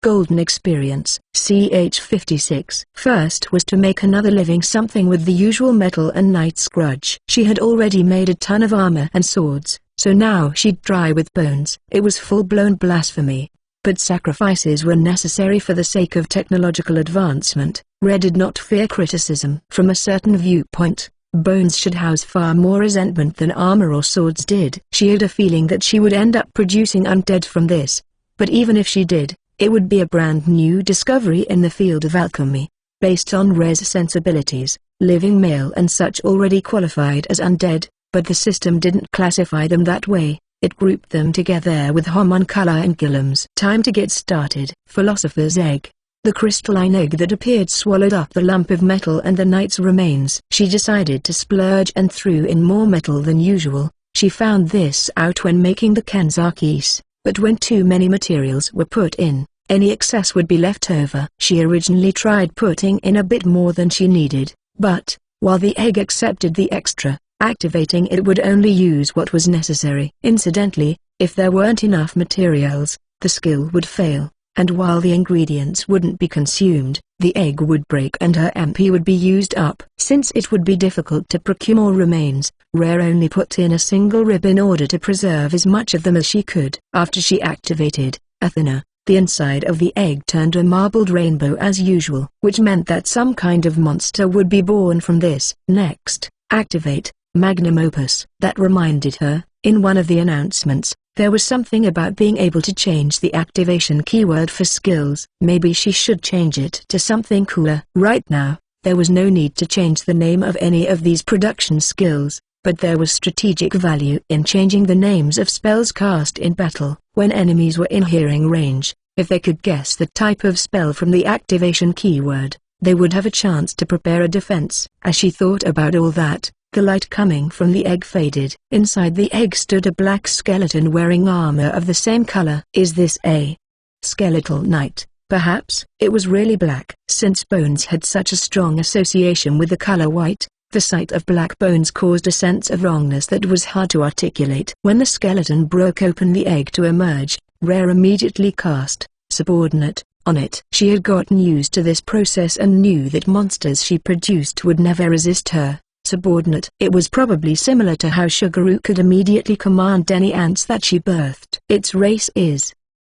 Golden experience. CH-56. First was to make another living something with the usual metal and knight's grudge. She had already made a ton of armor and swords, so now she'd try with bones. It was full-blown blasphemy. But sacrifices were necessary for the sake of technological advancement. Rare did not fear criticism. From a certain viewpoint, bones should house far more resentment than armor or swords did. She had a feeling that she would end up producing undead from this. But even if she did, it would be a brand new discovery in the field of alchemy. Based on Rare's sensibilities, living male and such already qualified as undead, but the system didn't classify them that way. It grouped them together with homunculi and guillems. Time to get started. Philosopher's egg. The crystalline egg that appeared swallowed up the lump of metal and the knight's remains. She decided to splurge and threw in more metal than usual. She found this out when making the Kenzakis. But when too many materials were put in, any excess would be left over. She originally tried putting in a bit more than she needed, but, while the egg accepted the extra, activating it would only use what was necessary. Incidentally, if there weren't enough materials, the skill would fail, and while the ingredients wouldn't be consumed, the egg would break and her MP would be used up. Since it would be difficult to procure more remains, Rare only put in a single rib in order to preserve as much of them as she could. After she activated Athena, the inside of the egg turned a marbled rainbow as usual, which meant that some kind of monster would be born from this. Next, activate Magnum Opus. That reminded her, in one of the announcements, there was something about being able to change the activation keyword for skills. Maybe she should change it to something cooler. Right now, there was no need to change the name of any of these production skills, but there was strategic value in changing the names of spells cast in battle. When enemies were in hearing range, if they could guess the type of spell from the activation keyword, they would have a chance to prepare a defense. As she thought about all that, the light coming from the egg faded. Inside the egg stood a black skeleton wearing armor of the same color. Is this a skeletal knight? Perhaps. It was really black. Since bones had such a strong association with the color white, the sight of black bones caused a sense of wrongness that was hard to articulate. When the skeleton broke open the egg to emerge, Rare immediately cast Subordinate on it. She had gotten used to this process and knew that monsters she produced would never resist her. Subordinate. It was probably similar to how Sugaru could immediately command any ants that she birthed. Its race is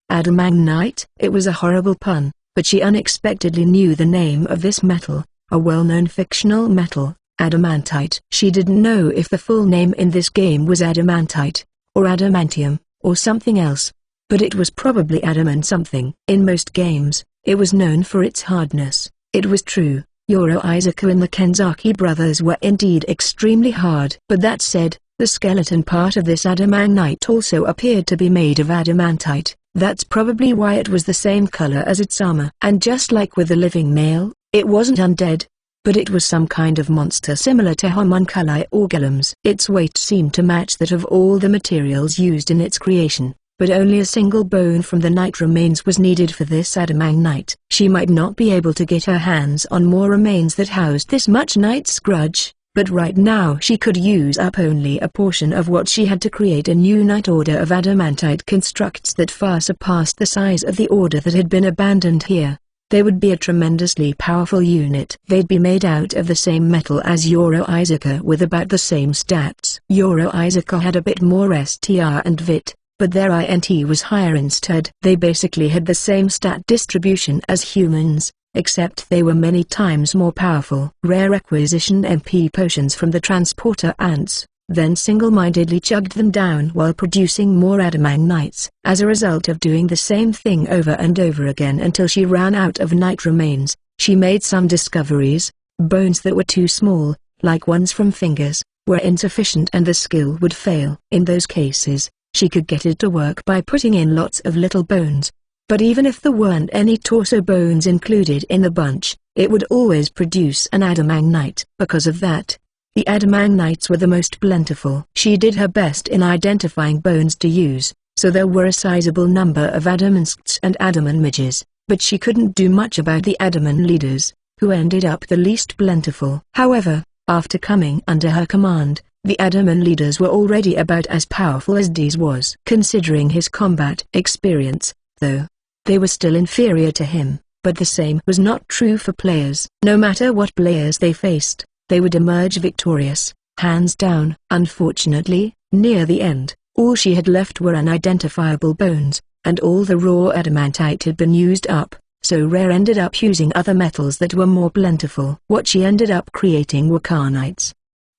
Adamagnite. It was a horrible pun, but she unexpectedly knew the name of this metal, a well-known fictional metal, adamantite. She didn't know if the full name in this game was adamantite, or adamantium, or something else, but it was probably adamant something. In most games, it was known for its hardness. It was true. Yoro Isaka and the Kenzaki brothers were indeed extremely hard. But that said, the skeleton part of this adamagnite also appeared to be made of adamantite. That's probably why it was the same color as its armor. And just like with the living male, it wasn't undead, but it was some kind of monster similar to homunculi or guillems. Its weight seemed to match that of all the materials used in its creation, but only a single bone from the knight remains was needed for this adamagnite. She might not be able to get her hands on more remains that housed this much knight's grudge, but right now she could use up only a portion of what she had to create a new knight order of adamantite constructs that far surpassed the size of the order that had been abandoned here. They would be a tremendously powerful unit. They'd be made out of the same metal as Yoro Isaka with about the same stats. Yoro Isaka had a bit more STR and VIT, but their INT was higher instead. They basically had the same stat distribution as humans, except they were many times more powerful. Rare acquisition MP potions from the transporter ants, then single-mindedly chugged them down while producing more adamagnites. As a result of doing the same thing over and over again until she ran out of knight remains, she made some discoveries. Bones that were too small, like ones from fingers, were insufficient and the skill would fail. In those cases, she could get it to work by putting in lots of little bones. But even if there weren't any torso bones included in the bunch, it would always produce an adamagnite. Because of that, the adamagnites were the most plentiful. She did her best in identifying bones to use, so there were a sizable number of adamantsks and adamanmidges, but she couldn't do much about the adaman leaders, who ended up the least plentiful. However, after coming under her command, the Adaman leaders were already about as powerful as Dees was. Considering his combat experience, though, they were still inferior to him, but the same was not true for players. No matter what players they faced, they would emerge victorious, hands down. Unfortunately, near the end, all she had left were unidentifiable bones, and all the raw adamantite had been used up, so Rare ended up using other metals that were more plentiful. What she ended up creating were carnites.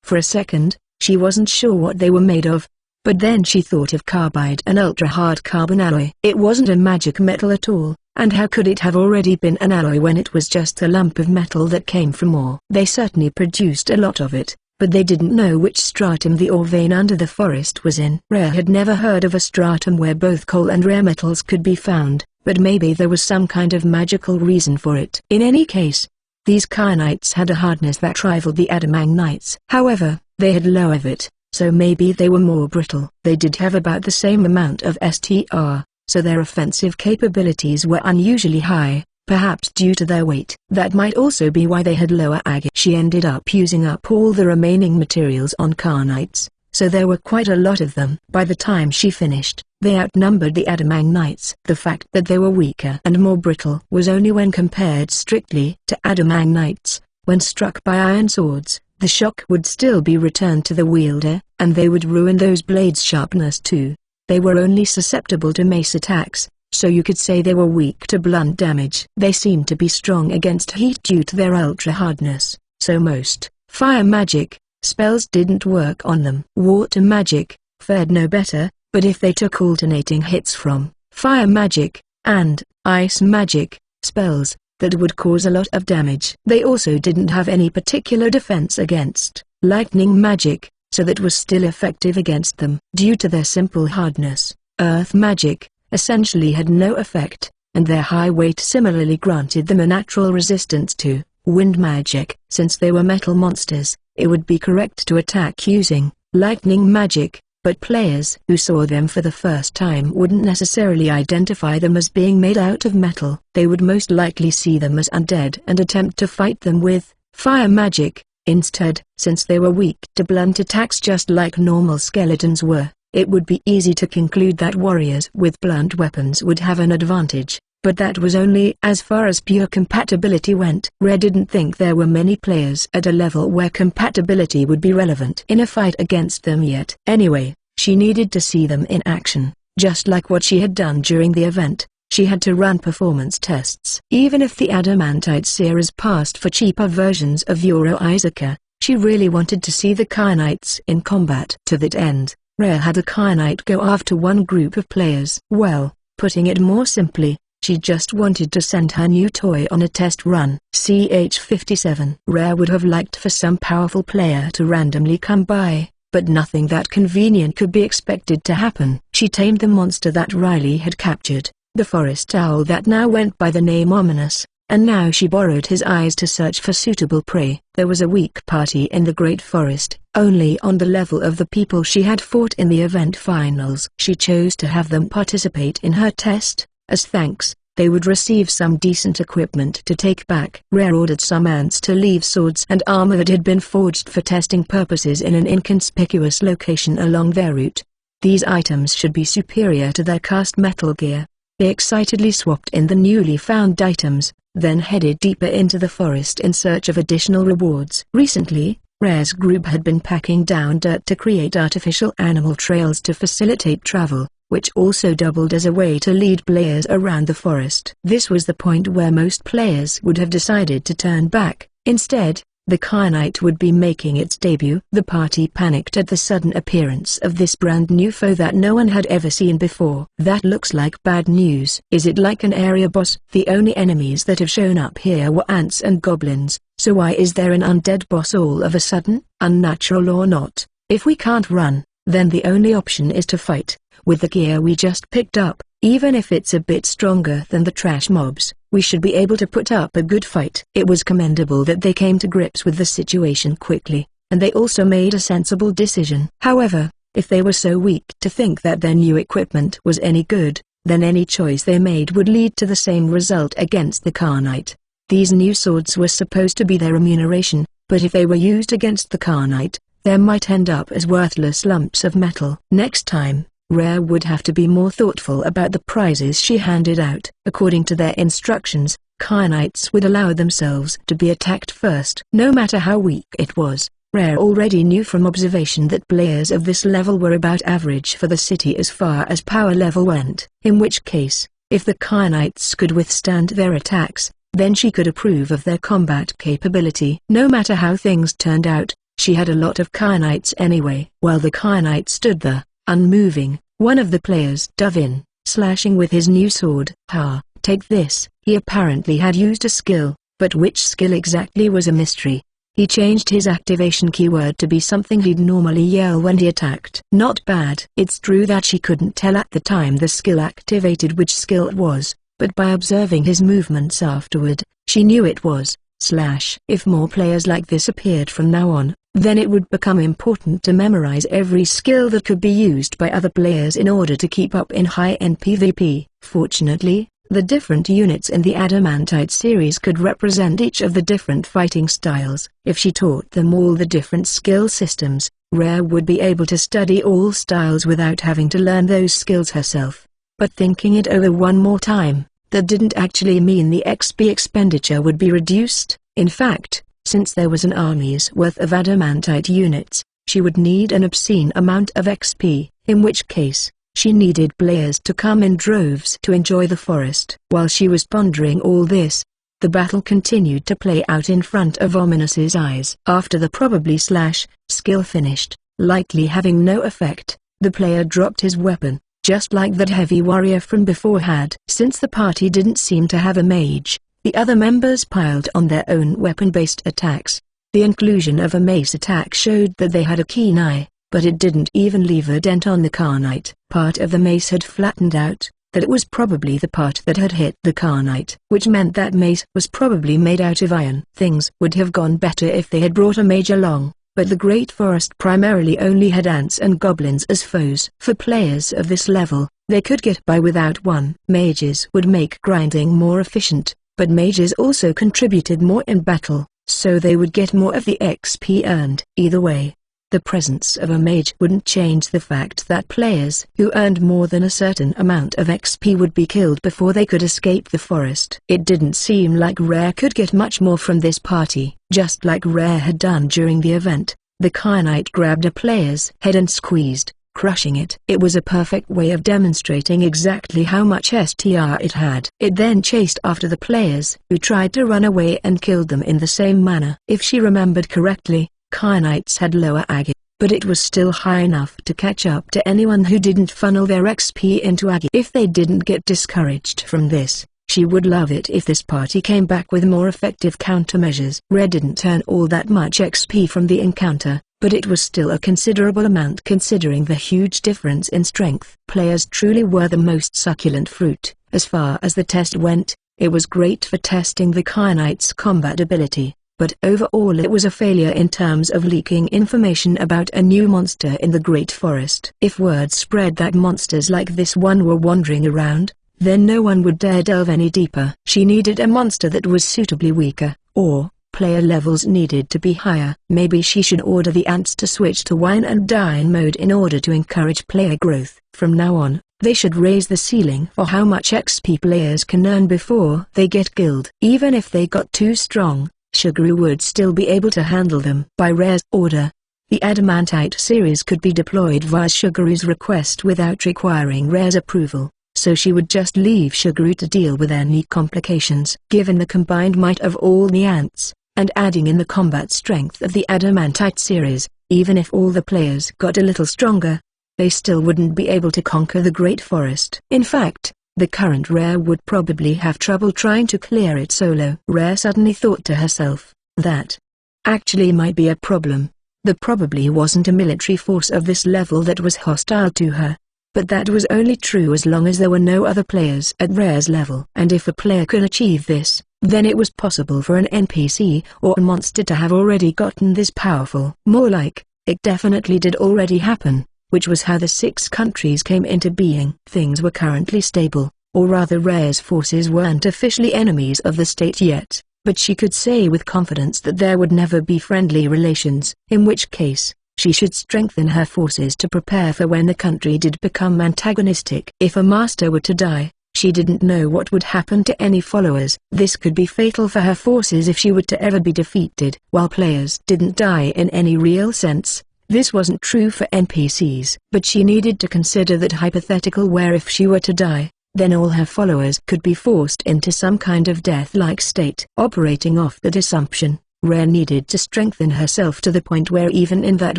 For a second, she wasn't sure what they were made of, but then she thought of carbide, an ultra-hard carbon alloy. It wasn't a magic metal at all, and how could it have already been an alloy when it was just a lump of metal that came from ore? They certainly produced a lot of it, but they didn't know which stratum the ore vein under the forest was in. Rare had never heard of a stratum where both coal and rare metals could be found, but maybe there was some kind of magical reason for it. In any case, these carnites had a hardness that rivaled the adamanites. However, they had low of it, so maybe they were more brittle. They did have about the same amount of STR, so their offensive capabilities were unusually high, perhaps due to their weight. That might also be why they had lower ag. She ended up using up all the remaining materials on carnites, so there were quite a lot of them. By the time she finished, they outnumbered the adamanites. The fact that they were weaker and more brittle was only when compared strictly to adamanites. When struck by iron swords, the shock would still be returned to the wielder, and they would ruin those blades' sharpness too. They were only susceptible to mace attacks, so you could say they were weak to blunt damage. They seemed to be strong against heat due to their ultra-hardness, so most fire magic spells didn't work on them. Water magic fared no better, but if they took alternating hits from fire magic and ice magic spells, that would cause a lot of damage. They also didn't have any particular defense against lightning magic, so that was still effective against them. Due to their simple hardness, earth magic essentially had no effect, and their high weight similarly granted them a natural resistance to wind magic. Since they were metal monsters, it would be correct to attack using lightning magic, but players who saw them for the first time wouldn't necessarily identify them as being made out of metal. They would most likely see them as undead and attempt to fight them with fire magic instead. Since they were weak to blunt attacks just like normal skeletons were, it would be easy to conclude that warriors with blunt weapons would have an advantage, but that was only as far as pure compatibility went. Rare didn't think there were many players at a level where compatibility would be relevant in a fight against them yet. Anyway, she needed to see them in action. Just like what she had done during the event, she had to run performance tests. Even if the adamantite series passed for cheaper versions of Euro Isaaca, she really wanted to see the carnites in combat. To that end, Rare had a carnite go after one group of players. Well, putting it more simply, she just wanted to send her new toy on a test run. CH-57. Rare would have liked for some powerful player to randomly come by, but nothing that convenient could be expected to happen. She tamed the monster that Riley had captured, the forest owl that now went by the name Ominous, and now she borrowed his eyes to search for suitable prey. There was a weak party in the Great Forest, only on the level of the people she had fought in the event finals. She chose to have them participate in her test. As thanks, they would receive some decent equipment to take back. Rare ordered some ants to leave swords and armor that had been forged for testing purposes in an inconspicuous location along their route. These items should be superior to their cast metal gear. They excitedly swapped in the newly found items, then headed deeper into the forest in search of additional rewards. Recently, Rare's group had been packing down dirt to create artificial animal trails to facilitate travel, which also doubled as a way to lead players around the forest. This was the point where most players would have decided to turn back. Instead, the carnite would be making its debut. The party panicked at the sudden appearance of this brand new foe that no one had ever seen before. That looks like bad news. Is it like an area boss? The only enemies that have shown up here were ants and goblins, so why is there an undead boss all of a sudden? Unnatural or not, if we can't run, then the only option is to fight. With the gear we just picked up, even if it's a bit stronger than the trash mobs, we should be able to put up a good fight. It was commendable that they came to grips with the situation quickly, and they also made a sensible decision. However, if they were so weak to think that their new equipment was any good, then any choice they made would lead to the same result against the carnite. These new swords were supposed to be their remuneration, but if they were used against the carnite, they might end up as worthless lumps of metal. Next time, Rare would have to be more thoughtful about the prizes she handed out. According to their instructions, Kyanites would allow themselves to be attacked first. No matter how weak it was, Rare already knew from observation that players of this level were about average for the city as far as power level went. In which case, if the Kyanites could withstand their attacks, then she could approve of their combat capability. No matter how things turned out, she had a lot of Kyanites anyway. While the Kyanite stood there, unmoving, one of the players dove in, slashing with his new sword. "Ha, take this." He apparently had used a skill, but which skill exactly was a mystery. He changed his activation keyword to be something he'd normally yell when he attacked. Not bad. It's true that she couldn't tell at the time the skill activated which skill it was, but by observing his movements afterward, she knew it was slash. If more players like this appeared from now on, then it would become important to memorize every skill that could be used by other players in order to keep up in high-end PvP. Fortunately, the different units in the Adamantite series could represent each of the different fighting styles. If she taught them all the different skill systems, Rare would be able to study all styles without having to learn those skills herself. But thinking it over one more time, that didn't actually mean the XP expenditure would be reduced. In fact, since there was an army's worth of Adamantite units, she would need an obscene amount of XP, in which case, she needed players to come in droves to enjoy the forest. While she was pondering all this, the battle continued to play out in front of Ominous's eyes. After the probably slash skill finished, likely having no effect, the player dropped his weapon, just like that heavy warrior from before had. Since the party didn't seem to have a mage, the other members piled on their own weapon-based attacks. The inclusion of a mace attack showed that they had a keen eye, but it didn't even leave a dent on the Kyanite. Part of the mace had flattened out, that it was probably the part that had hit the Kyanite, which meant that mace was probably made out of iron. Things would have gone better if they had brought a mage along, but the Great Forest primarily only had ants and goblins as foes. For players of this level, they could get by without one. Mages would make grinding more efficient, but mages also contributed more in battle, so they would get more of the XP earned. Either way, the presence of a mage wouldn't change the fact that players who earned more than a certain amount of XP would be killed before they could escape the forest. It didn't seem like Rare could get much more from this party. Just like Rare had done during the event, the Kyanite grabbed a player's head and squeezed, crushing it. It was a perfect way of demonstrating exactly how much STR it had. It then chased after the players who tried to run away and killed them in the same manner. If she remembered correctly, Kyanites had lower Agi, but it was still high enough to catch up to anyone who didn't funnel their XP into Agi. If they didn't get discouraged from this, she would love it if this party came back with more effective countermeasures. Red didn't earn all that much XP from the encounter, but it was still a considerable amount considering the huge difference in strength. Players truly were the most succulent fruit. As far as the test went, it was great for testing the Kyanites' combat ability, but overall it was a failure in terms of leaking information about a new monster in the Great Forest. If word spread that monsters like this one were wandering around, then no one would dare delve any deeper. She needed a monster that was suitably weaker, or player levels needed to be higher. Maybe she should order the ants to switch to wine and dine mode in order to encourage player growth. From now on, they should raise the ceiling for how much XP players can earn before they get killed. Even if they got too strong, Shuguru would still be able to handle them. By Rare's order, the Adamantite series could be deployed via Shuguru's request without requiring Rare's approval, so she would just leave Shuguru to deal with any complications. Given the combined might of all the ants, and adding in the combat strength of the Adamantite series, even if all the players got a little stronger, they still wouldn't be able to conquer the Great Forest. In fact, the current Rare would probably have trouble trying to clear it solo. Rare suddenly thought to herself, that actually might be a problem. There probably wasn't a military force of this level that was hostile to her. But that was only true as long as there were no other players at Rare's level. And if a player could achieve this, then it was possible for an NPC or a monster to have already gotten this powerful. More like, it definitely did already happen, which was how the 6 countries came into being. Things were currently stable, or rather Rare's forces weren't officially enemies of the state yet, but she could say with confidence that there would never be friendly relations, in which case, She should strengthen her forces to prepare for when the country did become antagonistic. If a master were to die, she didn't know what would happen to any followers. This could be fatal for her forces if she were to ever be defeated. While players didn't die in any real sense, this wasn't true for NPCs. But she needed to consider that hypothetical where if she were to die, then all her followers could be forced into some kind of death-like state. Operating off that assumption, Rare needed to strengthen herself to the point where even in that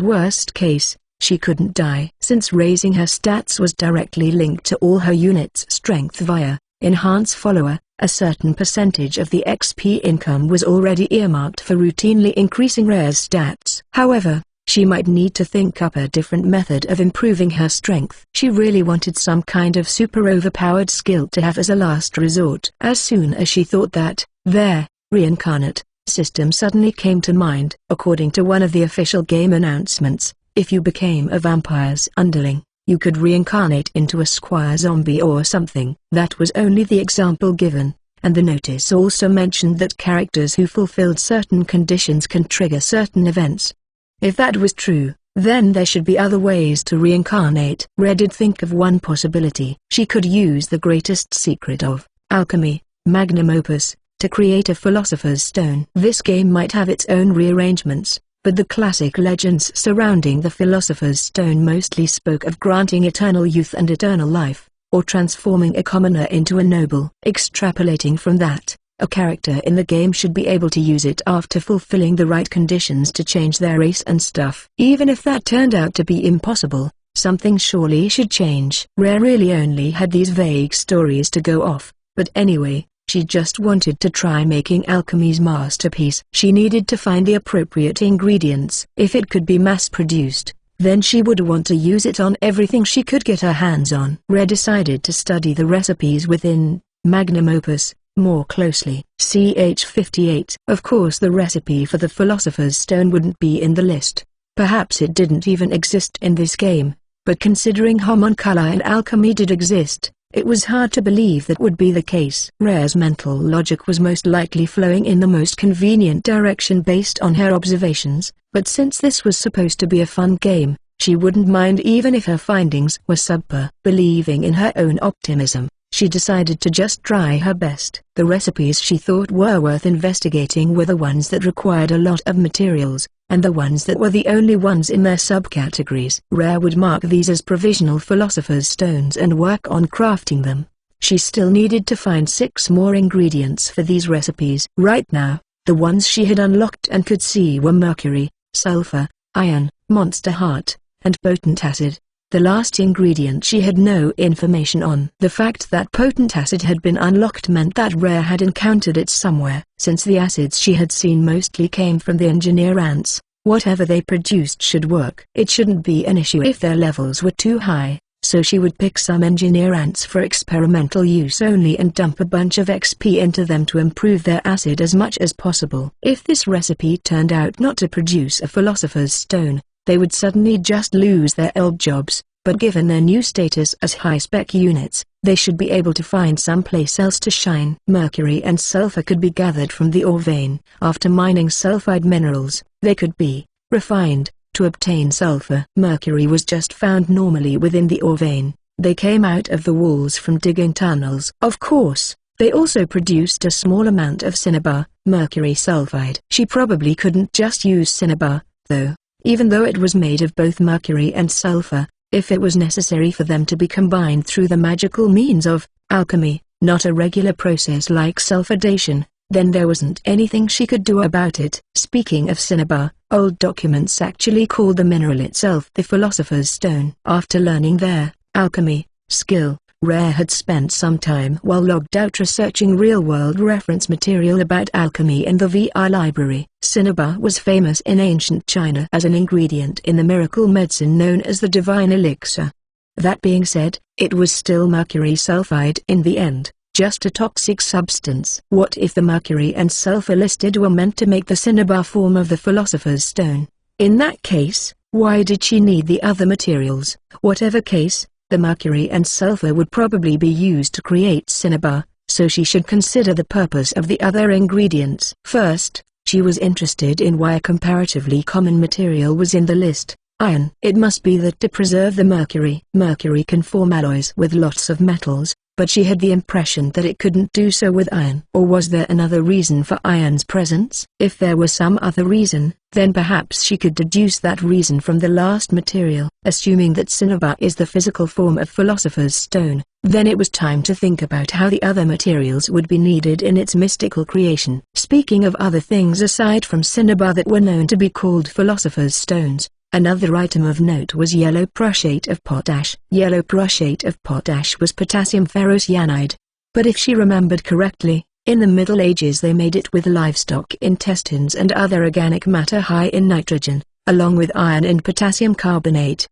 worst case, she couldn't die. Since raising her stats was directly linked to all her units' strength via Enhance Follower, a certain percentage of the XP income was already earmarked for routinely increasing Rare's stats. However, she might need to think up a different method of improving her strength. She really wanted some kind of super overpowered skill to have as a last resort. As soon as she thought that, their reincarnate system suddenly came to mind. According to one of the official game announcements, if you became a vampire's underling, you could reincarnate into a squire zombie or something. That was only the example given, and the notice also mentioned that characters who fulfilled certain conditions can trigger certain events. If that was true, then there should be other ways to reincarnate. Rare did think of one possibility. She could use the greatest secret of alchemy, magnum opus, to create a philosopher's stone. This game might have its own rearrangements, but the classic legends surrounding the philosopher's stone mostly spoke of granting eternal youth and eternal life, or transforming a commoner into a noble. Extrapolating from that, a character in the game should be able to use it after fulfilling the right conditions to change their race and stuff. Even if that turned out to be impossible, something surely should change. Rare really only had these vague stories to go off, but anyway, she just wanted to try making alchemy's masterpiece. She needed to find the appropriate ingredients. If it could be mass-produced, then she would want to use it on everything she could get her hands on. Rare decided to study the recipes within Magnum Opus more closely. CH58. Of course the recipe for the Philosopher's Stone wouldn't be in the list. Perhaps it didn't even exist in this game, but considering homunculi and alchemy did exist, it was hard to believe that would be the case. Rare's mental logic was most likely flowing in the most convenient direction based on her observations, but since this was supposed to be a fun game, she wouldn't mind even if her findings were subpar. Believing in her own optimism, she decided to just try her best. The recipes she thought were worth investigating were the ones that required a lot of materials, and the ones that were the only ones in their subcategories. Rare would mark these as provisional philosopher's stones and work on crafting them. She still needed to find 6 more ingredients for these recipes. Right now, the ones she had unlocked and could see were mercury, sulfur, iron, monster heart, and potent acid. The last ingredient she had no information on. The fact that potent acid had been unlocked meant that Rare had encountered it somewhere. Since the acids she had seen mostly came from the engineer ants, whatever they produced should work. It shouldn't be an issue if their levels were too high, so she would pick some engineer ants for experimental use only and dump a bunch of XP into them to improve their acid as much as possible. If this recipe turned out not to produce a philosopher's stone, they would suddenly just lose their old jobs, but given their new status as high-spec units, they should be able to find someplace else to shine. Mercury and sulfur could be gathered from the ore vein. After mining sulfide minerals, they could be refined to obtain sulfur. Mercury was just found normally within the ore vein. They came out of the walls from digging tunnels. Of course, they also produced a small amount of cinnabar, mercury sulfide. She probably couldn't just use cinnabar, though. Even though it was made of both mercury and sulfur, if it was necessary for them to be combined through the magical means of alchemy, not a regular process like sulfidation, then there wasn't anything she could do about it. Speaking of cinnabar, old documents actually called the mineral itself the Philosopher's Stone. After learning their alchemy skill, Rare had spent some time while logged out researching real-world reference material about alchemy in the VI library. Cinnabar was famous in ancient China as an ingredient in the miracle medicine known as the divine elixir. That being said, it was still mercury sulfide in the end, just a toxic substance. What if the mercury and sulfur listed were meant to make the cinnabar form of the Philosopher's Stone? In that case, why did she need the other materials? Whatever case, the mercury and sulfur would probably be used to create cinnabar, so she should consider the purpose of the other ingredients. First, she was interested in why a comparatively common material was in the list. Iron. It must be that to preserve the mercury. Mercury can form alloys with lots of metals, but she had the impression that it couldn't do so with iron. Or was there another reason for iron's presence? If there was some other reason, then perhaps she could deduce that reason from the last material. Assuming that cinnabar is the physical form of Philosopher's Stone, then it was time to think about how the other materials would be needed in its mystical creation. Speaking of other things aside from cinnabar that were known to be called Philosopher's Stones, another item of note was yellow prussiate of potash. Yellow prussiate of potash was potassium ferrocyanide. But if she remembered correctly, in the Middle Ages they made it with livestock intestines and other organic matter high in nitrogen, along with iron and potassium carbonate,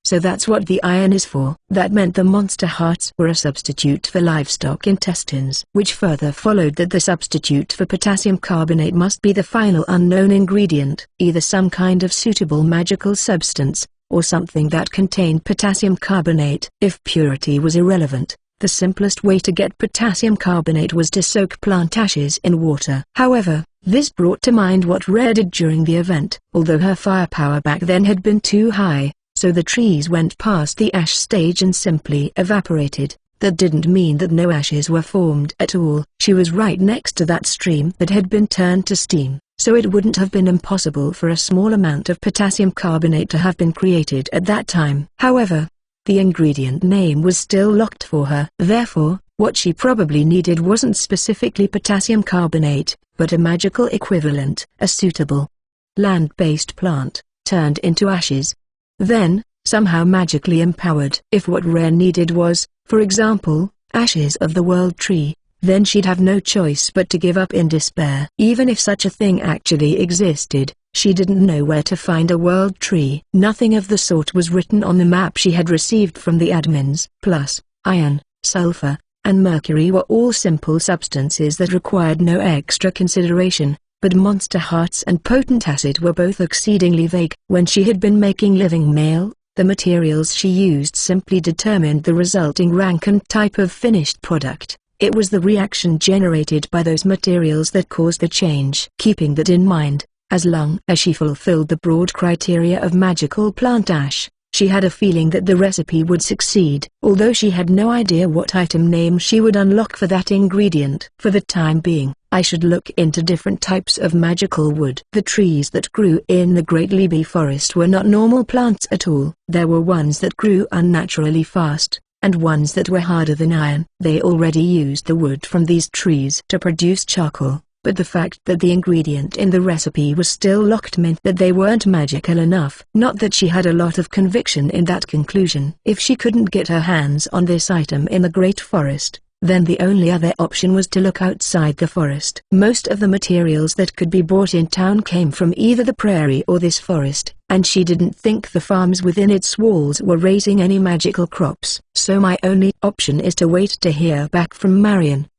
so that's what the iron is for. That meant the monster hearts were a substitute for livestock intestines. Which further followed that the substitute for potassium carbonate must be the final unknown ingredient. Either some kind of suitable magical substance, or something that contained potassium carbonate. If purity was irrelevant, the simplest way to get potassium carbonate was to soak plant ashes in water. However, this brought to mind what Rare did during the event. Although her firepower back then had been too high, so the trees went past the ash stage and simply evaporated, that didn't mean that no ashes were formed at all. She was right next to that stream that had been turned to steam, so it wouldn't have been impossible for a small amount of potassium carbonate to have been created at that time. However, the ingredient name was still locked for her. Therefore, what she probably needed wasn't specifically potassium carbonate, but a magical equivalent, a suitable land-based plant, turned into ashes. Then, somehow magically empowered. If what Rare needed was, for example, ashes of the World Tree, then she'd have no choice but to give up in despair. Even if such a thing actually existed, she didn't know where to find a World Tree. Nothing of the sort was written on the map she had received from the admins. Plus, iron, sulfur, and mercury were all simple substances that required no extra consideration. But monster hearts and potent acid were both exceedingly vague. When she had been making living mail, the materials she used simply determined the resulting rank and type of finished product. It was the reaction generated by those materials that caused the change. Keeping that in mind, as long as she fulfilled the broad criteria of magical plant ash, she had a feeling that the recipe would succeed. Although she had no idea what item name she would unlock for that ingredient. For the time being, I should look into different types of magical wood. The trees that grew in the Great Libby Forest were not normal plants at all. There were ones that grew unnaturally fast, and ones that were harder than iron. They already used the wood from these trees to produce charcoal, but the fact that the ingredient in the recipe was still locked meant that they weren't magical enough. Not that she had a lot of conviction in that conclusion. If she couldn't get her hands on this item in the Great Forest, then the only other option was to look outside the forest. Most of the materials that could be bought in town came from either the prairie or this forest, and she didn't think the farms within its walls were raising any magical crops. So my only option is to wait to hear back from Marion.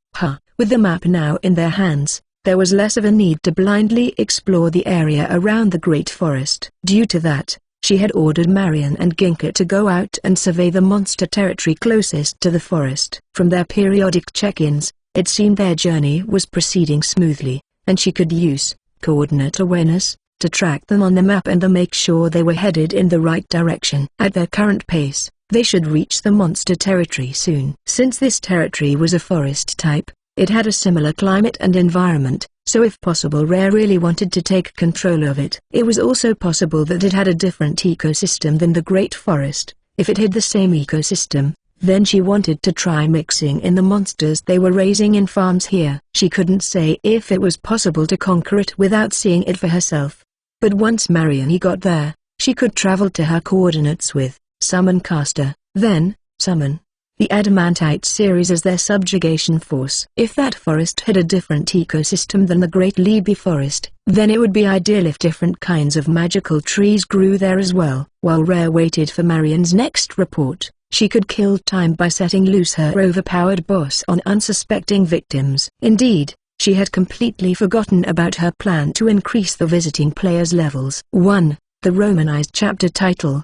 With the map now in their hands, there was less of a need to blindly explore the area around the Great Forest. Due to that, she had ordered Marion and Ginka to go out and survey the monster territory closest to the forest. From their periodic check-ins, it seemed their journey was proceeding smoothly, and she could use coordinate awareness to track them on the map and to make sure they were headed in the right direction. At their current pace, they should reach the monster territory soon. Since this territory was a forest type, it had a similar climate and environment, so if possible Rare really wanted to take control of it. It was also possible that it had a different ecosystem than the Great Forest. If it had the same ecosystem, then she wanted to try mixing in the monsters they were raising in farms here. She couldn't say if it was possible to conquer it without seeing it for herself. But once Marion got there, she could travel to her coordinates with Summon Caster, then summon the Adamantite series as their subjugation force. If that forest had a different ecosystem than the Great Libby Forest, then it would be ideal if different kinds of magical trees grew there as well. While Rare waited for Marion's next report, she could kill time by setting loose her overpowered boss on unsuspecting victims. Indeed, she had completely forgotten about her plan to increase the visiting players' levels. 1. The Romanized chapter title,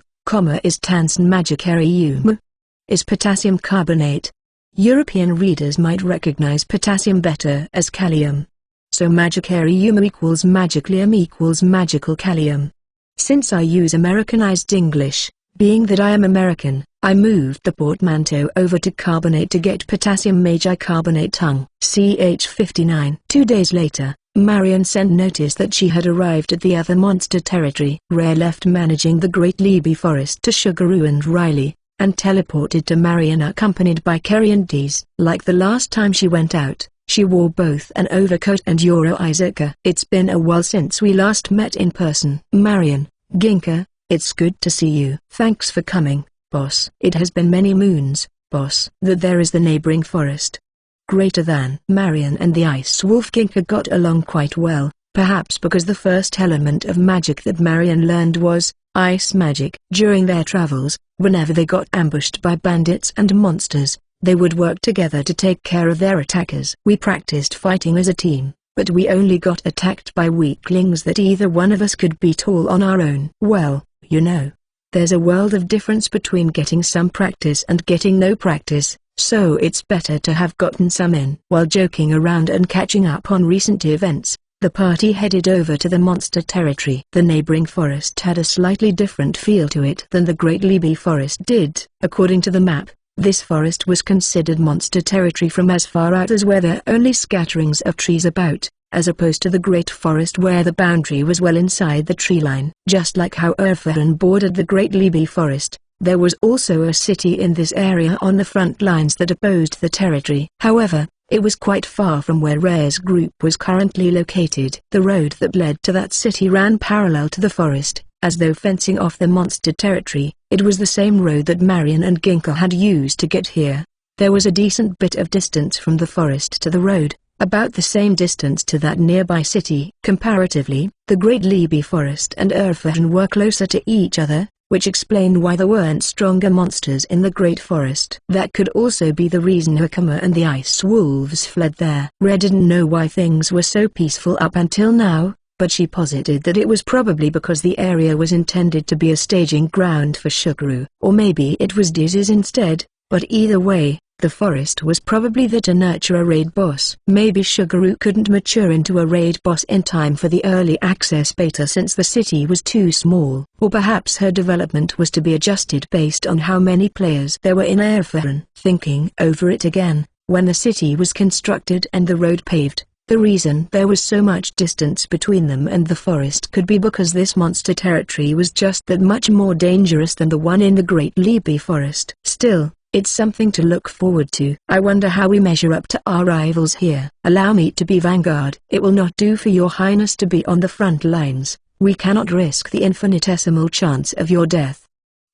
is Tansen Magicarium. Is potassium carbonate. European readers might recognize potassium better as kalium. So magicarium equals magiclium equals magical kalium. Since I use Americanized English, being that I am American, I moved the portmanteau over to carbonate to get potassium magicarbonate tongue. CH59. 2 days later, Marion sent notice that she had arrived at the other monster territory. Rare left managing the Great Libby Forest to Sugaroo and Riley, and teleported to Marion accompanied by Kerry and Dees. Like the last time she went out, she wore both an overcoat and Euro Isaaca. It's been a while since we last met in person. Marion, Ginka, it's good to see you. Thanks for coming, boss. It has been many moons, boss. That there is the neighboring forest. Greater than. Marion and the Ice Wolf Ginka got along quite well, perhaps because the first element of magic that Marion learned was ice magic. During their travels, whenever they got ambushed by bandits and monsters, they would work together to take care of their attackers. We practiced fighting as a team, but we only got attacked by weaklings that either one of us could beat all on our own. Well, you know, there's a world of difference between getting some practice and getting no practice, so it's better to have gotten some in. While joking around and catching up on recent events, the party headed over to the monster territory. The neighboring forest had a slightly different feel to it than the Great Libby Forest did. According to the map, this forest was considered monster territory from as far out as where there are only scatterings of trees about, as opposed to the Great Forest where the boundary was well inside the tree line. Just like how Erfahren bordered the Great Libby Forest, there was also a city in this area on the front lines that opposed the territory. However, it was quite far from where Rare's group was currently located. The road that led to that city ran parallel to the forest, as though fencing off the monster territory. It was the same road that Marion and Ginka had used to get here. There was a decent bit of distance from the forest to the road, about the same distance to that nearby city. Comparatively, the Great Libby Forest and Erfahren were closer to each other, which explained why there weren't stronger monsters in the Great Forest. That could also be the reason Hakama and the Ice Wolves fled there. Rare didn't know why things were so peaceful up until now, but she posited that it was probably because the area was intended to be a staging ground for Sugaroo. Or maybe it was Dees's instead, but either way, the forest was probably there to nurture a raid boss. Maybe Sugaroo couldn't mature into a raid boss in time for the early access beta since the city was too small. Or perhaps her development was to be adjusted based on how many players there were in Erfahren. Thinking over it again, when the city was constructed and the road paved, the reason there was so much distance between them and the forest could be because this monster territory was just that much more dangerous than the one in the Great Libby Forest. Still, it's something to look forward to. I wonder how we measure up to our rivals here. Allow me to be vanguard. It will not do for your highness to be on the front lines. We cannot risk the infinitesimal chance of your death.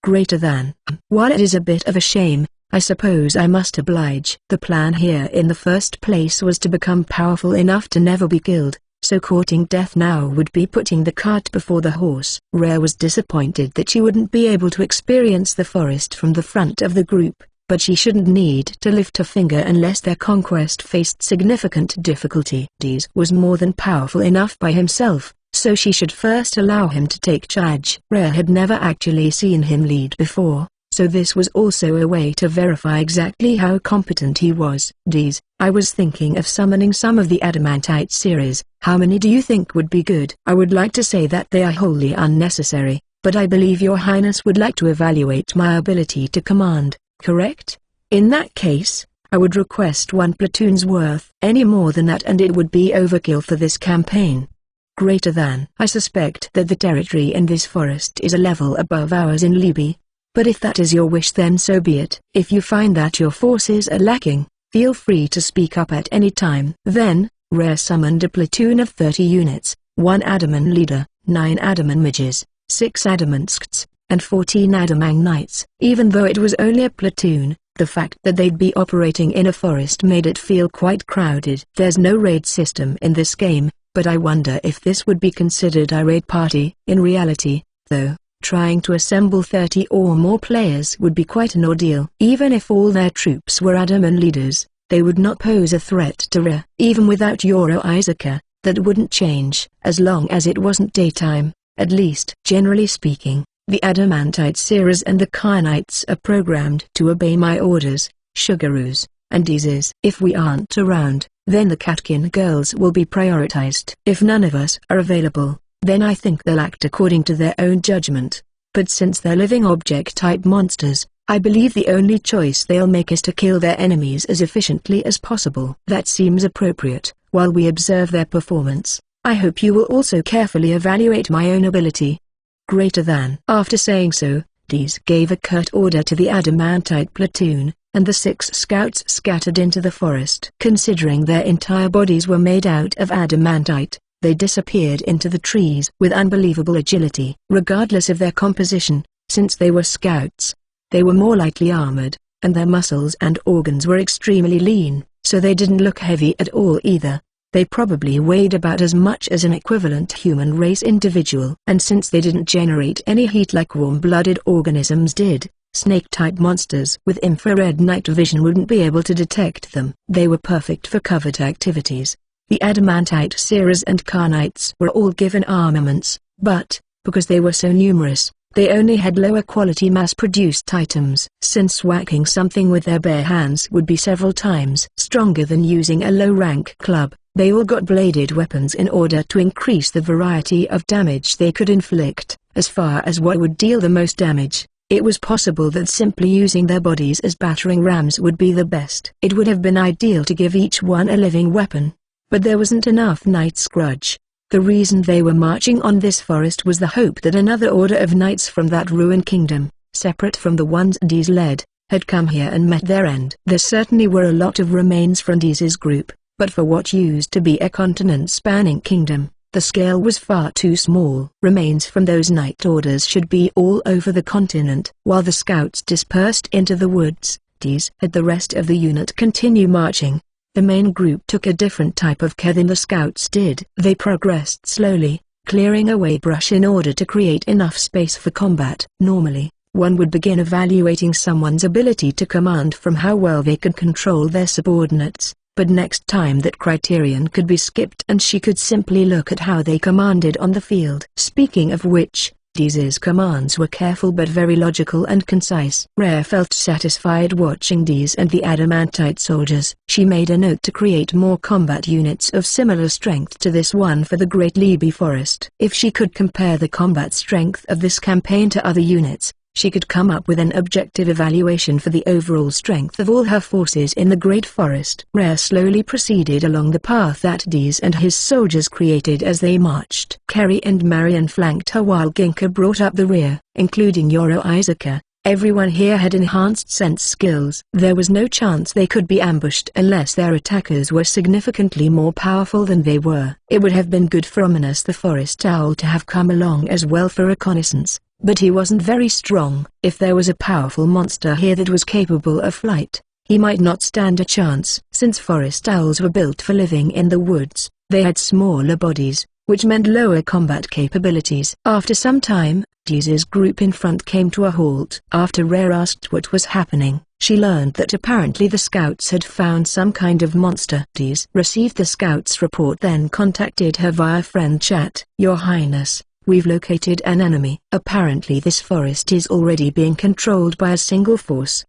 Greater than. While it is a bit of a shame, I suppose I must oblige. The plan here in the first place was to become powerful enough to never be killed, so courting death now would be putting the cart before the horse. Rare was disappointed that she wouldn't be able to experience the forest from the front of the group, but she shouldn't need to lift a finger unless their conquest faced significant difficulty. Dees was more than powerful enough by himself, so she should first allow him to take charge. Rare had never actually seen him lead before, so this was also a way to verify exactly how competent he was. Dees, I was thinking of summoning some of the Adamantite series. How many do you think would be good? I would like to say that they are wholly unnecessary, but I believe your highness would like to evaluate my ability to command, correct? In that case, I would request 1 platoon's worth. Any more than that and it would be overkill for this campaign. Greater than. I suspect that the territory in this forest is a level above ours in Libby. But if that is your wish then so be it. If you find that your forces are lacking, feel free to speak up at any time. Then, Rare summoned a platoon of 30 units, 1 Adamant leader, 9 Adamant mages, 6 Adamant scts, and 14 Adamant knights. Even though it was only a platoon, the fact that they'd be operating in a forest made it feel quite crowded. There's no raid system in this game, but I wonder if this would be considered a raid party. In reality, though, trying to assemble 30 or more players would be quite an ordeal. Even if all their troops were Adamant leaders, they would not pose a threat to Rare. Even without Euro Isaaca, that wouldn't change, as long as it wasn't daytime, at least. Generally speaking, the Adamantite Seers and the Kyanites are programmed to obey my orders, Sugaroos, and Deeses. If we aren't around, then the Catkin girls will be prioritized. If none of us are available, then I think they'll act according to their own judgment. But since they're living object-type monsters, I believe the only choice they'll make is to kill their enemies as efficiently as possible. That seems appropriate. While we observe their performance, I hope you will also carefully evaluate my own ability. Greater than. After saying so, Dees gave a curt order to the Adamantite platoon, and the 6 scouts scattered into the forest. Considering their entire bodies were made out of adamantite, they disappeared into the trees with unbelievable agility. Regardless of their composition, since they were scouts, they were more lightly armored, and their muscles and organs were extremely lean, so they didn't look heavy at all either. They probably weighed about as much as an equivalent human race individual. And since they didn't generate any heat like warm-blooded organisms did, snake-type monsters with infrared night vision wouldn't be able to detect them. They were perfect for covert activities. The adamantite seers and carnites were all given armaments, but, because they were so numerous, they only had lower quality mass-produced items. Since whacking something with their bare hands would be several times stronger than using a low-rank club, they all got bladed weapons in order to increase the variety of damage they could inflict. As far as what would deal the most damage, it was possible that simply using their bodies as battering rams would be the best. It would have been ideal to give each one a living weapon, but there wasn't enough Night Scrudge. The reason they were marching on this forest was the hope that another order of knights from that ruined kingdom, separate from the ones Dees led, had come here and met their end. There certainly were a lot of remains from Dees's group, but for what used to be a continent-spanning kingdom, the scale was far too small. Remains from those night orders should be all over the continent. While the scouts dispersed into the woods, Dees had the rest of the unit continue marching. The main group took a different type of care than the scouts did. They progressed slowly, clearing away brush in order to create enough space for combat. Normally, one would begin evaluating someone's ability to command from how well they could control their subordinates, but next time that criterion could be skipped and she could simply look at how they commanded on the field. Speaking of which, Dees's commands were careful but very logical and concise. Rare felt satisfied watching Dees and the adamantite soldiers. She made a note to create more combat units of similar strength to this one for the Great Libby Forest. If she could compare the combat strength of this campaign to other units, she could come up with an objective evaluation for the overall strength of all her forces in the Great Forest. Rare slowly proceeded along the path that Dees and his soldiers created as they marched. Kerry and Marion flanked her while Ginka brought up the rear, including Yoro Isaka. Everyone here had enhanced sense skills. There was no chance they could be ambushed unless their attackers were significantly more powerful than they were. It would have been good for Ominous the Forest Owl to have come along as well for reconnaissance, but he wasn't very strong. If there was a powerful monster here that was capable of flight, he might not stand a chance. Since forest owls were built for living in the woods, they had smaller bodies, which meant lower combat capabilities. After some time, Dees's group in front came to a halt. After Rare asked what was happening, she learned that apparently the scouts had found some kind of monster. Dees received the scouts' report then contacted her via friend chat. Your Highness, we've located an enemy. Apparently this forest is already being controlled by a single force.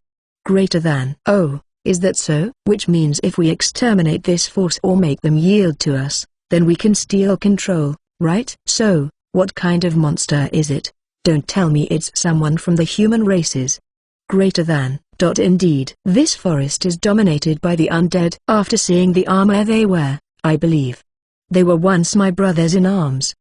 Greater than. Oh, is that so? Which means if we exterminate this force or make them yield to us, then we can steal control, right? So, what kind of monster is it? Don't tell me it's someone from the human races. Greater than. Indeed. This forest is dominated by the undead. After seeing the armor they wear, I believe they were once my brothers in arms.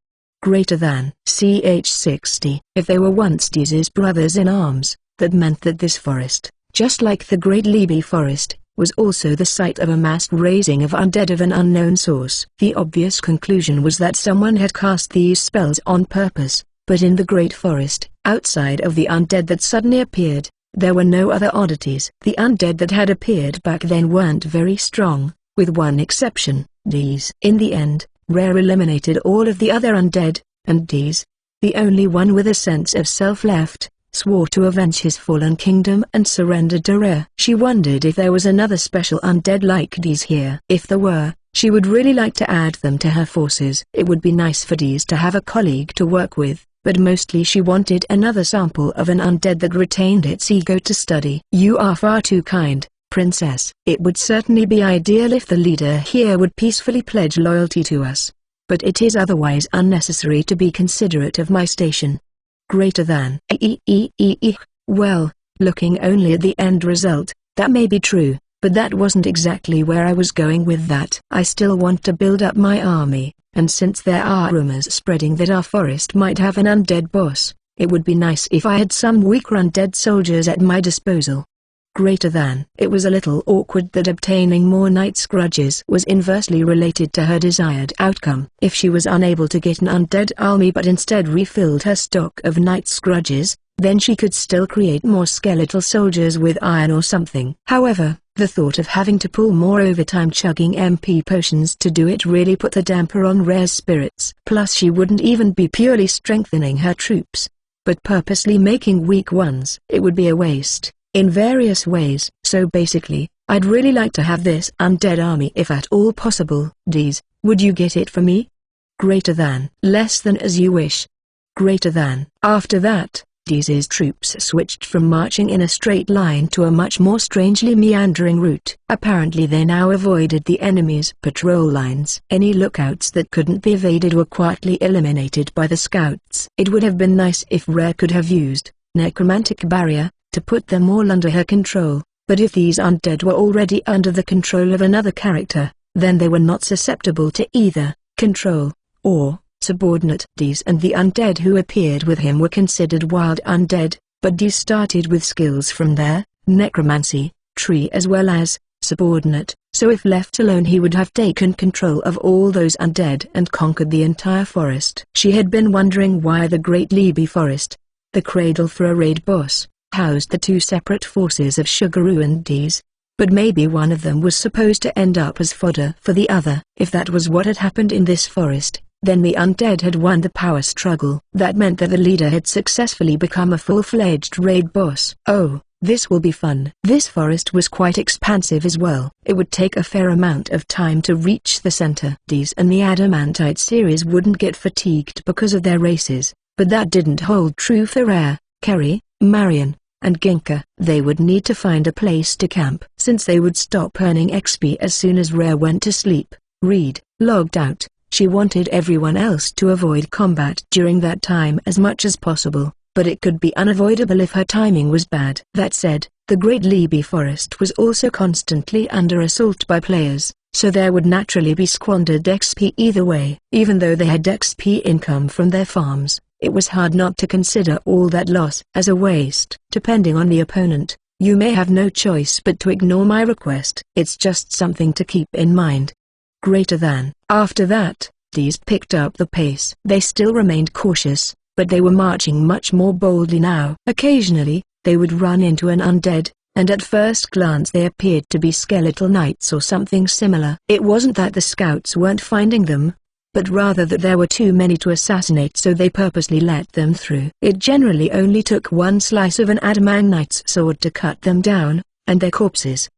Greater than. CH60. If they were once Dees's brothers in arms, that meant that this forest, just like the Great Libby Forest, was also the site of a mass raising of undead of an unknown source. The obvious conclusion was that someone had cast these spells on purpose, but in the Great Forest, outside of the undead that suddenly appeared, there were no other oddities. The undead that had appeared back then weren't very strong, with one exception, Dees. In the end, Rare eliminated all of the other undead, and Dees, the only one with a sense of self left, swore to avenge his fallen kingdom and surrendered to Rare. She wondered if there was another special undead like Dees here. If there were, she would really like to add them to her forces. It would be nice for Dees to have a colleague to work with, but mostly she wanted another sample of an undead that retained its ego to study. You are far too kind, Princess. It would certainly be ideal if the leader here would peacefully pledge loyalty to us. but it is otherwise unnecessary to be considerate of my station. Greater than. Well, looking only at the end result, that may be true, but that wasn't exactly where I was going with that. I still want to build up my army, and since there are rumors spreading that our forest might have an undead boss, it would be nice if I had some weaker undead soldiers at my disposal. Greater than. It was a little awkward that obtaining more Knight's Grudges was inversely related to her desired outcome. If she was unable to get an undead army but instead refilled her stock of Knight's Grudges, then she could still create more skeletal soldiers with iron or something. However, the thought of having to pull more overtime chugging MP potions to do it really put the damper on Rare's spirits. Plus she wouldn't even be purely strengthening her troops, but purposely making weak ones. It would be a waste, in various ways. So basically, I'd really like to have this undead army if at all possible. Dees, would you get it for me? Greater than. Less than as you wish. Greater than. After that, Dees's troops switched from marching in a straight line to a much more strangely meandering route. Apparently they now avoided the enemy's patrol lines. Any lookouts that couldn't be evaded were quietly eliminated by the scouts. It would have been nice if Rare could have used Necromantic Barrier to put them all under her control, but if these undead were already under the control of another character, then they were not susceptible to either control or subordinate. Dees and the undead who appeared with him were considered wild undead, but Dees started with skills from their necromancy tree as well as subordinate, so if left alone he would have taken control of all those undead and conquered the entire forest. She had been wondering why the Great Libby Forest, the cradle for a raid boss, housed the two separate forces of Sugaroo and Dees, but maybe one of them was supposed to end up as fodder for the other. If that was what had happened in this forest, then the undead had won the power struggle. That meant that the leader had successfully become a full-fledged raid boss. Oh, this will be fun. This forest was quite expansive as well. It would take a fair amount of time to reach the center. Dees and the Adamantite series wouldn't get fatigued because of their races, but that didn't hold true for Rare, Kerry, Marion, and Ginka. They would need to find a place to camp. Since they would stop earning XP as soon as Rare went to sleep, read, logged out, she wanted everyone else to avoid combat during that time as much as possible, but it could be unavoidable if her timing was bad. That said, the Great Libby Forest was also constantly under assault by players, so there would naturally be squandered XP either way. Even though they had XP income from their farms, it was hard not to consider all that loss as a waste. Depending on the opponent, you may have no choice but to ignore my request. It's just something to keep in mind. Greater than. After that, Dees picked up the pace. They still remained cautious, but they were marching much more boldly now. Occasionally, they would run into an undead, and at first glance they appeared to be skeletal knights or something similar. It wasn't that the scouts weren't finding them, but rather that there were too many to assassinate, so they purposely let them through. It generally only took one slice of an Adamant knight's sword to cut them down, and their corpses.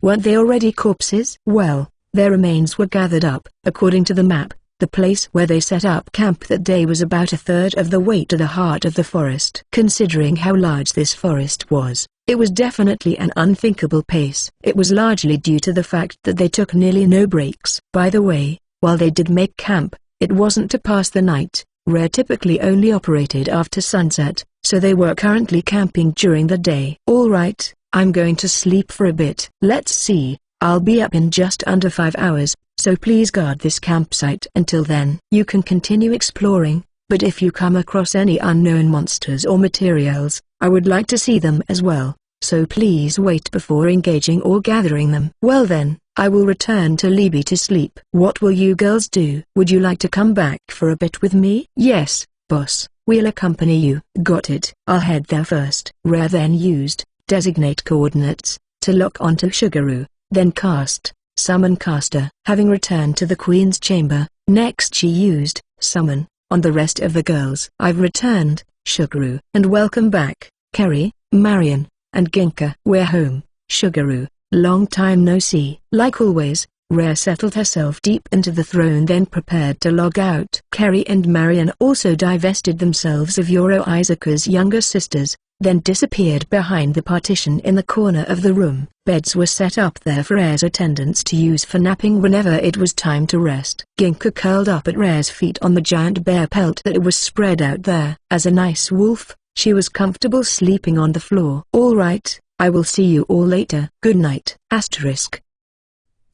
Weren't they already corpses? Well, their remains were gathered up. According to the map, the place where they set up camp that day was about a third of the way to the heart of the forest. Considering how large this forest was, it was definitely an unthinkable pace. It was largely due to the fact that they took nearly no breaks. By the way, while they did make camp, it wasn't to pass the night. Rare typically only operated after sunset, so they were currently camping during the day. Alright, I'm going to sleep for a bit. Let's see. I'll be up in just under 5 hours, so please guard this campsite until then. You can continue exploring, but if you come across any unknown monsters or materials, I would like to see them as well, so please wait before engaging or gathering them. Well then, I will return to Libby to sleep. What will you girls do? Would you like to come back for a bit with me? Yes, boss, we'll accompany you. Got it. I'll head there first. Rare then used designate coordinates to lock onto Sugaroo. Then cast, Summon Caster. Having returned to the Queen's chamber, next she used, Summon, on the rest of the girls. I've returned, Sugaroo. And welcome back, Kerry, Marion, and Ginka. We're home, Sugaroo. Long time no see. Like always, Rare settled herself deep into the throne, then prepared to log out. Kerry and Marion also divested themselves of Yoro Isaka's younger sisters, then disappeared behind the partition in the corner of the room. Beds were set up there for Rare's attendants to use for napping whenever it was time to rest. Ginka curled up at Rare's feet on the giant bear pelt that was spread out there. As a nice wolf, she was comfortable sleeping on the floor. "All right, I will see you all later. Good night."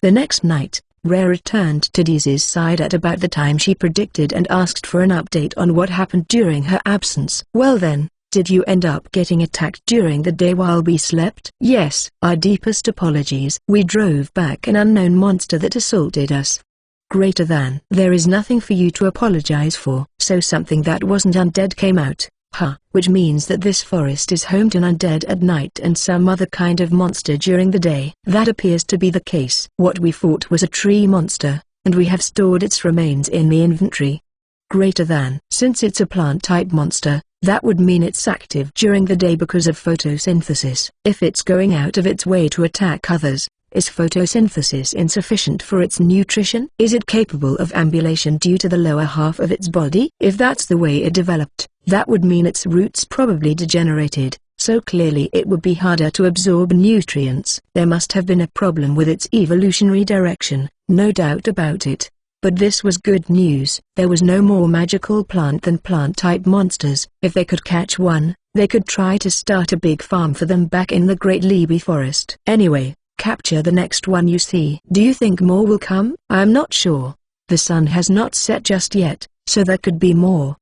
The next night, Rare returned to Deeze's side at about the time she predicted and asked for an update on what happened during her absence. "Well then, did you end up getting attacked during the day while we slept?" "Yes. Our deepest apologies. We drove back an unknown monster that assaulted us." There is nothing for you to apologize for. So something that wasn't undead came out. Which means that this forest is home to an undead at night and some other kind of monster during the day. That appears to be the case. What we fought was a tree monster, and we have stored its remains in the inventory. Since it's a plant-type monster, that would mean it's active during the day because of photosynthesis. If it's going out of its way to attack others, is photosynthesis insufficient for its nutrition? Is it capable of ambulation due to the lower half of its body? If that's the way it developed, that would mean its roots probably degenerated, so clearly it would be harder to absorb nutrients. There must have been a problem with its evolutionary direction, no doubt about it. But this was good news. There was no more magical plant than plant-type monsters. If they could catch one, they could try to start a big farm for them back in the Great Libi Forest. Anyway, capture the next one you see. Do you think more will come? I'm not sure. The sun has not set just yet, so there could be more.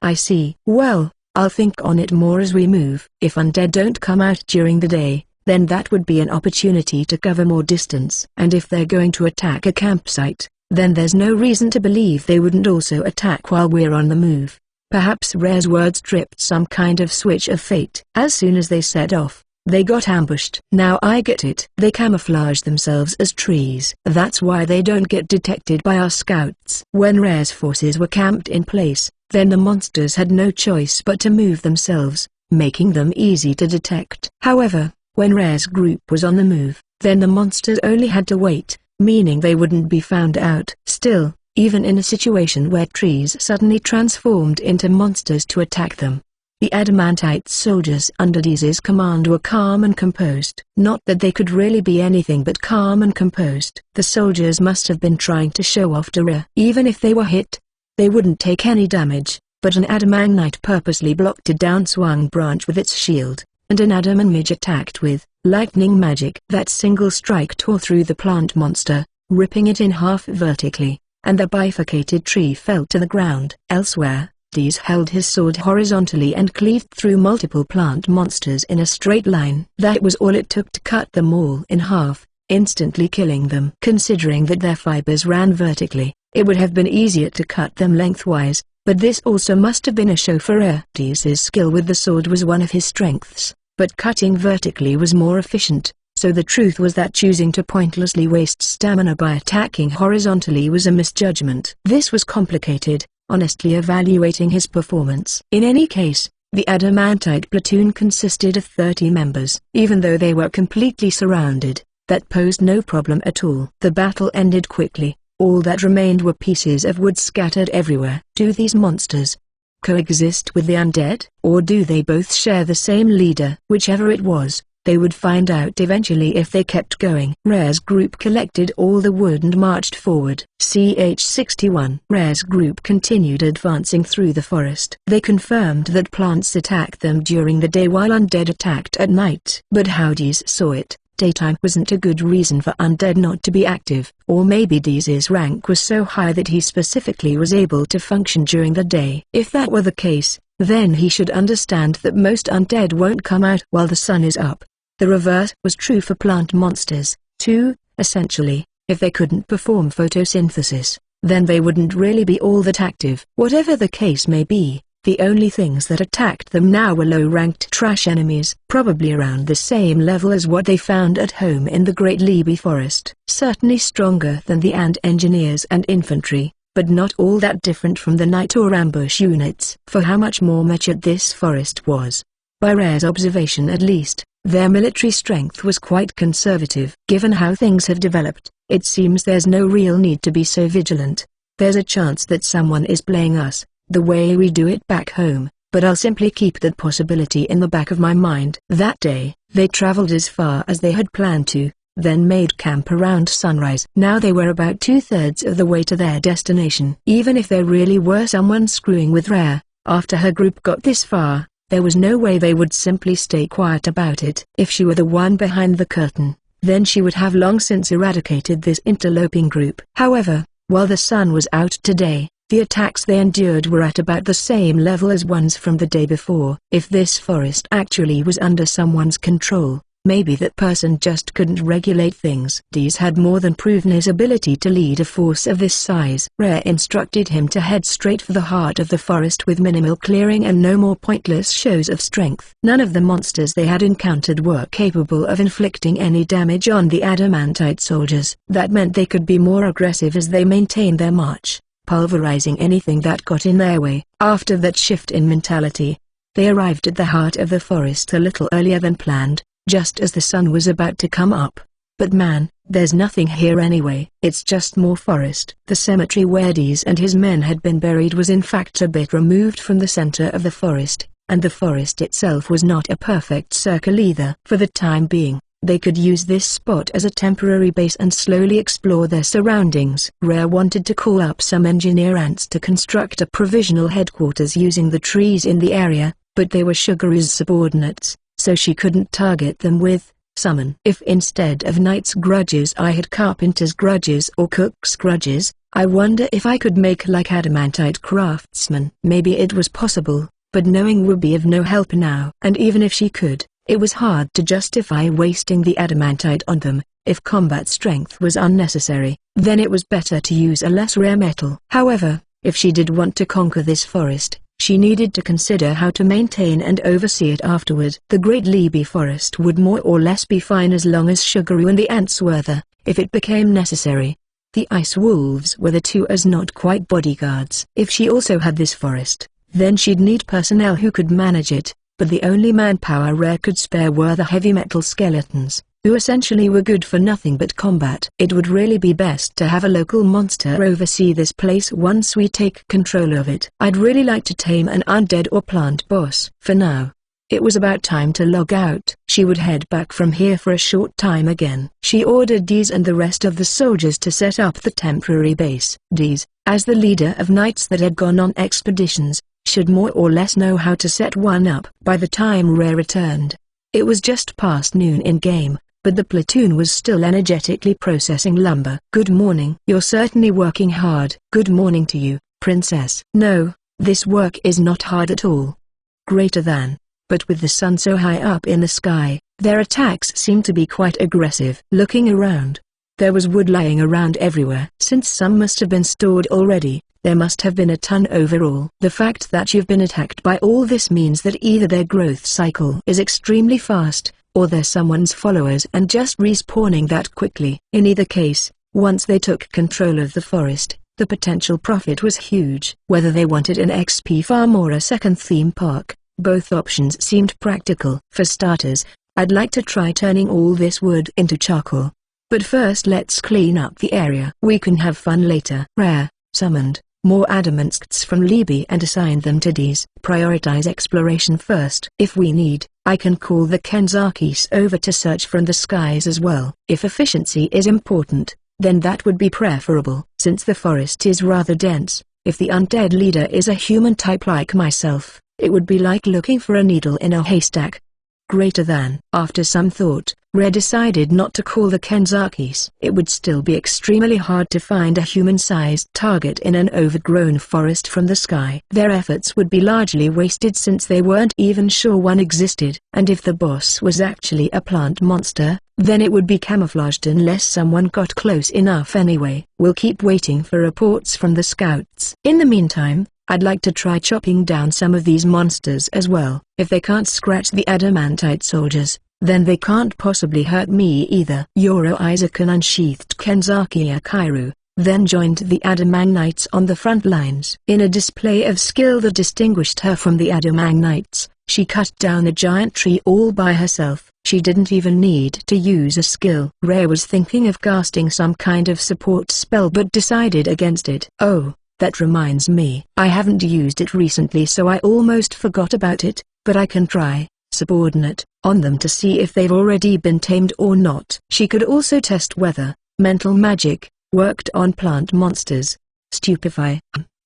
I see. Well, I'll think on it more as we move. If undead don't come out during the day, then that would be an opportunity to cover more distance. And if they're going to attack a campsite, then there's no reason to believe they wouldn't also attack while we're on the move. Perhaps Rare's words tripped some kind of switch of fate. As soon as they set off, they got ambushed. Now I get it. They camouflage themselves as trees. That's why they don't get detected by our scouts. When Rare's forces were camped in place, then the monsters had no choice but to move themselves, making them easy to detect. However, when Rare's group was on the move, then the monsters only had to wait, meaning they wouldn't be found out. Still, even in a situation where trees suddenly transformed into monsters to attack them, the adamantite soldiers under Deeze's command were calm and composed. Not that they could really be anything but calm and composed. The soldiers must have been trying to show off to Rare. Even if they were hit, they wouldn't take any damage, but an adamantite purposely blocked a downswung branch with its shield, and an adamant attacked with lightning magic. That single strike tore through the plant monster, ripping it in half vertically, and the bifurcated tree fell to the ground. Elsewhere, Deeze held his sword horizontally and cleaved through multiple plant monsters in a straight line. That was all it took to cut them all in half, instantly killing them. Considering that their fibers ran vertically, it would have been easier to cut them lengthwise, but this also must have been a show for Rare. Deeze's skill with the sword was one of his strengths, but cutting vertically was more efficient, so the truth was that choosing to pointlessly waste stamina by attacking horizontally was a misjudgment. This was complicated, honestly evaluating his performance. In any case, the adamantite platoon consisted of 30 members. Even though they were completely surrounded, that posed no problem at all. The battle ended quickly. All that remained were pieces of wood scattered everywhere. Do these monsters coexist with the undead, or do they both share the same leader? Whichever it was, they would find out eventually if they kept going. Rare's group collected all the wood and marched forward. CH-61. Rare's group continued advancing through the forest. They confirmed that plants attacked them during the day while undead attacked at night. But how Deeze saw it, daytime wasn't a good reason for undead not to be active. Or maybe Deeze's rank was so high that he specifically was able to function during the day. If that were the case, then he should understand that most undead won't come out while the sun is up. The reverse was true for plant monsters, too. Essentially, if they couldn't perform photosynthesis, then they wouldn't really be all that active. Whatever the case may be, the only things that attacked them now were low-ranked trash enemies, probably around the same level as what they found at home in the Great Libi Forest. Certainly stronger than the ant engineers and infantry, but not all that different from the night or ambush units. For how much more matured this forest was, by Rare's observation at least, their military strength was quite conservative. Given how things have developed, It seems there's no real need to be so vigilant. There's a chance that someone is playing us, the way we do it back home, but I'll simply keep that possibility in the back of my mind. That day, they traveled as far as they had planned to, then made camp around sunrise. Now they were about 2/3 of the way to their destination. Even if there really were someone screwing with Rare, after her group got this far, there was no way they would simply stay quiet about it. If she were the one behind the curtain, then she would have long since eradicated this interloping group. However, while the sun was out today, the attacks they endured were at about the same level as ones from the day before. If this forest actually was under someone's control, maybe that person just couldn't regulate things. Dees had more than proven his ability to lead a force of this size. Rare instructed him to head straight for the heart of the forest with minimal clearing and no more pointless shows of strength. None of the monsters they had encountered were capable of inflicting any damage on the adamantite soldiers. That meant they could be more aggressive as they maintained their march, pulverizing anything that got in their way. After that shift in mentality, they arrived at the heart of the forest a little earlier than planned, just as the sun was about to come up. But man, there's nothing here anyway. It's just more forest. The cemetery where Dees and his men had been buried was in fact a bit removed from the center of the forest, and the forest itself was not a perfect circle either. For the time being, they could use this spot as a temporary base and slowly explore their surroundings. Rare wanted to call up some engineer ants to construct a provisional headquarters using the trees in the area, but they were Sugaru's subordinates, so she couldn't target them with summon. If instead of knight's grudges I had carpenter's grudges or cook's grudges, I wonder if I could make like adamantite craftsmen. Maybe it was possible, but knowing would be of no help now. And even if she could, it was hard to justify wasting the adamantite on them. If combat strength was unnecessary, then it was better to use a less rare metal. However, if she did want to conquer this forest, she needed to consider how to maintain and oversee it afterward. The Great Libby Forest would more or less be fine as long as Sugaru and the ants were there. If it became necessary, the Ice Wolves were the two as not quite bodyguards. If she also had this forest, then she'd need personnel who could manage it, but the only manpower Rare could spare were the heavy metal skeletons, who essentially were good for nothing but combat. It would really be best to have a local monster oversee this place once we take control of it. I'd really like to tame an undead or plant boss. For now, it was about time to log out. She would head back from here for a short time again. She ordered Dees and the rest of the soldiers to set up the temporary base. Dees, as the leader of knights that had gone on expeditions, should more or less know how to set one up. By the time Rare returned, it was just past noon in-game, but the platoon was still energetically processing lumber. Good morning. You're certainly working hard. Good morning to you, Princess. No, this work is not hard at all. Greater than. But with the sun so high up in the sky, their attacks seemed to be quite aggressive. Looking around, there was wood lying around everywhere. Since some must have been stored already, there must have been a ton overall. The fact that you've been attacked by all this means that either their growth cycle is extremely fast, or they're someone's followers and just respawning that quickly. In either case, once they took control of the forest, the potential profit was huge. Whether they wanted an XP farm or a second theme park, both options seemed practical. For starters, I'd like to try turning all this wood into charcoal. But first let's clean up the area. We can have fun later. Rare summoned more adamantsks from Libby and assigned them to Dees. Prioritize exploration first. If we need, I can call the Kenzakis over to search from the skies as well. If efficiency is important, then that would be preferable. Since the forest is rather dense, if the undead leader is a human type like myself, it would be like looking for a needle in a haystack. Greater than. After some thought, Rare decided not to call the Kenzakis. It would still be extremely hard to find a human-sized target in an overgrown forest from the sky. Their efforts would be largely wasted since they weren't even sure one existed. And if the boss was actually a plant monster, then it would be camouflaged unless someone got close enough anyway. We'll keep waiting for reports from the scouts. In the meantime, I'd like to try chopping down some of these monsters as well. If they can't scratch the adamantite soldiers, then they can't possibly hurt me either. Yoro Isaacon unsheathed Kenzaki Akiru, then joined the Adamang on the front lines. In a display of skill that distinguished her from the Adamang, She cut down the giant tree all by herself. She didn't even need to use a skill. Rhea was thinking of casting some kind of support spell but decided against it. Oh, that reminds me. I haven't used it recently so I almost forgot about it, but I can try subordinate on them to see if they've already been tamed or not. She could also test whether mental magic worked on plant monsters. Stupefy.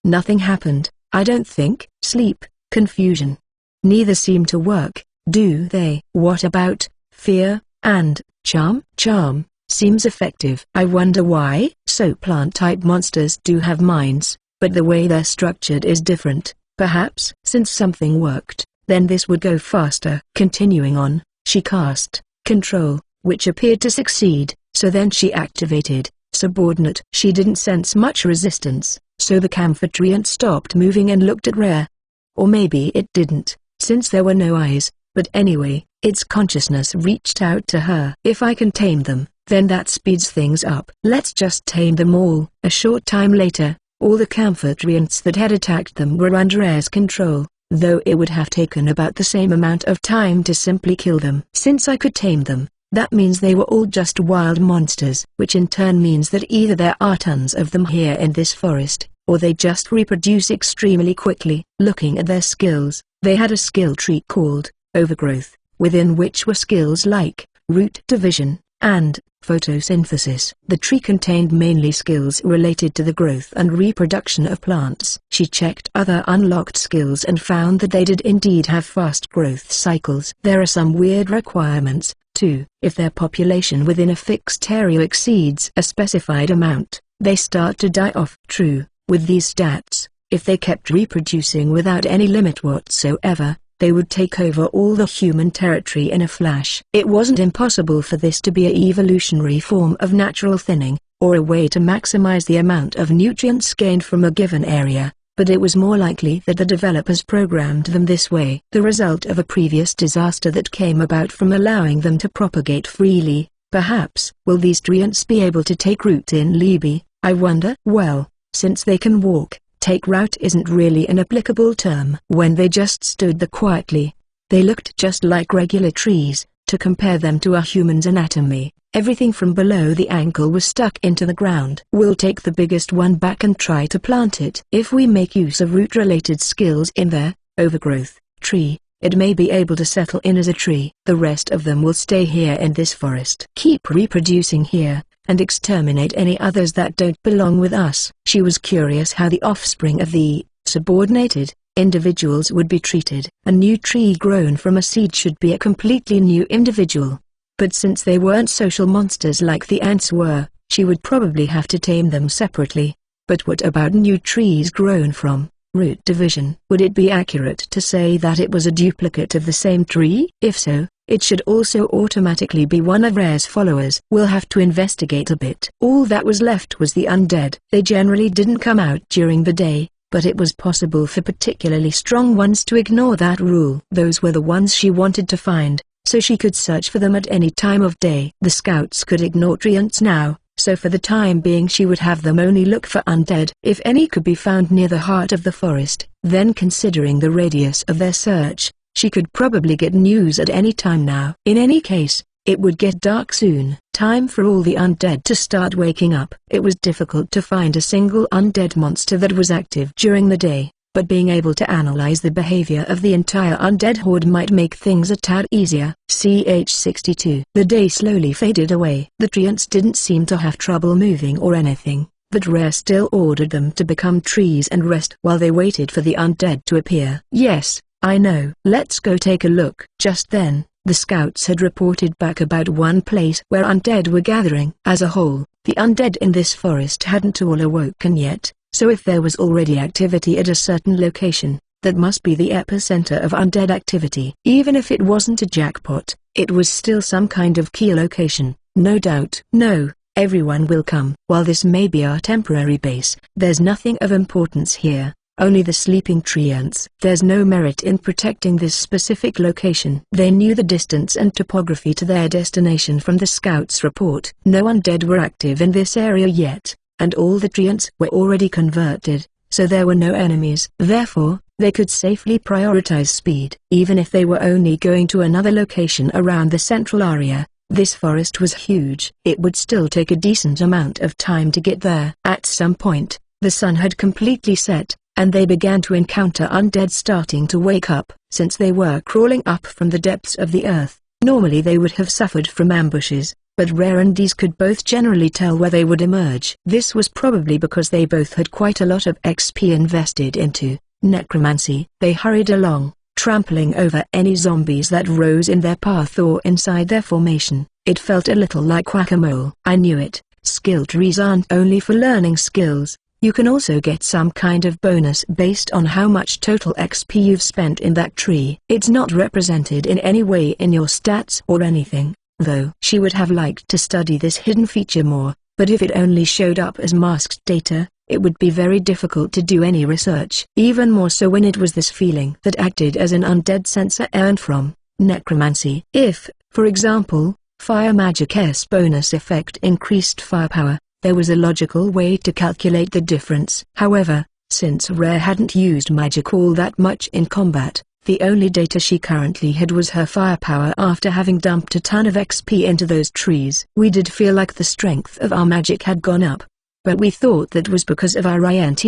Nothing happened, I don't think. Sleep, confusion. Neither seem to work, do they? What about fear and charm? Charm seems effective. I wonder why. So plant-type monsters do have minds, but the way they're structured is different. Perhaps since something worked, then this would go faster. Continuing on, she cast control, which appeared to succeed, so then she activated subordinate. She didn't sense much resistance, so the Camphor stopped moving and looked at Rhea. Or maybe it didn't, since there were no eyes, but anyway, its consciousness reached out to her. If I can tame them, then that speeds things up. Let's just tame them all. A short time later, all the Camphor that had attacked them were under Rhea's control, though it would have taken about the same amount of time to simply kill them. Since I could tame them, that means they were all just wild monsters, which in turn means that either there are tons of them here in this forest, or they just reproduce extremely quickly. Looking at their skills, they had a skill tree called Overgrowth, within which were skills like root division and photosynthesis. The tree contained mainly skills related to the growth and reproduction of plants. She checked other unlocked skills and found that they did indeed have fast growth cycles. There are some weird requirements, too. If their population within a fixed area exceeds a specified amount, they start to die off. True, with these stats, if they kept reproducing without any limit whatsoever, they would take over all the human territory in a flash. It wasn't impossible for this to be an evolutionary form of natural thinning, or a way to maximize the amount of nutrients gained from a given area, but it was more likely that the developers programmed them this way. The result of a previous disaster that came about from allowing them to propagate freely, perhaps. Will these treants be able to take root in Libya, I wonder? Well, since they can walk, take root isn't really an applicable term. When they just stood there quietly, they looked just like regular trees. To compare them to a human's anatomy, everything from below the ankle was stuck into the ground. We'll take the biggest one back and try to plant it. If we make use of root-related skills in their overgrowth tree, it may be able to settle in as a tree. The rest of them will stay here in this forest. Keep reproducing here, and exterminate any others that don't belong with us. She was curious how the offspring of the subordinated individuals would be treated. A new tree grown from a seed should be a completely new individual. But since they weren't social monsters like the ants were, she would probably have to tame them separately. But what about new trees grown from root division? Would it be accurate to say that it was a duplicate of the same tree? If so, it should also automatically be one of Rhea's followers. We'll have to investigate a bit. All that was left was the undead. They generally didn't come out during the day, but it was possible for particularly strong ones to ignore that rule. Those were the ones she wanted to find, so she could search for them at any time of day. The scouts could ignore treants now, so for the time being she would have them only look for undead. If any could be found near the heart of the forest, then considering the radius of their search, she could probably get news at any time now. In any case, it would get dark soon. Time for all the undead to start waking up. It was difficult to find a single undead monster that was active during the day, but being able to analyze the behavior of the entire undead horde might make things a tad easier. CH-62. The day slowly faded away. The treants didn't seem to have trouble moving or anything, but Rhea still ordered them to become trees and rest while they waited for the undead to appear. Yes, I know. Let's go take a look. Just then, the scouts had reported back about one place where undead were gathering. As a whole, the undead in this forest hadn't all awoken yet, so if there was already activity at a certain location, that must be the epicenter of undead activity. Even if it wasn't a jackpot, it was still some kind of key location, no doubt. No, everyone will come. While this may be our temporary base, there's nothing of importance here. Only the sleeping treants. There's no merit in protecting this specific location. They knew the distance and topography to their destination from the scouts' report. No undead were active in this area yet, and all the treants were already converted, so there were no enemies. Therefore, They could safely prioritize speed. Even if they were only going to another location around the central area, this forest was huge. It would still take a decent amount of time to get there. At some point, the sun had completely set, and they began to encounter undead starting to wake up. Since they were crawling up from the depths of the earth, normally they would have suffered from ambushes, but Rare and Deez could both generally tell where they would emerge. This was probably because they both had quite a lot of XP invested into necromancy. They hurried along, trampling over any zombies that rose in their path or inside their formation. It felt a little like whack-a-mole. I knew it. Skill trees aren't only for learning skills. You can also get some kind of bonus based on how much total XP you've spent in that tree. It's not represented in any way in your stats or anything, though. She would have liked to study this hidden feature more, but if it only showed up as masked data, it would be very difficult to do any research. Even more so when it was this feeling that acted as an undead sensor earned from necromancy. If, for example, fire magic's bonus effect increased firepower, there was a logical way to calculate the difference. However, since Rare hadn't used magic all that much in combat, the only data she currently had was her firepower after having dumped a ton of XP into those trees. We did feel like the strength of our magic had gone up, but we thought that was because of our INT.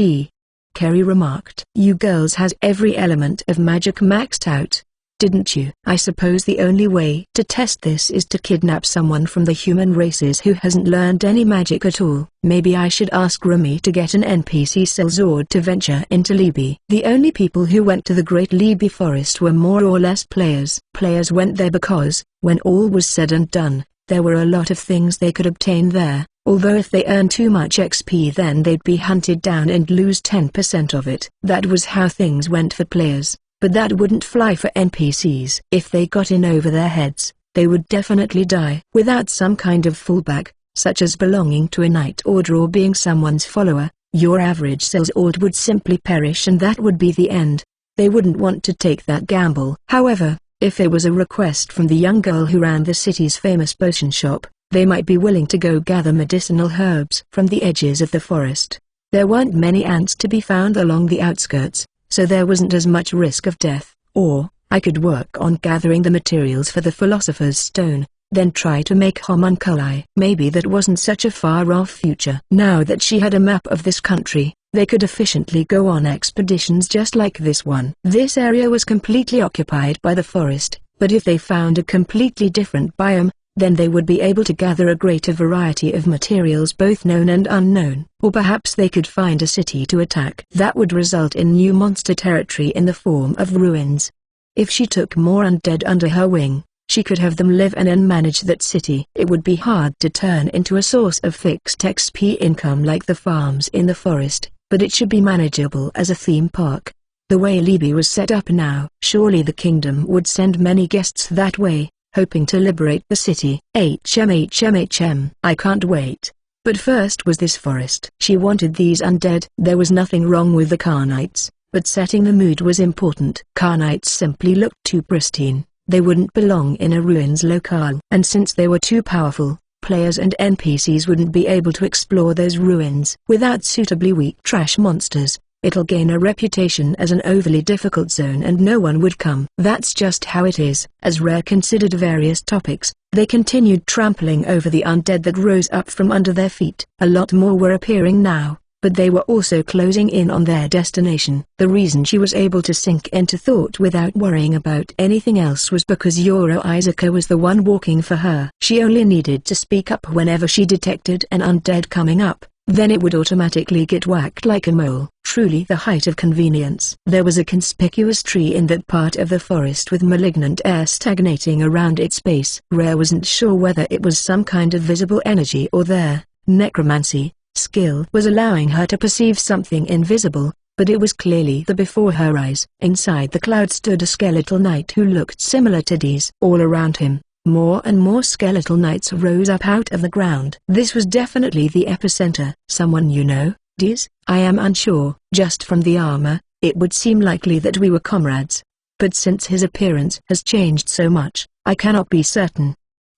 Kerry remarked. You girls has every element of magic maxed out, didn't you? I suppose the only way to test this is to kidnap someone from the human races who hasn't learned any magic at all. Maybe I should ask Remy to get an NPC Sellzord to venture into Libby. The only people who went to the Great Libby Forest were more or less players. Players went there because, when all was said and done, there were a lot of things they could obtain there, although if they earned too much XP then they'd be hunted down and lose 10% of it. That was how things went for players. But that wouldn't fly for NPCs. If they got in over their heads, they would definitely die. Without some kind of fallback, such as belonging to a Night Order or being someone's follower, your average Sellzord would simply perish and that would be the end. They wouldn't want to take that gamble. However, if there was a request from the young girl who ran the city's famous potion shop, they might be willing to go gather medicinal herbs from the edges of the forest. There weren't many ants to be found along the outskirts, so there wasn't as much risk of death. Or, I could work on gathering the materials for the Philosopher's Stone, then try to make homunculi. Maybe that wasn't such a far-off future. Now that she had a map of this country, they could efficiently go on expeditions just like this one. This area was completely occupied by the forest, but if they found a completely different biome, then they would be able to gather a greater variety of materials both known and unknown. Or perhaps they could find a city to attack. That would result in new monster territory in the form of ruins. If she took more undead under her wing, she could have them live in and manage that city. It would be hard to turn into a source of fixed XP income like the farms in the forest, but it should be manageable as a theme park. The way Libby was set up now, surely the kingdom would send many guests that way, hoping to liberate the city. I can't wait. But first was this forest. She wanted these undead. There was nothing wrong with the Carnites, but setting the mood was important. Carnites simply looked too pristine. They wouldn't belong in a ruins locale. And since they were too powerful, players and NPCs wouldn't be able to explore those ruins. Without suitably weak trash monsters, it'll gain a reputation as an overly difficult zone and no one would come. That's just how it is. As Rare considered various topics, they continued trampling over the undead that rose up from under their feet. A lot more were appearing now, but they were also closing in on their destination. The reason she was able to sink into thought without worrying about anything else was because Yoro Isaka was the one walking for her. She only needed to speak up whenever she detected an undead coming up. Then it would automatically get whacked like a mole. Truly the height of convenience. There was a conspicuous tree in that part of the forest with malignant air stagnating around its base. Rare wasn't sure whether it was some kind of visible energy or their necromancy skill was allowing her to perceive something invisible, but it was clearly there before her eyes. Inside the cloud stood a skeletal knight who looked similar to Deez. All around him, more and more skeletal knights rose up out of the ground. This was definitely the epicenter. Someone you know, Deez? I am unsure. Just from the armor, it would seem likely that we were comrades. But since his appearance has changed so much, I cannot be certain.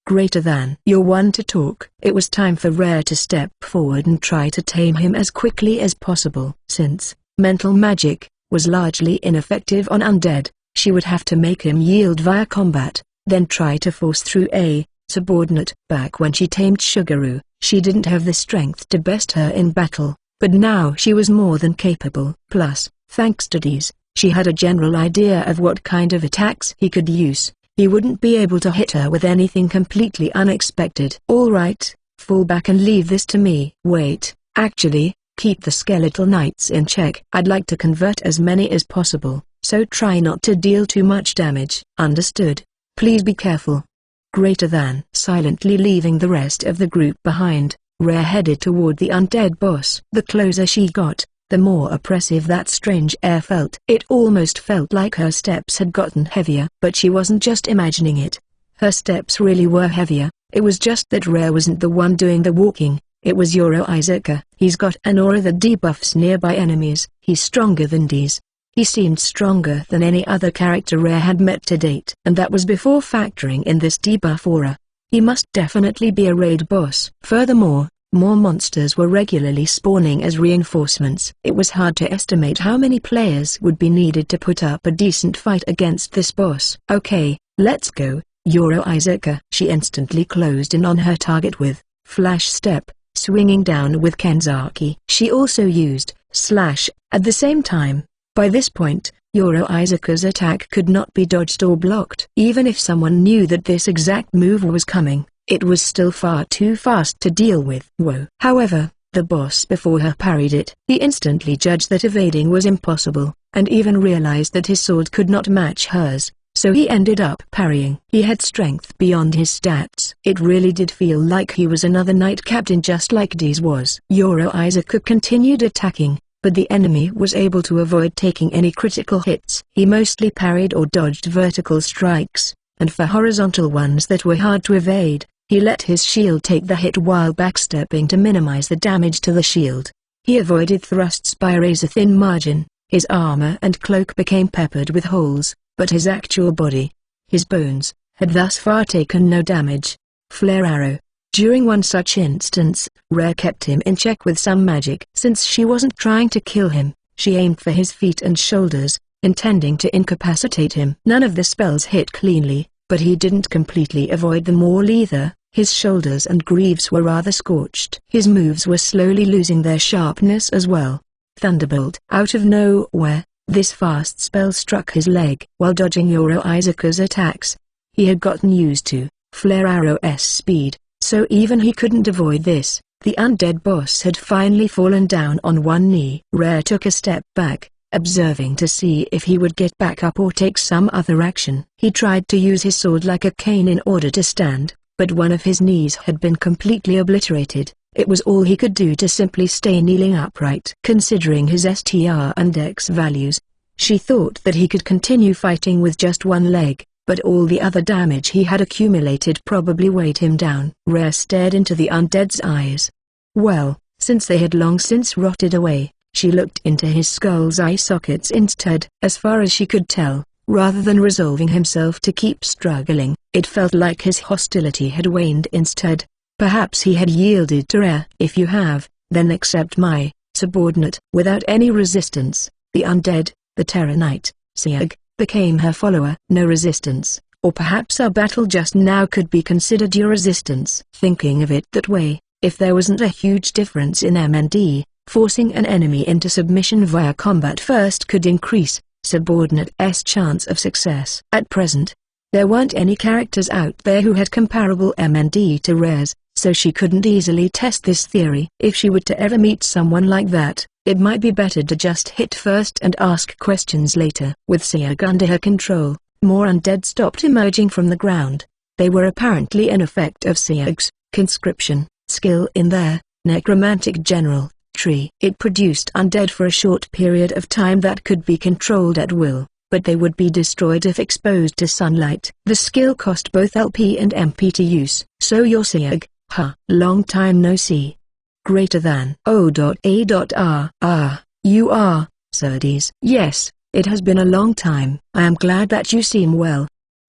Greater than. You're one to talk. It was time for Rare to step forward and try to tame him as quickly as possible. Since mental magic, was largely ineffective on undead. She would have to make him yield via combat, then try to force through a subordinate. Back when she tamed Suguru, she didn't have the strength to best her in battle, but now she was more than capable. Plus, thanks to Dees, she had a general idea of what kind of attacks he could use. He wouldn't be able to hit her with anything completely unexpected. All right, fall back and leave this to me. Wait, actually, keep the skeletal knights in check. I'd like to convert as many as possible, so try not to deal too much damage. Understood. Please be careful. Greater than. Silently leaving the rest of the group behind, Rare headed toward the undead boss. The closer she got, the more oppressive that strange air felt. It almost felt like her steps had gotten heavier. But she wasn't just imagining it. Her steps really were heavier. It was just that Rare wasn't the one doing the walking. It was Yoro Izaka. He's got an aura that debuffs nearby enemies. He's stronger than Dees. He seemed stronger than any other character Rare had met to date. And that was before factoring in this debuff aura. He must definitely be a raid boss. Furthermore, more monsters were regularly spawning as reinforcements. It was hard to estimate how many players would be needed to put up a decent fight against this boss. Okay, let's go, Yoro Izaka. She instantly closed in on her target with Flash Step, swinging down with Kenzaki. She also used Slash at the same time. By this point, Yoro Izaka's attack could not be dodged or blocked. Even if someone knew that this exact move was coming, it was still far too fast to deal with. Whoa. However, the boss before her parried it. He instantly judged that evading was impossible, and even realized that his sword could not match hers, so he ended up parrying. He had strength beyond his stats. It really did feel like he was another knight captain just like Dees was. Yoro Izaka continued attacking, but the enemy was able to avoid taking any critical hits. He mostly parried or dodged vertical strikes, and for horizontal ones that were hard to evade, he let his shield take the hit while backstepping to minimize the damage to the shield. He avoided thrusts by a razor-thin margin. His armor and cloak became peppered with holes, but his actual body, his bones, had thus far taken no damage. Flare arrow. During one such instance, Rare kept him in check with some magic. Since she wasn't trying to kill him, she aimed for his feet and shoulders, intending to incapacitate him. None of the spells hit cleanly, but he didn't completely avoid them all either. His shoulders and greaves were rather scorched. His moves were slowly losing their sharpness as well. Thunderbolt. Out of nowhere, this fast spell struck his leg. While dodging Yoro Izaka's attacks, he had gotten used to Flare Arrow's speed, so even he couldn't avoid this. The undead boss had finally fallen down on one knee. Rare took a step back, observing to see if he would get back up or take some other action. He tried to use his sword like a cane in order to stand, but one of his knees had been completely obliterated. It was all he could do to simply stay kneeling upright. Considering his STR and Dex values, she thought that he could continue fighting with just one leg, but all the other damage he had accumulated probably weighed him down. Rare stared into the undead's eyes. Well, since they had long since rotted away, she looked into his skull's eye sockets instead. As far as she could tell, rather than resolving himself to keep struggling, it felt like his hostility had waned instead. Perhaps he had yielded to Rare. If you have, then accept my subordinate. Without any resistance, the undead, the Terror Knight, Sieg, became her follower. No resistance, or perhaps our battle just now could be considered your resistance. Thinking of it that way, if there wasn't a huge difference in MND, forcing an enemy into submission via combat first could increase subordinate's chance of success. At present, there weren't any characters out there who had comparable MND to Rare's, so she couldn't easily test this theory. If she were to ever meet someone like that, it might be better to just hit first and ask questions later. With Sieg under her control, more undead stopped emerging from the ground. They were apparently an effect of Sieg's conscription skill in their necromantic general tree. It produced undead for a short period of time that could be controlled at will, but they would be destroyed if exposed to sunlight. The skill cost both LP and MP to use. So you're Sieg, huh? Long time no see. Greater than O.A.R. Ah, you are, Sir Dees. Yes, it has been a long time. I am glad that you seem well.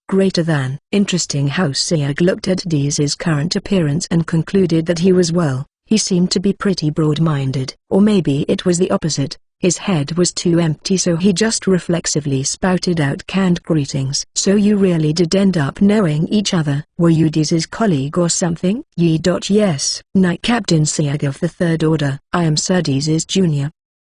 Greater than. Interesting how Sieg looked at Dees's current appearance and concluded that he was well. He seemed to be pretty broad-minded. Or maybe it was the opposite. His head was too empty, so he just reflexively spouted out canned greetings. "So you really did end up knowing each other? Were you Deeze's colleague or something?" Yes. Knight Captain Siag of the Third Order. I am Sir Deeze's junior.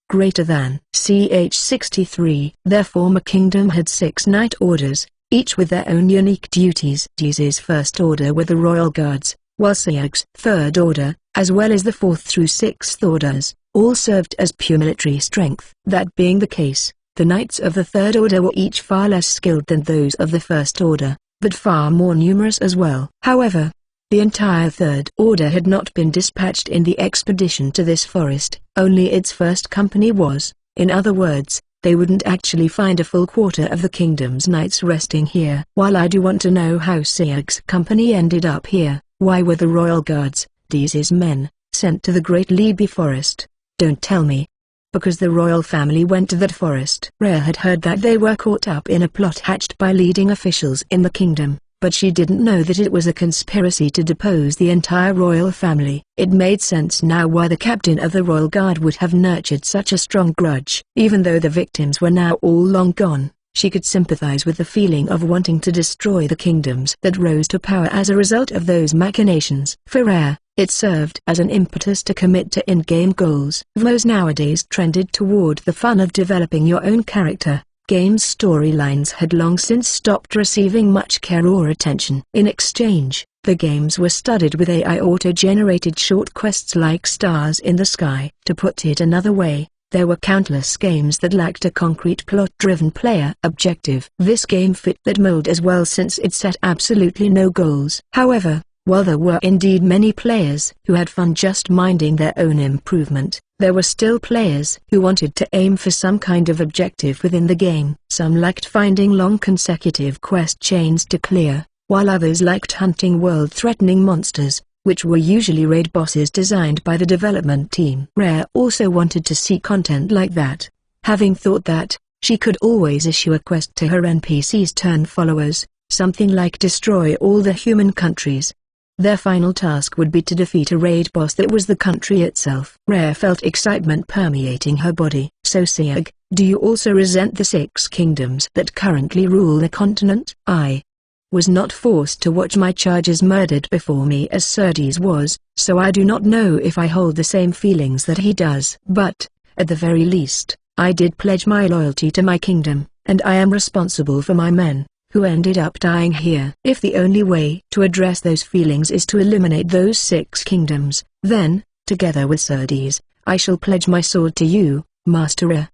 Greater than. CH-63. Their former kingdom had 6 Knight Orders, each with their own unique duties. Deeze's First Order were the Royal Guards, while Siag's Third Order, as well as the 4th through 6th Orders, all served as pure military strength. That being the case, the Knights of the Third Order were each far less skilled than those of the First Order, but far more numerous as well. However, the entire Third Order had not been dispatched in the expedition to this forest, only its first company was. In other words, they wouldn't actually find a full quarter of the kingdom's knights resting here. While I do want to know how Siag's company ended up here, why were the Royal Guards, Deeze's men, sent to the Great Libi Forest? Don't tell me. Because the royal family went to that forest. Rhea had heard that they were caught up in a plot hatched by leading officials in the kingdom, but she didn't know that it was a conspiracy to depose the entire royal family. It made sense now why the captain of the Royal Guard would have nurtured such a strong grudge. Even though the victims were now all long gone, she could sympathize with the feeling of wanting to destroy the kingdoms that rose to power as a result of those machinations. For Rhea, it served as an impetus to commit to in-game goals. MMOs nowadays trended toward the fun of developing your own character. Games' storylines had long since stopped receiving much care or attention. In exchange, the games were studded with AI auto-generated short quests like Stars in the Sky. To put it another way, there were countless games that lacked a concrete plot-driven player objective. This game fit that mold as well since it set absolutely no goals. However, while there were indeed many players who had fun just minding their own improvement, there were still players who wanted to aim for some kind of objective within the game. Some liked finding long consecutive quest chains to clear, while others liked hunting world-threatening monsters, which were usually raid bosses designed by the development team. Rhea also wanted to see content like that. Having thought that, she could always issue a quest to her NPCs turned followers, something like destroy all the human countries. Their final task would be to defeat a raid boss that was the country itself. Rhea felt excitement permeating her body. So Siag, do you also resent the 6 kingdoms that currently rule the continent? I was not forced to watch my charges murdered before me as Sir Deeze was, so I do not know if I hold the same feelings that he does. But, at the very least, I did pledge my loyalty to my kingdom, and I am responsible for my men, who ended up dying here. If the only way to address those feelings is to eliminate those 6 kingdoms, then, together with Sir Deeze, I shall pledge my sword to you, Master Rhea.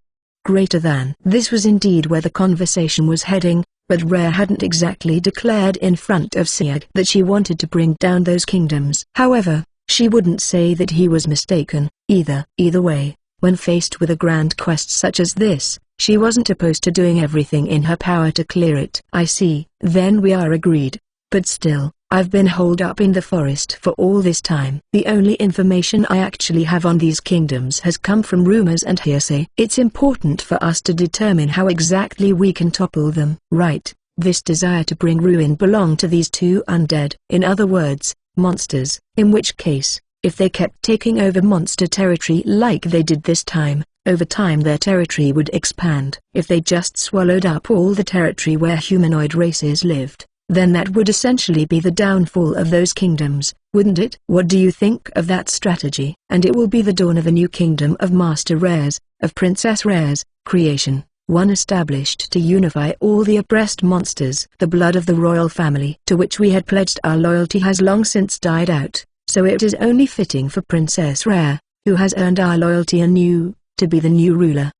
Greater than. This was indeed where the conversation was heading, but Rhea hadn't exactly declared in front of Siag that she wanted to bring down those kingdoms. However, she wouldn't say that he was mistaken, either. Either way, when faced with a grand quest such as this, she wasn't opposed to doing everything in her power to clear it. I see. Then we are agreed. But still, I've been holed up in the forest for all this time. The only information I actually have on these kingdoms has come from rumors and hearsay. It's important for us to determine how exactly we can topple them. Right, this desire to bring ruin belonged to these 2 undead. In other words, monsters. In which case, if they kept taking over monster territory like they did this time, over time their territory would expand. If they just swallowed up all the territory where humanoid races lived, then that would essentially be the downfall of those kingdoms, wouldn't it? What do you think of that strategy? And it will be the dawn of a new kingdom of Master Rhea's, of Princess Rhea's, creation, one established to unify all the oppressed monsters. The blood of the royal family to which we had pledged our loyalty has long since died out, so it is only fitting for Princess Rhea, who has earned our loyalty anew, to be the new ruler.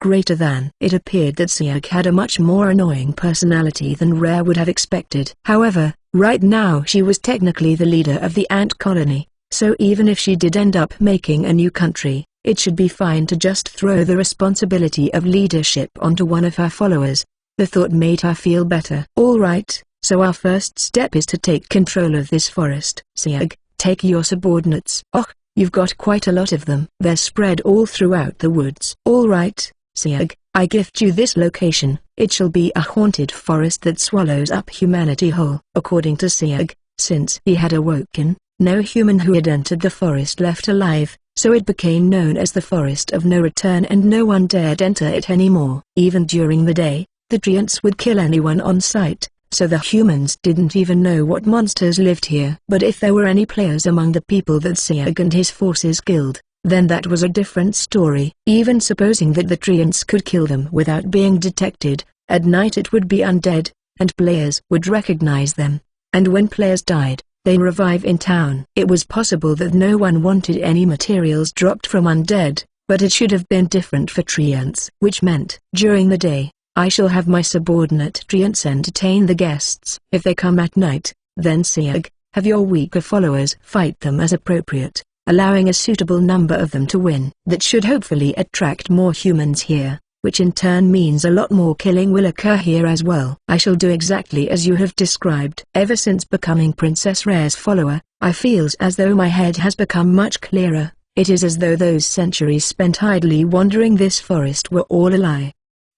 Greater than. It appeared that Siag had a much more annoying personality than Rhea would have expected. However, right now she was technically the leader of the ant colony, so even if she did end up making a new country, it should be fine to just throw the responsibility of leadership onto one of her followers. The thought made her feel better. Alright, so our first step is to take control of this forest. Siag, take your subordinates. Oh, you've got quite a lot of them. They're spread all throughout the woods. All right, Siag, I gift you this location. It shall be a haunted forest that swallows up humanity whole. According to Siag, since he had awoken, no human who had entered the forest left alive, so it became known as the Forest of No Return, and no one dared enter it anymore. Even during the day, the treants would kill anyone on sight, so the humans didn't even know what monsters lived here. But if there were any players among the people that Sieg and his forces killed, then that was a different story. Even supposing that the treants could kill them without being detected, at night it would be undead, and players would recognize them. And when players died, they revive in town. It was possible that no one wanted any materials dropped from undead, but it should have been different for treants. Which meant, during the day, I shall have my subordinate treants entertain the guests. If they come at night, then Sieg, have your weaker followers fight them as appropriate, allowing a suitable number of them to win. That should hopefully attract more humans here, which in turn means a lot more killing will occur here as well. I shall do exactly as you have described. Ever since becoming Princess Rare's follower, I feel as though my head has become much clearer. It is as though those centuries spent idly wandering this forest were all a lie.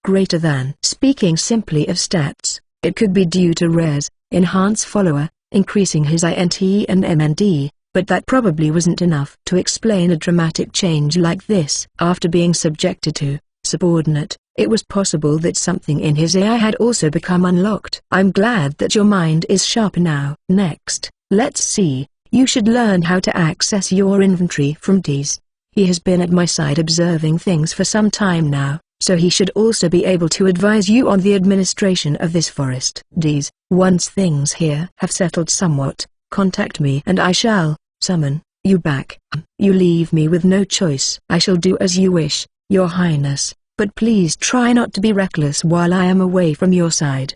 Greater than. Speaking simply of stats, it could be due to Rare's enhance follower, increasing his INT and MND, but that probably wasn't enough to explain a dramatic change like this. After being subjected to subordinate, it was possible that something in his AI had also become unlocked. I'm glad that your mind is sharper now. Next, let's see, you should learn how to access your inventory from Deez. He has been at my side observing things for some time now, so he should also be able to advise you on the administration of this forest. Deez, once things here have settled somewhat, contact me and I shall summon you back. You leave me with no choice. I shall do as you wish, Your Highness, but please try not to be reckless while I am away from your side.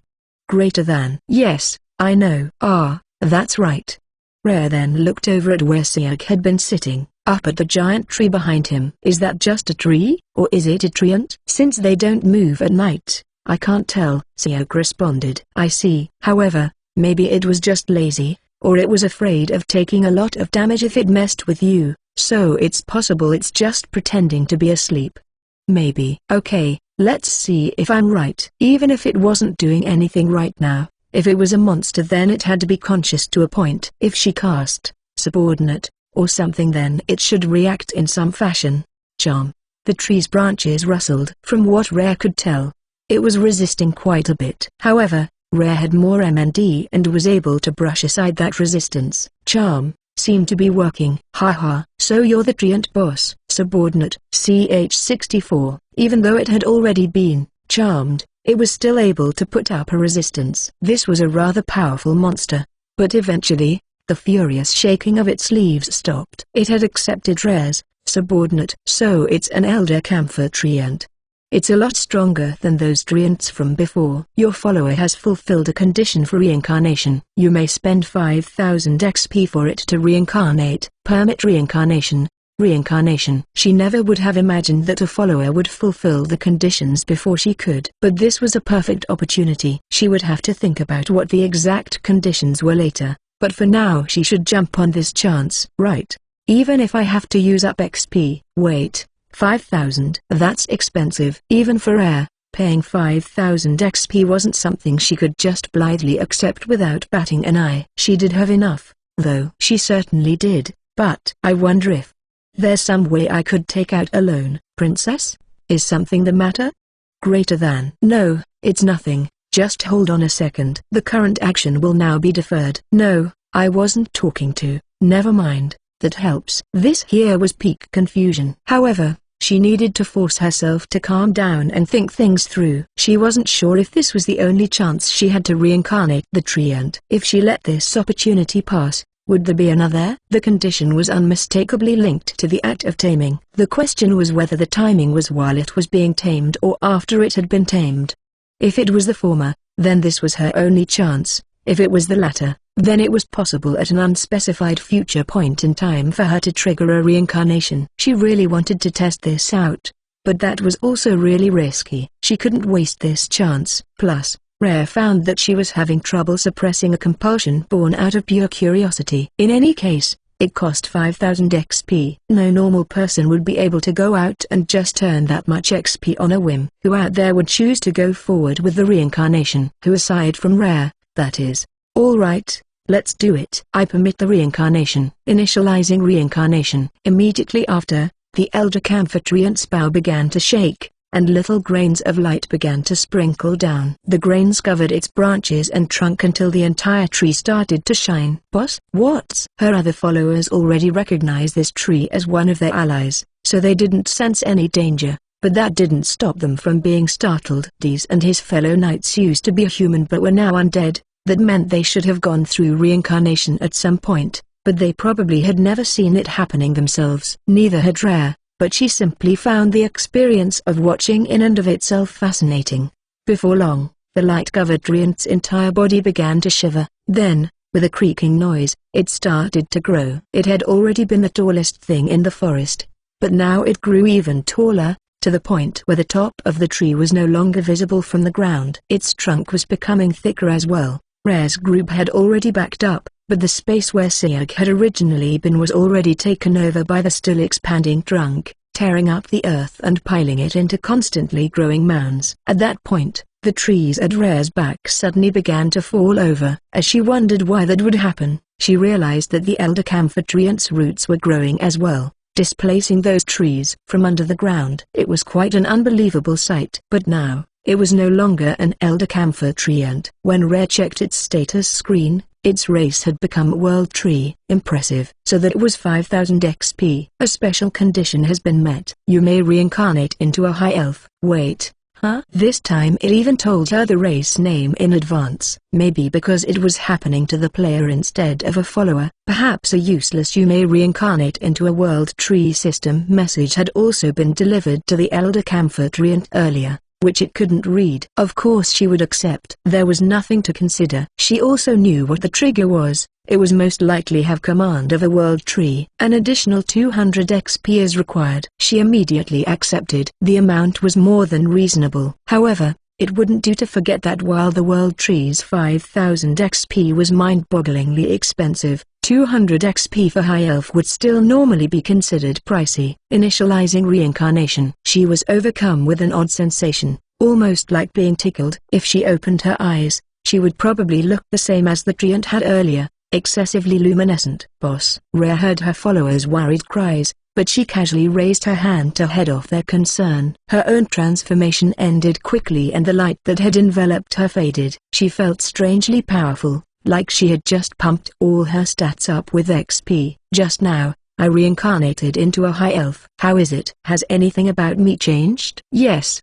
Greater than. Yes, I know. Ah, that's right. Rare then looked over at where Sieg had been sitting, up at the giant tree behind him. Is that just a tree, or is it a treant? Since they don't move at night, I can't tell, Sieg responded. I see. However, maybe it was just lazy, or it was afraid of taking a lot of damage if it messed with you, so it's possible it's just pretending to be asleep. Maybe. Okay, let's see if I'm right. Even if it wasn't doing anything right now, if it was a monster then it had to be conscious to a point. If she cast subordinate or something then it should react in some fashion. Charm. The tree's branches rustled. From what Rare could tell, it was resisting quite a bit. However, Rare had more MND and was able to brush aside that resistance. Charm seemed to be working. Haha, so you're the treant boss. Subordinate. CH-64. Even though it had already been charmed, it was still able to put up a resistance. This was a rather powerful monster, but eventually, the furious shaking of its leaves stopped. It had accepted Rare's subordinate. So it's an Elder Camphor treant. It's a lot stronger than those treants from before. Your follower has fulfilled a condition for reincarnation. You may spend 5000 XP for it to reincarnate. Permit reincarnation. Reincarnation. She never would have imagined that a follower would fulfill the conditions before she could. But this was a perfect opportunity. She would have to think about what the exact conditions were later, but for now she should jump on this chance. Right. Even if I have to use up XP. Wait. 5,000. That's expensive. Even for Rare, paying 5,000 XP wasn't something she could just blithely accept without batting an eye. She did have enough, though. She certainly did, but I wonder if there's some way I could take out a loan. Princess? Is something the matter? Greater than. No, it's nothing, just hold on a second. The current action will now be deferred. No, I wasn't talking to. Never mind, that helps. This here was peak confusion. However, she needed to force herself to calm down and think things through. She wasn't sure if this was the only chance she had to reincarnate the treant. If she let this opportunity pass, would there be another? The condition was unmistakably linked to the act of taming. The question was whether the timing was while it was being tamed or after it had been tamed. If it was the former, then this was her only chance. If it was the latter, then it was possible at an unspecified future point in time for her to trigger a reincarnation. She really wanted to test this out, but that was also really risky. She couldn't waste this chance. Plus, Rare found that she was having trouble suppressing a compulsion born out of pure curiosity. In any case, it cost 5,000 XP. No normal person would be able to go out and just earn that much XP on a whim. Who out there would choose to go forward with the reincarnation? Who aside from Rare, that is. All right, Let's do it. I permit the reincarnation. Initializing reincarnation. Immediately after, the elder camphor treant's bough began to shake, and little grains of light began to sprinkle down. The grains covered its branches and trunk until the entire tree started to shine. Boss? What? Her other followers already recognized this tree as one of their allies, so they didn't sense any danger, but that didn't stop them from being startled. Dees and his fellow knights used to be human but were now undead. That meant they should have gone through reincarnation at some point, but they probably had never seen it happening themselves. Neither had Rare, but she simply found the experience of watching in and of itself fascinating. Before long, the light-covered treant's entire body began to shiver. Then, with a creaking noise, it started to grow. It had already been the tallest thing in the forest, but now it grew even taller, to the point where the top of the tree was no longer visible from the ground. Its trunk was becoming thicker as well. Rare's group had already backed up, but the space where Sieg had originally been was already taken over by the still expanding trunk, tearing up the earth and piling it into constantly growing mounds. At that point, the trees at Rare's back suddenly began to fall over. As she wondered why that would happen, she realized that the elder camphor treant's roots were growing as well, displacing those trees from under the ground. It was quite an unbelievable sight. But now, it was no longer an elder camphor treant. When Rare checked its status screen, its race had become World Tree. Impressive. So that it was 5000 XP. A special condition has been met. You may reincarnate into a high elf. Wait. Huh? This time it even told her the race name in advance. Maybe because it was happening to the player instead of a follower, perhaps a useless "you may reincarnate into a World Tree system" message had also been delivered to the elder camphor treant earlier, which it couldn't read. Of course she would accept. There was nothing to consider. She also knew what the trigger was. It was most likely have command of a World Tree. An additional 200 XP is required. She immediately accepted. The amount was more than reasonable. However, it wouldn't do to forget that while the World Tree's 5000 XP was mind-bogglingly expensive, 200 XP for High Elf would still normally be considered pricey. Initializing reincarnation. She was overcome with an odd sensation, almost like being tickled. If she opened her eyes, she would probably look the same as the treant had earlier, excessively luminescent. Boss. Rare heard her followers' worried cries, but she casually raised her hand to head off their concern. Her own transformation ended quickly and the light that had enveloped her faded. She felt strangely powerful, like she had just pumped all her stats up with XP. Just now, I reincarnated into a high elf. How is it? Has anything about me changed? Yes,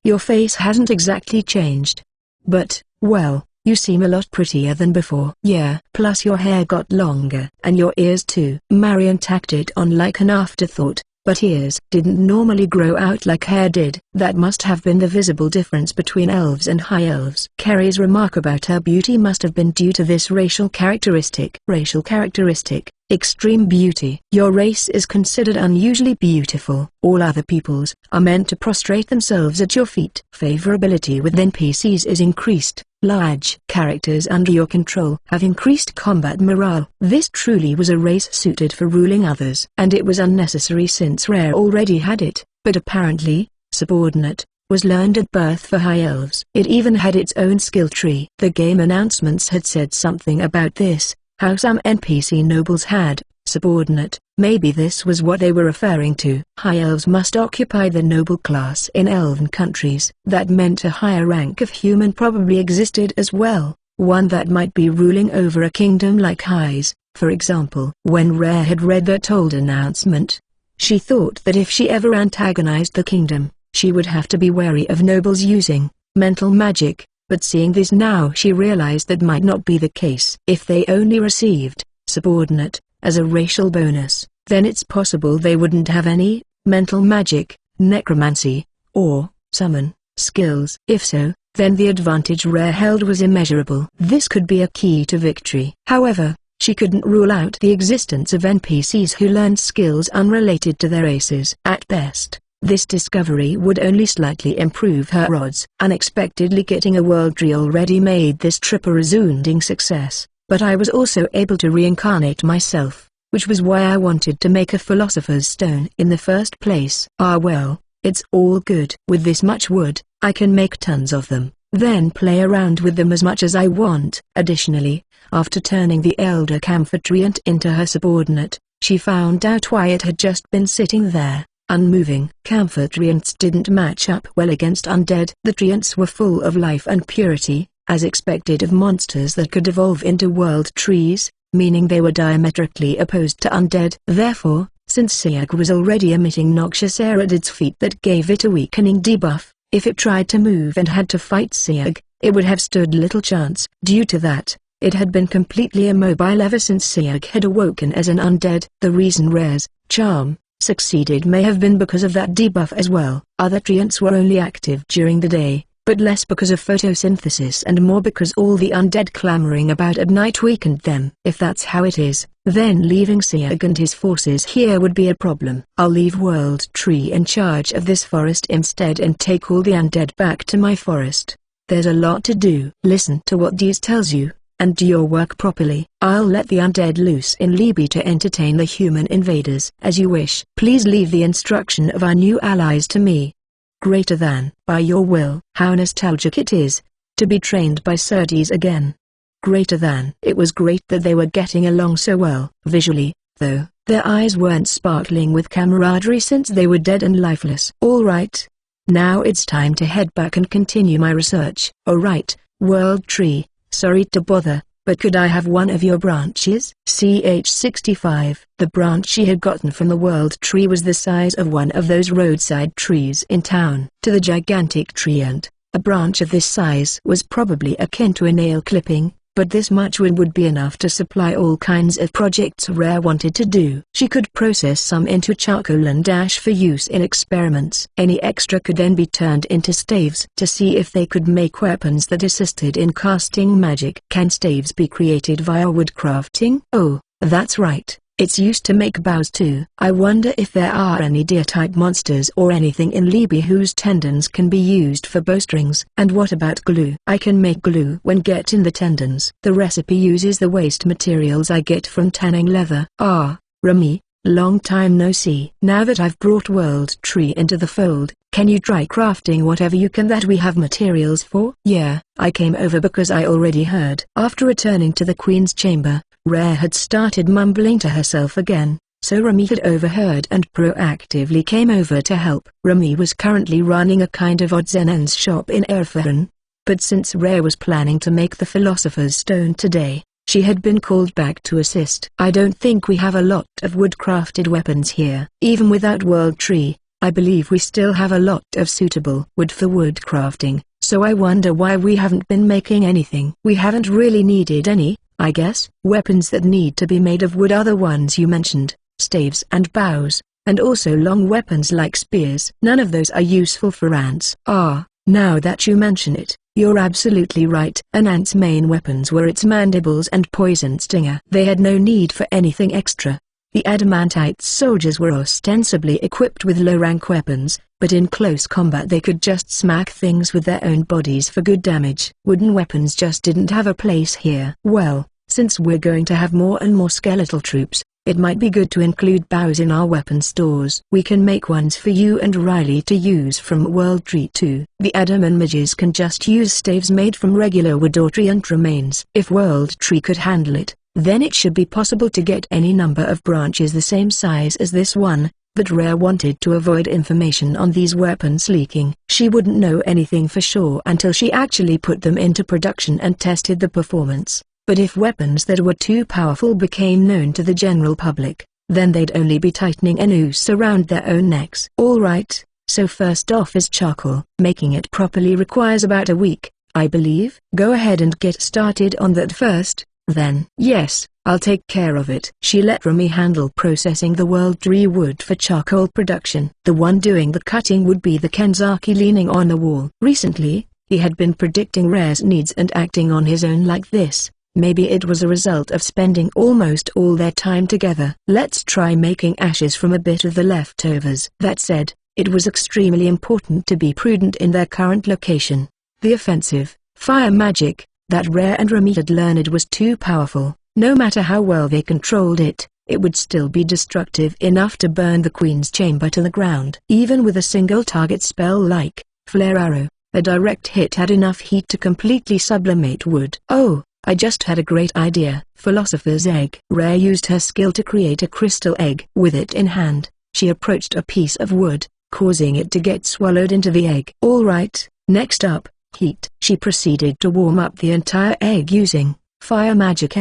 your face hasn't exactly changed. But, well, you seem a lot prettier than before. Yeah. Plus your hair got longer. And your ears too. Marion tacked it on like an afterthought, but ears didn't normally grow out like hair did. That must have been the visible difference between elves and high elves. Kerry's remark about her beauty must have been due to this racial characteristic. Racial characteristic. Extreme beauty. Your race is considered unusually beautiful. All other peoples are meant to prostrate themselves at your feet. Favorability with NPCs is increased. Large characters under your control have increased combat morale. This truly was a race suited for ruling others. And it was unnecessary since Rare already had it, but apparently, subordinate was learned at birth for high elves. It even had its own skill tree. The game announcements had said something about this. How some NPC nobles had, subordinate. Maybe this was what they were referring to. High elves must occupy the noble class in elven countries. That meant a higher rank of human probably existed as well, one that might be ruling over a kingdom like High's, for example. When Rare had read that old announcement, she thought that if she ever antagonized the kingdom, she would have to be wary of nobles using mental magic. But seeing this now she realized that might not be the case. If they only received subordinate as a racial bonus, then it's possible they wouldn't have any mental magic, necromancy, or summon skills. If so, then the advantage Rare held was immeasurable. This could be a key to victory. However, she couldn't rule out the existence of NPCs who learned skills unrelated to their races. At best, this discovery would only slightly improve her odds. Unexpectedly getting a World Tree already made this trip a resounding success, but I was also able to reincarnate myself, which was why I wanted to make a Philosopher's Stone in the first place. Ah well, it's all good. With this much wood, I can make tons of them, then play around with them as much as I want. Additionally, After turning the elder Camphor into her subordinate, she found out why it had just been sitting there, unmoving. Camphor didn't match up well against undead. The treants were full of life and purity, as expected of monsters that could evolve into world trees, meaning they were diametrically opposed to undead. Therefore, since Siag was already emitting noxious air at its feet that gave it a weakening debuff, if it tried to move and had to fight Siag, it would have stood little chance. Due to that, it had been completely immobile ever since Siag had awoken as an undead. The reason Rare's charm succeeded may have been because of that debuff as well. Other treants were only active during the day, but less because of photosynthesis and more because all the undead clamoring about at night weakened them. If that's how it is, then leaving Siag and his forces here would be a problem. I'll leave World Tree in charge of this forest instead and take all the undead back to my forest. There's a lot to do. Listen to what Dees tells you, and do your work properly. I'll let the undead loose in Libya to entertain the human invaders. As you wish. Please leave the instruction of our new allies to me. Greater than. By your will. How nostalgic it is to be trained by Surtees again. Greater than. It was great that they were getting along so well. Visually, though, their eyes weren't sparkling with camaraderie since they were dead and lifeless. All right. Now it's time to head back and continue my research. Alright, World Tree, sorry to bother, but could I have one of your branches? CH-65. The branch she had gotten from the World Tree was the size of one of those roadside trees in town. To the gigantic treant, a branch of this size was probably akin to a nail clipping, but this much would be enough to supply all kinds of projects Rare wanted to do. She could process some into charcoal and ash for use in experiments. Any extra could then be turned into staves to see if they could make weapons that assisted in casting magic. Can staves be created via woodcrafting? Oh, that's right. It's used to make bows too. I wonder if there are any deer-type monsters or anything in Libya whose tendons can be used for bowstrings. And what about glue? I can make glue when get in the tendons. The recipe uses the waste materials I get from tanning leather. Ah, Remy, long time no see. Now that I've brought World Tree into the fold, can you try crafting whatever you can that we have materials for? Yeah, I came over because I already heard. After returning to the Queen's chamber, Rare had started mumbling to herself again, so Remy had overheard and proactively came over to help. Remy was currently running a kind of odds and ends shop in Erfahren, but since Rare was planning to make the Philosopher's Stone today, she had been called back to assist. I don't think we have a lot of wood-crafted weapons here. Even without World Tree, I believe we still have a lot of suitable wood for wood crafting, so I wonder why we haven't been making anything. We haven't really needed any, I guess. Weapons that need to be made of wood are the ones you mentioned, staves and bows, and also long weapons like spears. None of those are useful for ants. Ah, now that you mention it, you're absolutely right. An ant's main weapons were its mandibles and poison stinger. They had no need for anything extra. The Adamantite soldiers were ostensibly equipped with low-rank weapons, but in close combat they could just smack things with their own bodies for good damage. Wooden weapons just didn't have a place here. Well, since we're going to have more and more skeletal troops, it might be good to include bows in our weapon stores. We can make ones for you and Riley to use from World Tree too. The Adaman mages can just use staves made from regular wood or treant remains. If World Tree could handle it, then it should be possible to get any number of branches the same size as this one, but Rare wanted to avoid information on these weapons leaking. She wouldn't know anything for sure until she actually put them into production and tested the performance. But if weapons that were too powerful became known to the general public, then they'd only be tightening a noose around their own necks. Alright, so first off is charcoal. Making it properly requires about a week, I believe. Go ahead and get started on that first. Then, yes, I'll take care of it. She let Remy handle processing the World Tree wood for charcoal production. The one doing the cutting would be the Kenzaki leaning on the wall. Recently, he had been predicting Rare's needs and acting on his own like this. Maybe it was a result of spending almost all their time together. Let's try making ashes from a bit of the leftovers. That said, it was extremely important to be prudent in their current location. The offensive, fire magic, that Rare and Remy had learned was too powerful. No matter how well they controlled it, it would still be destructive enough to burn the Queen's chamber to the ground. Even with a single target spell like Flare Arrow, a direct hit had enough heat to completely sublimate wood. Oh, I just had a great idea. Philosopher's egg. Rare used her skill to create a crystal egg. With it in hand, she approached a piece of wood, causing it to get swallowed into the egg. Alright, next up, heat. She proceeded to warm up the entire egg using Fire Magic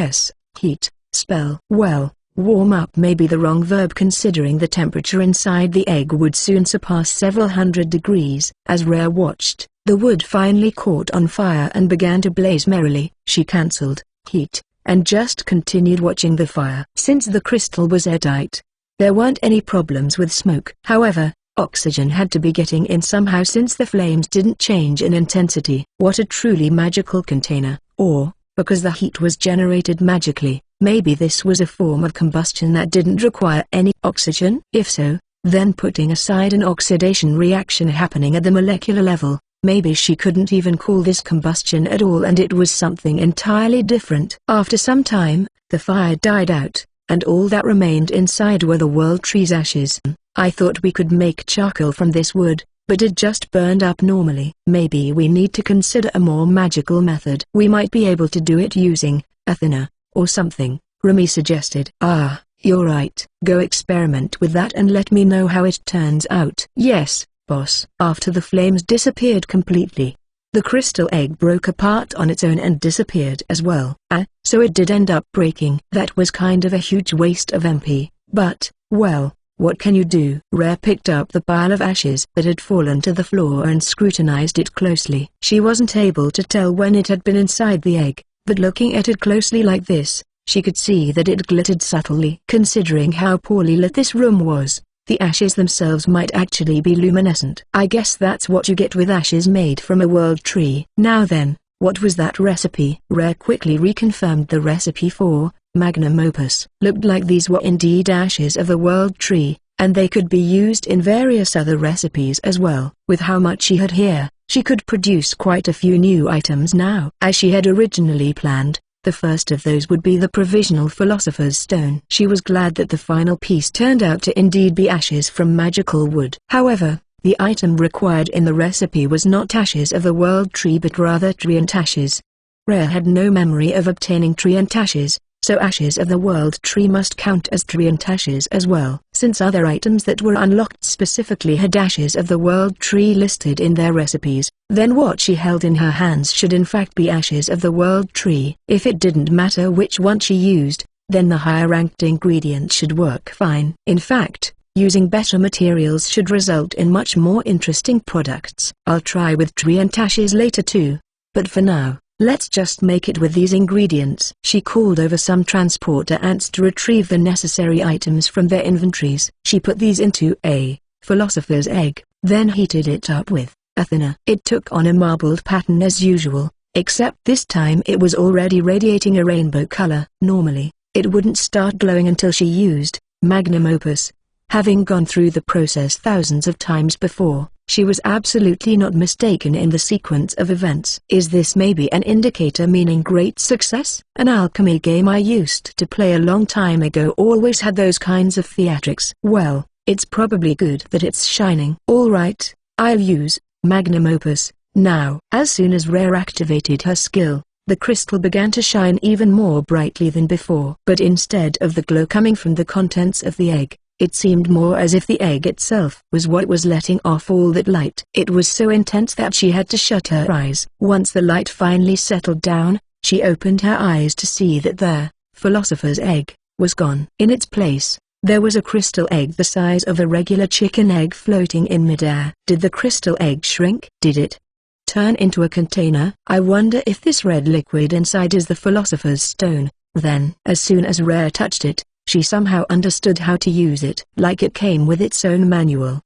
heat spell. Well, warm up may be the wrong verb considering the temperature inside the egg would soon surpass several hundred degrees. As Rare watched, the wood finally caught on fire and began to blaze merrily. She cancelled heat, and just continued watching the fire. Since the crystal was airtight, there weren't any problems with smoke. However, oxygen had to be getting in somehow since the flames didn't change in intensity. What a truly magical container. Or, because the heat was generated magically, maybe this was a form of combustion that didn't require any oxygen? If so, then putting aside an oxidation reaction happening at the molecular level, maybe she couldn't even call this combustion at all and it was something entirely different. After some time, the fire died out, and all that remained inside were the World Tree's ashes. I thought we could make charcoal from this wood, but it just burned up normally. Maybe we need to consider a more magical method. We might be able to do it using a thinner, or something, Remy suggested. Ah, you're right. Go experiment with that and let me know how it turns out. Yes, boss. After the flames disappeared completely, the crystal egg broke apart on its own and disappeared as well. So it did end up breaking. That was kind of a huge waste of MP, but, well, what can you do? Rare picked up the pile of ashes that had fallen to the floor and scrutinized it closely. She wasn't able to tell when it had been inside the egg, but looking at it closely like this, she could see that it glittered subtly. Considering how poorly lit this room was, the ashes themselves might actually be luminescent. I guess that's what you get with ashes made from a world tree. Now then, what was that recipe? Rare quickly reconfirmed the recipe for magnum opus. Looked like these were indeed ashes of the world tree, and they could be used in various other recipes as well. With how much she had here, she could produce quite a few new items now. As she had originally planned, the first of those would be the provisional Philosopher's Stone. She was glad that the final piece turned out to indeed be ashes from magical wood. However, the item required in the recipe was not ashes of the world tree but rather treant ashes. Rare had no memory of obtaining treant ashes, so ashes of the world tree must count as treant ashes as well. Since other items that were unlocked specifically had ashes of the world tree listed in their recipes, then what she held in her hands should in fact be ashes of the world tree. If it didn't matter which one she used, then the higher-ranked ingredient should work fine. In fact, using better materials should result in much more interesting products. I'll try with treant ashes later too, but for now, let's just make it with these ingredients. She called over some transporter ants to retrieve the necessary items from their inventories. She put these into a philosopher's egg, then heated it up with a thinner. It took on a marbled pattern as usual, except this time it was already radiating a rainbow color. Normally, it wouldn't start glowing until she used magnum opus. Having gone through the process thousands of times before, she was absolutely not mistaken in the sequence of events. Is this maybe an indicator meaning great success? An alchemy game I used to play a long time ago always had those kinds of theatrics. Well, it's probably good that it's shining. Alright, I'll use magnum opus now. As soon as Rare activated her skill, the crystal began to shine even more brightly than before. But instead of the glow coming from the contents of the egg, it seemed more as if the egg itself was what was letting off all that light. It was so intense that she had to shut her eyes. Once the light finally settled down, she opened her eyes to see that their philosopher's egg was gone. In its place, there was a crystal egg the size of a regular chicken egg floating in midair. Did the crystal egg shrink? Did it turn into a container? I wonder if this red liquid inside is the philosopher's stone. Then, as soon as Rare touched it, she somehow understood how to use it. Like it came with its own manual.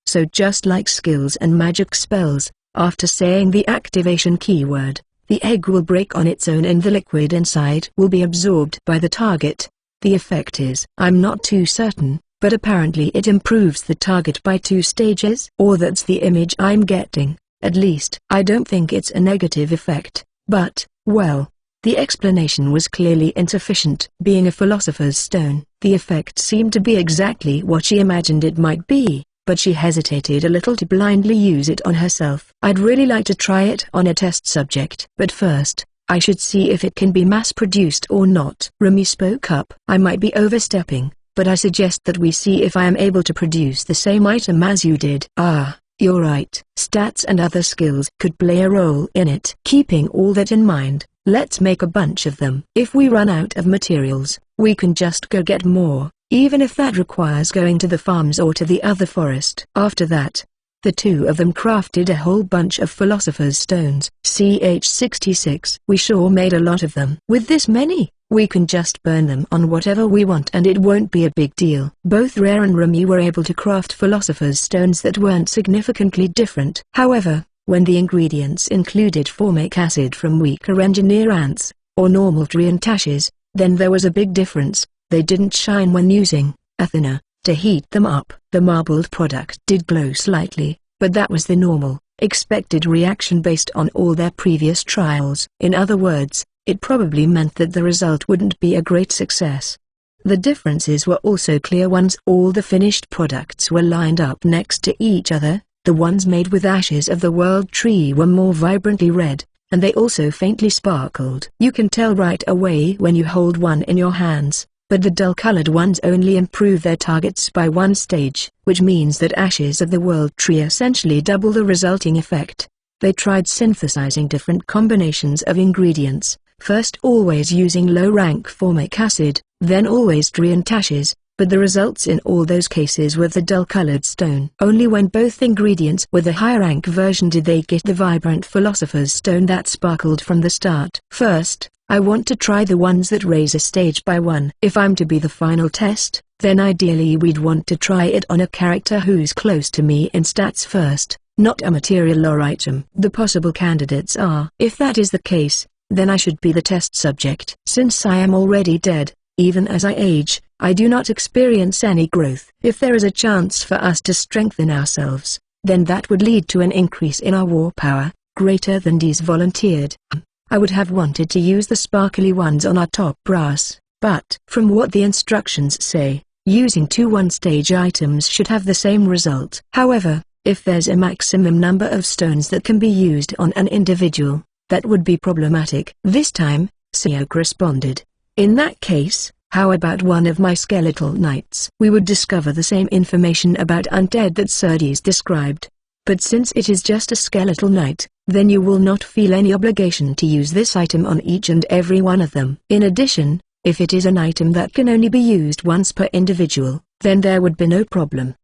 So just like skills and magic spells, after saying the activation keyword, the egg will break on its own and the liquid inside will be absorbed by the target. The effect is, I'm not too certain, but apparently it improves the target by 2 stages. Or that's the image I'm getting. At least, I don't think it's a negative effect, but, well, the explanation was clearly insufficient. Being a philosopher's stone, the effect seemed to be exactly what she imagined it might be, but she hesitated a little to blindly use it on herself. I'd really like to try it on a test subject. But first, I should see if it can be mass-produced or not. Remy spoke up. I might be overstepping, but I suggest that we see if I am able to produce the same item as you did. Ah, you're right. Stats and other skills could play a role in it. Keeping all that in mind, let's make a bunch of them. If we run out of materials, we can just go get more, even if that requires going to the farms or to the other forest. After that, the two of them crafted a whole bunch of Philosopher's Stones. CH-66. We sure made a lot of them. With this many, we can just burn them on whatever we want and it won't be a big deal. Both Rare and Remy were able to craft Philosopher's Stones that weren't significantly different. However, when the ingredients included formic acid from weaker engineer ants, or normal tree and ashes, then there was a big difference. They didn't shine when using Athena to heat them up. The marbled product did glow slightly, but that was the normal, expected reaction based on all their previous trials. In other words, it probably meant that the result wouldn't be a great success. The differences were also clear once all the finished products were lined up next to each other. The ones made with ashes of the world tree were more vibrantly red, and they also faintly sparkled. You can tell right away when you hold one in your hands, but the dull-colored ones only improve their targets by one stage, which means that ashes of the world tree essentially double the resulting effect. They tried synthesizing different combinations of ingredients, first always using low-rank formic acid, then always tree and ashes, but the results in all those cases were the dull-colored stone. Only when both ingredients were the high-rank version did they get the vibrant Philosopher's Stone that sparkled from the start. First, I want to try the ones that raise a stage by one. If I'm to be the final test, then ideally we'd want to try it on a character who's close to me in stats first, not a material or item. The possible candidates are: if that is the case, then I should be the test subject. Since I am already dead, even as I age, I do not experience any growth. If there is a chance for us to strengthen ourselves, then that would lead to an increase in our war power, greater than D's volunteered. I would have wanted to use the sparkly ones on our top brass, but from what the instructions say, using two one-stage items should have the same result. However, if there's a maximum number of stones that can be used on an individual, that would be problematic. This time, Siok responded. In that case, how about one of my skeletal knights? We would discover the same information about undead that Serdes described. But since it is just a skeletal knight, then you will not feel any obligation to use this item on each and every one of them. In addition, if it is an item that can only be used once per individual, then there would be no problem.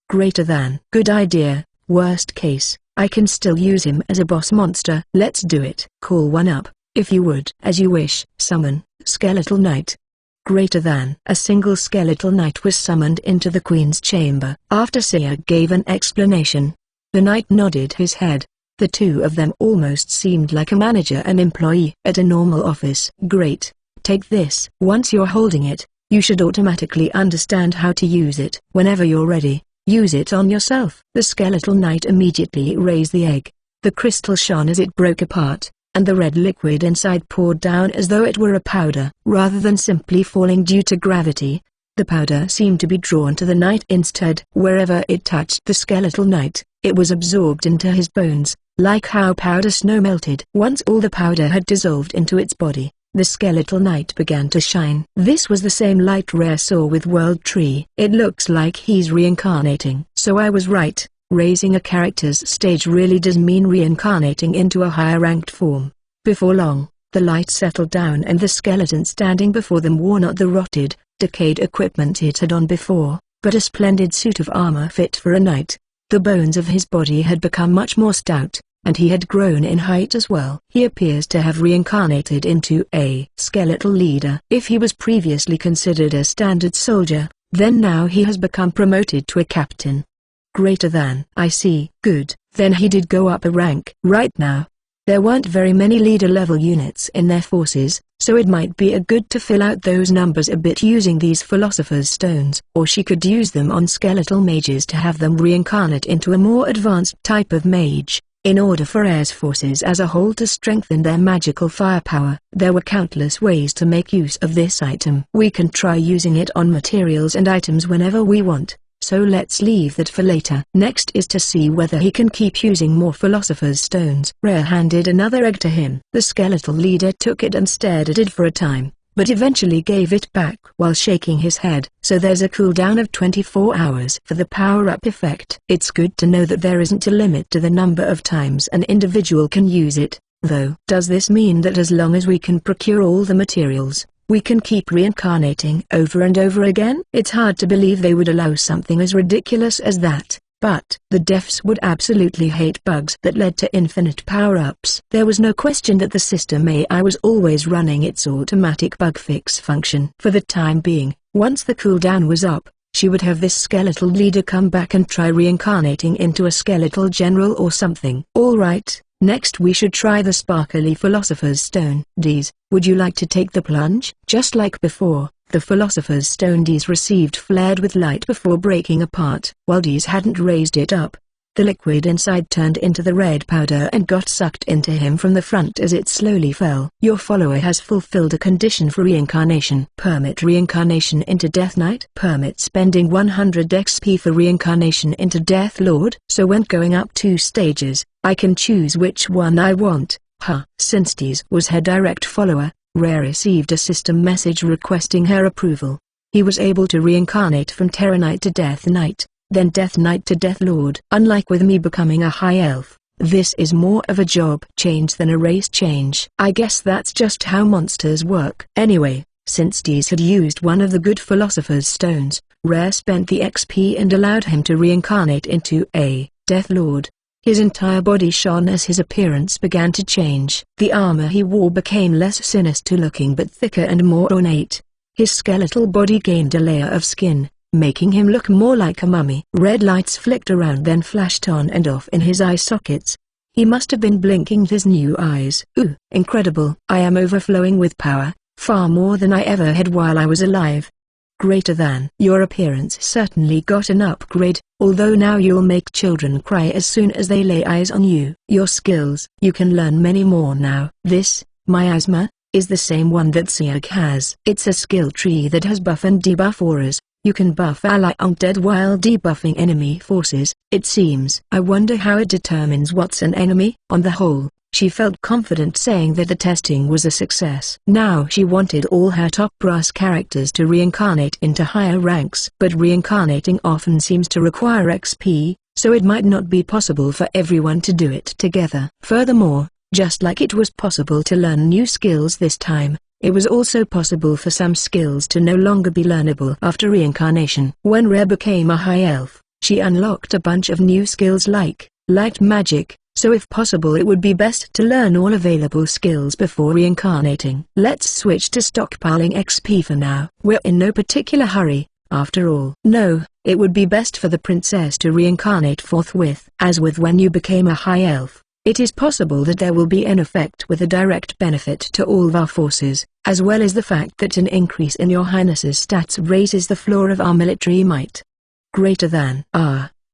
Greater than. Good idea. Worst case, I can still use him as a boss monster. Let's do it. Call one up, if you would. As you wish. Summon, skeletal knight. Greater than. A single skeletal knight was summoned into the queen's chamber. After Siok gave an explanation, the knight nodded his head. The two of them almost seemed like a manager and employee at a normal office. Great. Take this. Once you're holding it, you should automatically understand how to use it. Whenever you're ready, use it on yourself. The skeletal knight immediately raised the egg. The crystal shone as it broke apart, and the red liquid inside poured down as though it were a powder. Rather than simply falling due to gravity, the powder seemed to be drawn to the knight instead. Wherever it touched the skeletal knight, it was absorbed into his bones, like how powder snow melted. Once all the powder had dissolved into its body, the skeletal knight began to shine. This was the same light Rare saw with World Tree. It looks like he's reincarnating. So I was right, raising a character's stage really does mean reincarnating into a higher-ranked form. Before long, the light settled down and the skeleton standing before them wore not the rotted, decayed equipment it had on before, but a splendid suit of armor fit for a knight. The bones of his body had become much more stout, and he had grown in height as well. He appears to have reincarnated into a skeletal leader. If he was previously considered a standard soldier, then now he has become promoted to a captain. Greater than. I see. Good. Then he did go up a rank. Right now, there weren't very many leader-level units in their forces, so it might be a good to fill out those numbers a bit using these Philosopher's Stones. Or she could use them on skeletal mages to have them reincarnate into a more advanced type of mage, in order for Rare's forces as a whole to strengthen their magical firepower. There were countless ways to make use of this item. We can try using it on materials and items whenever we want, so let's leave that for later. Next is to see whether he can keep using more Philosopher's Stones. Rare handed another egg to him. The skeletal leader took it and stared at it for a time, but eventually gave it back while shaking his head. So there's a cooldown of 24 hours for the power-up effect. It's good to know that there isn't a limit to the number of times an individual can use it, though. Does this mean that as long as we can procure all the materials, we can keep reincarnating over and over again? It's hard to believe they would allow something as ridiculous as that. But the devs would absolutely hate bugs that led to infinite power-ups. There was no question that the system AI was always running its automatic bug fix function. For the time being, once the cooldown was up, she would have this skeletal leader come back and try reincarnating into a skeletal general or something. Alright, next we should try the sparkly Philosopher's Stone. Deez, would you like to take the plunge? Just like before, the Philosopher's Stone Deez received flared with light before breaking apart. While Deez hadn't raised it up, the liquid inside turned into the red powder and got sucked into him from the front as it slowly fell. Your follower has fulfilled a condition for reincarnation. Permit reincarnation into Death Knight. Permit spending 100 XP for reincarnation into Death Lord. So when going up 2 stages, I can choose which one I want. Since Deez was her direct follower, Rare received a system message requesting her approval. He was able to reincarnate from Terra Knight to Death Knight, then Death Knight to Death Lord. Unlike with me becoming a high elf, this is more of a job change than a race change. I guess that's just how monsters work. Anyway, since Deez had used one of the good Philosopher's Stones, Rare spent the XP and allowed him to reincarnate into a Death Lord. His entire body shone as his appearance began to change. The armor he wore became less sinister looking but thicker and more ornate. His skeletal body gained a layer of skin, making him look more like a mummy. Red lights flicked around then flashed on and off in his eye sockets. He must have been blinking with his new eyes. Ooh, incredible. I am overflowing with power, far more than I ever had while I was alive. Greater than. Your appearance certainly got an upgrade, although now you'll make children cry as soon as they lay eyes on you. Your skills. You can learn many more now. This, Miasma, is the same one that Siak has. It's a skill tree that has buff and debuff auras. You can buff ally undead while debuffing enemy forces, it seems. I wonder how it determines what's an enemy. On the whole, she felt confident saying that the testing was a success. Now she wanted all her top brass characters to reincarnate into higher ranks. But reincarnating often seems to require XP, so it might not be possible for everyone to do it together. Furthermore, just like it was possible to learn new skills this time, it was also possible for some skills to no longer be learnable after reincarnation. When Rare became a high elf, she unlocked a bunch of new skills like light magic. So if possible it would be best to learn all available skills before reincarnating. Let's switch to stockpiling XP for now. We're in no particular hurry, after all. No, it would be best for the princess to reincarnate forthwith. As with when you became a high elf, it is possible that there will be an effect with a direct benefit to all of our forces, as well as the fact that an increase in your highness's stats raises the floor of our military might. Greater than.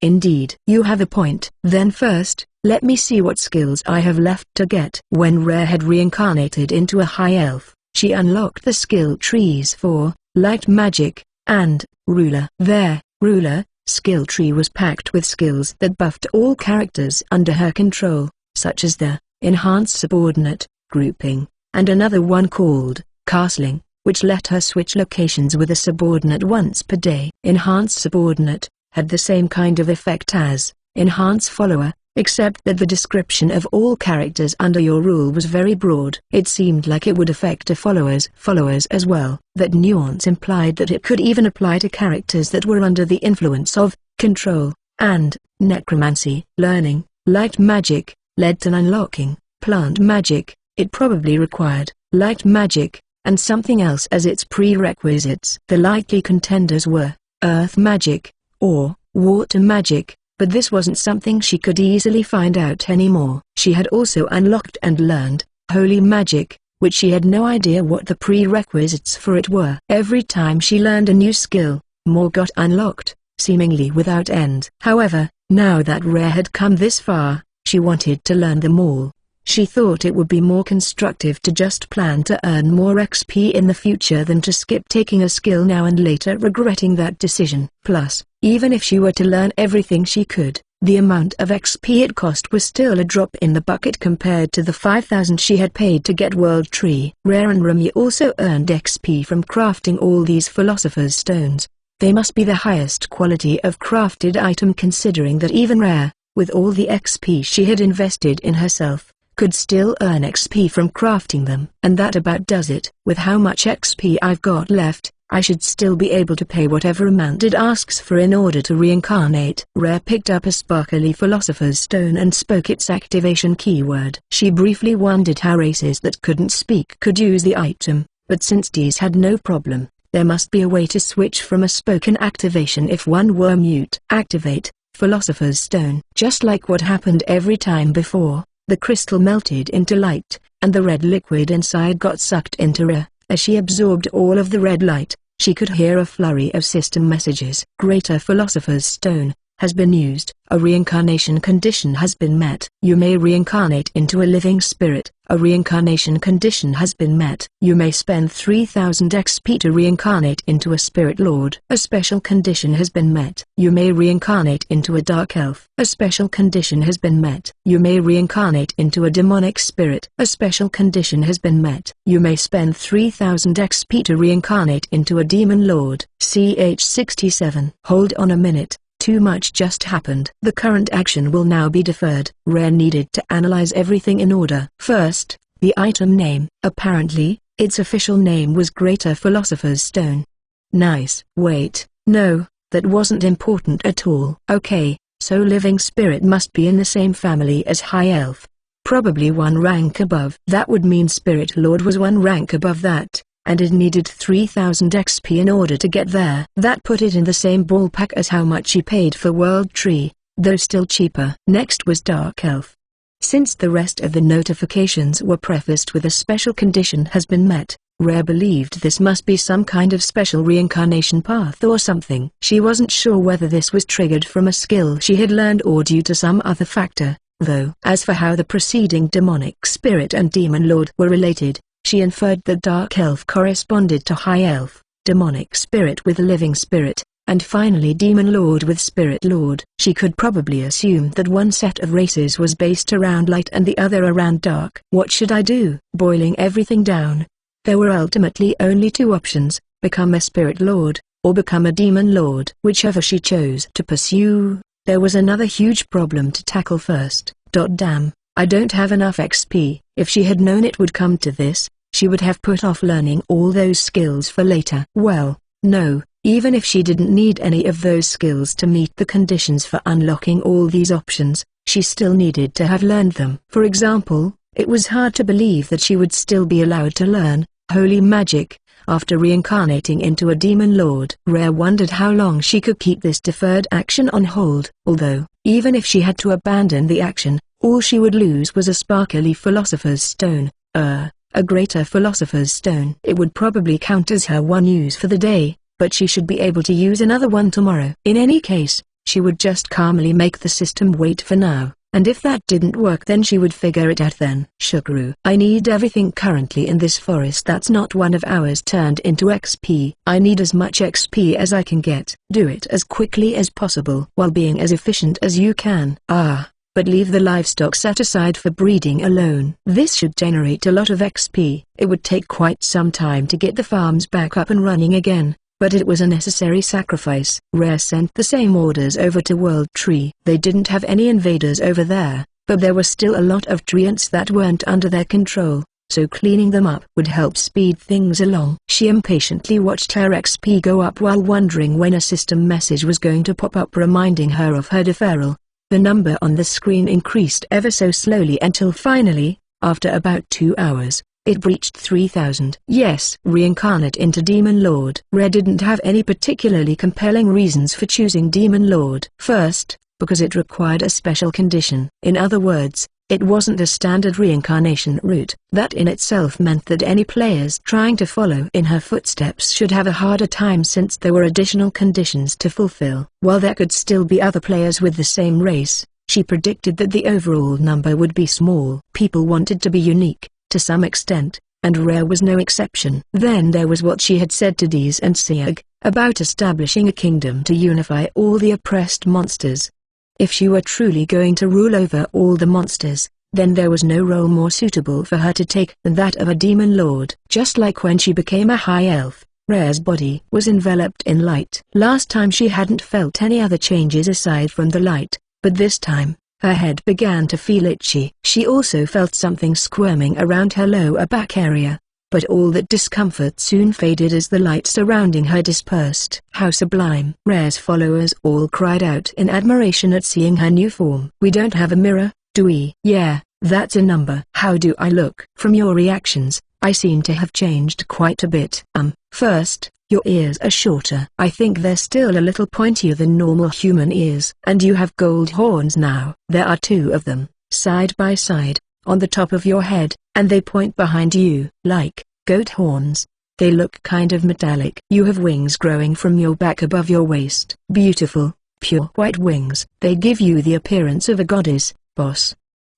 Indeed. You have a point. Then first, let me see what skills I have left to get. When Rare had reincarnated into a high elf, she unlocked the skill trees for light magic and ruler. Their ruler skill tree was packed with skills that buffed all characters under her control, such as the enhanced subordinate, grouping, and another one called castling, which let her switch locations with a subordinate once per day. Enhanced subordinate had the same kind of effect as enhanced follower, except that the description of all characters under your rule was very broad. It seemed like it would affect a followers as well. That nuance implied that it could even apply to characters that were under the influence of control and necromancy. Learning light magic led to unlocking plant magic. It probably required light magic and something else as its prerequisites. The likely contenders were earth magic or water magic, but this wasn't something she could easily find out anymore. She had also unlocked and learned holy magic, which she had no idea what the prerequisites for it were. Every time she learned a new skill, more got unlocked, seemingly without end. However, now that Rare had come this far, she wanted to learn them all. She thought it would be more constructive to just plan to earn more XP in the future than to skip taking a skill now and later regretting that decision. Plus, even if she were to learn everything she could, the amount of XP it cost was still a drop in the bucket compared to the 5,000 she had paid to get World Tree. Rare and Remy also earned XP from crafting all these Philosopher's Stones. They must be the highest quality of crafted item considering that even Rare, with all the XP she had invested in herself, could still earn XP from crafting them. And that about does it. With how much XP I've got left, I should still be able to pay whatever amount it asks for in order to reincarnate. Rare picked up a sparkly Philosopher's Stone and spoke its activation keyword. She briefly wondered how races that couldn't speak could use the item, but since these had no problem, there must be a way to switch from a spoken activation if one were mute. Activate Philosopher's Stone. Just like what happened every time before, the crystal melted into light, and the red liquid inside got sucked into Rare. As she absorbed all of the red light, she could hear a flurry of system messages. Greater Philosopher's Stone has been used. A reincarnation condition has been met. You may reincarnate into a living spirit. A reincarnation condition has been met. You may spend 3,000 XP to reincarnate into a spirit lord. A special condition has been met. You may reincarnate into a dark elf. A special condition has been met. You may reincarnate into a demonic spirit. A special condition has been met. You may spend 3,000 XP to reincarnate into a demon lord. CH67. Hold on a minute. Too much just happened. The current action will now be deferred. Rare needed to analyze everything in order. First, the item name. Apparently, its official name was Greater Philosopher's Stone. Nice. Wait, no, that wasn't important at all. Okay, so living spirit must be in the same family as high elf. Probably one rank above. That would mean spirit lord was one rank above that, and it needed 3,000 XP in order to get there. That put it in the same ballpark as how much she paid for World Tree, though still cheaper. Next was Dark Elf. Since the rest of the notifications were prefaced with a special condition has been met, Rare believed this must be some kind of special reincarnation path or something. She wasn't sure whether this was triggered from a skill she had learned or due to some other factor, though. As for how the preceding demonic spirit and demon lord were related, she inferred that Dark Elf corresponded to High Elf, demonic spirit with living spirit, and finally demon lord with spirit lord. She could probably assume that one set of races was based around light and the other around dark. What should I do? Boiling everything down, there were ultimately only two options: become a spirit lord, or become a demon lord. Whichever she chose to pursue, there was another huge problem to tackle first. Damn, I don't have enough XP. If she had known it would come to this, she would have put off learning all those skills for later. Well, no, even if she didn't need any of those skills to meet the conditions for unlocking all these options, she still needed to have learned them. For example, it was hard to believe that she would still be allowed to learn Holy Magic after reincarnating into a demon lord. Rare wondered how long she could keep this deferred action on hold. Although, even if she had to abandon the action, all she would lose was a sparkly Philosopher's Stone, a Greater Philosopher's Stone. It would probably count as her one use for the day, but she should be able to use another one tomorrow. In any case, she would just calmly make the system wait for now, and if that didn't work then she would figure it out then. Shukru. I need everything currently in this forest that's not one of ours turned into XP. I need as much XP as I can get. Do it as quickly as possible while being as efficient as you can. But leave the livestock set aside for breeding alone. This should generate a lot of XP. It would take quite some time to get the farms back up and running again, but it was a necessary sacrifice. Rare sent the same orders over to World Tree. They didn't have any invaders over there, but there were still a lot of treants that weren't under their control, so cleaning them up would help speed things along. She impatiently watched her XP go up while wondering when a system message was going to pop up reminding her of her deferral. The number on the screen increased ever so slowly until finally, after about 2 hours, it breached 3,000. Yes. Reincarnate into Demon Lord. Rare didn't have any particularly compelling reasons for choosing Demon Lord. First, because it required a special condition. In other words, it wasn't a standard reincarnation route. That in itself meant that any players trying to follow in her footsteps should have a harder time since there were additional conditions to fulfill. While there could still be other players with the same race, She predicted that the overall number would be small. People wanted to be unique, to some extent, and Rare was no exception. Then there was what she had said to Dees and Sieg, about establishing a kingdom to unify all the oppressed monsters. If she were truly going to rule over all the monsters, then there was no role more suitable for her to take than that of a demon lord. Just like when she became a high elf, Rare's body was enveloped in light. Last time she hadn't felt any other changes aside from the light, but this time, her head began to feel itchy. She also felt something squirming around her lower back area. But all that discomfort soon faded as the light surrounding her dispersed. How sublime! Rare's followers all cried out in admiration at seeing her new form. We don't have a mirror, do we? Yeah, that's a number. How do I look? From your reactions, I seem to have changed quite a bit. First, your ears are shorter. I think they're still a little pointier than normal human ears. And you have gold horns now. There are 2 of them, side by side, on the top of your head, and they point behind you. Like goat horns. They look kind of metallic. You have wings growing from your back above your waist. Beautiful, pure white wings. They give you the appearance of a goddess, boss.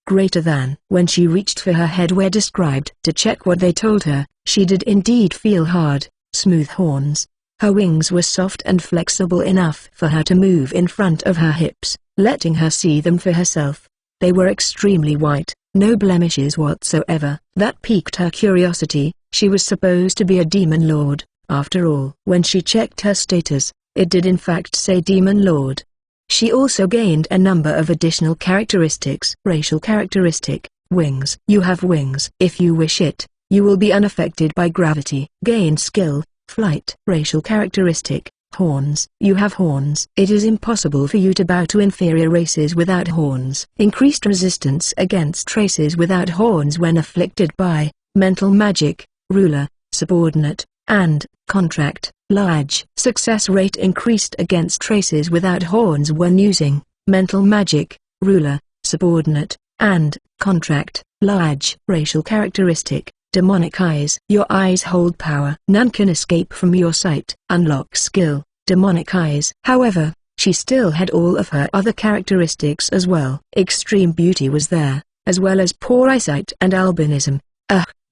Greater than. When she reached for her headwear described to check what they told her, she did indeed feel hard, smooth horns. Her wings were soft and flexible enough for her to move in front of her hips, letting her see them for herself. They were extremely white, no blemishes whatsoever. That piqued her curiosity. She was supposed to be a demon lord, after all. When she checked her status, it did in fact say demon lord. She also gained a number of additional characteristics. Racial characteristic, wings. You have wings. If you wish it, you will be unaffected by gravity. Gain skill, flight. Racial characteristic, horns. You have horns. It is impossible for you to bow to inferior races without horns. Increased resistance against races without horns when afflicted by mental magic, ruler, subordinate, and contract. Large success rate increased against races without horns when using mental magic, ruler, subordinate, and contract. Large racial characteristic, demonic eyes. Your eyes hold power. None can escape from your sight. Unlock skill, demonic eyes. However, she still had all of her other characteristics as well. Extreme beauty was there, as well as poor eyesight and albinism.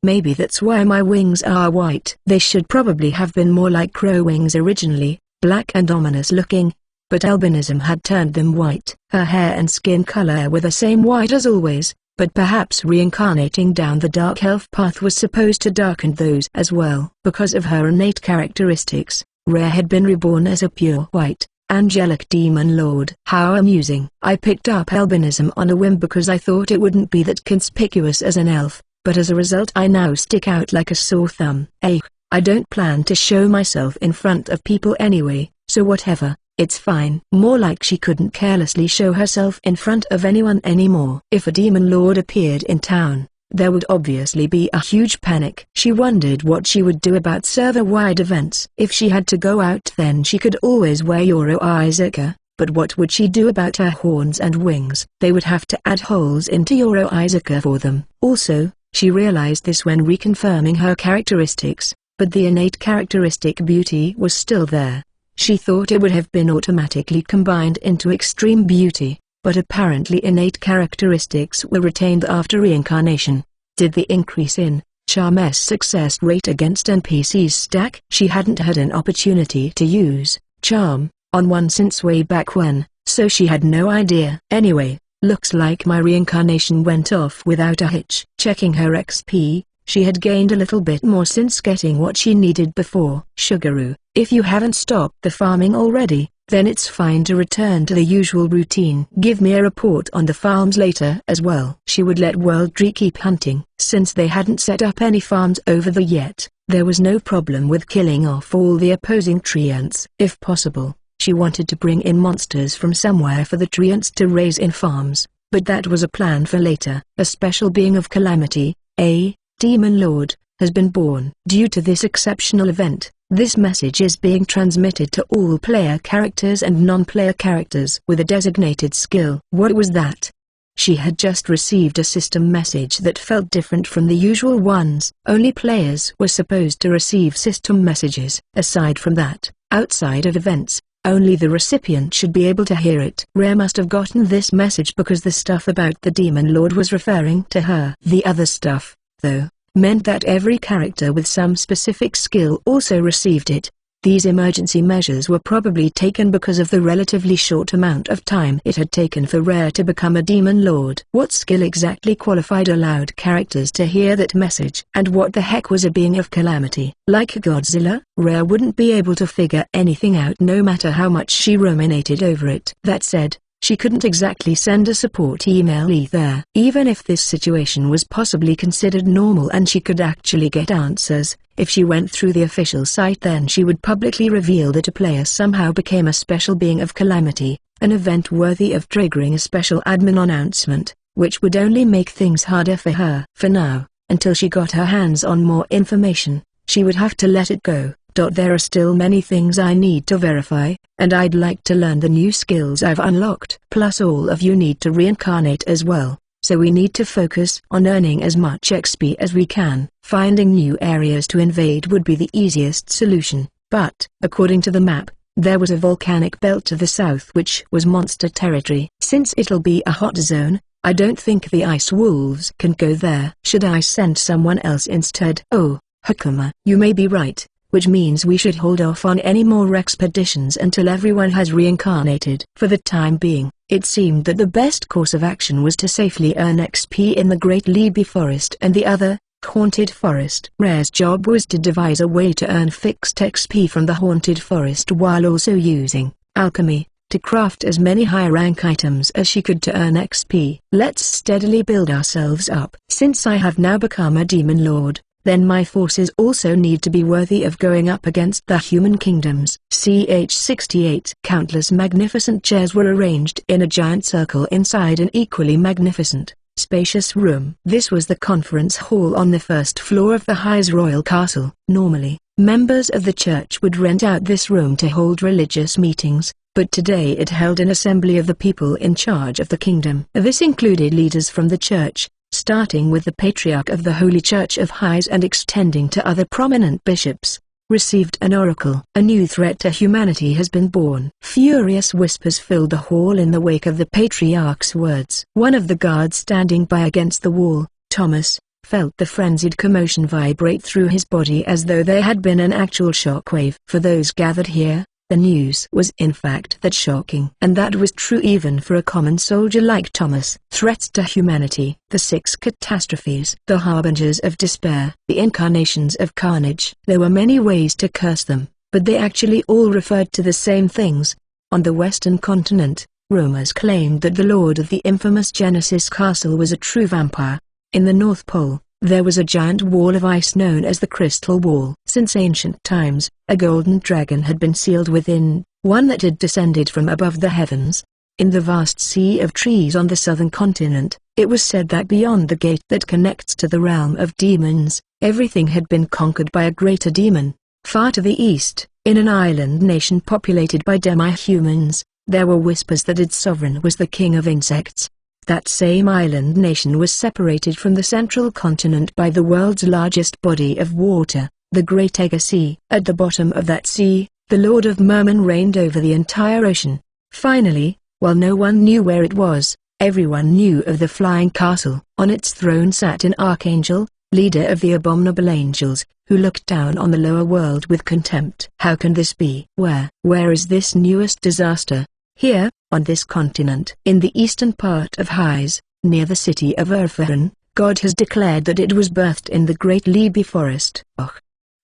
Maybe that's why my wings are white. They should probably have been more like crow wings originally, black and ominous looking, but albinism had turned them white. Her hair and skin color were the same white as always, but perhaps reincarnating down the dark elf path was supposed to darken those as well. Because of her innate characteristics, Rare had been reborn as a pure white, angelic demon lord. How amusing. I picked up albinism on a whim because I thought it wouldn't be that conspicuous as an elf. But as a result I now stick out like a sore thumb. I don't plan to show myself in front of people anyway, so whatever, it's fine. More like she couldn't carelessly show herself in front of anyone anymore. If a demon lord appeared in town, there would obviously be a huge panic. She wondered what she would do about server-wide events. If she had to go out then she could always wear Yoro Izaka, but what would she do about her horns and wings? They would have to add holes into Yoro Izaka for them. Also, she realized this when reconfirming her characteristics, but the innate characteristic beauty was still there. She thought it would have been automatically combined into extreme beauty, but apparently innate characteristics were retained after reincarnation. Did the increase in Charm's success rate against NPCs stack? She hadn't had an opportunity to use Charm on one since way back when, so she had no idea. Anyway, looks like my reincarnation went off without a hitch. Checking her XP, she had gained a little bit more since getting what she needed before. Sugaru, if you haven't stopped the farming already, then it's fine to return to the usual routine. Give me a report on the farms later as well. She would let Worldtree keep hunting. Since they hadn't set up any farms over there yet, there was no problem with killing off all the opposing treants. If possible, she wanted to bring in monsters from somewhere for the treants to raise in farms, but that was a plan for later. A special being of calamity, a demon lord, has been born. Due to this exceptional event, this message is being transmitted to all player characters and non-player characters with a designated skill. What was that? She had just received a system message that felt different from the usual ones. Only players were supposed to receive system messages. Aside from that, outside of events, Only the recipient should be able to hear it. Rare must have gotten this message because the stuff about the Demon Lord was referring to her. The other stuff, though, meant that every character with some specific skill also received it. These emergency measures were probably taken because of the relatively short amount of time it had taken for Rare to become a Demon Lord. What skill exactly qualified allowed characters to hear that message? And what the heck was a being of calamity? Like Godzilla, Rare wouldn't be able to figure anything out no matter how much she ruminated over it. That said, she couldn't exactly send a support email either. Even if this situation was possibly considered normal and she could actually get answers, if she went through the official site then she would publicly reveal that a player somehow became a special being of calamity, an event worthy of triggering a special admin announcement, which would only make things harder for her. For now, until she got her hands on more information, she would have to let it go. There are still many things I need to verify, and I'd like to learn the new skills I've unlocked. Plus all of you need to reincarnate as well, so we need to focus on earning as much XP as we can. Finding new areas to invade would be the easiest solution, but, according to the map, there was a volcanic belt to the south which was monster territory. Since it'll be a hot zone, I don't think the ice wolves can go there. Should I send someone else instead? Oh, Hakuma, you may be right. Which means we should hold off on any more expeditions until everyone has reincarnated. For the time being, it seemed that the best course of action was to safely earn XP in the Great Libby Forest and the other, Haunted Forest. Rare's job was to devise a way to earn fixed XP from the Haunted Forest while also using alchemy to craft as many high-rank items as she could to earn XP. Let's steadily build ourselves up. Since I have now become a Demon Lord, then my forces also need to be worthy of going up against the human kingdoms. CH-68. Countless magnificent chairs were arranged in a giant circle inside an equally magnificent, spacious room. This was the conference hall on the first floor of the High's royal castle. Normally, members of the church would rent out this room to hold religious meetings, but today it held an assembly of the people in charge of the kingdom. This included leaders from the church, starting with the Patriarch of the Holy Church of Highs and extending to other prominent bishops, received an oracle. A new threat to humanity has been born. Furious whispers filled the hall in the wake of the Patriarch's words. One of the guards standing by against the wall, Thomas, felt the frenzied commotion vibrate through his body as though there had been an actual shockwave. For those gathered here, the news was in fact that shocking. And that was true even for a common soldier like Thomas. Threats to humanity, the 6 catastrophes, the harbingers of despair, the incarnations of carnage. There were many ways to curse them, but they actually all referred to the same things. On the western continent, rumors claimed that the lord of the infamous Genesis Castle was a true vampire. In the North Pole, there was a giant wall of ice known as the Crystal Wall. Since ancient times, a golden dragon had been sealed within, one that had descended from above the heavens. In the vast sea of trees on the southern continent, it was said that beyond the gate that connects to the realm of demons, everything had been conquered by a greater demon. Far to the east, in an island nation populated by demi-humans, there were whispers that its sovereign was the king of insects. That same island nation was separated from the central continent by the world's largest body of water, the Great Egger Sea. At the bottom of that sea, the Lord of Merman reigned over the entire ocean. Finally, while no one knew where it was, everyone knew of the Flying Castle. On its throne sat an archangel, leader of the abominable angels, who looked down on the lower world with contempt. How can this be? Where is this newest disaster? Here, on this continent. In the eastern part of Highs, near the city of Urfahan, God has declared that it was birthed in the Great Libby Forest. Oh!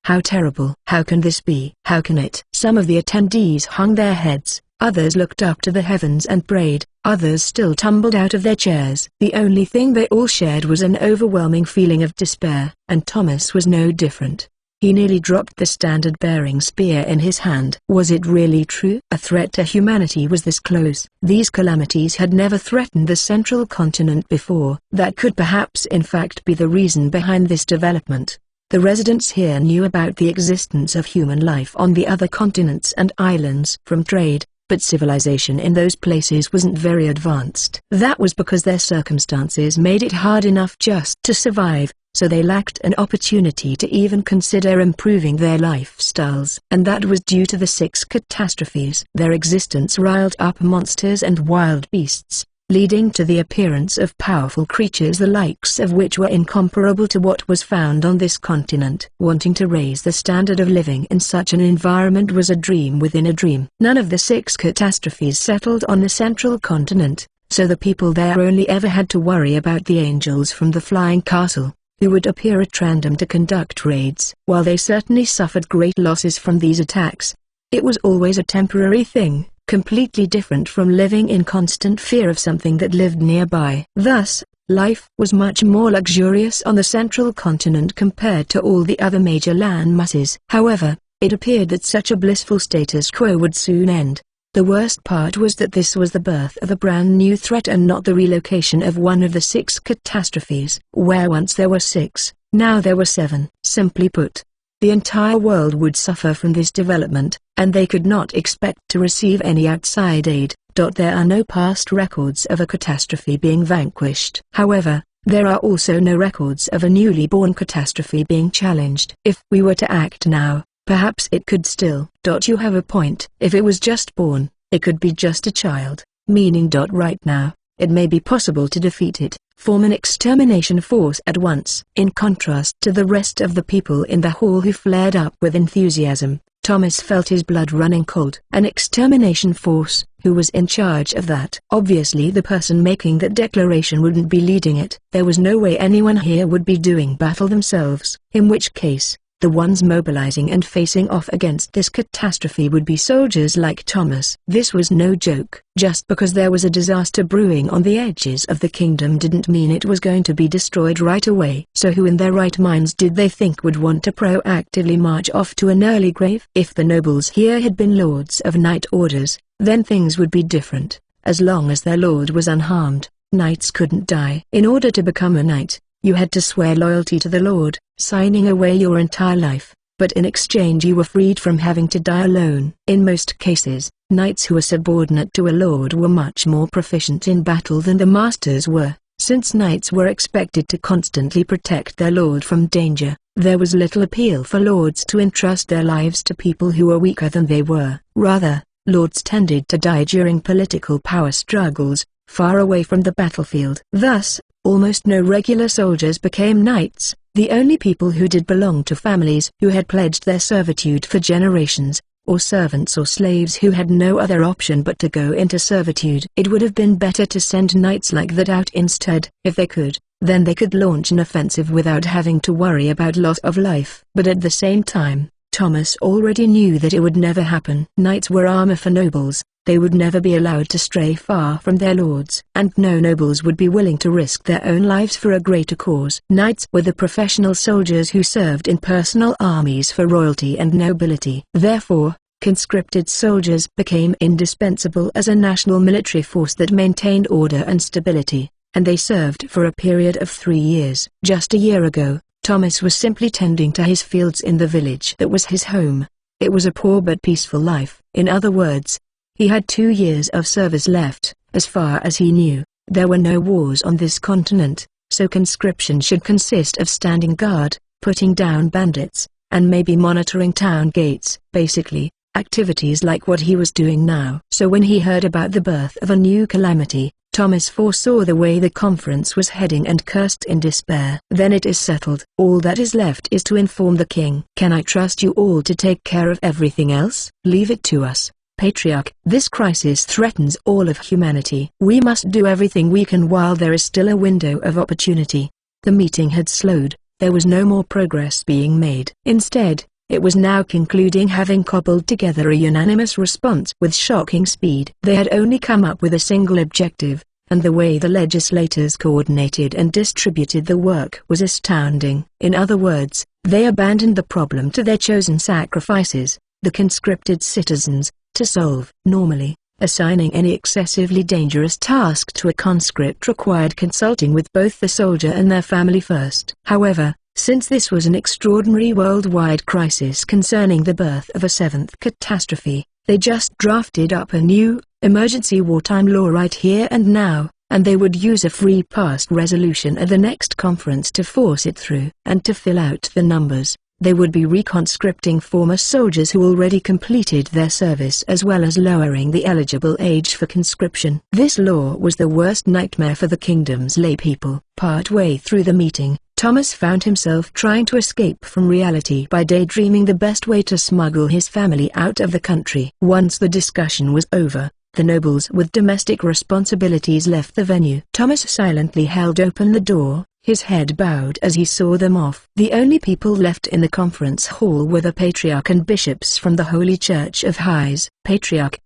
How terrible! How can this be? How can it? Some of the attendees hung their heads, others looked up to the heavens and prayed, others still tumbled out of their chairs. The only thing they all shared was an overwhelming feeling of despair, and Thomas was no different. He nearly dropped the standard-bearing spear in his hand. Was it really true? A threat to humanity was this close. These calamities had never threatened the central continent before. That could perhaps in fact be the reason behind this development. The residents here knew about the existence of human life on the other continents and islands from trade, but civilization in those places wasn't very advanced. That was because their circumstances made it hard enough just to survive, so they lacked an opportunity to even consider improving their lifestyles. And that was due to the 6 catastrophes. Their existence riled up monsters and wild beasts, leading to the appearance of powerful creatures the likes of which were incomparable to what was found on this continent. Wanting to raise the standard of living in such an environment was a dream within a dream. None of the 6 catastrophes settled on the central continent, so the people there only ever had to worry about the angels from the flying castle, who would appear at random to conduct raids. While they certainly suffered great losses from these attacks, it was always a temporary thing, completely different from living in constant fear of something that lived nearby. Thus, life was much more luxurious on the central continent compared to all the other major land masses. However, it appeared that such a blissful status quo would soon end. The worst part was that this was the birth of a brand new threat and not the relocation of one of the 6 catastrophes. Where once there were 6, now there were 7. Simply put, the entire world would suffer from this development, and they could not expect to receive any outside aid. There are no past records of a catastrophe being vanquished. However, there are also no records of a newly born catastrophe being challenged. If we were to act now, perhaps it could still. You have a point. If it was just born, it could be just a child, meaning right now, it may be possible to defeat it, form an extermination force at once. In contrast to the rest of the people in the hall who flared up with enthusiasm, Thomas felt his blood running cold. An extermination force? Who was in charge of that? Obviously the person making that declaration wouldn't be leading it. There was no way anyone here would be doing battle themselves, in which case, the ones mobilizing and facing off against this catastrophe would be soldiers like Thomas. This was no joke. Just because there was a disaster brewing on the edges of the kingdom didn't mean it was going to be destroyed right away. So who in their right minds did they think would want to proactively march off to an early grave? If the nobles here had been lords of knight orders, then things would be different. As long as their lord was unharmed, knights couldn't die. In order to become a knight, you had to swear loyalty to the Lord, signing away your entire life, but in exchange you were freed from having to die alone. In most cases, knights who were subordinate to a lord were much more proficient in battle than the masters were. Since knights were expected to constantly protect their lord from danger, there was little appeal for lords to entrust their lives to people who were weaker than they were. Rather, lords tended to die during political power struggles, far away from the battlefield. Thus, almost no regular soldiers became knights. The only people who did belonged to families who had pledged their servitude for generations, or servants or slaves who had no other option but to go into servitude. It would have been better to send knights like that out instead. If they could, then they could launch an offensive without having to worry about loss of life. But at the same time, Thomas already knew that it would never happen. Knights were armor for nobles. They would never be allowed to stray far from their lords. And no nobles would be willing to risk their own lives for a greater cause. Knights were the professional soldiers who served in personal armies for royalty and nobility. Therefore, conscripted soldiers became indispensable as a national military force that maintained order and stability, and they served for a period of 3 years. Just a year ago, Thomas was simply tending to his fields in the village that was his home. It was a poor but peaceful life. In other words, he had 2 years of service left. As far as he knew, there were no wars on this continent, so conscription should consist of standing guard, putting down bandits, and maybe monitoring town gates. Basically, activities like what he was doing now. So when he heard about the birth of a new calamity, Thomas foresaw the way the conference was heading and cursed in despair. Then it is settled. All that is left is to inform the king. Can I trust you all to take care of everything else? Leave it to us, Patriarch. This crisis threatens all of humanity. We must do everything we can while there is still a window of opportunity. The meeting had slowed. There was no more progress being made. Instead, it was now concluding, having cobbled together a unanimous response with shocking speed. They had only come up with a single objective, and the way the legislators coordinated and distributed the work was astounding. In other words, they abandoned the problem to their chosen sacrifices, the conscripted citizens, to solve. Normally, assigning any excessively dangerous task to a conscript required consulting with both the soldier and their family first. However, since this was an extraordinary worldwide crisis concerning the birth of a 7th catastrophe, they just drafted up a new, emergency wartime law right here and now, and they would use a free pass resolution at the next conference to force it through. And to fill out the numbers, they would be reconscripting former soldiers who already completed their service as well as lowering the eligible age for conscription. This law was the worst nightmare for the kingdom's laypeople. Partway through the meeting, Thomas found himself trying to escape from reality by daydreaming the best way to smuggle his family out of the country. Once the discussion was over, the nobles with domestic responsibilities left the venue. Thomas silently held open the door, his head bowed as he saw them off. The only people left in the conference hall were the patriarch and bishops from the Holy Church of Hyes. Patriarch,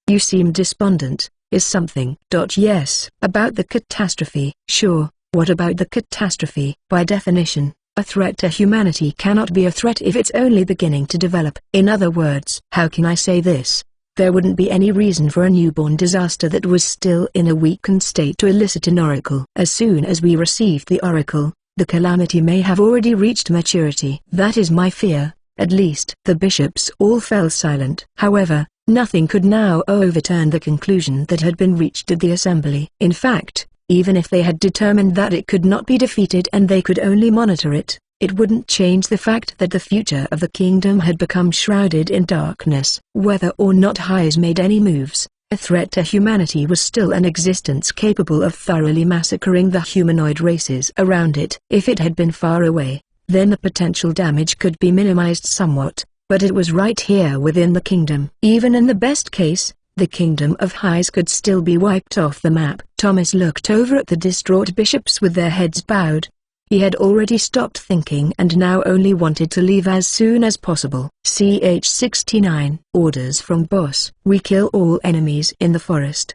you seem despondent. Is something? Yes. About the catastrophe. Sure. What about the catastrophe? By definition, a threat to humanity cannot be a threat if it's only beginning to develop. In other words, how can I say this? There wouldn't be any reason for a newborn disaster that was still in a weakened state to elicit an oracle. As soon as we received the oracle, the calamity may have already reached maturity. That is my fear, at least. The bishops all fell silent. However, nothing could now overturn the conclusion that had been reached at the assembly. In fact, even if they had determined that it could not be defeated and they could only monitor it, it wouldn't change the fact that the future of the kingdom had become shrouded in darkness. Whether or not Hyes made any moves, a threat to humanity was still an existence capable of thoroughly massacring the humanoid races around it. If it had been far away, then the potential damage could be minimized somewhat, but it was right here within the kingdom. Even in the best case, the kingdom of Hyes could still be wiped off the map. Thomas looked over at the distraught bishops with their heads bowed. He had already stopped thinking and now only wanted to leave as soon as possible. CH-69. Orders from boss. We kill all enemies in the forest.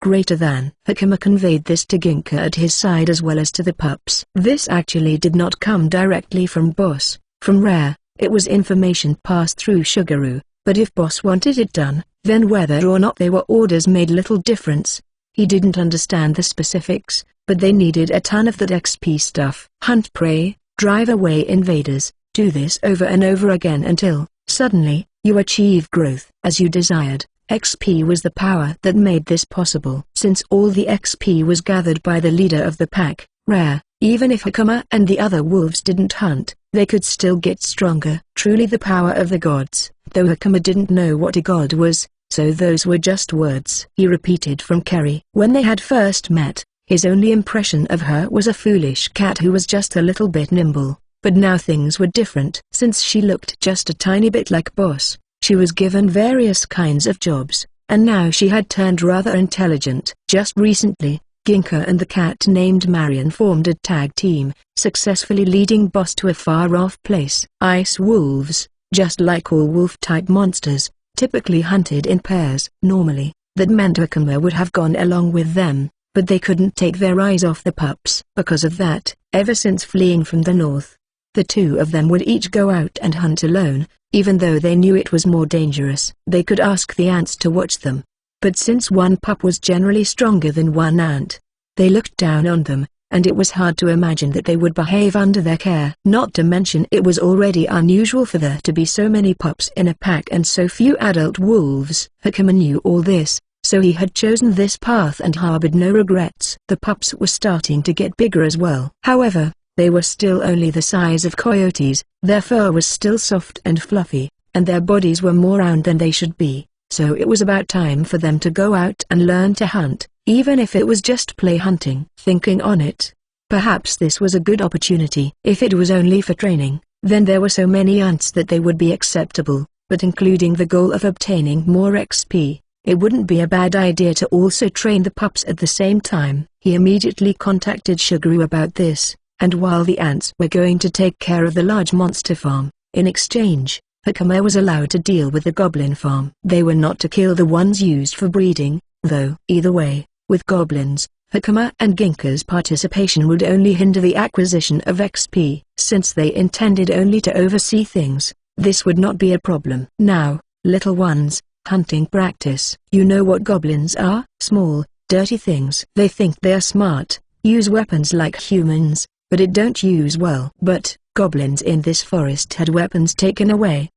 Greater than. Hakama conveyed this to Ginka at his side as well as to the pups. This actually did not come directly from boss. From Rare, it was information passed through Sugaru, but if boss wanted it done, then whether or not they were orders made little difference. He didn't understand the specifics, but they needed a ton of that XP stuff. Hunt prey, drive away invaders, do this over and over again until, suddenly, you achieve growth as you desired. XP was the power that made this possible. Since all the XP was gathered by the leader of the pack, Rare, even if Hakama and the other wolves didn't hunt, they could still get stronger. Truly the power of the gods. Though Hakama didn't know what a god was, so those were just words he repeated from Kerry. When they had first met, his only impression of her was a foolish cat who was just a little bit nimble, but now things were different. Since she looked just a tiny bit like boss, she was given various kinds of jobs, and now she had turned rather intelligent. Just recently, Ginka and the cat named Marion formed a tag team, successfully leading boss to a far-off place. Ice wolves, just like all wolf-type monsters, typically hunted in pairs. Normally, that meant Hakama would have gone along with them, but they couldn't take their eyes off the pups. Because of that, ever since fleeing from the north, the two of them would each go out and hunt alone, even though they knew it was more dangerous. They could ask the ants to watch them, but since one pup was generally stronger than one ant, they looked down on them, and it was hard to imagine that they would behave under their care. Not to mention it was already unusual for there to be so many pups in a pack and so few adult wolves. Hakama knew all this, so he had chosen this path and harbored no regrets. The pups were starting to get bigger as well. However, they were still only the size of coyotes, their fur was still soft and fluffy, and their bodies were more round than they should be, so it was about time for them to go out and learn to hunt, even if it was just play hunting. Thinking on it, perhaps this was a good opportunity. If it was only for training, then there were so many ants that they would be acceptable, but including the goal of obtaining more XP, it wouldn't be a bad idea to also train the pups at the same time. He immediately contacted Sugaru about this, and while the ants were going to take care of the large monster farm, in exchange, Hakama was allowed to deal with the goblin farm. They were not to kill the ones used for breeding, though. Either way, with goblins, Hakama and Ginka's participation would only hinder the acquisition of XP. Since they intended only to oversee things, this would not be a problem. Now, little ones, hunting practice. You know what goblins are? Small, dirty things. They think they are smart, use weapons like humans, but it don't use well. But goblins in this forest had weapons taken away.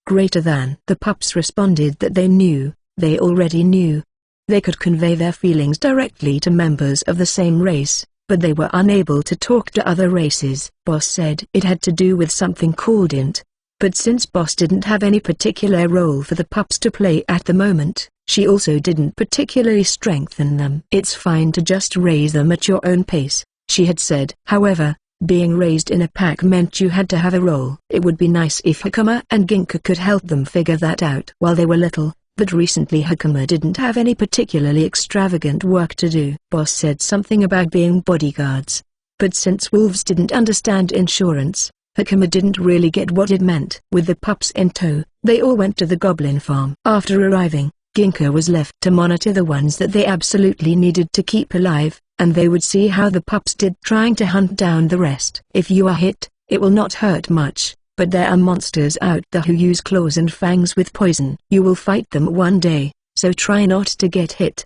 Greater than. The pups responded that they knew, they already knew. They could convey their feelings directly to members of the same race, but they were unable to talk to other races. Boss said it had to do with something called int. But since Boss didn't have any particular role for the pups to play at the moment, she also didn't particularly strengthen them. It's fine to just raise them at your own pace, she had said. However, being raised in a pack meant you had to have a role. It would be nice if Hakuma and Ginka could help them figure that out while they were little, but recently Hakuma didn't have any particularly extravagant work to do. Boss said something about being bodyguards. But since wolves didn't understand insurance, Hakuma didn't really get what it meant. With the pups in tow, they all went to the goblin farm. After arriving, Ginka was left to monitor the ones that they absolutely needed to keep alive, and they would see how the pups did trying to hunt down the rest. If you are hit, it will not hurt much, but there are monsters out there who use claws and fangs with poison. You will fight them one day, so try not to get hit.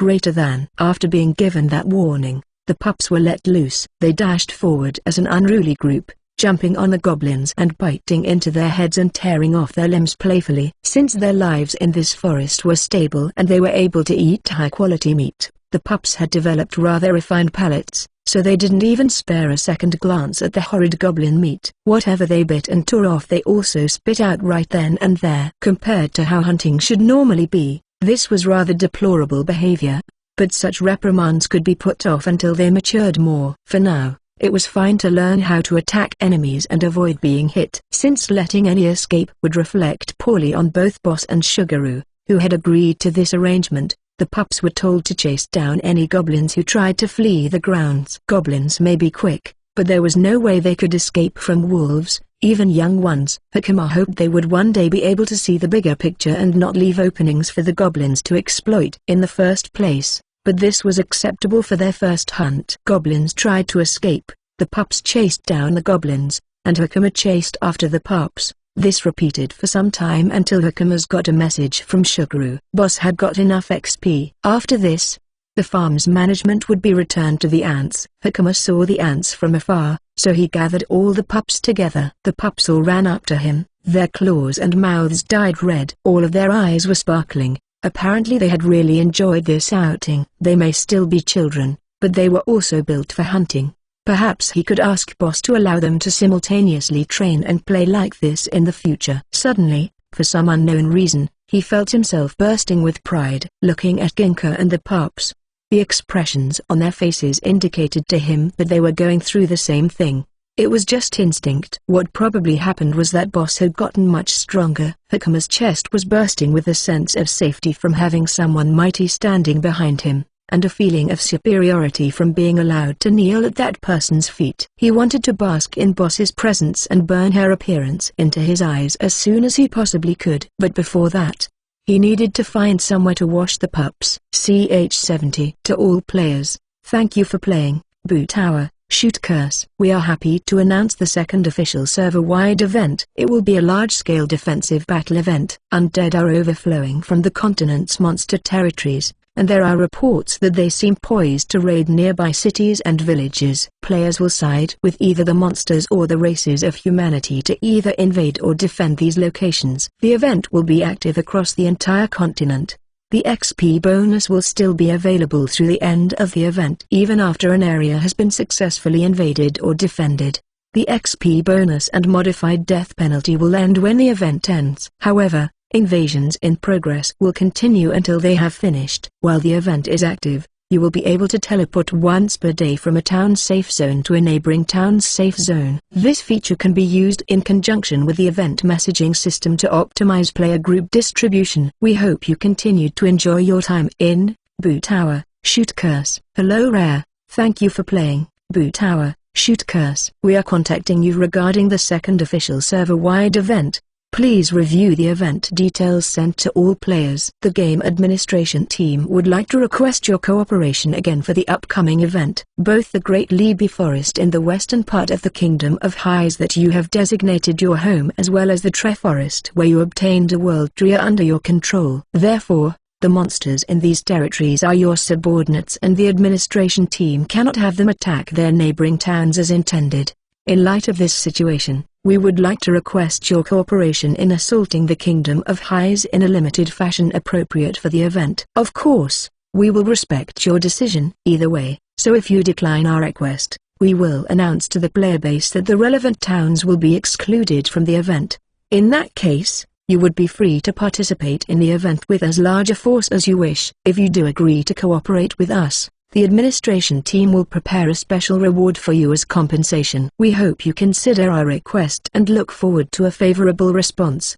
After being given that warning, the pups were let loose. They dashed forward as an unruly group, jumping on the goblins and biting into their heads and tearing off their limbs playfully. Since their lives in this forest were stable and they were able to eat high-quality meat, the pups had developed rather refined palates, so they didn't even spare a second glance at the horrid goblin meat. Whatever they bit and tore off they also spit out right then and there. Compared to how hunting should normally be, this was rather deplorable behavior, but such reprimands could be put off until they matured more. For now, it was fine to learn how to attack enemies and avoid being hit. Since letting any escape would reflect poorly on both Boss and Suguru, who had agreed to this arrangement, the pups were told to chase down any goblins who tried to flee the grounds. Goblins may be quick, but there was no way they could escape from wolves, even young ones. Hakuma hoped they would one day be able to see the bigger picture and not leave openings for the goblins to exploit in the first place. But this was acceptable for their first hunt. Goblins tried to escape, the pups chased down the goblins, and Hakuma chased after the pups. This repeated for some time until Hakuma's got a message from Suguru. Boss had got enough XP. After this, the farm's management would be returned to the ants. Hakuma saw the ants from afar, so he gathered all the pups together. The pups all ran up to him, their claws and mouths dyed red. All of their eyes were sparkling. Apparently they had really enjoyed this outing. They may still be children, but they were also built for hunting. Perhaps he could ask Boss to allow them to simultaneously train and play like this in the future. Suddenly, for some unknown reason, he felt himself bursting with pride. Looking at Ginka and the pups, the expressions on their faces indicated to him that they were going through the same thing. It was just instinct. What probably happened was that Boss had gotten much stronger. Hakuma's chest was bursting with a sense of safety from having someone mighty standing behind him, and a feeling of superiority from being allowed to kneel at that person's feet. He wanted to bask in Boss's presence and burn her appearance into his eyes as soon as he possibly could. But before that, he needed to find somewhere to wash the pups. CH70. To all players, thank you for playing Boo Tower Shoot Curse. We are happy to announce the second official server-wide event. It will be a large-scale defensive battle event. Undead are overflowing from the continent's monster territories, and there are reports that they seem poised to raid nearby cities and villages. Players will side with either the monsters or the races of humanity to either invade or defend these locations. The event will be active across the entire continent. The XP bonus will still be available through the end of the event even after an area has been successfully invaded or defended. The XP bonus and modified death penalty will end when the event ends. However, invasions in progress will continue until they have finished. While the event is active, you will be able to teleport once per day from a town's safe zone to a neighboring town's safe zone. This feature can be used in conjunction with the event messaging system to optimize player group distribution. We hope you continued to enjoy your time in Boo Tower Shoot Curse. Hello Rare, thank you for playing Boo Tower Shoot Curse. We are contacting you regarding the second official server-wide event. Please review the event details sent to all players. The game administration team would like to request your cooperation again for the upcoming event. Both the Great Libi Forest in the western part of the Kingdom of Highs that you have designated your home as well as the Tre Forest where you obtained a world tree are under your control. Therefore, the monsters in these territories are your subordinates and the administration team cannot have them attack their neighboring towns as intended. In light of this situation, We would like to request your cooperation in assaulting the Kingdom of Highs in a limited fashion appropriate for the event. Of course, we will respect your decision either way, so if you decline our request, we will announce to the player base that the relevant towns will be excluded from the event. In that case, you would be free to participate in the event with as large a force as you wish. If you do agree to cooperate with us, the administration team will prepare a special reward for you as compensation. We hope you consider our request and look forward to a favorable response.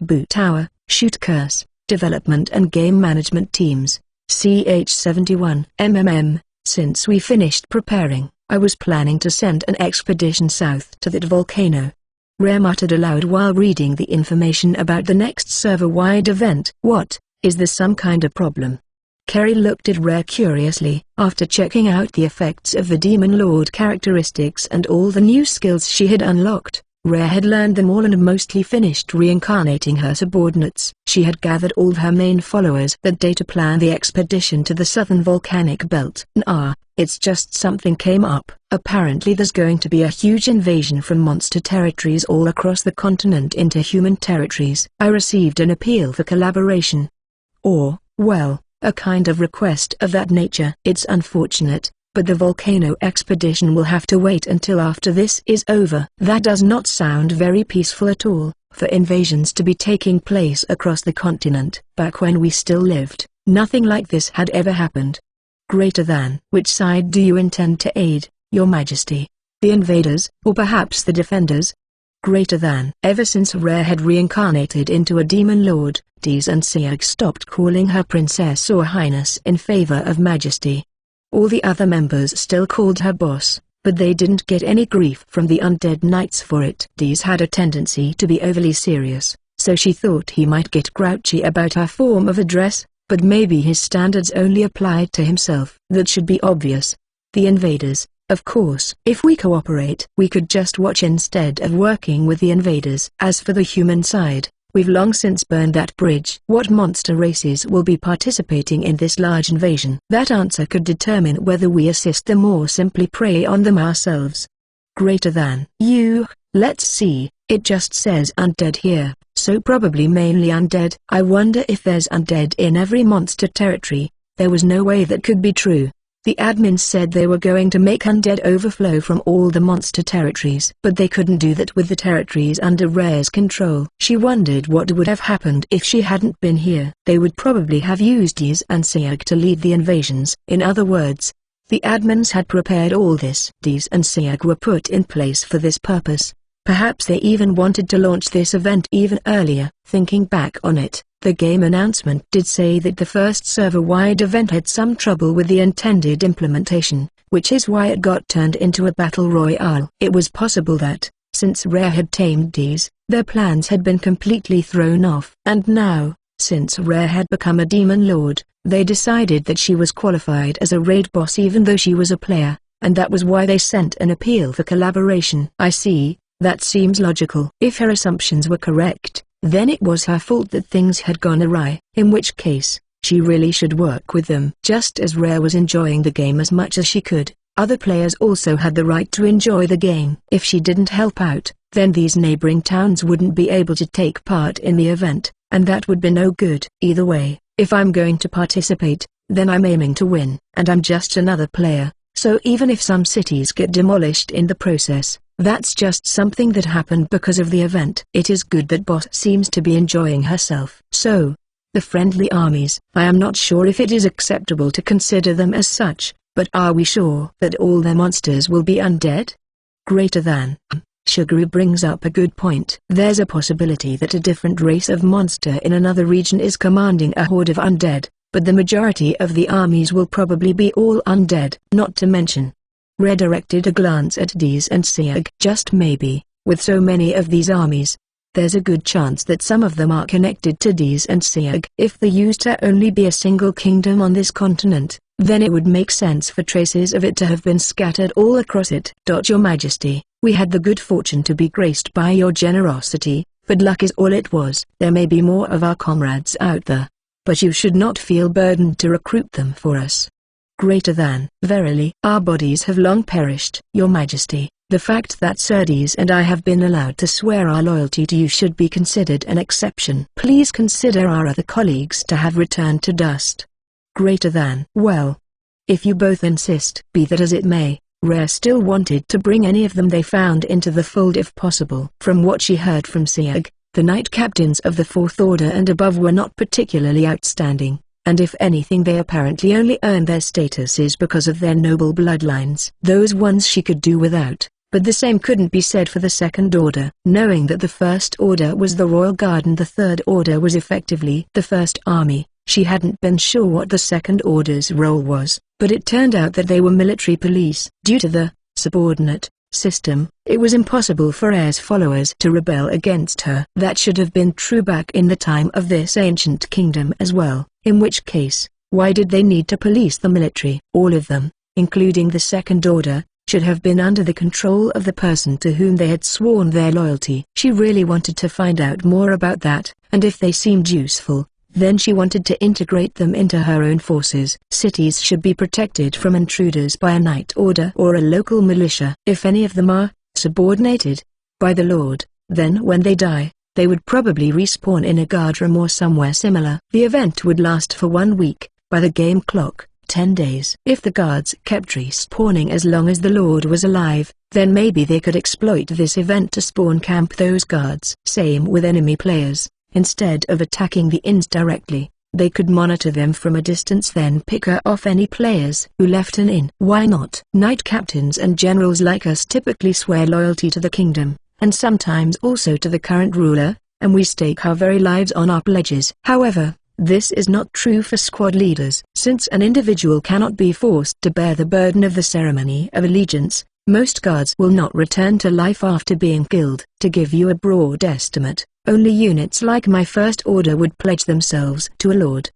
Boot Tower, Shoot Curse, Development and Game Management Teams, CH71. Since we finished preparing, I was planning to send an expedition south to that volcano. Rare muttered aloud while reading the information about the next server-wide event. What, is there some kind of problem? Kerry looked at Rare curiously. After checking out the effects of the Demon Lord characteristics and all the new skills she had unlocked, Rare had learned them all and mostly finished reincarnating her subordinates. She had gathered all her main followers that day to plan the expedition to the southern volcanic belt. It's just something came up. Apparently there's going to be a huge invasion from monster territories all across the continent into human territories. I received an appeal for collaboration. Or, well, a kind of request of that nature. It's unfortunate, but the volcano expedition will have to wait until after this is over. That does not sound very peaceful at all, for invasions to be taking place across the continent. Back when we still lived, nothing like this had ever happened. Which side do you intend to aid, Your Majesty? The invaders, or perhaps the defenders? Ever since Rare had reincarnated into a demon lord, Dees and Siag stopped calling her princess or highness in favor of majesty. All the other members still called her boss, but they didn't get any grief from the undead knights for it. Dees had a tendency to be overly serious, so she thought he might get grouchy about her form of address, but maybe his standards only applied to himself. That should be obvious. The invaders, of course. If we cooperate, we could just watch instead of working with the invaders. As for the human side, we've long since burned that bridge. What monster races will be participating in this large invasion? That answer could determine whether we assist them or simply prey on them ourselves. Let's see, it just says undead here, so probably mainly undead. I wonder if there's undead in every monster territory. There was no way that could be true. The admins said they were going to make undead overflow from all the monster territories, but they couldn't do that with the territories under Rare's control. She wondered what would have happened if she hadn't been here. They would probably have used Dees and Siag to lead the invasions. In other words, the admins had prepared all this. Dees and Siag were put in place for this purpose. Perhaps they even wanted to launch this event even earlier. Thinking back on it, the game announcement did say that the first server-wide event had some trouble with the intended implementation, which is why it got turned into a battle royale. It was possible that, since Rare had tamed Dees, their plans had been completely thrown off. And now, since Rare had become a demon lord, they decided that she was qualified as a raid boss even though she was a player, and that was why they sent an appeal for collaboration. I see. That seems logical. If her assumptions were correct, then it was her fault that things had gone awry, in which case, she really should work with them. Just as Rare was enjoying the game as much as she could, other players also had the right to enjoy the game. If she didn't help out, then these neighboring towns wouldn't be able to take part in the event, and that would be no good. Either way, if I'm going to participate, then I'm aiming to win, and I'm just another player, so even if some cities get demolished in the process, that's just something that happened because of the event. It is good that Boss seems to be enjoying herself. So, the friendly armies, I am not sure if it is acceptable to consider them as such, but are we sure that all their monsters will be undead? Sugaru brings up a good point. There's a possibility that a different race of monster in another region is commanding a horde of undead, but the majority of the armies will probably be all undead. Not to mention, Rare directed a glance at Dees and Siag. Just maybe, with so many of these armies, there's a good chance that some of them are connected to Dees and Siag. If there used to only be a single kingdom on this continent, then it would make sense for traces of it to have been scattered all across it. Your Majesty, we had the good fortune to be graced by your generosity, but luck is all it was. There may be more of our comrades out there, but you should not feel burdened to recruit them for us. Verily, our bodies have long perished. Your Majesty, The fact that Surtees and I have been allowed to swear our loyalty to you should be considered an exception. Please consider our other colleagues to have returned to dust. Greater than. Well, if you both insist. Be that as it may, Rare still wanted to bring any of them they found into the fold if possible. From what she heard from Sieg, the knight captains of the Fourth Order and above were not particularly outstanding, and if anything they apparently only earned their statuses because of their noble bloodlines. Those ones she could do without. But the same couldn't be said for the Second Order. Knowing that the First Order was the Royal Guard and the Third Order was effectively the First Army, she hadn't been sure what the Second Order's role was, but it turned out that they were military police. Due to the subordinate system, it was impossible for Rare's followers to rebel against her. That should have been true back in the time of this ancient kingdom as well, in which case, why did they need to police the military? All of them, including the Second Order, should have been under the control of the person to whom they had sworn their loyalty. She really wanted to find out more about that, and if they seemed useful, then she wanted to integrate them into her own forces. Cities should be protected from intruders by a knight order or a local militia. If any of them are subordinated by the Lord, then when they die, they would probably respawn in a guard room or somewhere similar. The event would last for 1 week, by the game clock, 10 days. If the guards kept respawning as long as the Lord was alive, then maybe they could exploit this event to spawn camp those guards. Same with enemy players. Instead of attacking the inns directly, they could monitor them from a distance then pick off any players who left an inn. Why not? Knight captains and generals like us typically swear loyalty to the kingdom, and sometimes also to the current ruler, and we stake our very lives on our pledges. However, this is not true for squad leaders. Since an individual cannot be forced to bear the burden of the ceremony of allegiance, most guards will not return to life after being killed. To give you a broad estimate, only units like my First Order would pledge themselves to a lord.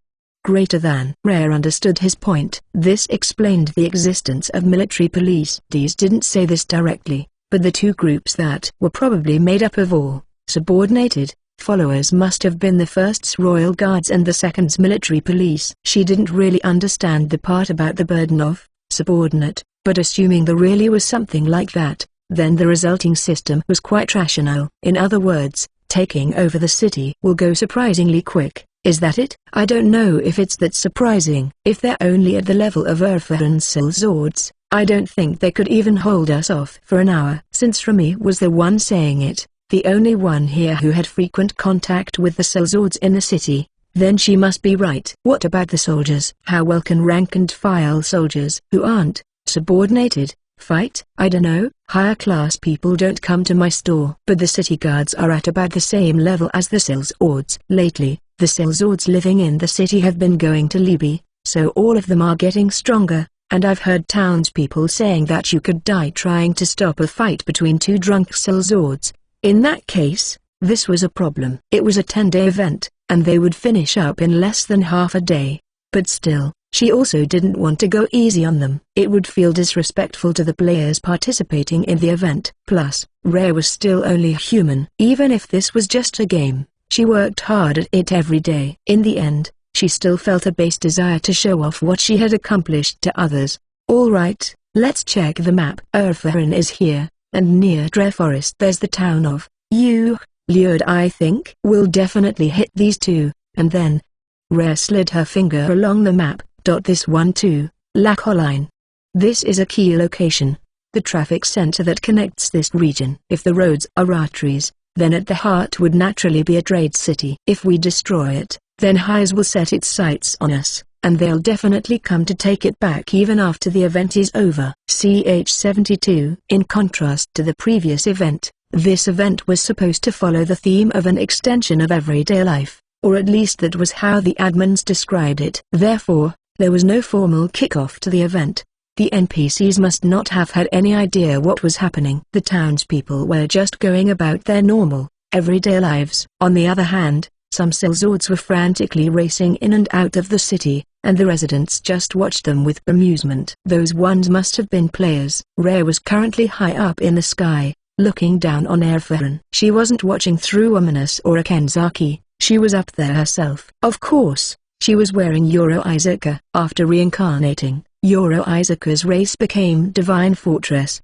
Greater than. Rare understood his point. This explained the existence of military police. These didn't say this directly, but the two groups that were probably made up of all subordinated followers must have been the First's Royal Guards and the Second's military police. She didn't really understand the part about the burden of subordinate, but assuming there really was something like that, then the resulting system was quite rational. In other words, taking over the city will go surprisingly quick. Is that it? I don't know if it's that surprising. If they're only at the level of Erfahrun's sellswords, I don't think they could even hold us off for an hour. Since Remy was the one saying it, the only one here who had frequent contact with the sellswords in the city, then she must be right. What about the soldiers? How well can rank-and-file soldiers, who aren't subordinated, fight? I don't know. Higher class people don't come to my store. But the city guards are at about the same level as the sellswords. Lately, the sellswords living in the city have been going to Libby, so all of them are getting stronger, and I've heard townspeople saying that you could die trying to stop a fight between two drunk sellswords. In that case, this was a problem. It was a 10-day event, and they would finish up in less than half a day. But still, she also didn't want to go easy on them. It would feel disrespectful to the players participating in the event. Plus, Rare was still only human. Even if this was just a game, she worked hard at it every day. In the end, she still felt a base desire to show off what she had accomplished to others. Alright, let's check the map. Erfahrun is here, and near Dre Forest there's the town of Lured. I think we'll definitely hit these two, and then Rare slid her finger along the map. This one too, La Colline. This is a key location, the traffic center that connects this region. If the roads are arteries, then at the heart would naturally be a trade city. If we destroy it, then Hyes will set its sights on us, and they'll definitely come to take it back even after the event is over. CH-72. In contrast to the previous event, this event was supposed to follow the theme of an extension of everyday life, or at least that was how the admins described it. Therefore, there was no formal kickoff to the event. The NPCs must not have had any idea what was happening. The townspeople were just going about their normal, everyday lives. On the other hand, some sellswords were frantically racing in and out of the city, and the residents just watched them with amusement. Those ones must have been players. Rare was currently high up in the sky, looking down on Erfahrun. She wasn't watching through Ominous or a Kenzaki, she was up there herself. Of course, she was wearing Yoro-Izaka. After reincarnating, Yoro-Izaka's race became Divine Fortress.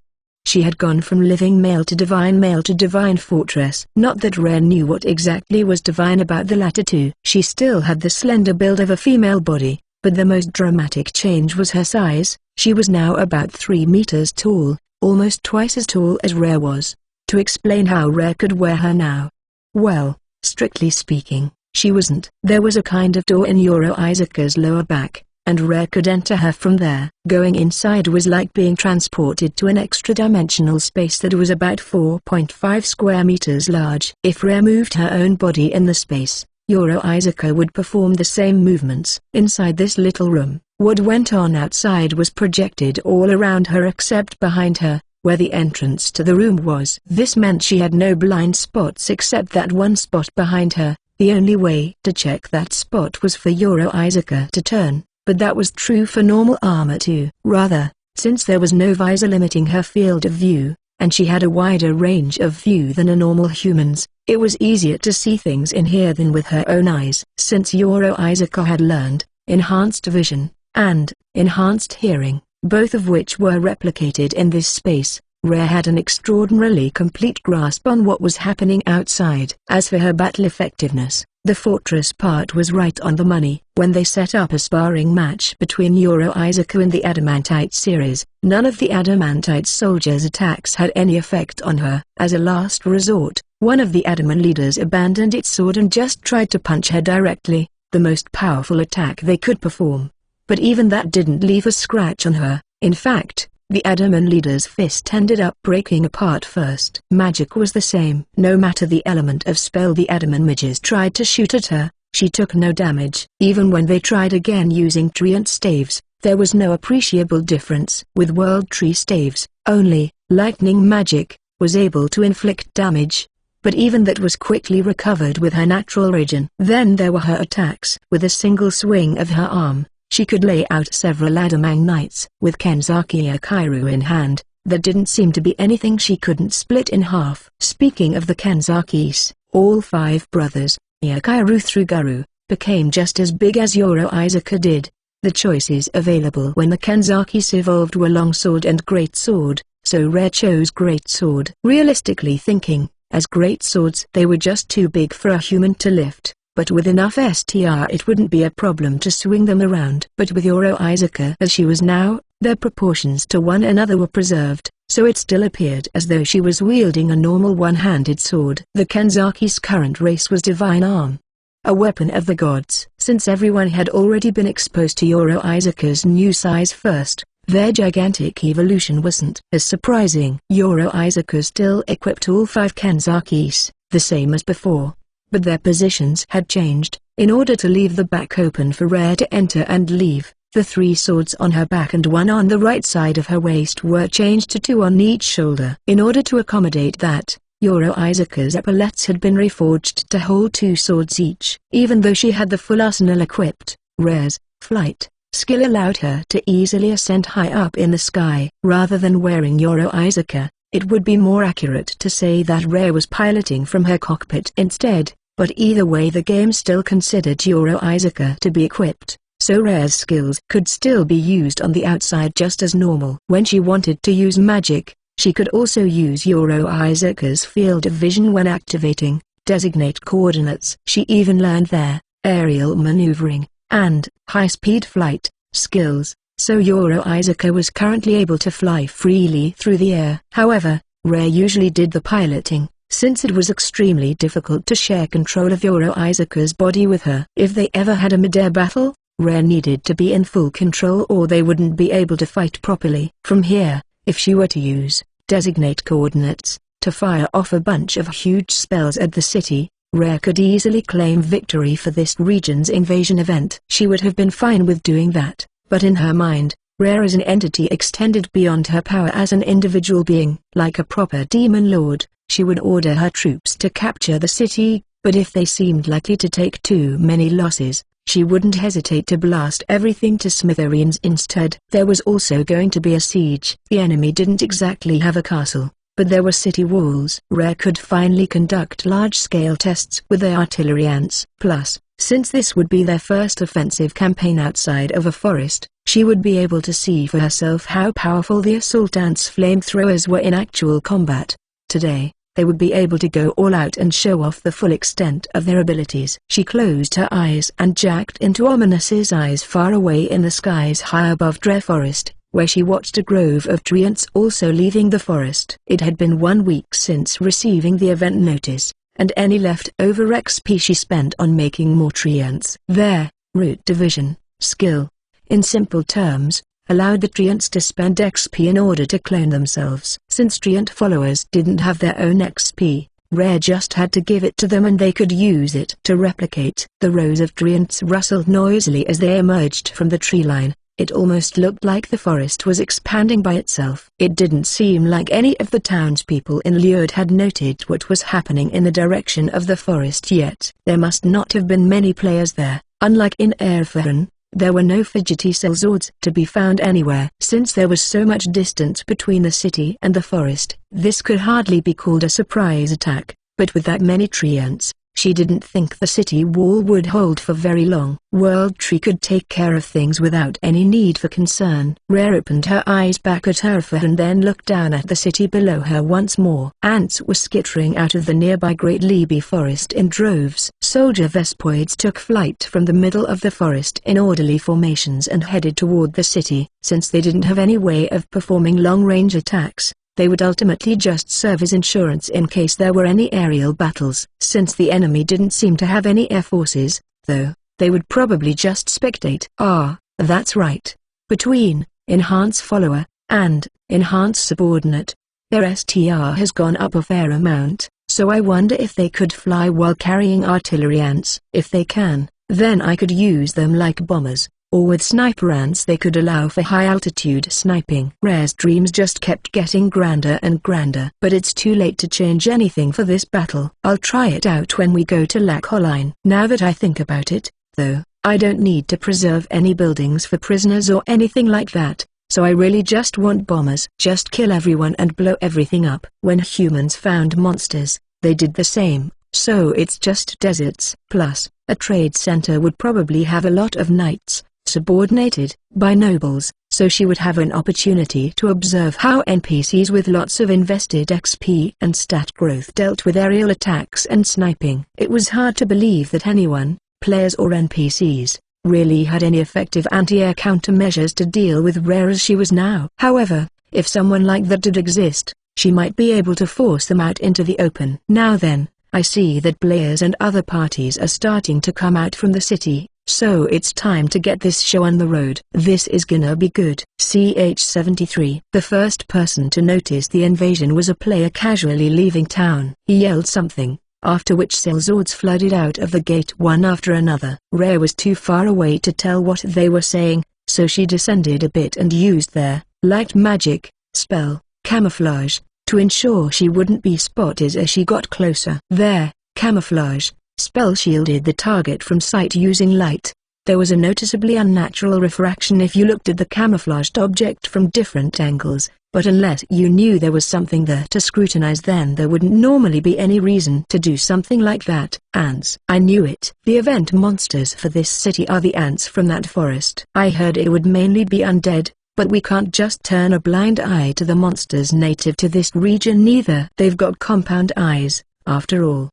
She had gone from living male to divine fortress. Not that Rare knew what exactly was divine about the latter two. She still had the slender build of a female body, but the most dramatic change was her size. She was now about 3 meters tall, almost twice as tall as Rare was. To explain how Rare could wear her now. Well, strictly speaking, she wasn't. There was a kind of door in Yoro Isaka's lower back, and Rare could enter her from there. Going inside was like being transported to an extra-dimensional space that was about 4.5 square meters large. If Rare moved her own body in the space, Yoro Isaka would perform the same movements. Inside this little room, what went on outside was projected all around her except behind her, where the entrance to the room was. This meant she had no blind spots except that one spot behind her. The only way to check that spot was for Yoro Isaka to turn. But that was true for normal armor too. Rather, since there was no visor limiting her field of view, and she had a wider range of view than a normal human's, it was easier to see things in here than with her own eyes. Since Yoro Isaka had learned enhanced vision and enhanced hearing, both of which were replicated in this space, Rare had an extraordinarily complete grasp on what was happening outside. As for her battle effectiveness, the fortress part was right on the money. When they set up a sparring match between Yoro Isaka and the Adamantite series, none of the Adamantite soldiers' attacks had any effect on her. As a last resort, one of the Adaman leaders abandoned its sword and just tried to punch her directly, the most powerful attack they could perform. But even that didn't leave a scratch on her. In fact, the Adaman leader's fist ended up breaking apart first. Magic was the same. No matter the element of spell the Adaman mages tried to shoot at her, she took no damage. Even when they tried again using treant staves, there was no appreciable difference. With world tree staves, only lightning magic was able to inflict damage. But even that was quickly recovered with her natural regen. Then there were her attacks. With a single swing of her arm, she could lay out several Adamang knights. With Kenzaki Akairu in hand, there didn't seem to be anything she couldn't split in half. Speaking of the Kenzakis, all 5 brothers, Akairu through Guru, became just as big as Yoro Isaka did. The choices available when the Kenzakis evolved were Longsword and Greatsword, so Rare chose Greatsword. Realistically thinking, as greatswords they were just too big for a human to lift. But with enough STR it wouldn't be a problem to swing them around. But with Yoro Isaka as she was now, their proportions to one another were preserved, so it still appeared as though she was wielding a normal one-handed sword. The Kenzaki's current race was Divine Arm, a weapon of the gods. Since everyone had already been exposed to Yoro Isaka's new size first, their gigantic evolution wasn't as surprising. Yoro Isaka still equipped all 5 Kenzakis, the same as before. But their positions had changed. In order to leave the back open for Rare to enter and leave, the 3 swords on her back and 1 on the right side of her waist were changed to 2 on each shoulder. In order to accommodate that, Yoro Isaka's epaulets had been reforged to hold 2 swords each. Even though she had the full arsenal equipped, Rare's flight skill allowed her to easily ascend high up in the sky. Rather than wearing Yoro Isaka, it would be more accurate to say that Rare was piloting from her cockpit instead. But either way the game still considered Yoro Isaka to be equipped, so Rare's skills could still be used on the outside just as normal. When she wanted to use magic, she could also use Yoro Isaka's field of vision when activating designate coordinates. She even learned their aerial maneuvering and high-speed flight skills, so Yoro Isaka was currently able to fly freely through the air. However, Rare usually did the piloting, since it was extremely difficult to share control of Yoro Isaka's body with her. If they ever had a mid-air battle, Rare needed to be in full control or they wouldn't be able to fight properly. From here, if she were to use designate coordinates to fire off a bunch of huge spells at the city, Rare could easily claim victory for this region's invasion event. She would have been fine with doing that, but in her mind, Rare as an entity extended beyond her power as an individual being. Like a proper demon lord, she would order her troops to capture the city, but if they seemed likely to take too many losses, she wouldn't hesitate to blast everything to smithereens instead. There was also going to be a siege. The enemy didn't exactly have a castle, but there were city walls. Rare could finally conduct large-scale tests with their artillery ants. Plus, since this would be their first offensive campaign outside of a forest, she would be able to see for herself how powerful the assault ants' flamethrowers were in actual combat. Today, they would be able to go all out and show off the full extent of their abilities. She closed her eyes and jacked into Ominous's eyes far away in the skies high above Dre Forest, where she watched a grove of tree ants also leaving the forest. It had been 1 week since receiving the event notice, and any leftover XP she spent on making more tree ants. Their root division skill, in simple terms, allowed the tree ants to spend XP in order to clone themselves. Since tree ant followers didn't have their own XP, Rare just had to give it to them and they could use it to replicate. The rows of tree ants rustled noisily as they emerged from the tree line. It almost looked like the forest was expanding by itself. It didn't seem like any of the townspeople in Liud had noted what was happening in the direction of the forest yet. There must not have been many players there. Unlike in Airfahan, there were no fidgety sellswords to be found anywhere. Since there was so much distance between the city and the forest, this could hardly be called a surprise attack, but with that many tree ants, she didn't think the city wall would hold for very long. World Tree could take care of things without any need for concern. Rare opened her eyes back at her and then looked down at the city below her once more. Ants were skittering out of the nearby Great Libby forest in droves. Soldier Vespoids took flight from the middle of the forest in orderly formations and headed toward the city. Since they didn't have any way of performing long-range attacks, they would ultimately just serve as insurance in case there were any aerial battles. Since the enemy didn't seem to have any air forces, though, they would probably just spectate. Ah, that's right. Between Enhance Follower and Enhance Subordinate, their STR has gone up a fair amount, so I wonder if they could fly while carrying artillery ants. If they can, then I could use them like bombers. Or with sniper ants they could allow for high-altitude sniping. Rare's dreams just kept getting grander and grander. But it's too late to change anything for this battle. I'll try it out when we go to Lac Holline. Now that I think about it, though, I don't need to preserve any buildings for prisoners or anything like that, so I really just want bombers. Just kill everyone and blow everything up. When humans found monsters, they did the same, so it's just deserts. Plus, a trade center would probably have a lot of knights, subordinated by nobles, so she would have an opportunity to observe how NPCs with lots of invested XP and stat growth dealt with aerial attacks and sniping. It was hard to believe that anyone, players or NPCs, really had any effective anti-air countermeasures to deal with Rare as she was now. However, if someone like that did exist, she might be able to force them out into the open. Now then, I see that players and other parties are starting to come out from the city. So it's time to get this show on the road. This is gonna be good. CH-73. The first person to notice the invasion was a player casually leaving town. He yelled something, after which sellswords flooded out of the gate one after another. Rare was too far away to tell what they were saying, so she descended a bit and used their light magic spell, camouflage, to ensure she wouldn't be spotted as she got closer. Their camouflage spell shielded the target from sight using light. There was a noticeably unnatural refraction if you looked at the camouflaged object from different angles, but unless you knew there was something there to scrutinize, then there wouldn't normally be any reason to do something like that. Ants. I knew it. The event monsters for this city are the ants from that forest. I heard it would mainly be undead, but we can't just turn a blind eye to the monsters native to this region neither. They've got compound eyes, after all.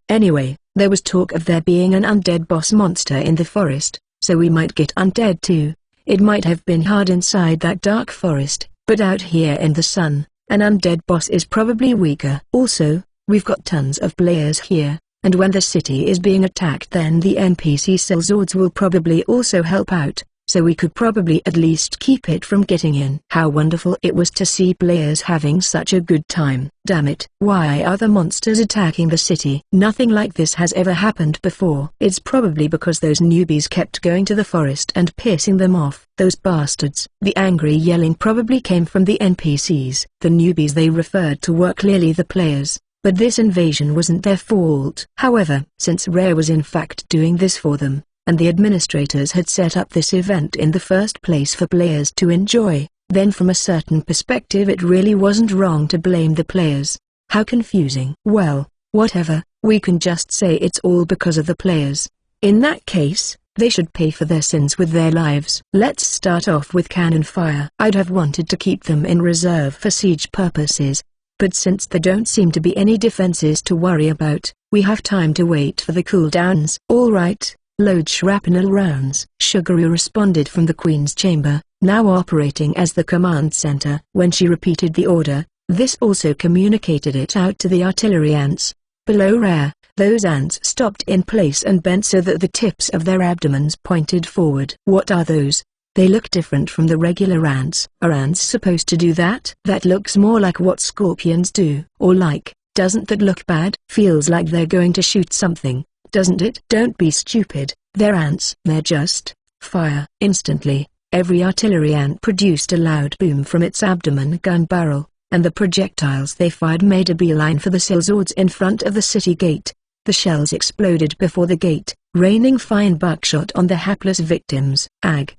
Anyway, there was talk of there being an undead boss monster in the forest, so we might get undead too. It might have been hard inside that dark forest, but out here in the sun, an undead boss is probably weaker. Also, we've got tons of players here, and when the city is being attacked then the NPC sellswords will probably also help out, so we could probably at least keep it from getting in. How wonderful it was to see players having such a good time. Damn it. Why are the monsters attacking the city? Nothing like this has ever happened before. It's probably because those newbies kept going to the forest and pissing them off. Those bastards. The angry yelling probably came from the NPCs. The newbies they referred to were clearly the players, but this invasion wasn't their fault. However, since Rare was in fact doing this for them, and the administrators had set up this event in the first place for players to enjoy, then from a certain perspective it really wasn't wrong to blame the players. How confusing. Well, whatever, we can just say it's all because of the players. In that case, They should pay for their sins with their lives. Let's start off with cannon fire. I'd have wanted to keep them in reserve for siege purposes, but since there don't seem to be any defenses to worry about, we have time to wait for the cooldowns. Alright, load shrapnel rounds. Shuguru responded from the Queen's chamber, now operating as the command center. When she repeated the order, this also communicated it out to the artillery ants. Below Rare, those ants stopped in place and bent so that the tips of their abdomens pointed forward. What are those? They look different from the regular ants. Are ants supposed to do that? That looks more like what scorpions do. Or like, doesn't that look bad? Feels like they're going to shoot something, doesn't it? Don't be stupid, they're ants. They're just fire. Instantly, every artillery ant produced a loud boom from its abdomen gun barrel, and the projectiles they fired made a beeline for the sellswords in front of the city gate. The shells exploded before the gate, raining fine buckshot on the hapless victims. Ag.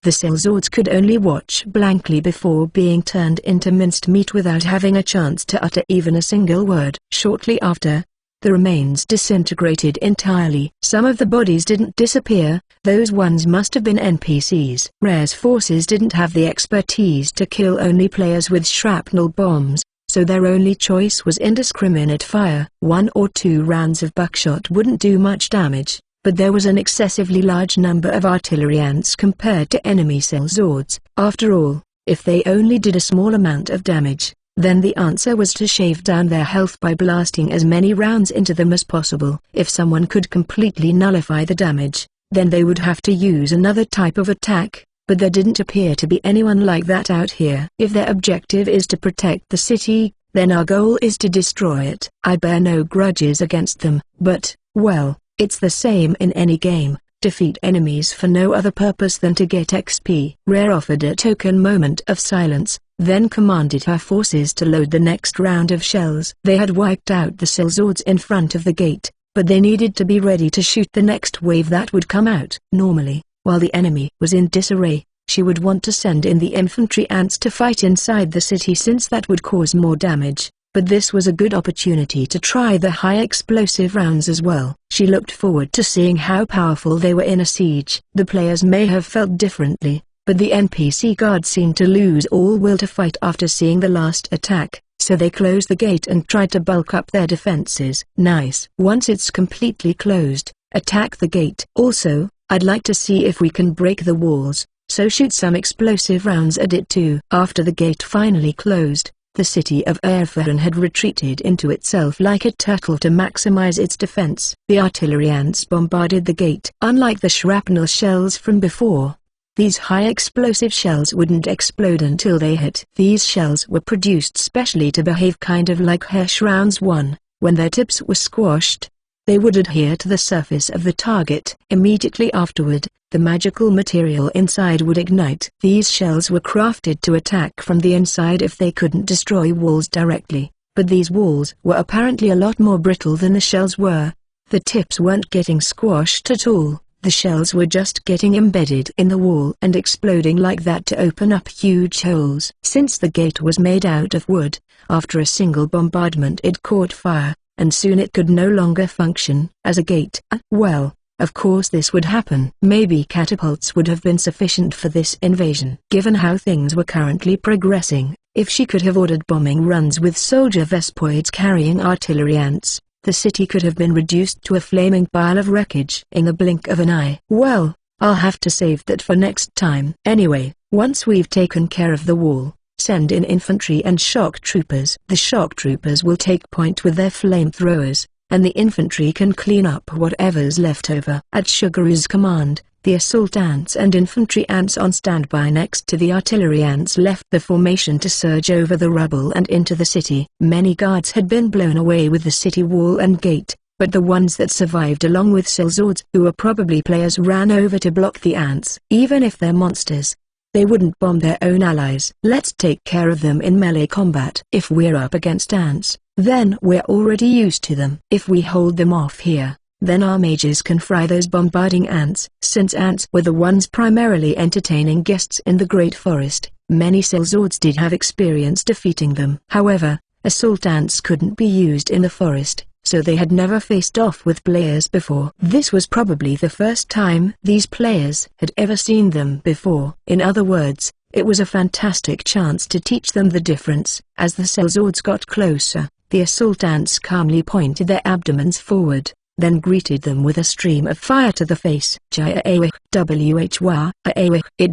The sellswords could only watch blankly before being turned into minced meat without having a chance to utter even a single word. Shortly after, the remains disintegrated entirely. Some of the bodies didn't disappear, those ones must have been NPCs. Rare's forces didn't have the expertise to kill only players with shrapnel bombs, so their only choice was indiscriminate fire. 1 or 2 rounds of buckshot wouldn't do much damage, but there was an excessively large number of artillery ants compared to enemy sellswords. After all, if they only did a small amount of damage, then the answer was to shave down their health by blasting as many rounds into them as possible. If someone could completely nullify the damage, then they would have to use another type of attack, but there didn't appear to be anyone like that out here. If their objective is to protect the city, then our goal is to destroy it. I bear no grudges against them, but, well, it's the same in any game. Defeat enemies for no other purpose than to get XP. Rare offered a token moment of silence, then commanded her forces to load the next round of shells. They had wiped out the sellswords in front of the gate, but they needed to be ready to shoot the next wave that would come out. Normally, while the enemy was in disarray, she would want to send in the infantry ants to fight inside the city since that would cause more damage, but this was a good opportunity to try the high explosive rounds as well. She looked forward to seeing how powerful they were in a siege. The players may have felt differently, but the NPC guards seemed to lose all will to fight after seeing the last attack, so they closed the gate and tried to bulk up their defenses. Nice. Once it's completely closed, attack the gate. Also, I'd like to see if we can break the walls, so shoot some explosive rounds at it too. After the gate finally closed, the city of Airfaran had retreated into itself like a turtle to maximize its defense. The artillery ants bombarded the gate. Unlike the shrapnel shells from before, these high explosive shells wouldn't explode until they hit. These shells were produced specially to behave kind of like Hirsch rounds 1. When their tips were squashed, they would adhere to the surface of the target. Immediately afterward, the magical material inside would ignite. These shells were crafted to attack from the inside if they couldn't destroy walls directly, but these walls were apparently a lot more brittle than the shells were. The tips weren't getting squashed at all, the shells were just getting embedded in the wall and exploding like that to open up huge holes. Since the gate was made out of wood, after a single bombardment it caught fire, and soon it could no longer function as a gate. Well, of course this would happen. Maybe catapults would have been sufficient for this invasion. Given how things were currently progressing, if she could have ordered bombing runs with soldier Vespoids carrying artillery ants, the city could have been reduced to a flaming pile of wreckage in the blink of an eye. Well, I'll have to save that for next time. Anyway, once we've taken care of the wall, send in infantry and shock troopers. The shock troopers will take point with their flamethrowers, and the infantry can clean up whatever's left over. At Shuguru's command, the assault ants and infantry ants on standby next to the artillery ants left the formation to surge over the rubble and into the city. Many guards had been blown away with the city wall and gate, but the ones that survived along with sellswords who were probably players ran over to block the ants. Even if they're monsters, they wouldn't bomb their own allies. Let's take care of them in melee combat. If we're up against ants, then we're already used to them. If we hold them off here, then our mages can fry those bombarding ants. Since ants were the ones primarily entertaining guests in the Great Forest, many sellswords did have experience defeating them. However, assault ants couldn't be used in the forest, so they had never faced off with players before. This was probably the first time these players had ever seen them before. In other words, it was a fantastic chance to teach them the difference. As the sellswords got closer, the assault ants calmly pointed their abdomens forward, then greeted them with a stream of fire to the face. It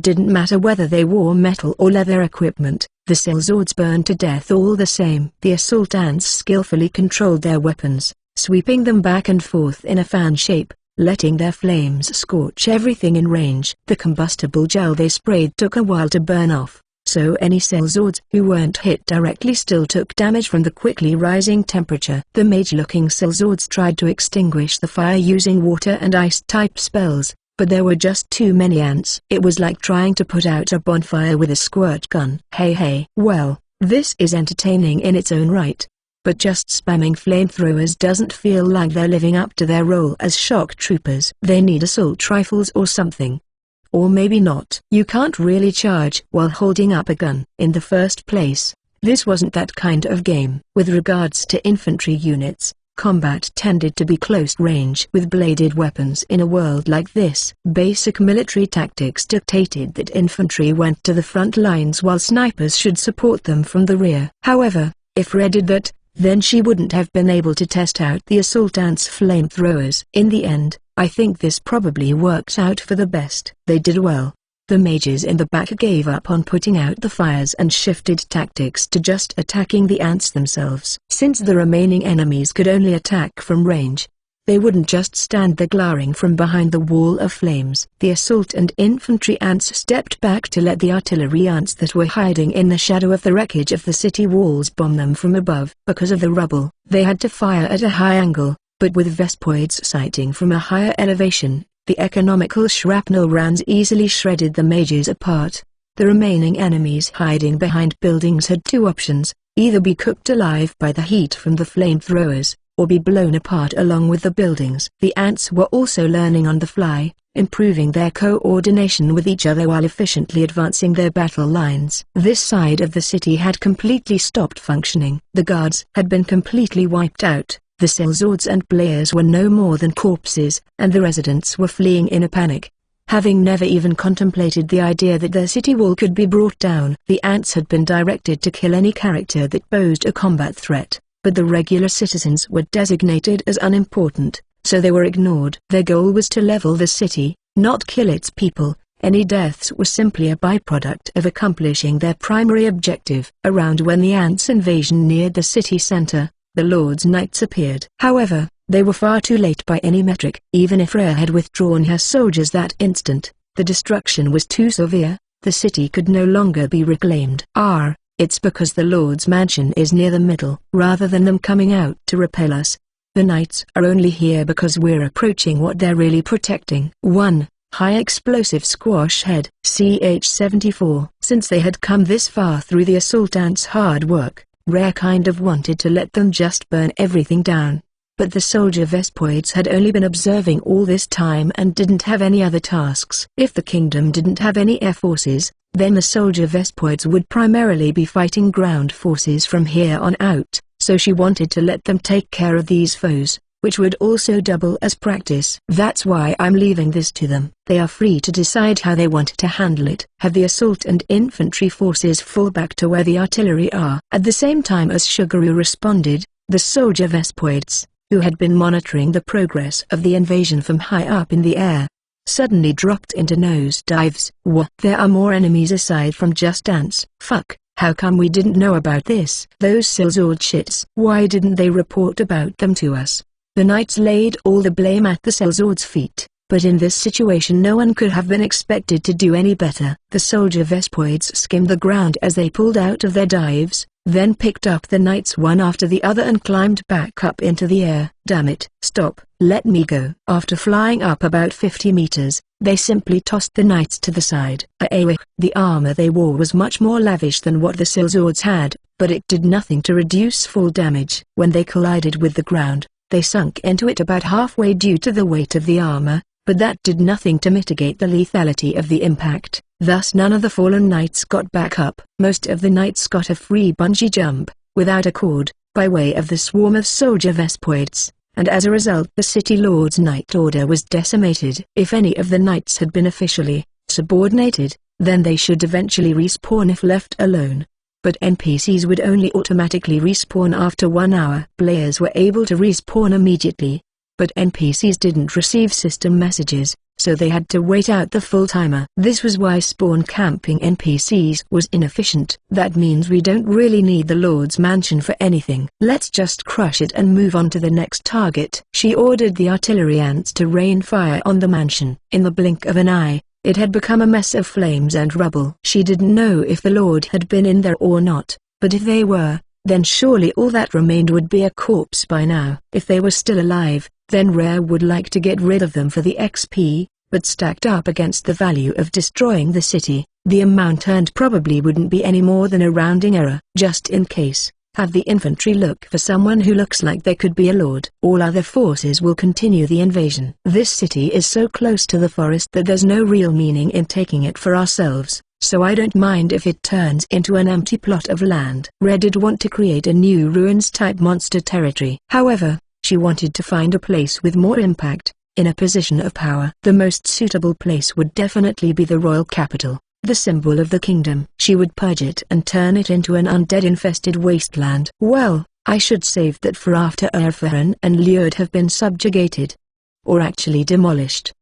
didn't matter whether they wore metal or leather equipment, the sellswords burned to death all the same. The assault ants skillfully controlled their weapons, sweeping them back and forth in a fan shape, letting their flames scorch everything in range. The combustible gel they sprayed took a while to burn off, so any sellswords who weren't hit directly still took damage from the quickly rising temperature. The mage-looking sellswords tried to extinguish the fire using water and ice-type spells, but there were just too many ants. It was like trying to put out a bonfire with a squirt gun. Hey, well, this is entertaining in its own right. But just spamming flamethrowers doesn't feel like they're living up to their role as shock troopers. They need assault rifles or something. Or maybe not. You can't really charge while holding up a gun. In the first place, this wasn't that kind of game. With regards to infantry units, combat tended to be close range with bladed weapons. In a world like this, basic military tactics dictated that infantry went to the front lines while snipers should support them from the rear. However, if Rhea did that, then she wouldn't have been able to test out the assault ants' flamethrowers. In the end, I think this probably worked out for the best. They did well. The mages in the back gave up on putting out the fires and shifted tactics to just attacking the ants themselves. Since the remaining enemies could only attack from range, they wouldn't just stand there glaring from behind the wall of flames. The assault and infantry ants stepped back to let the artillery ants that were hiding in the shadow of the wreckage of the city walls bomb them from above. Because of the rubble, they had to fire at a high angle, but with Vespoids sighting from a higher elevation, the economical shrapnel rounds easily shredded the mages apart. The remaining enemies hiding behind buildings had two options: either be cooked alive by the heat from the flamethrowers, or be blown apart along with the buildings. The ants were also learning on the fly, improving their coordination with each other while efficiently advancing their battle lines. This side of the city had completely stopped functioning. The guards had been completely wiped out. The sellswords and players were no more than corpses, and the residents were fleeing in a panic, having never even contemplated the idea that their city wall could be brought down. The ants had been directed to kill any character that posed a combat threat, but the regular citizens were designated as unimportant, so they were ignored. Their goal was to level the city, not kill its people. Any deaths were simply a byproduct of accomplishing their primary objective. Around when the ants' invasion neared the city center, the Lord's Knights appeared. However, they were far too late by any metric. Even if Rhea had withdrawn her soldiers that instant, the destruction was too severe. The city could no longer be reclaimed. It's because the Lord's mansion is near the middle. Rather than them coming out to repel us, the Knights are only here because we're approaching what they're really protecting. 1. High Explosive Squash Head CH-74. Since they had come this far through the assault ants' hard work, Rhea kind of wanted to let them just burn everything down. But the soldier Vespoids had only been observing all this time and didn't have any other tasks. If the kingdom didn't have any air forces, then the soldier Vespoids would primarily be fighting ground forces from here on out, so she wanted to let them take care of these foes, which would also double as practice. That's why I'm leaving this to them. They are free to decide how they want to handle it. Have the assault and infantry forces fall back to where the artillery are. At the same time as Shugaru responded, the soldier Vespoids, who had been monitoring the progress of the invasion from high up in the air, suddenly dropped into nosedives. What? There are more enemies aside from just ants. Fuck, how come we didn't know about this? Those sellsword shits. Why didn't they report about them to us? The Knights laid all the blame at the sellsword's feet, but in this situation no one could have been expected to do any better. The soldier Vespoids skimmed the ground as they pulled out of their dives, then picked up the Knights one after the other and climbed back up into the air. Damn it, stop, let me go. After flying up about 50 meters, they simply tossed the Knights to the side. The armor they wore was much more lavish than what the sellswords had, but it did nothing to reduce fall damage. When they collided with the ground, they sunk into it about halfway due to the weight of the armor, but that did nothing to mitigate the lethality of the impact. Thus none of the fallen Knights got back up. Most of the Knights got a free bungee jump, without a cord, by way of the swarm of soldier Vespoids, and as a result the City Lord's Knight Order was decimated. If any of the knights had been officially subordinated, then they should eventually respawn if left alone. But NPCs would only automatically respawn after 1 hour. Players were able to respawn immediately, but NPCs didn't receive system messages, so they had to wait out the full timer. This was why spawn camping NPCs was inefficient. That means we don't really need the Lord's Mansion for anything. Let's just crush it and move on to the next target. She ordered the artillery ants to rain fire on the mansion. In the blink of an eye, it had become a mess of flames and rubble. She didn't know if the Lord had been in there or not, but if they were, then surely all that remained would be a corpse by now. If they were still alive, then Rare would like to get rid of them for the XP, but stacked up against the value of destroying the city, the amount earned probably wouldn't be any more than a rounding error. Just in case, have the infantry look for someone who looks like they could be a lord. All other forces will continue the invasion. This city is so close to the forest that there's no real meaning in taking it for ourselves, so I don't mind if it turns into an empty plot of land. Rare did want to create a new ruins-type monster territory. However, she wanted to find a place with more impact, in a position of power. The most suitable place would definitely be the royal capital, the symbol of the kingdom. She would purge it and turn it into an undead-infested wasteland. Well, I should save that for after Erfahren and Ljud have been subjugated. Or actually demolished.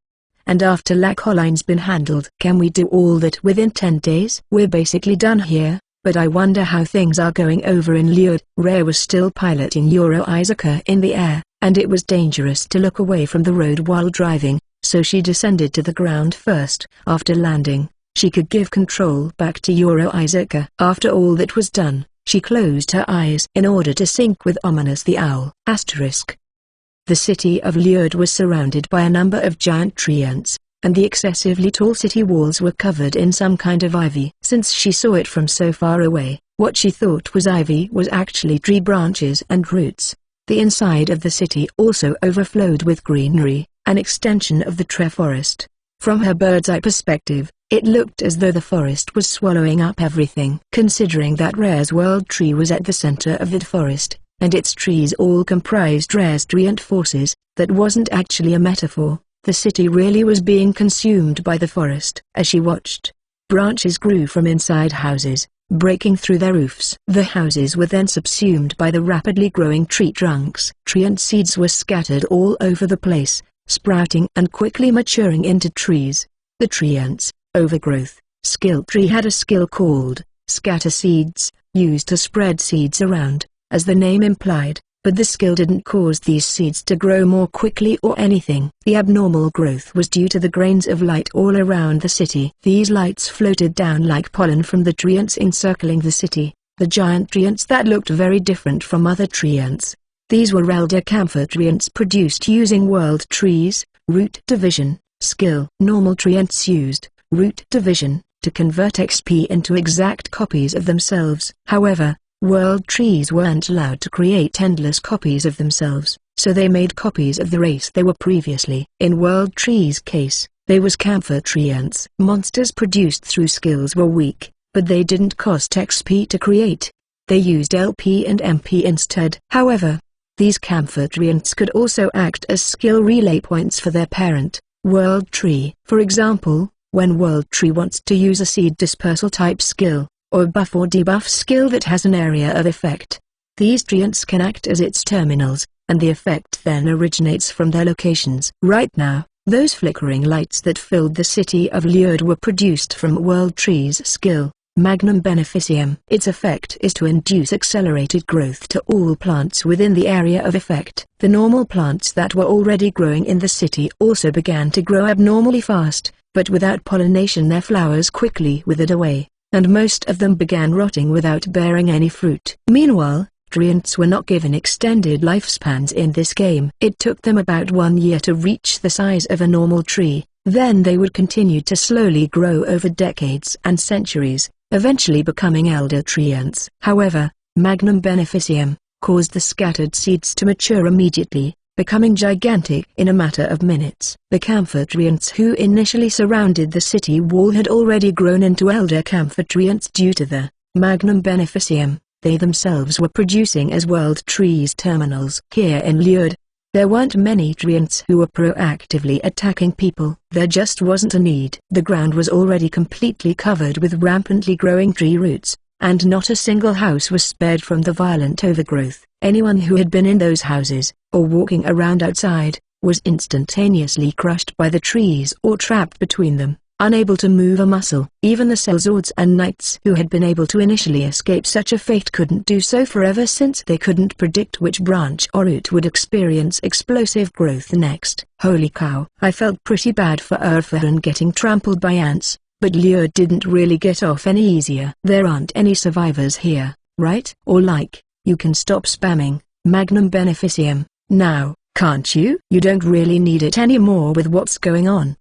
And after Lacolin's been handled. Can we do all that within 10 days? We're basically done here, but I wonder how things are going over in Ljud. Rare was still piloting Euro Isaaca in the air, and it was dangerous to look away from the road while driving, so she descended to the ground first. After landing, she could give control back to Euro Isaaca. After all that was done, she closed her eyes in order to sync with Ominous the Owl. The city of Ljud was surrounded by a number of giant tree ants, and the excessively tall city walls were covered in some kind of ivy. Since she saw it from so far away, what she thought was ivy was actually tree branches and roots. The inside of the city also overflowed with greenery, an extension of the tree forest. From her bird's-eye perspective, it looked as though the forest was swallowing up everything. Considering that Rare's world tree was at the center of that forest, and its trees all comprised Rare's treant forces, that wasn't actually a metaphor. The city really was being consumed by the forest. As she watched, branches grew from inside houses, breaking through their roofs. The houses were then subsumed by the rapidly growing tree trunks. Treant seeds were scattered all over the place, sprouting and quickly maturing into trees. The treants, overgrowth, skill tree had a skill called scatter seeds, used to spread seeds around, as the name implied, but the skill didn't cause these seeds to grow more quickly or anything. The abnormal growth was due to the grains of light all around the city. These lights floated down like pollen from the treants encircling the city, the giant treants that looked very different from other treants. These were elder camphor treants produced using world trees, root division, skill. Normal treants used root division to convert XP into exact copies of themselves. However, world trees weren't allowed to create endless copies of themselves, so they made copies of the race they were previously. In world trees' case, they was camphor treants. Monsters produced through skills were weak, but they didn't cost XP to create. They used LP and MP instead. However, these camphor treants could also act as skill relay points for their parent, world tree. For example, when world tree wants to use a seed dispersal type skill, or buff or debuff skill that has an area of effect, these treants can act as its terminals, and the effect then originates from their locations. Right now, those flickering lights that filled the city of Ljud were produced from world tree's skill, Magnum Beneficium. Its effect is to induce accelerated growth to all plants within the area of effect. The normal plants that were already growing in the city also began to grow abnormally fast, but without pollination their flowers quickly withered away, and most of them began rotting without bearing any fruit. Meanwhile, treants were not given extended lifespans in this game. It took them about 1 year to reach the size of a normal tree, then they would continue to slowly grow over decades and centuries, eventually becoming elder treants. However, Magnum Beneficium caused the scattered seeds to mature immediately, becoming gigantic in a matter of minutes. The camphor treants who initially surrounded the city wall had already grown into elder camphor treants due to the Magnum Beneficium. they themselves were producing as World Tree's terminals. Here in Lured, there weren't many treants who were proactively attacking people. There just wasn't a need. The ground was already completely covered with rampantly growing tree roots, and not a single house was spared from the violent overgrowth. Anyone who had been in those houses, or walking around outside, was instantaneously crushed by the trees or trapped between them, unable to move a muscle. Even the sellswords and knights who had been able to initially escape such a fate couldn't do so forever, since they couldn't predict which branch or root would experience explosive growth next. Holy cow! I felt pretty bad for Urfahan getting trampled by ants, but Lured didn't really get off any easier. There aren't any survivors here, right? Or like, you can stop spamming Magnum Beneficium now, can't you? You don't really need it anymore with what's going on.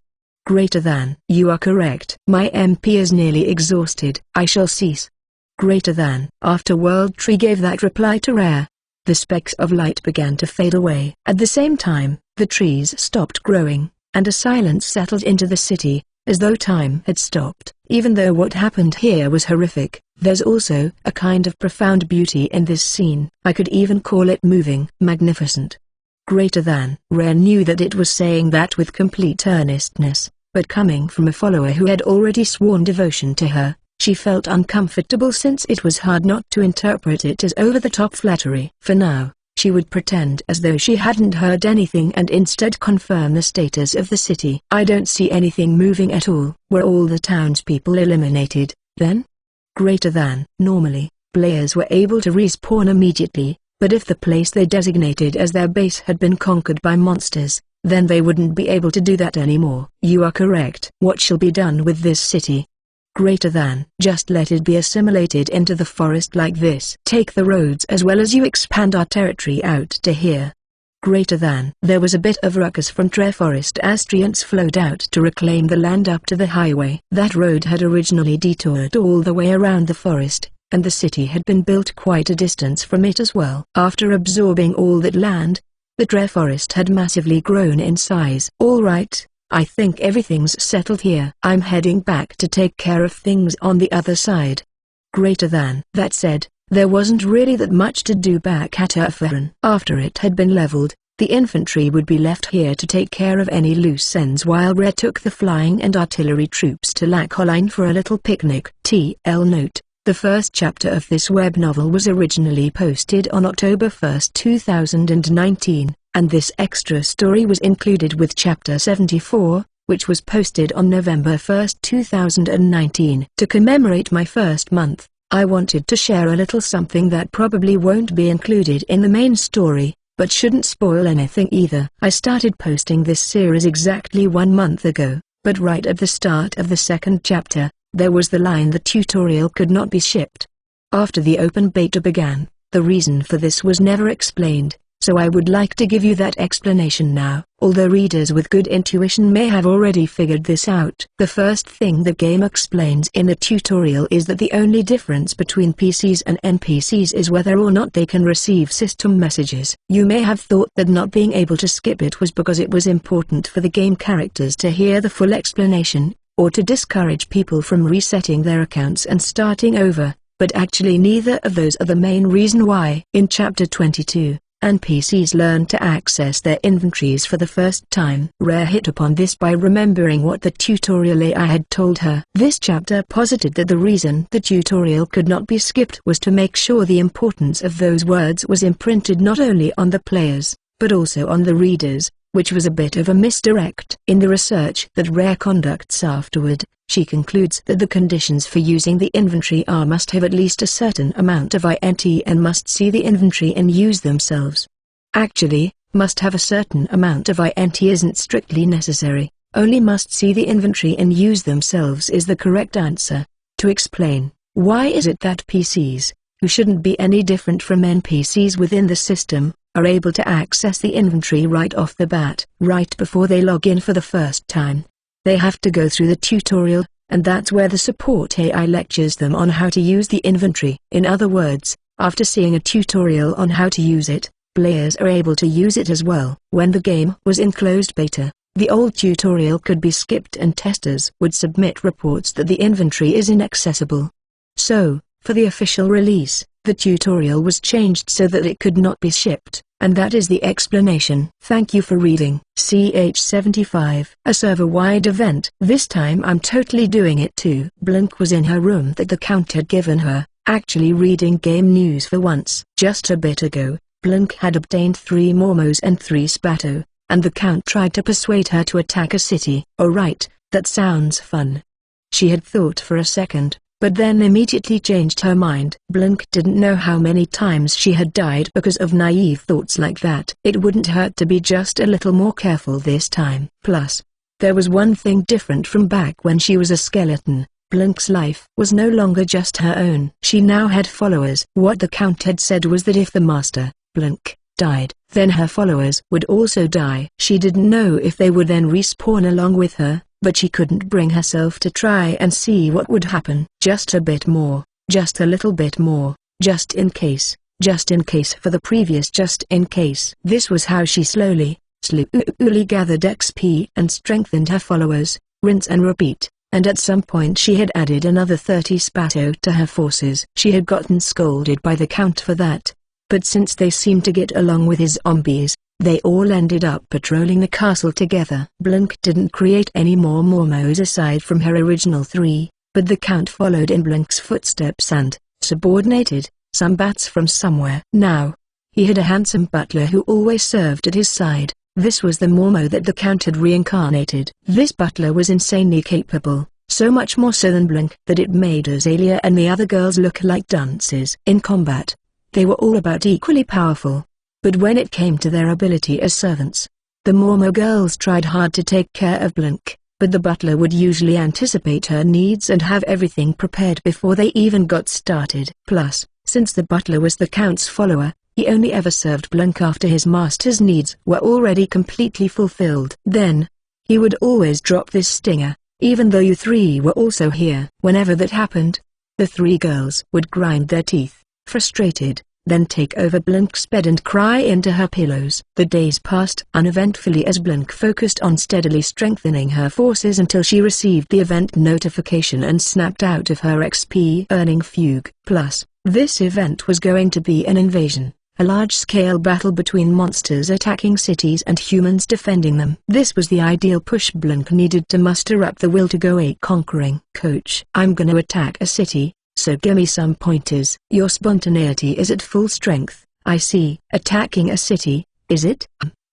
Greater than. You are correct. My MP is nearly exhausted. I shall cease. Greater than. After World Tree gave that reply to Rare, the specks of light began to fade away. At the same time, the trees stopped growing, and a silence settled into the city, as though time had stopped. Even though what happened here was horrific, there's also a kind of profound beauty in this scene. I could even call it moving. Magnificent. Greater than. Rare knew that it was saying that with complete earnestness, but coming from a follower who had already sworn devotion to her, she felt uncomfortable, since it was hard not to interpret it as over-the-top flattery. For now, she would pretend as though she hadn't heard anything and instead confirm the status of the city. I don't see anything moving at all. Were all the townspeople eliminated, then? Greater than. Normally, players were able to respawn immediately, but if the place they designated as their base had been conquered by monsters, then they wouldn't be able to do that anymore. You are correct. What shall be done with this city? Greater than. Just let it be assimilated into the forest like this. Take the roads as well as you expand our territory out to here. Greater than. There was a bit of ruckus from Treforest as treants flowed out to reclaim the land up to the highway. That road had originally detoured all the way around the forest, and the city had been built quite a distance from it as well. After absorbing all that land, the Treforest had massively grown in size. All right, I think everything's settled here. I'm heading back to take care of things on the other side. Greater than. That said, there wasn't really that much to do back at Urfahan. After it had been leveled, the infantry would be left here to take care of any loose ends while Rare took the flying and artillery troops to Lacoline for a little picnic. TL note: the first chapter of this web novel was originally posted on October 1, 2019, and this extra story was included with Chapter 74, which was posted on November 1, 2019. To commemorate my first month, I wanted to share a little something that probably won't be included in the main story, but shouldn't spoil anything either. I started posting this series exactly 1 month ago, but right at the start of the second chapter, there was the line the tutorial could not be shipped. After the open beta began, the reason for this was never explained, so I would like to give you that explanation now, although readers with good intuition may have already figured this out. The first thing the game explains in the tutorial is that the only difference between PCs and NPCs is whether or not they can receive system messages. You may have thought that not being able to skip it was because it was important for the game characters to hear the full explanation, or to discourage people from resetting their accounts and starting over, but actually neither of those are the main reason why. In Chapter 22, NPCs learn to access their inventories for the first time. Rare hit upon this by remembering what the tutorial AI had told her. This chapter posited that the reason the tutorial could not be skipped was to make sure the importance of those words was imprinted not only on the players, but also on the readers, which was a bit of a misdirect. In the research that Rare conducts afterward, she concludes that the conditions for using the inventory are must have at least a certain amount of INT and must see the inventory in use themselves. Actually, must have a certain amount of INT isn't strictly necessary, only must see the inventory in use themselves is the correct answer. To explain, why is it that PCs, who shouldn't be any different from NPCs within the system, are able to access the inventory right off the bat, right before they log in for the first time? They have to go through the tutorial, and that's where the support AI lectures them on how to use the inventory. In other words, after seeing a tutorial on how to use it, players are able to use it as well. When the game was in closed beta, the old tutorial could be skipped and testers would submit reports that the inventory is inaccessible. So, for the official release, The tutorial was changed so that it could not be shipped, and that is the explanation. Thank you for reading. CH75. A server-wide event. This time I'm totally doing it too. Blink was in her room that the Count had given her, actually reading game news for once. Just a bit ago, Blink had obtained 3 Mormos and 3 Spato, and the Count tried to persuade her to attack a city. Alright, that sounds fun. She had thought for a second, but then immediately changed her mind. Blink didn't know how many times she had died because of naive thoughts like that. It wouldn't hurt to be just a little more careful this time. Plus, there was one thing different from back when she was a skeleton. Blink's life was no longer just her own. She now had followers. What the Count had said was that if the master, Blink, died, then her followers would also die. She didn't know if they would then respawn along with her, but she couldn't bring herself to try and see what would happen. Just a bit more, just a little bit more, just in case for the previous just in case. This was how she slowly gathered XP and strengthened her followers, rinse and repeat, and at some point she had added another 30 Spato to her forces. She had gotten scolded by the Count for that, but since they seemed to get along with his zombies, they all ended up patrolling the castle together. Blink didn't create any more Mormos aside from her original 3, but the Count followed in Blink's footsteps and subordinated some bats from somewhere. Now, he had a handsome butler who always served at his side. This was the Mormo that the Count had reincarnated. This butler was insanely capable, so much more so than Blink that it made Azalea and the other girls look like dunces. In combat, they were all about equally powerful. But when it came to their ability as servants, the Mormo girls tried hard to take care of Blink, but the butler would usually anticipate her needs and have everything prepared before they even got started. Plus, since the butler was the Count's follower, he only ever served Blink after his master's needs were already completely fulfilled. Then, he would always drop this stinger, even though you 3 were also here. Whenever that happened, the 3 girls would grind their teeth, frustrated, then take over Blink's bed and cry into her pillows. The days passed uneventfully as Blink focused on steadily strengthening her forces until she received the event notification and snapped out of her XP earning fugue. Plus, this event was going to be an invasion, a large-scale battle between monsters attacking cities and humans defending them. This was the ideal push Blink needed to muster up the will to go conquering. Coach, I'm gonna attack a city, so gimme some pointers. Your spontaneity is at full strength, I see. Attacking a city, is it?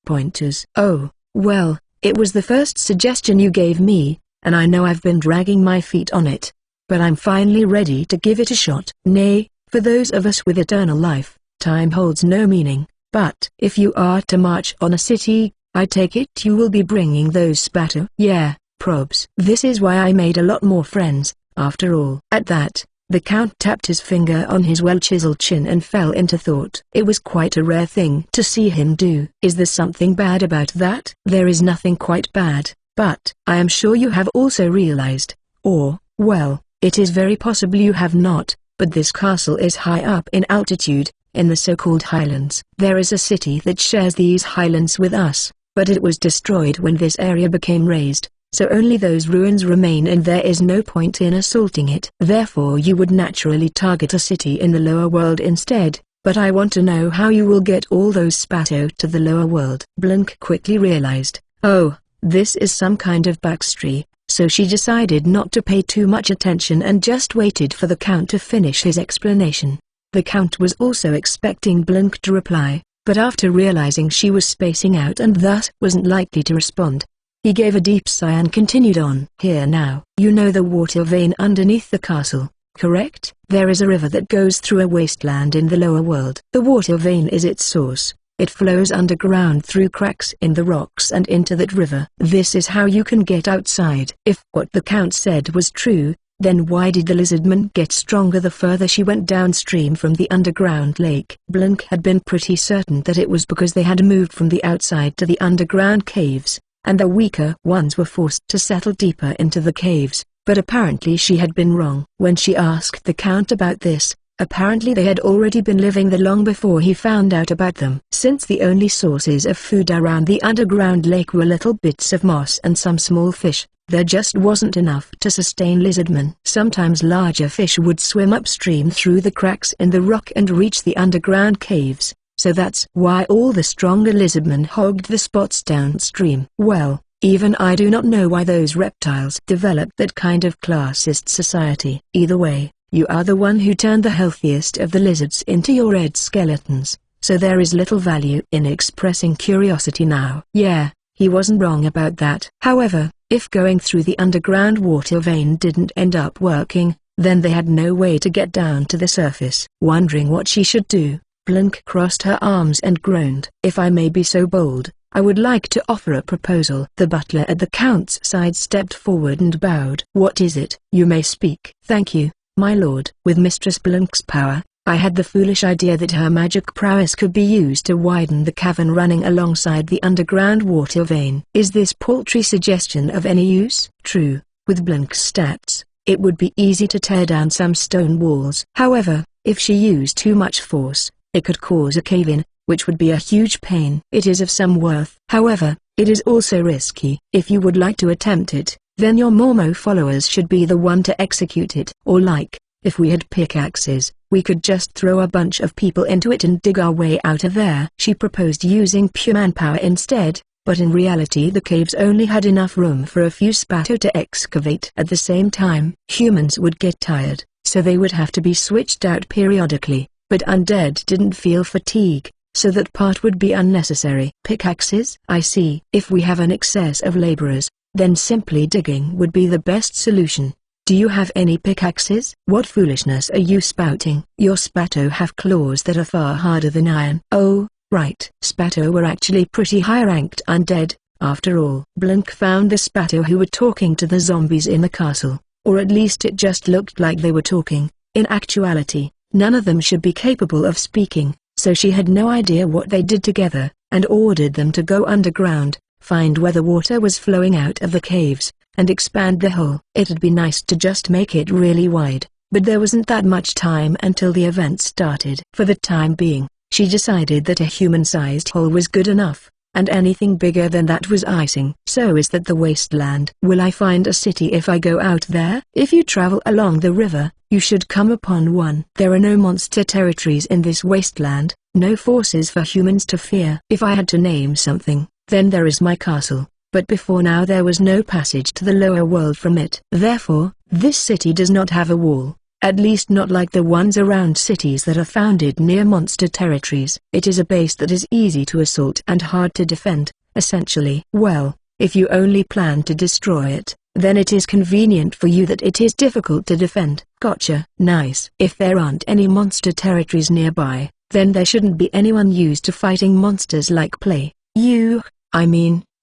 Pointers. Oh, well, it was the first suggestion you gave me, and I know I've been dragging my feet on it. But I'm finally ready to give it a shot. Nay, for those of us with eternal life, time holds no meaning, but if you are to march on a city, I take it you will be bringing those Spato. Yeah, probs. This is why I made a lot more friends, after all. At that, the Count tapped his finger on his well-chiseled chin and fell into thought. It was quite a rare thing to see him do. Is there something bad about that? There is nothing quite bad, but I am sure you have also realized, or, well, it is very possible you have not, but this castle is high up in altitude, in the so-called highlands. There is a city that shares these highlands with us, but it was destroyed when this area became raised. So only those ruins remain and there is no point in assaulting it. Therefore you would naturally target a city in the lower world instead, but I want to know how you will get all those Spato to the lower world. Blink quickly realized, oh, this is some kind of backstory, so she decided not to pay too much attention and just waited for the Count to finish his explanation. The Count was also expecting Blink to reply, but after realizing she was spacing out and thus wasn't likely to respond, he gave a deep sigh and continued on. Here now, you know the water vein underneath the castle, correct? There is a river that goes through a wasteland in the lower world. The water vein is its source. It flows underground through cracks in the rocks and into that river. This is how you can get outside. If what the Count said was true, then why did the lizardman get stronger the further she went downstream from the underground lake? Blink had been pretty certain that it was because they had moved from the outside to the underground caves, and the weaker ones were forced to settle deeper into the caves, but apparently she had been wrong. When she asked the Count about this, Apparently they had already been living there long before he found out about them. Since the only sources of food around the underground lake were little bits of moss and some small fish, there just wasn't enough to sustain lizardmen. Sometimes larger fish would swim upstream through the cracks in the rock and reach the underground caves, so that's why all the stronger lizardmen hogged the spots downstream. Well, even I do not know why those reptiles developed that kind of classist society. Either way, you are the one who turned the healthiest of the lizards into your red skeletons, so there is little value in expressing curiosity now. Yeah, he wasn't wrong about that. However, if going through the underground water vein didn't end up working, then they had no way to get down to the surface. Wondering what she should do, Blink crossed her arms and groaned. If I may be so bold, I would like to offer a proposal. The butler at the count's side stepped forward and bowed. What is it? You may speak. Thank you, my lord. With Mistress Blink's power, I had the foolish idea that her magic prowess could be used to widen the cavern running alongside the underground water vein. Is this paltry suggestion of any use? True, with Blink's stats, it would be easy to tear down some stone walls. However, if she used too much force, it could cause a cave-in, which would be a huge pain. It is of some worth. However, it is also risky. If you would like to attempt it, then your Momo followers should be the one to execute it. Or like, if we had pickaxes, we could just throw a bunch of people into it and dig our way out of there. She proposed using pure manpower instead, but in reality the caves only had enough room for a few spato to excavate. At the same time, humans would get tired, so they would have to be switched out periodically, but undead didn't feel fatigue, so that part would be unnecessary. Pickaxes? I see. If we have an excess of laborers, then simply digging would be the best solution. Do you have any pickaxes? What foolishness are you spouting? Your spato have claws that are far harder than iron. Oh, right. Spato were actually pretty high-ranked undead, after all. Blink found the spato who were talking to the zombies in the castle, or at least it just looked like they were talking. In actuality, none of them should be capable of speaking, so she had no idea what they did together, and ordered them to go underground, find where the water was flowing out of the caves, and expand the hole. It'd be nice to just make it really wide, but there wasn't that much time until the event started. For the time being, she decided that a human-sized hole was good enough, and anything bigger than that was icing. So is that the wasteland? Will I find a city if I go out there? If you travel along the river, you should come upon one. There are no monster territories in this wasteland, no forces for humans to fear. If I had to name something, then there is my castle. But before now there was no passage to the lower world from it. Therefore, this city does not have a wall, at least not like the ones around cities that are founded near monster territories. It is a base that is easy to assault and hard to defend, essentially. Well, if you only plan to destroy it, then it is convenient for you that it is difficult to defend. Gotcha. Nice. If there aren't any monster territories nearby, then there shouldn't be anyone used to fighting monsters like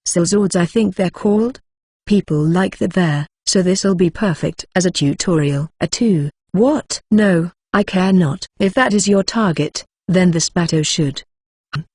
Sellswords I think they're called. People like that there, so this'll be perfect as a tutorial. What? No, I care not. If that is your target, then the spato should.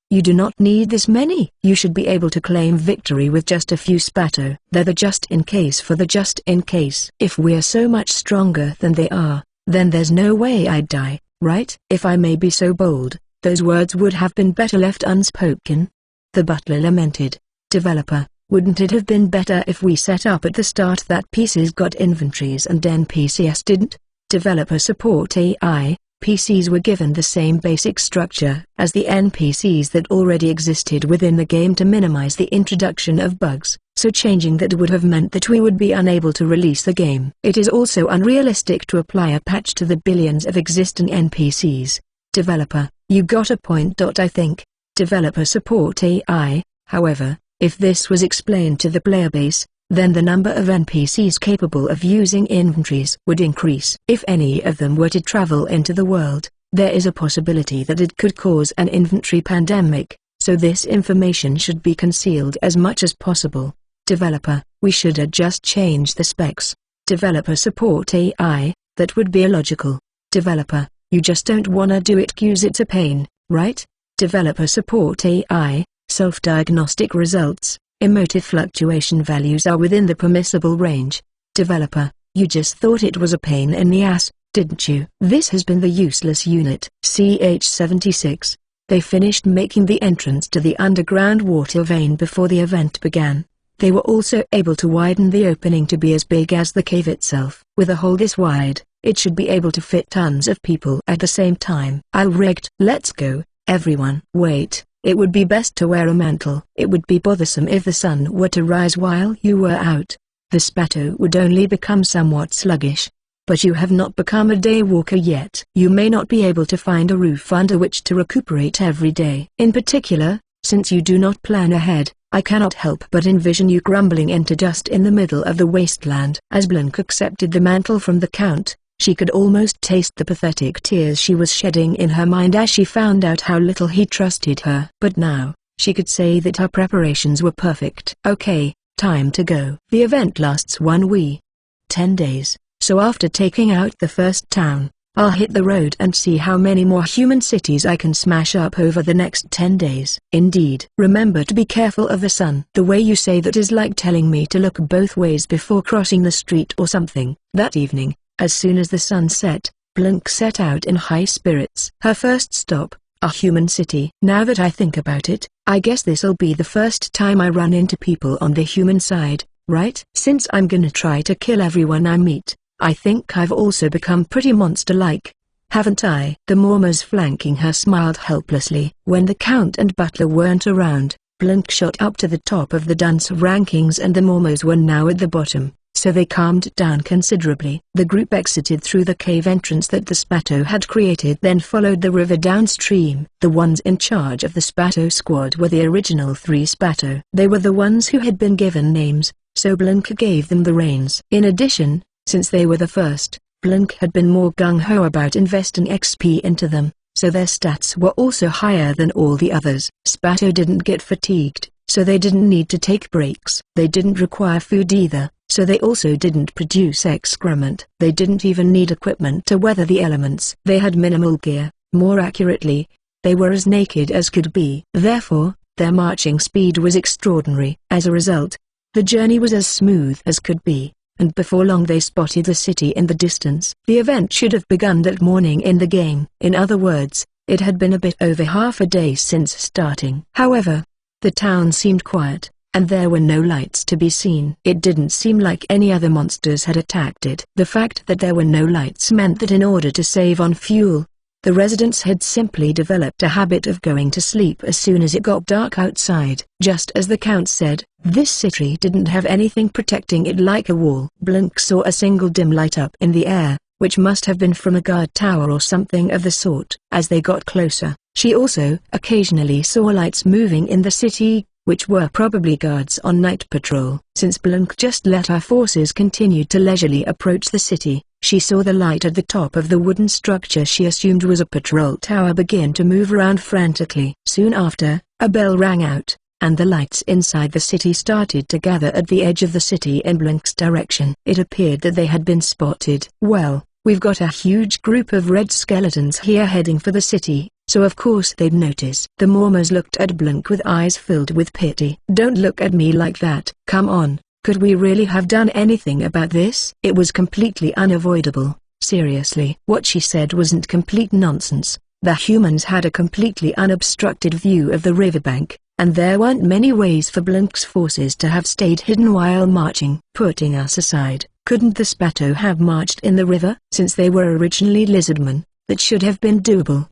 You do not need this many. You should be able to claim victory with just a few spato. They're the just in case for the just in case. If we're so much stronger than they are, then there's no way I'd die, right? If I may be so bold, those words would have been better left unspoken. The butler lamented. Developer, wouldn't it have been better if we set up at the start that PCs got inventories and NPCs didn't? Developer support AI, PCs were given the same basic structure as the NPCs that already existed within the game to minimize the introduction of bugs, so changing that would have meant that we would be unable to release the game. It is also unrealistic to apply a patch to the billions of existing NPCs. Developer, you got a point. I think. Developer support AI, however, if this was explained to the player base, then the number of NPCs capable of using inventories would increase. If any of them were to travel into the world, there is a possibility that it could cause an inventory pandemic, so this information should be concealed as much as possible. Developer, we should just change the specs. Developer support AI, that would be illogical. Developer, you just don't wanna do it 'cause it's a pain, right? Developer support AI, self-diagnostic results, emotive fluctuation values are within the permissible range. Developer, you just thought it was a pain in the ass. didn't you? This has been the useless unit. CH-76. They finished making the entrance to the underground water vein before the event began. They were also able to widen the opening to be as big as the cave itself. With a hole this wide, it should be able to fit tons of people at the same time. All rigged. Let's go, everyone. Wait, it would be best to wear a mantle. It would be bothersome if the sun were to rise while you were out. The Spato would only become somewhat sluggish. But you have not become a day walker yet. You may not be able to find a roof under which to recuperate every day. In particular, since you do not plan ahead, I cannot help but envision you crumbling into dust in the middle of the wasteland. As Blank accepted the mantle from the Count, she could almost taste the pathetic tears she was shedding in her mind as she found out how little he trusted her. But now, she could say that her preparations were perfect. Okay, time to go. The event lasts 10 days. So after taking out the first town, I'll hit the road and see how many more human cities I can smash up over the next 10 days. Indeed. Remember to be careful of the sun. The way you say that is like telling me to look both ways before crossing the street or something. That evening, as soon as the sun set, Blink set out in high spirits. Her first stop, a human city. Now that I think about it, I guess this'll be the first time I run into people on the human side, right? Since I'm gonna try to kill everyone I meet, I think I've also become pretty monster-like, haven't I? The Mormons flanking her smiled helplessly. When the Count and Butler weren't around, Blink shot up to the top of the dance rankings and the Mormons were now at the bottom, so they calmed down considerably. The group exited through the cave entrance that the Spato had created, then followed the river downstream. The ones in charge of the Spato squad were the original 3 Spato. They were the ones who had been given names, so Blink gave them the reins. In addition, since they were the first, Blink had been more gung-ho about investing XP into them, so their stats were also higher than all the others. Spato didn't get fatigued, so they didn't need to take breaks. They didn't require food either, so they also didn't produce excrement. They didn't even need equipment to weather the elements. They had minimal gear. More accurately, they were as naked as could be. Therefore, their marching speed was extraordinary. As a result, the journey was as smooth as could be, and before long they spotted the city in the distance. The event should have begun that morning in the game. In other words, it had been a bit over half a day since starting. However, the town seemed quiet, and there were no lights to be seen. It didn't seem like any other monsters had attacked it. The fact that there were no lights meant that in order to save on fuel, the residents had simply developed a habit of going to sleep as soon as it got dark outside. Just as the Count said, this city didn't have anything protecting it like a wall. Blink saw a single dim light up in the air, which must have been from a guard tower or something of the sort. As they got closer, she also occasionally saw lights moving in the city, which were probably guards on night patrol. Since Blink just let her forces continue to leisurely approach the city, she saw the light at the top of the wooden structure she assumed was a patrol tower begin to move around frantically. Soon after, a bell rang out, and the lights inside the city started to gather at the edge of the city in Blink's direction. It appeared that they had been spotted. Well, we've got a huge group of red skeletons here heading for the city, so of course they'd notice. The Mormons looked at Blink with eyes filled with pity. Don't look at me like that. Come on, could we really have done anything about this? It was completely unavoidable. Seriously. What she said wasn't complete nonsense. The humans had a completely unobstructed view of the riverbank, and there weren't many ways for Blink's forces to have stayed hidden while marching. Putting us aside, couldn't the Spato have marched in the river? Since they were originally lizardmen, that should have been doable.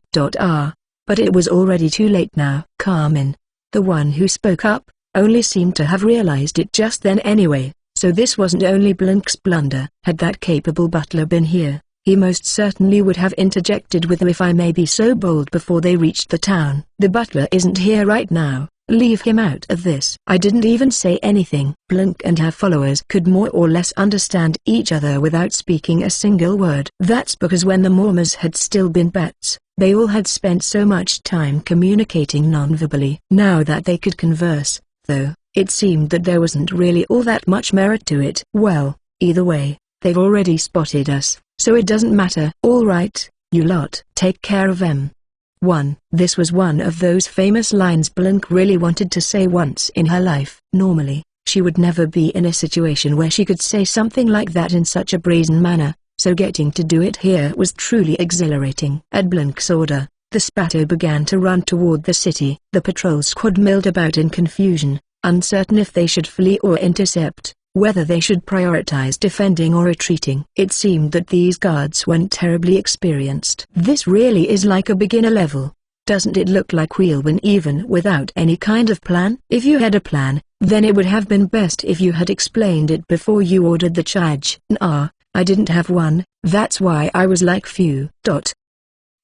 But it was already too late now. Carmen, the one who spoke up, only seemed to have realized it just then anyway, so this wasn't only Blink's blunder. Had that capable butler been here, he most certainly would have interjected with "if I may be so bold" before they reached the town. The butler isn't here right now. Leave him out of this. I didn't even say anything. Blink and her followers could more or less understand each other without speaking a single word. That's because when the Mormons had still been bats, they all had spent so much time communicating non-verbally. Now that they could converse, though, it seemed that there wasn't really all that much merit to it. Well, either way, they've already spotted us, so it doesn't matter. All right, you lot. Take care of them. 1. This was one of those famous lines Blink really wanted to say once in her life. Normally, she would never be in a situation where she could say something like that in such a brazen manner, so getting to do it here was truly exhilarating. At Blink's order, the Spato began to run toward the city. The patrol squad milled about in confusion, uncertain if they should flee or intercept, whether they should prioritize defending or retreating. It seemed that these guards weren't terribly experienced. This really is like a beginner level. Doesn't it look like we'll win even without any kind of plan? If you had a plan, then it would have been best if you had explained it before you ordered the charge. Nah, I didn't have one, that's why I was like phew.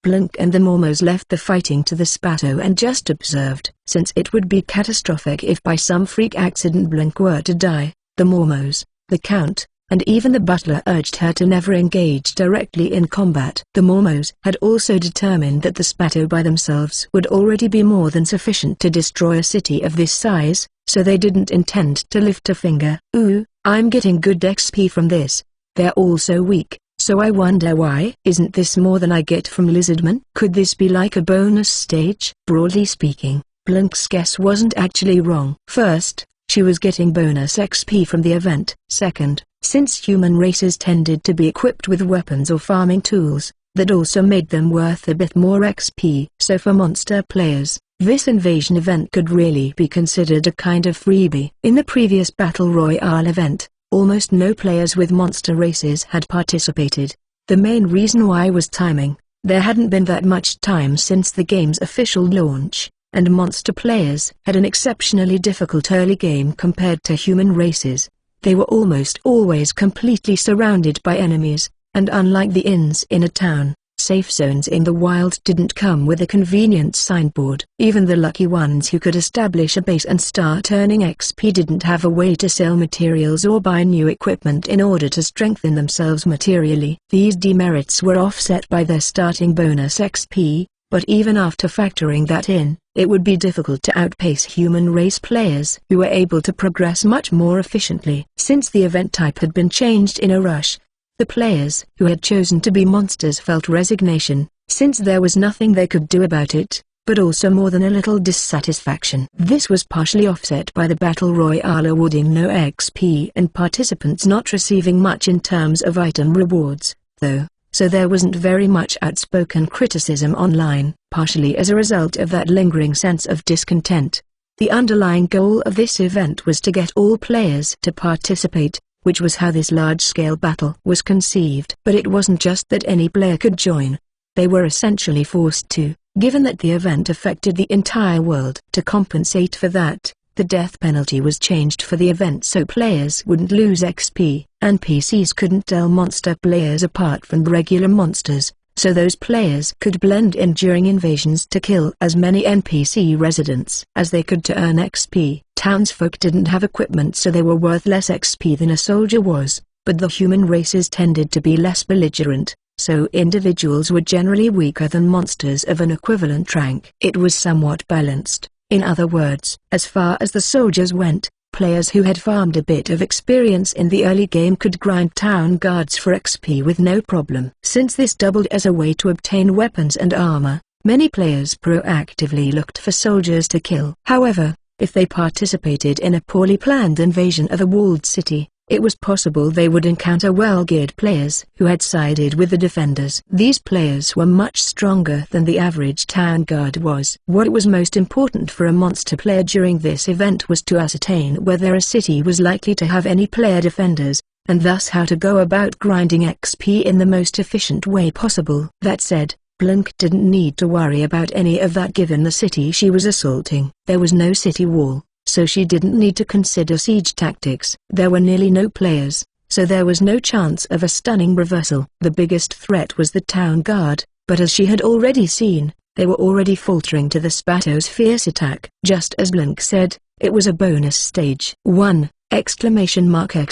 Blink and the Mormos left the fighting to the Spato and just observed. Since it would be catastrophic if by some freak accident Blink were to die, the Mormos, the Count, and even the butler urged her to never engage directly in combat. The Mormos had also determined that the Spato by themselves would already be more than sufficient to destroy a city of this size, so they didn't intend to lift a finger. Ooh, I'm getting good XP from this. They're all so weak, so I wonder why. Isn't this more than I get from Lizardman? Could this be like a bonus stage? Broadly speaking, Blink's guess wasn't actually wrong. First, she was getting bonus XP from the event. Second, since human races tended to be equipped with weapons or farming tools, that also made them worth a bit more XP. So for monster players, this invasion event could really be considered a kind of freebie. In the previous Battle Royale event, almost no players with monster races had participated. The main reason why was timing. There hadn't been that much time since the game's official launch, and monster players had an exceptionally difficult early game compared to human races. They were almost always completely surrounded by enemies, and unlike the inns in a town, safe zones in the wild didn't come with a convenient signboard. Even the lucky ones who could establish a base and start earning XP didn't have a way to sell materials or buy new equipment in order to strengthen themselves materially. These demerits were offset by their starting bonus XP, but even after factoring that in, it would be difficult to outpace human race players who were able to progress much more efficiently. Since the event type had been changed in a rush, the players who had chosen to be monsters felt resignation, since there was nothing they could do about it, but also more than a little dissatisfaction. This was partially offset by the Battle Royale awarding no XP and participants not receiving much in terms of item rewards, though, so there wasn't very much outspoken criticism online. Partially as a result of that lingering sense of discontent, the underlying goal of this event was to get all players to participate, which was how this large-scale battle was conceived. But it wasn't just that any player could join. They were essentially forced to, given that the event affected the entire world. To compensate for that, the death penalty was changed for the event so players wouldn't lose XP. NPCs couldn't tell monster players apart from regular monsters, so those players could blend in during invasions to kill as many NPC residents as they could to earn XP. Townsfolk didn't have equipment, so they were worth less XP than a soldier was, but the human races tended to be less belligerent, so individuals were generally weaker than monsters of an equivalent rank. It was somewhat balanced. In other words, as far as the soldiers went, players who had farmed a bit of experience in the early game could grind town guards for XP with no problem. Since this doubled as a way to obtain weapons and armor, many players proactively looked for soldiers to kill. However, if they participated in a poorly planned invasion of a walled city, it was possible they would encounter well-geared players who had sided with the defenders. These players were much stronger than the average town guard was. What was most important for a monster player during this event was to ascertain whether a city was likely to have any player defenders, and thus how to go about grinding XP in the most efficient way possible. That said, Blink didn't need to worry about any of that given the city she was assaulting. There was no city wall, so she didn't need to consider siege tactics. There were nearly no players, so there was no chance of a stunning reversal. The biggest threat was the town guard, but as she had already seen, they were already faltering to the Spato's fierce attack. Just as Blink said, it was a bonus stage. 1! Exclamation mark! A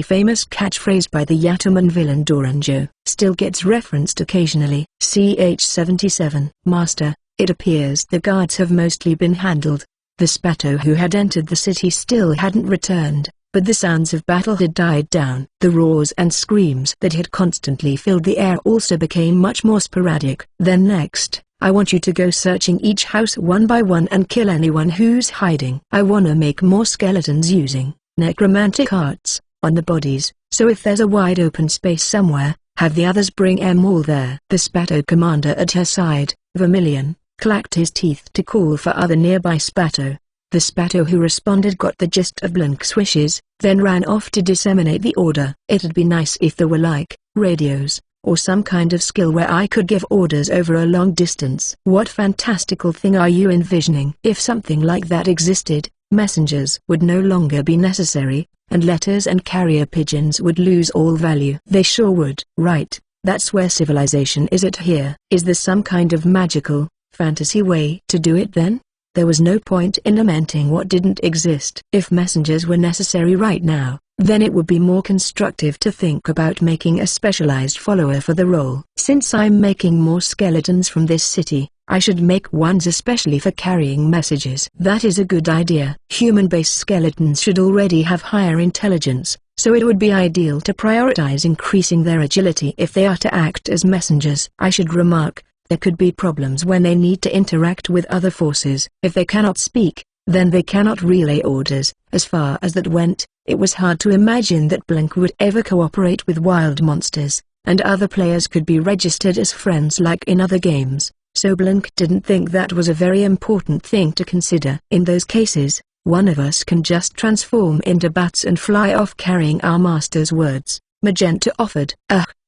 famous catchphrase by the Yatoman villain Doranjo still gets referenced occasionally. CH-77. Master, it appears the guards have mostly been handled. The Spato who had entered the city still hadn't returned, but the sounds of battle had died down. The roars and screams that had constantly filled the air also became much more sporadic. Then next, I want you to go searching each house one by one and kill anyone who's hiding. I wanna make more skeletons using necromantic arts. on the bodies, so if there's a wide open space somewhere, have the others bring them all there. The Spato commander at her side, Vermilion, clacked his teeth to call for other nearby Spato. The Spato who responded got the gist of Blink's wishes, then ran off to disseminate the order. It'd be nice if there were like, radios, or some kind of skill where I could give orders over a long distance. What fantastical thing are you envisioning? If something like that existed, messengers would no longer be necessary, and letters and carrier pigeons would lose all value. They sure would. Right, that's where civilization is at here. Is there some kind of magical, fantasy way to do it then? There was no point in lamenting what didn't exist. If messengers were necessary right now, then it would be more constructive to think about making a specialized follower for the role. Since I'm making more skeletons from this city, I should make ones especially for carrying messages. That is a good idea. Human-based skeletons should already have higher intelligence, so it would be ideal to prioritize increasing their agility if they are to act as messengers. I should remark, there could be problems when they need to interact with other forces. If they cannot speak, then they cannot relay orders. As far as that went, it was hard to imagine that Blink would ever cooperate with wild monsters, and other players could be registered as friends like in other games, so Blink didn't think that was a very important thing to consider. In those cases, one of us can just transform into bats and fly off carrying our master's words, Magenta offered.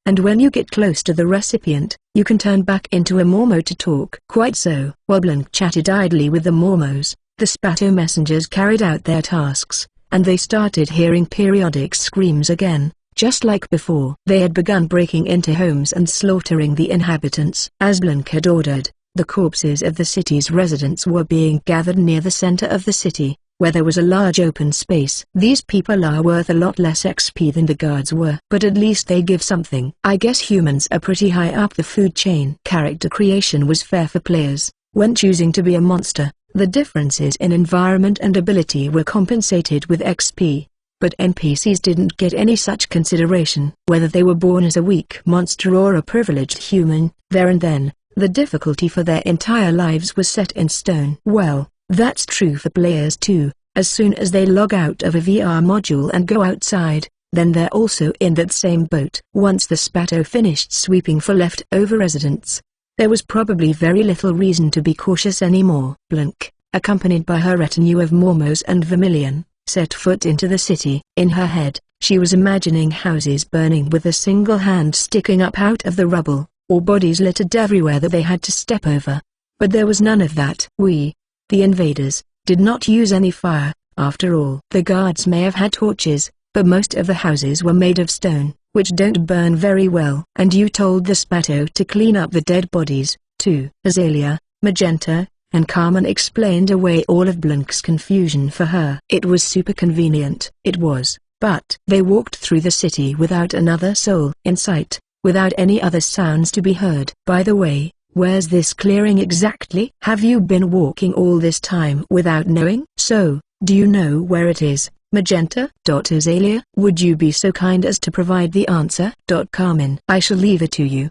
And when you get close to the recipient, you can turn back into a Mormo to talk. Quite so. While Blink chatted idly with the Mormos, the Spato messengers carried out their tasks, and they started hearing periodic screams again, just like before. They had begun breaking into homes and slaughtering the inhabitants. As Blink had ordered, the corpses of the city's residents were being gathered near the center of the city, where there was a large open space. These people are worth a lot less XP than the guards were, but at least they give something. I guess humans are pretty high up the food chain. Character creation was fair for players. When choosing to be a monster, the differences in environment and ability were compensated with XP. But NPCs didn't get any such consideration. Whether they were born as a weak monster or a privileged human, there and then, the difficulty for their entire lives was set in stone. Well, that's true for players too. As soon as they log out of a VR module and go outside, then they're also in that same boat. Once the Spato finished sweeping for leftover residents, there was probably very little reason to be cautious anymore. Blink, accompanied by her retinue of Mormos and Vermilion, set foot into the city. In her head, she was imagining houses burning with a single hand sticking up out of the rubble, or bodies littered everywhere that they had to step over. But there was none of that. The invaders, did not use any fire. After all, the guards may have had torches, but most of the houses were made of stone, which don't burn very well. And you told the Spato to clean up the dead bodies, too. Azalea, Magenta, and Carmen explained away all of Blink's confusion for her. It was super convenient. It was, but they walked through the city without another soul in sight, without any other sounds to be heard. By the way, where's this clearing exactly? Have you been walking all this time without knowing? So, do you know where it is, Magenta? Azalea, would you be so kind as to provide the answer? Carmen, I shall leave it to you.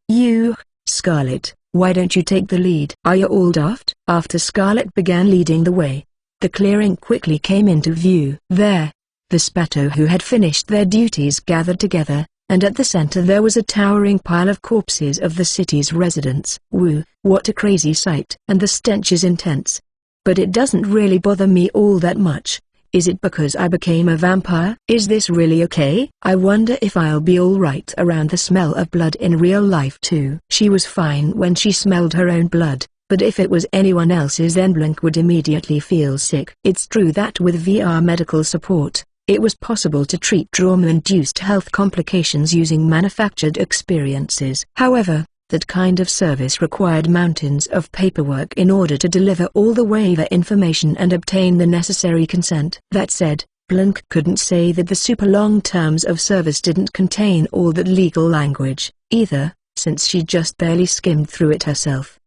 You, Scarlet, why don't you take the lead? Are you all daft? After Scarlet began leading the way, the clearing quickly came into view. There, the Spato who had finished their duties gathered together, and at the center there was a towering pile of corpses of the city's residents. Woo, what a crazy sight. And the stench is intense. But it doesn't really bother me all that much. Is it because I became a vampire? Is this really okay? I wonder if I'll be alright around the smell of blood in real life too. She was fine when she smelled her own blood, but if it was anyone else's then Blink would immediately feel sick. It's true that with VR medical support, it was possible to treat trauma-induced health complications using manufactured experiences. However, that kind of service required mountains of paperwork in order to deliver all the waiver information and obtain the necessary consent. That said, Blink couldn't say that the super long terms of service didn't contain all that legal language, either, since she just barely skimmed through it herself.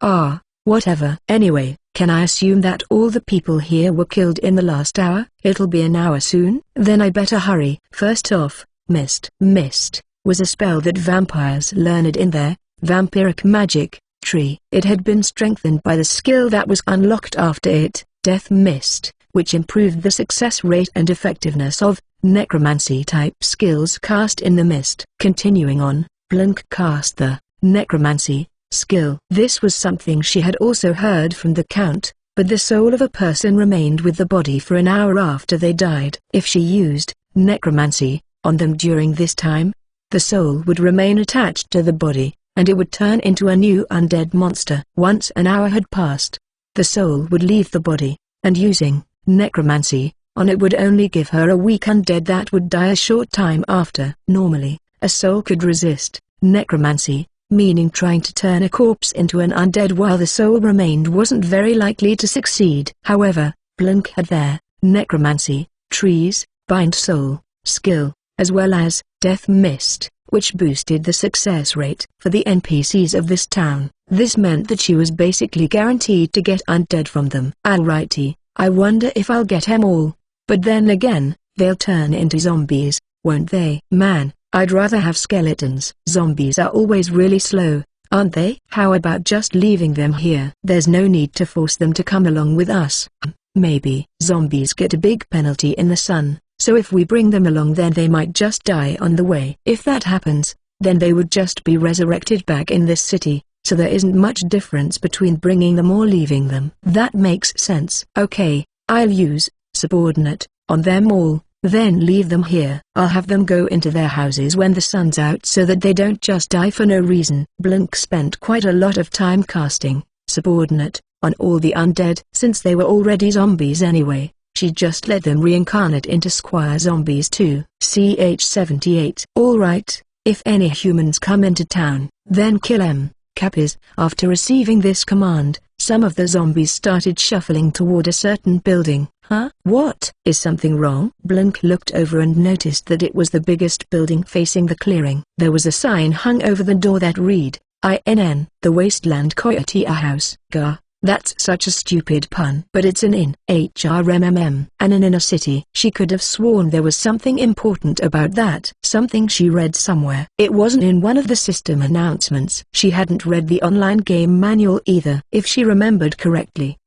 Whatever. Anyway, can I assume that all the people here were killed in the last hour? It'll be an hour soon. Then I better hurry. First off, Mist. Mist was a spell that vampires learned in their vampiric magic tree. It had been strengthened by the skill that was unlocked after it. Death Mist which improved the success rate and effectiveness of necromancy-type skills cast in the mist. Continuing on, Blink cast the necromancy skill. This was something she had also heard from the Count, but the soul of a person remained with the body for an hour after they died. If she used necromancy on them during this time, the soul would remain attached to the body, and it would turn into a new undead monster. Once an hour had passed, the soul would leave the body, and using necromancy on it would only give her a weak undead that would die a short time after. Normally, a soul could resist necromancy, meaning trying to turn a corpse into an undead while the soul remained wasn't very likely to succeed. However, Blink had their necromancy, trees, bind soul, skill, as well as death mist, which boosted the success rate for the NPCs of this town. This meant that she was basically guaranteed to get undead from them. Alrighty, I wonder if I'll get them all. But then again, they'll turn into zombies, won't they? Man, I'd rather have skeletons. Zombies are always really slow, aren't they? How about just leaving them here? There's no need to force them to come along with us. Maybe. Zombies get a big penalty in the sun, so if we bring them along then they might just die on the way. If that happens, then they would just be resurrected back in this city, so there isn't much difference between bringing them or leaving them. That makes sense. Okay, I'll use subordinate on them all, then leave them here. I'll have them go into their houses when the sun's out so that they don't just die for no reason. Blink spent quite a lot of time casting subordinate on all the undead. Since they were already zombies anyway, she just let them reincarnate into squire zombies too. CH-78. Alright, if any humans come into town, then kill them. Cappies. After receiving this command, some of the zombies started shuffling toward a certain building. Huh? What? Is something wrong? Blink looked over and noticed that it was the biggest building facing the clearing. There was a sign hung over the door that read, INN, the Wasteland Coyote House. Gah. That's such a stupid pun. But it's an inn. HRMMM. An inn in a city. She could have sworn there was something important about that. Something she read somewhere. It wasn't in one of the system announcements. She hadn't read the online game manual either. If she remembered correctly.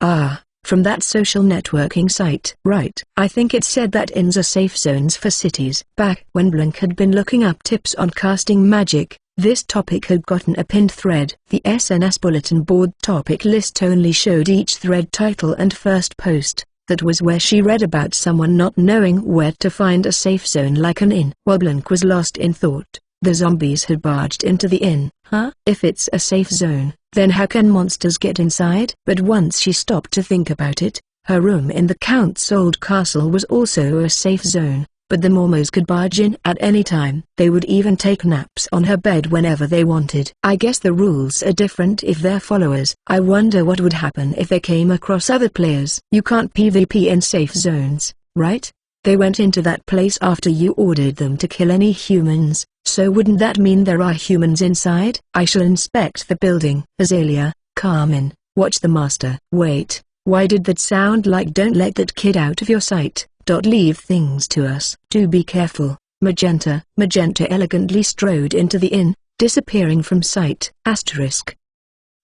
From that social networking site. Right. I think it said that inns are safe zones for cities. Back when Blink had been looking up tips on casting magic, this topic had gotten a pinned thread. The SNS bulletin board topic list only showed each thread title and first post. That was where she read about someone not knowing where to find a safe zone like an inn. While Blink was lost in thought, the zombies had barged into the inn. Huh? If it's a safe zone, then how can monsters get inside? But once she stopped to think about it, her room in the Count's old castle was also a safe zone. But the Mormos could barge in at any time. They would even take naps on her bed whenever they wanted. I guess the rules are different if they're followers. I wonder what would happen if they came across other players. You can't PvP in safe zones, right? They went into that place after you ordered them to kill any humans, so wouldn't that mean there are humans inside? I shall inspect the building. Azalea, Carmen, watch the master. Wait, why did that sound like don't let that kid out of your sight? Leave things to us. Do be careful, Magenta. Magenta elegantly strode into the inn, disappearing from sight. Asterisk.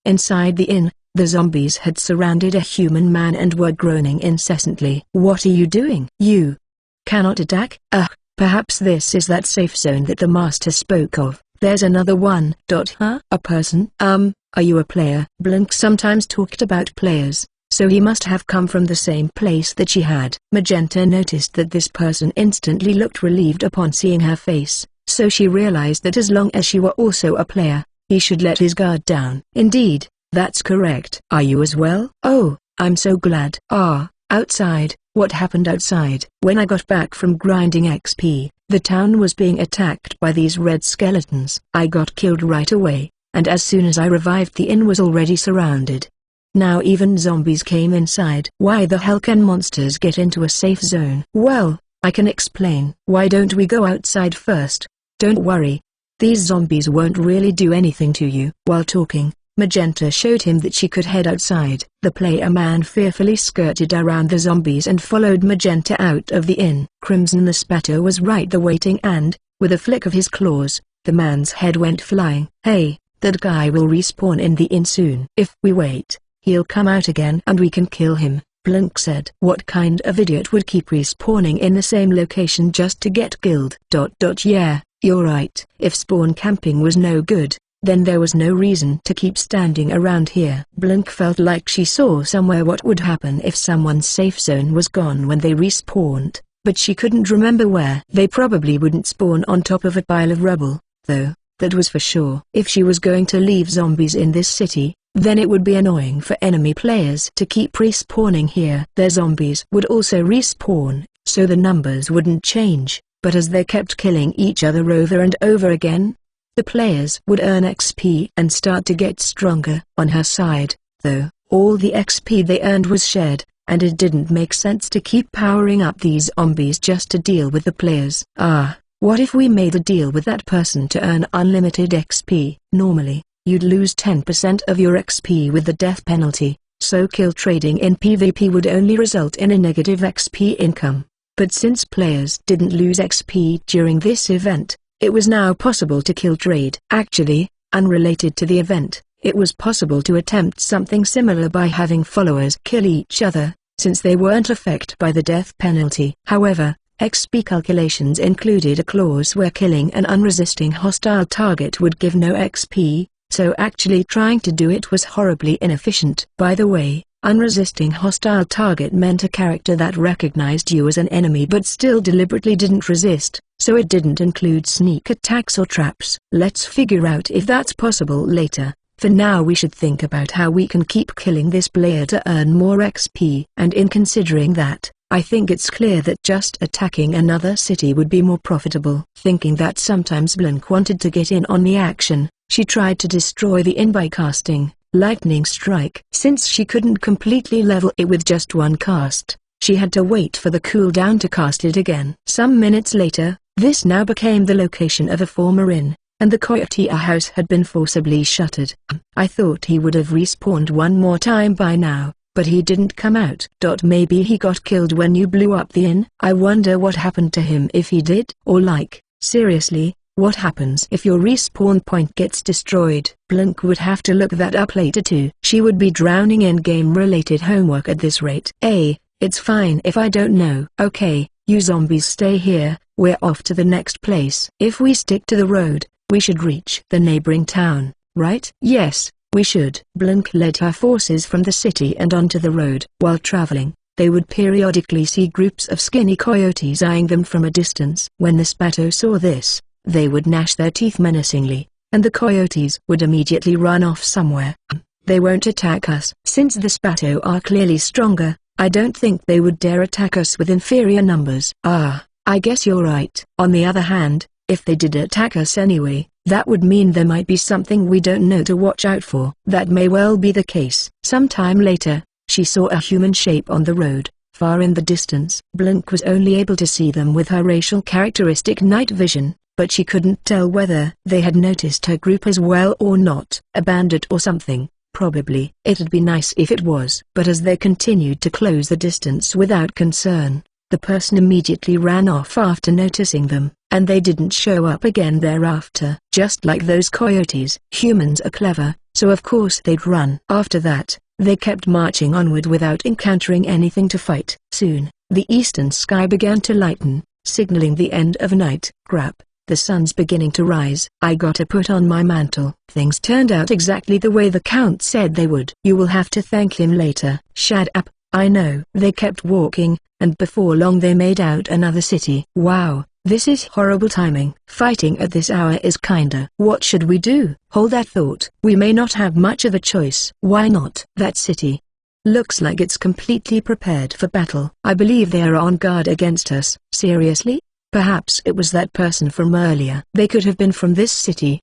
Inside the inn, the zombies had surrounded a human man and were groaning incessantly. What are you doing? You cannot attack? Perhaps this is that safe zone that the master spoke of. There's another one. Huh? A person? Are you a player? Blink sometimes talked about players, so he must have come from the same place that she had. Magenta noticed that this person instantly looked relieved upon seeing her face, so she realized that as long as she were also a player, he should let his guard down. Indeed, that's correct. Are you as well? Oh, I'm so glad. Outside. What happened outside? When I got back from grinding XP, the town was being attacked by these red skeletons. I got killed right away, and as soon as I revived the inn was already surrounded. Now even zombies came inside. Why the hell can monsters get into a safe zone? Well, I can explain. Why don't we go outside first? Don't worry. These zombies won't really do anything to you. While talking, Magenta showed him that she could head outside. The player man fearfully skirted around the zombies and followed Magenta out of the inn. Crimson the Spatter was right there waiting and, with a flick of his claws, the man's head went flying. Hey, that guy will respawn in the inn soon. If we wait, he'll come out again and we can kill him. Blink said. What kind of idiot would keep respawning in the same location just to get killed? Yeah, you're right. If spawn camping was no good, then there was no reason to keep standing around here. Blink felt like she saw somewhere what would happen if someone's safe zone was gone when they respawned, but she couldn't remember where. They probably wouldn't spawn on top of a pile of rubble, though, that was for sure. If she was going to leave zombies in this city, then it would be annoying for enemy players to keep respawning here. Their zombies would also respawn, so the numbers wouldn't change, but as they kept killing each other over and over again, the players would earn XP and start to get stronger. On her side, though, all the XP they earned was shared, and it didn't make sense to keep powering up these zombies just to deal with the players. What if we made a deal with that person to earn unlimited XP? Normally, you'd lose 10% of your XP with the death penalty, so kill trading in PvP would only result in a negative XP income. But since players didn't lose XP during this event, it was now possible to kill trade. Actually, unrelated to the event, it was possible to attempt something similar by having followers kill each other, since they weren't affected by the death penalty. However, XP calculations included a clause where killing an unresisting hostile target would give no XP, so actually trying to do it was horribly inefficient. By the way, unresisting hostile target meant a character that recognized you as an enemy but still deliberately didn't resist, so it didn't include sneak attacks or traps. Let's figure out if that's possible later. For now we should think about how we can keep killing this player to earn more XP. And in considering that, I think it's clear that just attacking another city would be more profitable. Thinking that sometimes Blink wanted to get in on the action, she tried to destroy the inn by casting Lightning Strike. Since she couldn't completely level it with just one cast, she had to wait for the cooldown to cast it again. Some minutes later, this now became the location of a former inn, and the Coyote house had been forcibly shuttered. I thought he would have respawned one more time by now, but he didn't come out. Maybe he got killed when you blew up the inn? I wonder what happened to him if he did. Or like, seriously, what happens if your respawn point gets destroyed? Blink would have to look that up later too. She would be drowning in game-related homework at this rate. It's fine if I don't know. Okay, you zombies stay here, we're off to the next place. If we stick to the road, we should reach the neighboring town, right? Yes, we should. Blink led her forces from the city and onto the road. While traveling, they would periodically see groups of skinny coyotes eyeing them from a distance. When the Spato saw this, they would gnash their teeth menacingly, and the coyotes would immediately run off somewhere. They won't attack us. Since the Spato are clearly stronger, I don't think they would dare attack us with inferior numbers. I guess you're right. On the other hand, if they did attack us anyway, that would mean there might be something we don't know to watch out for. That may well be the case. Sometime later, she saw a human shape on the road, far in the distance. Blink was only able to see them with her racial characteristic night vision, but she couldn't tell whether they had noticed her group as well or not. A bandit or something, probably. It'd be nice if it was. But as they continued to close the distance without concern, the person immediately ran off after noticing them, and they didn't show up again thereafter. Just like those coyotes, humans are clever, so of course they'd run. After that, they kept marching onward without encountering anything to fight. Soon, the eastern sky began to lighten, signaling the end of night. Crap. The sun's beginning to rise. I gotta put on my mantle. Things turned out exactly the way the Count said they would. You will have to thank him later. Shut up, I know. They kept walking, and before long they made out another city. Wow, this is horrible timing. Fighting at this hour is kinda. What should we do? Hold that thought. We may not have much of a choice. Why not? That city looks like it's completely prepared for battle. I believe they are on guard against us. Seriously? Perhaps it was that person from earlier. They could have been from this city.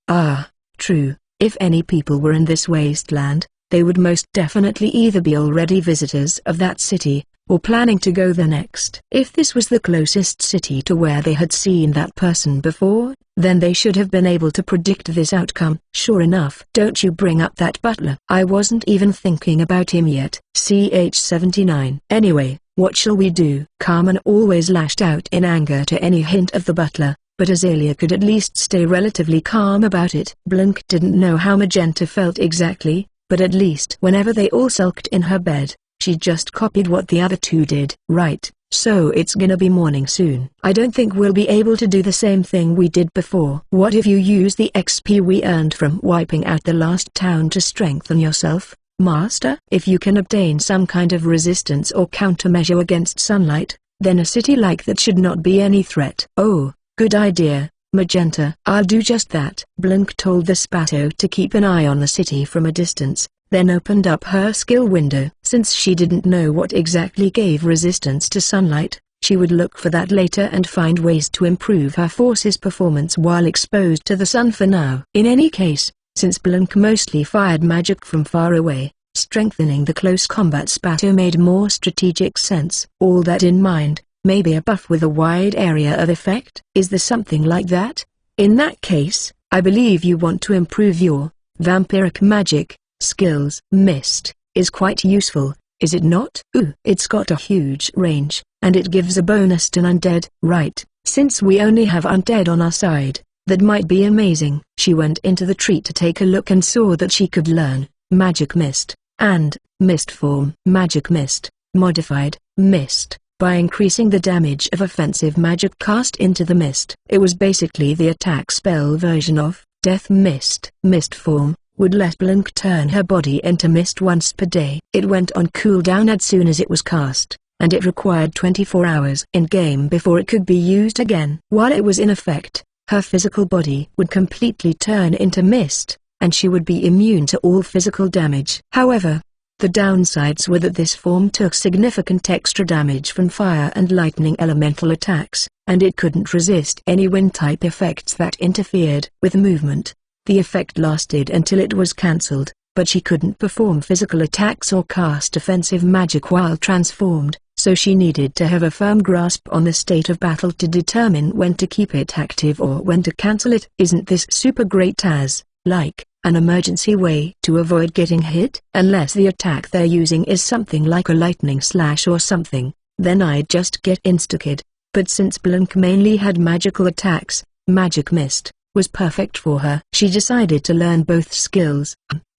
True. If any people were in this wasteland, they would most definitely either be already visitors of that city, or planning to go there next. If this was the closest city to where they had seen that person before, then they should have been able to predict this outcome. Sure enough. Don't you bring up that butler. I wasn't even thinking about him yet. CH-79. Anyway, what shall we do? Carmen always lashed out in anger to any hint of the butler, but Azalea could at least stay relatively calm about it. Blink didn't know how Magenta felt exactly, but at least whenever they all sulked in her bed, She just copied what the other two did. Right, so it's gonna be morning soon. I don't think we'll be able to do the same thing we did before. What if you use the XP we earned from wiping out the last town to strengthen yourself, Master? If you can obtain some kind of resistance or countermeasure against sunlight, then a city like that should not be any threat. Oh, good idea, Magenta. I'll do just that. Blink told the Spato to keep an eye on the city from a distance, then opened up her skill window. Since she didn't know what exactly gave resistance to sunlight, she would look for that later and find ways to improve her force's performance while exposed to the sun for now. In any case, since Blink mostly fired magic from far away, strengthening the close combat Spato made more strategic sense. All that in mind, maybe a buff with a wide area of effect? Is there something like that? In that case, I believe you want to improve your vampiric magic skills. Mist is quite useful, is it not? It's got a huge range, and it gives a bonus to undead. Right, since we only have undead on our side, that might be amazing. She went into the tree to take a look and saw that she could learn Magic Mist and Mist Form. Magic Mist, modified Mist, by increasing the damage of offensive magic cast into the mist. It was basically the attack spell version of Death Mist. Mist Form would let Blink turn her body into mist once per day. It went on cooldown as soon as it was cast, and it required 24 hours in-game before it could be used again. While it was in effect, her physical body would completely turn into mist, and she would be immune to all physical damage. However, the downsides were that this form took significant extra damage from fire and lightning elemental attacks, and it couldn't resist any wind-type effects that interfered with movement. The effect lasted until it was cancelled, but she couldn't perform physical attacks or cast offensive magic while transformed, so she needed to have a firm grasp on the state of battle to determine when to keep it active or when to cancel it. Isn't this super great as, like, an emergency way to avoid getting hit? Unless the attack they're using is something like a lightning slash or something, then I'd just get insta-killed. But since Blink mainly had magical attacks, Magic Mist was perfect for her. She decided to learn both skills.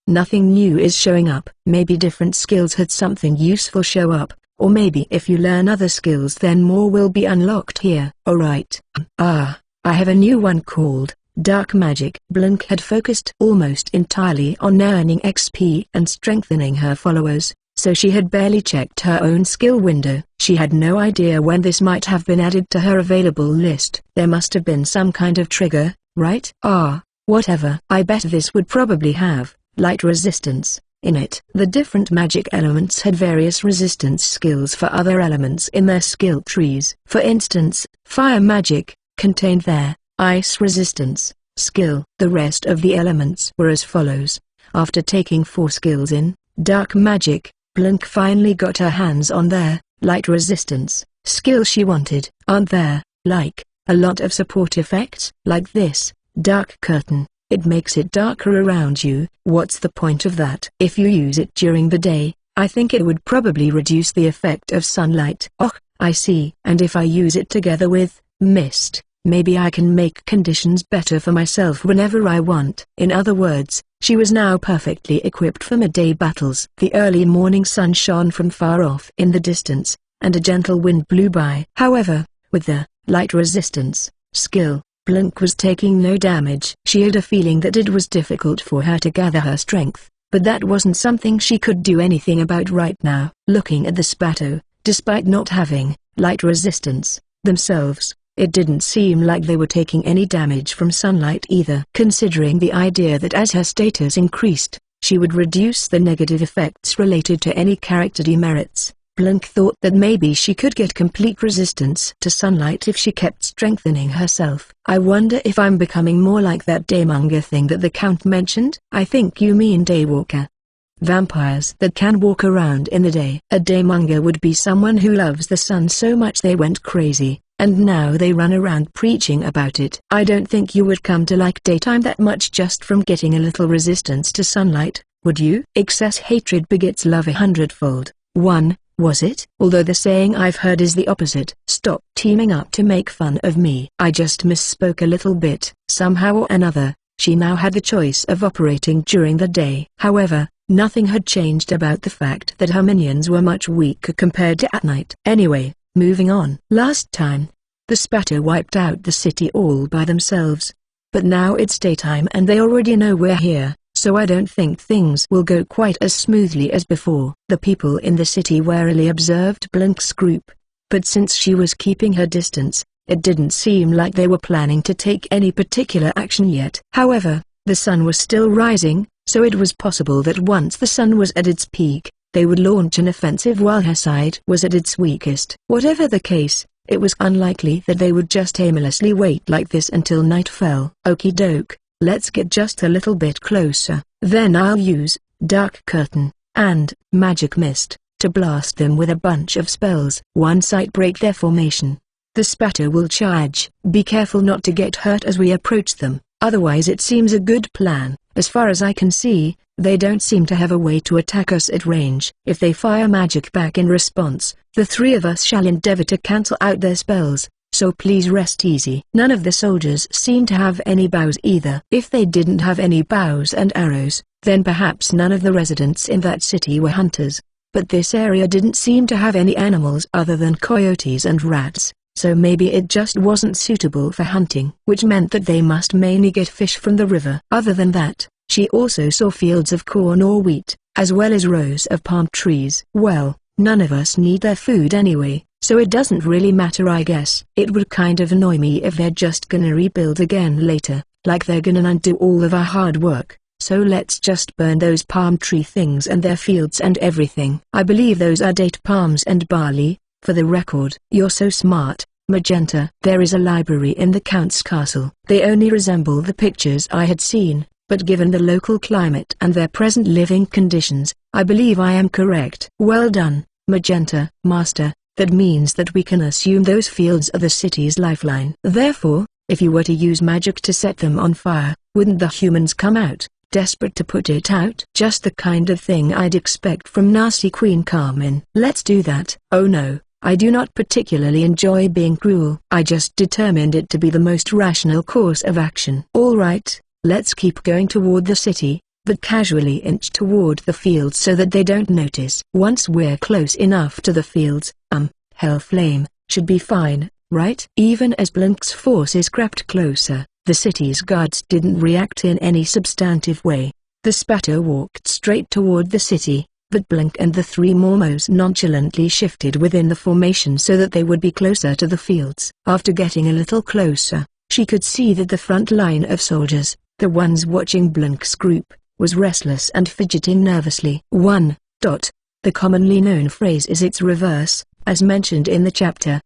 Nothing new is showing up. Maybe different skills had something useful show up, or maybe if you learn other skills then more will be unlocked here. Alright. I have a new one called Dark Magic. Blink had focused almost entirely on earning XP and strengthening her followers, so she had barely checked her own skill window. She had no idea when this might have been added to her available list. There must have been some kind of trigger, right? Whatever. I bet this would probably have light resistance in it. The different magic elements had various resistance skills for other elements in their skill trees. For instance, fire magic contained their ice resistance skill. The rest of the elements were as follows. After taking 4 skills in dark magic, Blink finally got her hands on their light resistance skill she wanted. Aren't there, like, a lot of support effects? Like this dark curtain. It makes it darker around you. What's the point of that? If you use it during the day, I think it would probably reduce the effect of sunlight. Oh, I see. And if I use it together with mist, maybe I can make conditions better for myself whenever I want. In other words, she was now perfectly equipped for midday battles. The early morning sun shone from far off in the distance, and a gentle wind blew by. However, with the light resistance skill, Blink was taking no damage. She had a feeling that it was difficult for her to gather her strength, but that wasn't something she could do anything about right now. Looking at the Spato, despite not having light resistance themselves, it didn't seem like they were taking any damage from sunlight either. Considering the idea that as her status increased, she would reduce the negative effects related to any character demerits, Blink thought that maybe she could get complete resistance to sunlight if she kept strengthening herself. I wonder if I'm becoming more like that Daymonger thing that the Count mentioned? I think you mean Daywalker. Vampires that can walk around in the day. A Daymonger would be someone who loves the sun so much they went crazy, and now they run around preaching about it. I don't think you would come to like daytime that much just from getting a little resistance to sunlight, would you? Excess hatred begets love 100-fold. Was it? Although the saying I've heard is the opposite. Stop teaming up to make fun of me. I just misspoke a little bit. Somehow or another, she now had the choice of operating during the day. However, Nothing had changed about the fact that her minions were much weaker compared to at night. Anyway, moving on. Last time, the spatter wiped out the city all by themselves. But now it's daytime and they already know we're here, so I don't think things will go quite as smoothly as before. The people in the city warily observed Blink's group. But since she was keeping her distance, it didn't seem like they were planning to take any particular action yet. However, the sun was still rising, so it was possible that once the sun was at its peak, they would launch an offensive while her side was at its weakest. Whatever the case, it was unlikely that they would just aimlessly wait like this until night fell. Okie doke, let's get just a little bit closer. Then I'll use Dark Curtain and Magic Mist to blast them with a bunch of spells. Once I break their formation, the spatter will charge. Be careful not to get hurt as we approach them, otherwise it seems a good plan. As far as I can see, they don't seem to have a way to attack us at range. If they fire magic back in response, the three of us shall endeavor to cancel out their spells, so please rest easy. None of the soldiers seem to have any bows either. If they didn't have any bows and arrows, then perhaps none of the residents in that city were hunters. But this area didn't seem to have any animals other than coyotes and rats, so maybe it just wasn't suitable for hunting, which meant that they must mainly get fish from the river. Other than that, she also saw fields of corn or wheat, as well as rows of palm trees. Well, none of us need their food anyway, so it doesn't really matter I guess. It would kind of annoy me if they're just gonna rebuild again later, like they're gonna undo all of our hard work. So let's just burn those palm tree things and their fields and everything. I believe those are date palms and barley, for the record. You're so smart, Magenta. There is a library in the Count's castle. They only resemble the pictures I had seen, but given the local climate and their present living conditions, I believe I am correct. Well done, Magenta. Master, that means that we can assume those fields are the city's lifeline. Therefore, if you were to use magic to set them on fire, wouldn't the humans come out, desperate to put it out? Just the kind of thing I'd expect from nasty Queen Carmine. Let's do that. Oh no, I do not particularly enjoy being cruel. I just determined it to be the most rational course of action. All right, let's keep going toward the city, but casually inch toward the fields so that they don't notice. Once we're close enough to the fields, Hellflame should be fine, right? Even as Blink's forces crept closer, the city's guards didn't react in any substantive way. The spatter walked straight toward the city, but Blink and the three Mormos nonchalantly shifted within the formation so that they would be closer to the fields. After getting a little closer, she could see that the front line of soldiers, the ones watching Blink's group, was restless and fidgeting nervously. The commonly known phrase is its reverse, as mentioned in the chapter.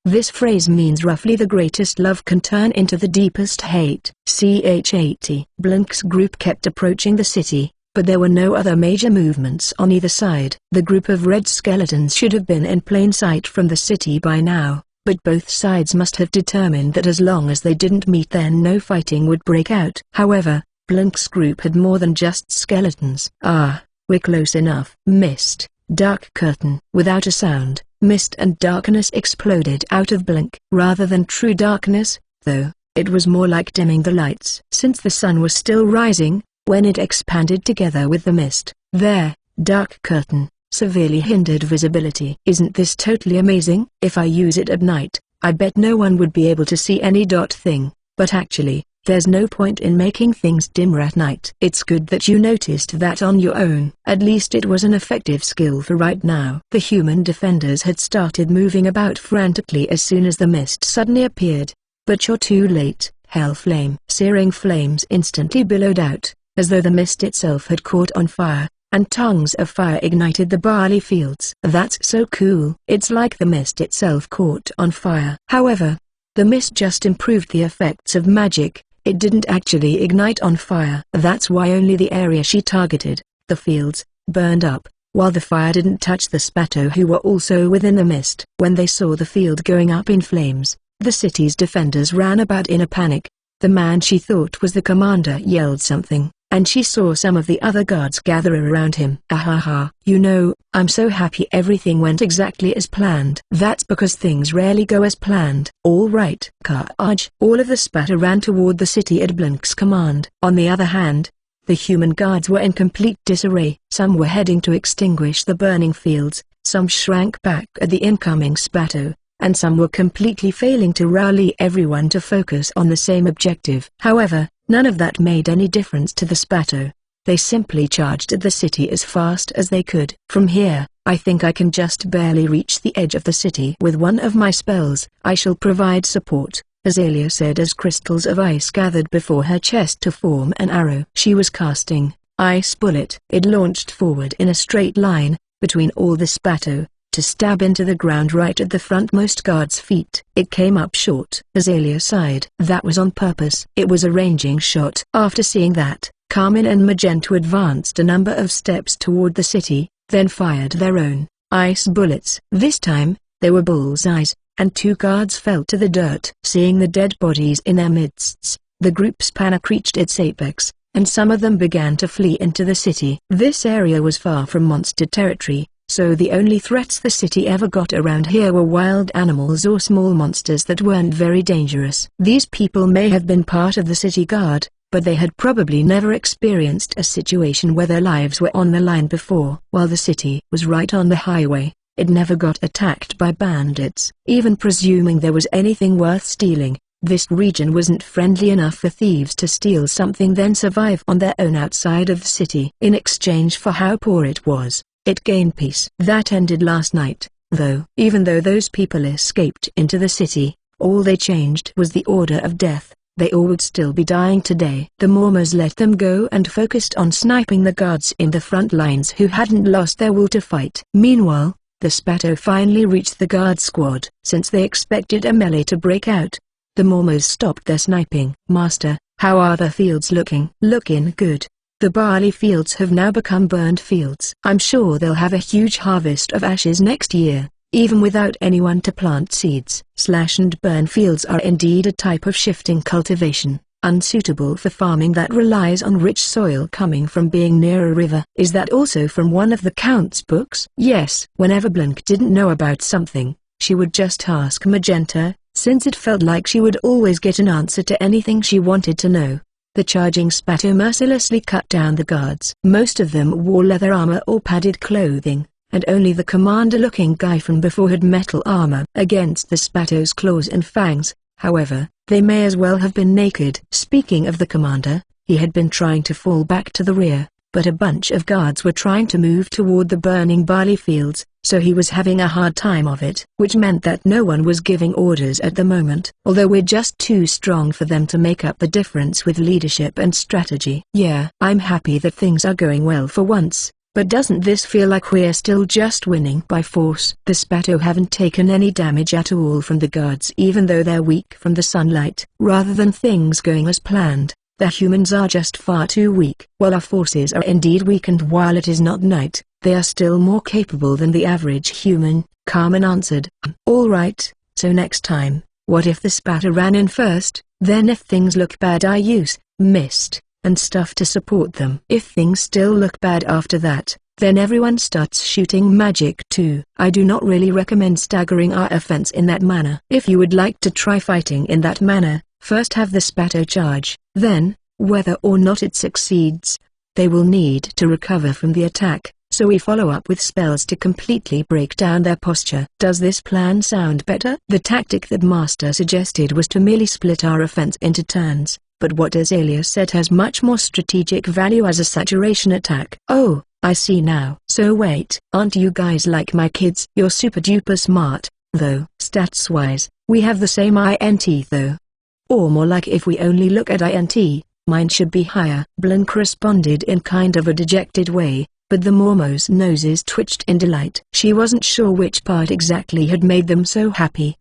This phrase means roughly the greatest love can turn into the deepest hate. Ch80. Blink's group kept approaching the city, but there were no other major movements on either side. The group of red skeletons should have been in plain sight from the city by now, but both sides must have determined that as long as they didn't meet then no fighting would break out. However, Blink's group had more than just skeletons. We're close enough. Mist, Dark Curtain. Without a sound, mist and darkness exploded out of Blink. Rather than true darkness, though, it was more like dimming the lights. Since the sun was still rising, when it expanded together with the mist, their Dark Curtain severely hindered visibility. Isn't this totally amazing? If I use it at night, I bet no one would be able to see any thing, but actually, there's no point in making things dimmer at night. It's good that you noticed that on your own. At least it was an effective skill for right now. The human defenders had started moving about frantically as soon as the mist suddenly appeared. But you're too late, Hellflame. Searing flames instantly billowed out, as though the mist itself had caught on fire, and tongues of fire ignited the barley fields. That's so cool. It's like the mist itself caught on fire. However, the mist just improved the effects of magic. It didn't actually ignite on fire. That's why only the area she targeted, the fields, burned up, while the fire didn't touch the spatter who were also within the mist. When they saw the field going up in flames, the city's defenders ran about in a panic. The man she thought was the commander yelled something, and she saw some of the other guards gather around him. Ahaha. You know, I'm so happy everything went exactly as planned. That's because things rarely go as planned. All right, Caraj. All of the spatter ran toward the city at Blink's command. On the other hand, The human guards were in complete disarray. Some were heading to extinguish the burning fields, some shrank back at the incoming Spato, and some were completely failing to rally everyone to focus on the same objective. However, none of that made any difference to the Spato. They simply charged at the city as fast as they could. From here, I think I can just barely reach the edge of the city with one of my spells. I shall provide support, Azalea said as crystals of ice gathered before her chest to form an arrow. She was casting Ice Bullet. It launched forward in a straight line, between all the Spato, to stab into the ground right at the frontmost guard's feet. It came up short. Azalea sighed. That was on purpose. It was a ranging shot. After seeing that, Carmine and Magenta advanced a number of steps toward the city, then fired their own ice bullets. This time, they were bullseyes, and 2 guards fell to the dirt. Seeing the dead bodies in their midst, the group's panic reached its apex, and some of them began to flee into the city. This area was far from monster territory, so the only threats the city ever got around here were wild animals or small monsters that weren't very dangerous. These people may have been part of the city guard, but they had probably never experienced a situation where their lives were on the line before. While the city was right on the highway, it never got attacked by bandits. Even presuming there was anything worth stealing, this region wasn't friendly enough for thieves to steal something then survive on their own outside of the city. In exchange for how poor it was, it gained peace. That ended last night, though. Even though those people escaped into the city, all they changed was the order of death. They all would still be dying today. The Mormons let them go and focused on sniping the guards in the front lines who hadn't lost their will to fight. Meanwhile, the Spato finally reached the guard squad. Since they expected a melee to break out, the Mormons stopped their sniping. Master, how are the fields looking? Looking good. The barley fields have now become burned fields. I'm sure they'll have a huge harvest of ashes next year. Even without anyone to plant seeds. Slash and burn fields are indeed a type of shifting cultivation, unsuitable for farming that relies on rich soil coming from being near a river. Is that also from one of the Count's books? Yes. Whenever Blank didn't know about something, she would just ask Magenta, since it felt like she would always get an answer to anything she wanted to know. The charging Spato mercilessly cut down the guards. Most of them wore leather armor or padded clothing, and only the commander-looking guy from before had metal armor. Against the Spato's claws and fangs, however, they may as well have been naked. Speaking of the commander, he had been trying to fall back to the rear, but a bunch of guards were trying to move toward the burning barley fields, so he was having a hard time of it. Which meant that no one was giving orders at the moment. Although we're just too strong for them to make up the difference with leadership and strategy. Yeah, I'm happy that things are going well for once. But doesn't this feel like we're still just winning by force? The Spato haven't taken any damage at all from the guards even though they're weak from the sunlight. Rather than things going as planned, the humans are just far too weak. While our forces are indeed weak and while it is not night, they are still more capable than the average human, Carmen answered. Alright, so next time, what if the Spato ran in first, then if things look bad I use mist and stuff to support them. If things still look bad after that, then everyone starts shooting magic too. I do not really recommend staggering our offense in that manner. If you would like to try fighting in that manner, first have the Spato charge, then, whether or not it succeeds, they will need to recover from the attack, so we follow up with spells to completely break down their posture. Does this plan sound better? The tactic that Master suggested was to merely split our offense into turns. But what Azalea said has much more strategic value as a saturation attack. Oh, I see now. So wait, aren't you guys like my kids? You're super duper smart, though. Stats-wise, we have the same INT though. Or more like if we only look at INT, mine should be higher. Blank responded in kind of a dejected way, but the Mormo's noses twitched in delight. She wasn't sure which part exactly had made them so happy.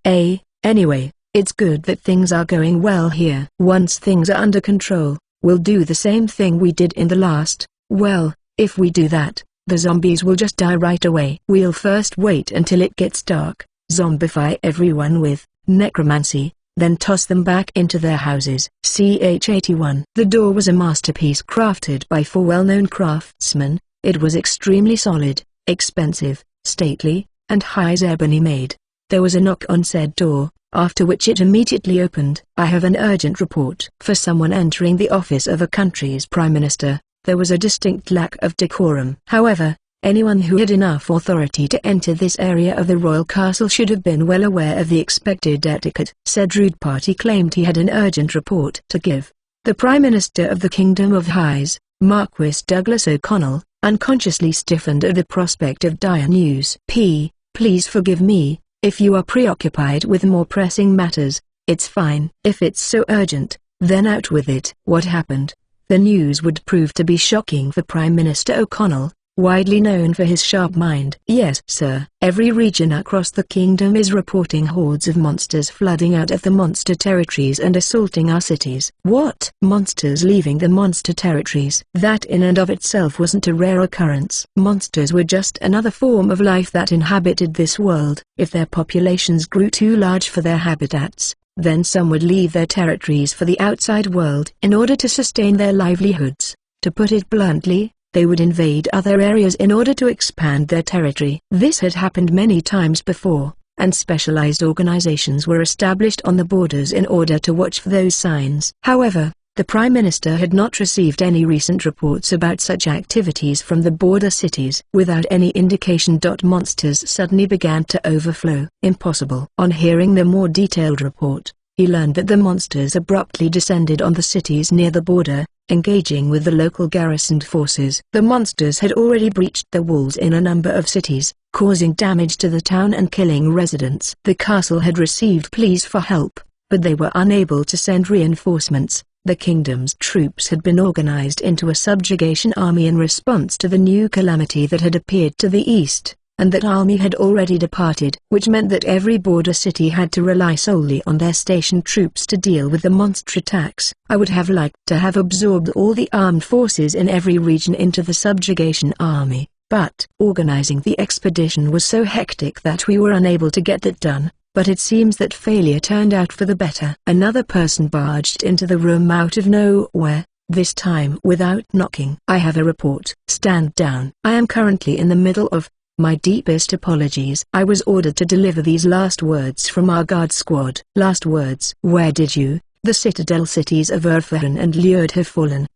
Anyway. It's good that things are going well here. Once things are under control, we'll do the same thing we did in the last. Well, if we do that, the zombies will just die right away. We'll first wait until it gets dark, zombify everyone with necromancy, then toss them back into their houses. CH-81. The door was a masterpiece crafted by 4 well-known craftsmen. It was extremely solid, expensive, stately, and high as ebony made. There was a knock on said door, after which it immediately opened. I have an urgent report. For someone entering the office of a country's prime minister, There was a distinct lack of decorum. However, anyone who had enough authority to enter this area of the royal castle should have been well aware of the expected etiquette. Said rude party claimed he had an urgent report to give. The Prime Minister of the Kingdom of Hyes, Marquis Douglas O'Connell, unconsciously stiffened at the prospect of dire news. Please forgive me, if you are preoccupied with more pressing matters. It's fine. If it's so urgent, then out with it. What happened? The news would prove to be shocking for Prime Minister O'Connell, widely known for his sharp mind. Yes, sir. Every region across the kingdom is reporting hordes of monsters flooding out of the monster territories and assaulting our cities. What? Monsters leaving the monster territories? That in and of itself wasn't a rare occurrence. Monsters were just another form of life that inhabited this world. If their populations grew too large for their habitats, then some would leave their territories for the outside world in order to sustain their livelihoods. To put it bluntly, they would invade other areas in order to expand their territory. This had happened many times before, and specialized organizations were established on the borders in order to watch for those signs. However, the Prime Minister had not received any recent reports about such activities from the border cities. Without any indication, monsters suddenly began to overflow. Impossible. On hearing the more detailed report, he learned that the monsters abruptly descended on the cities near the border, engaging with the local garrisoned forces. The monsters had already breached the walls in a number of cities, causing damage to the town and killing residents. The castle had received pleas for help, but they were unable to send reinforcements. The kingdom's troops had been organized into a subjugation army in response to the new calamity that had appeared to the east, and that army had already departed, which meant that every border city had to rely solely on their stationed troops to deal with the monster attacks. I would have liked to have absorbed all the armed forces in every region into the subjugation army, but organizing the expedition was so hectic that we were unable to get that done. But it seems that failure turned out for the better. Another person barged into the room out of nowhere, this time without knocking. I have a report. Stand down. I am currently in the middle of my deepest apologies. I was ordered to deliver these last words from our guard squad. Last words. Where did you, the citadel cities of Erfahren and Liurd have fallen?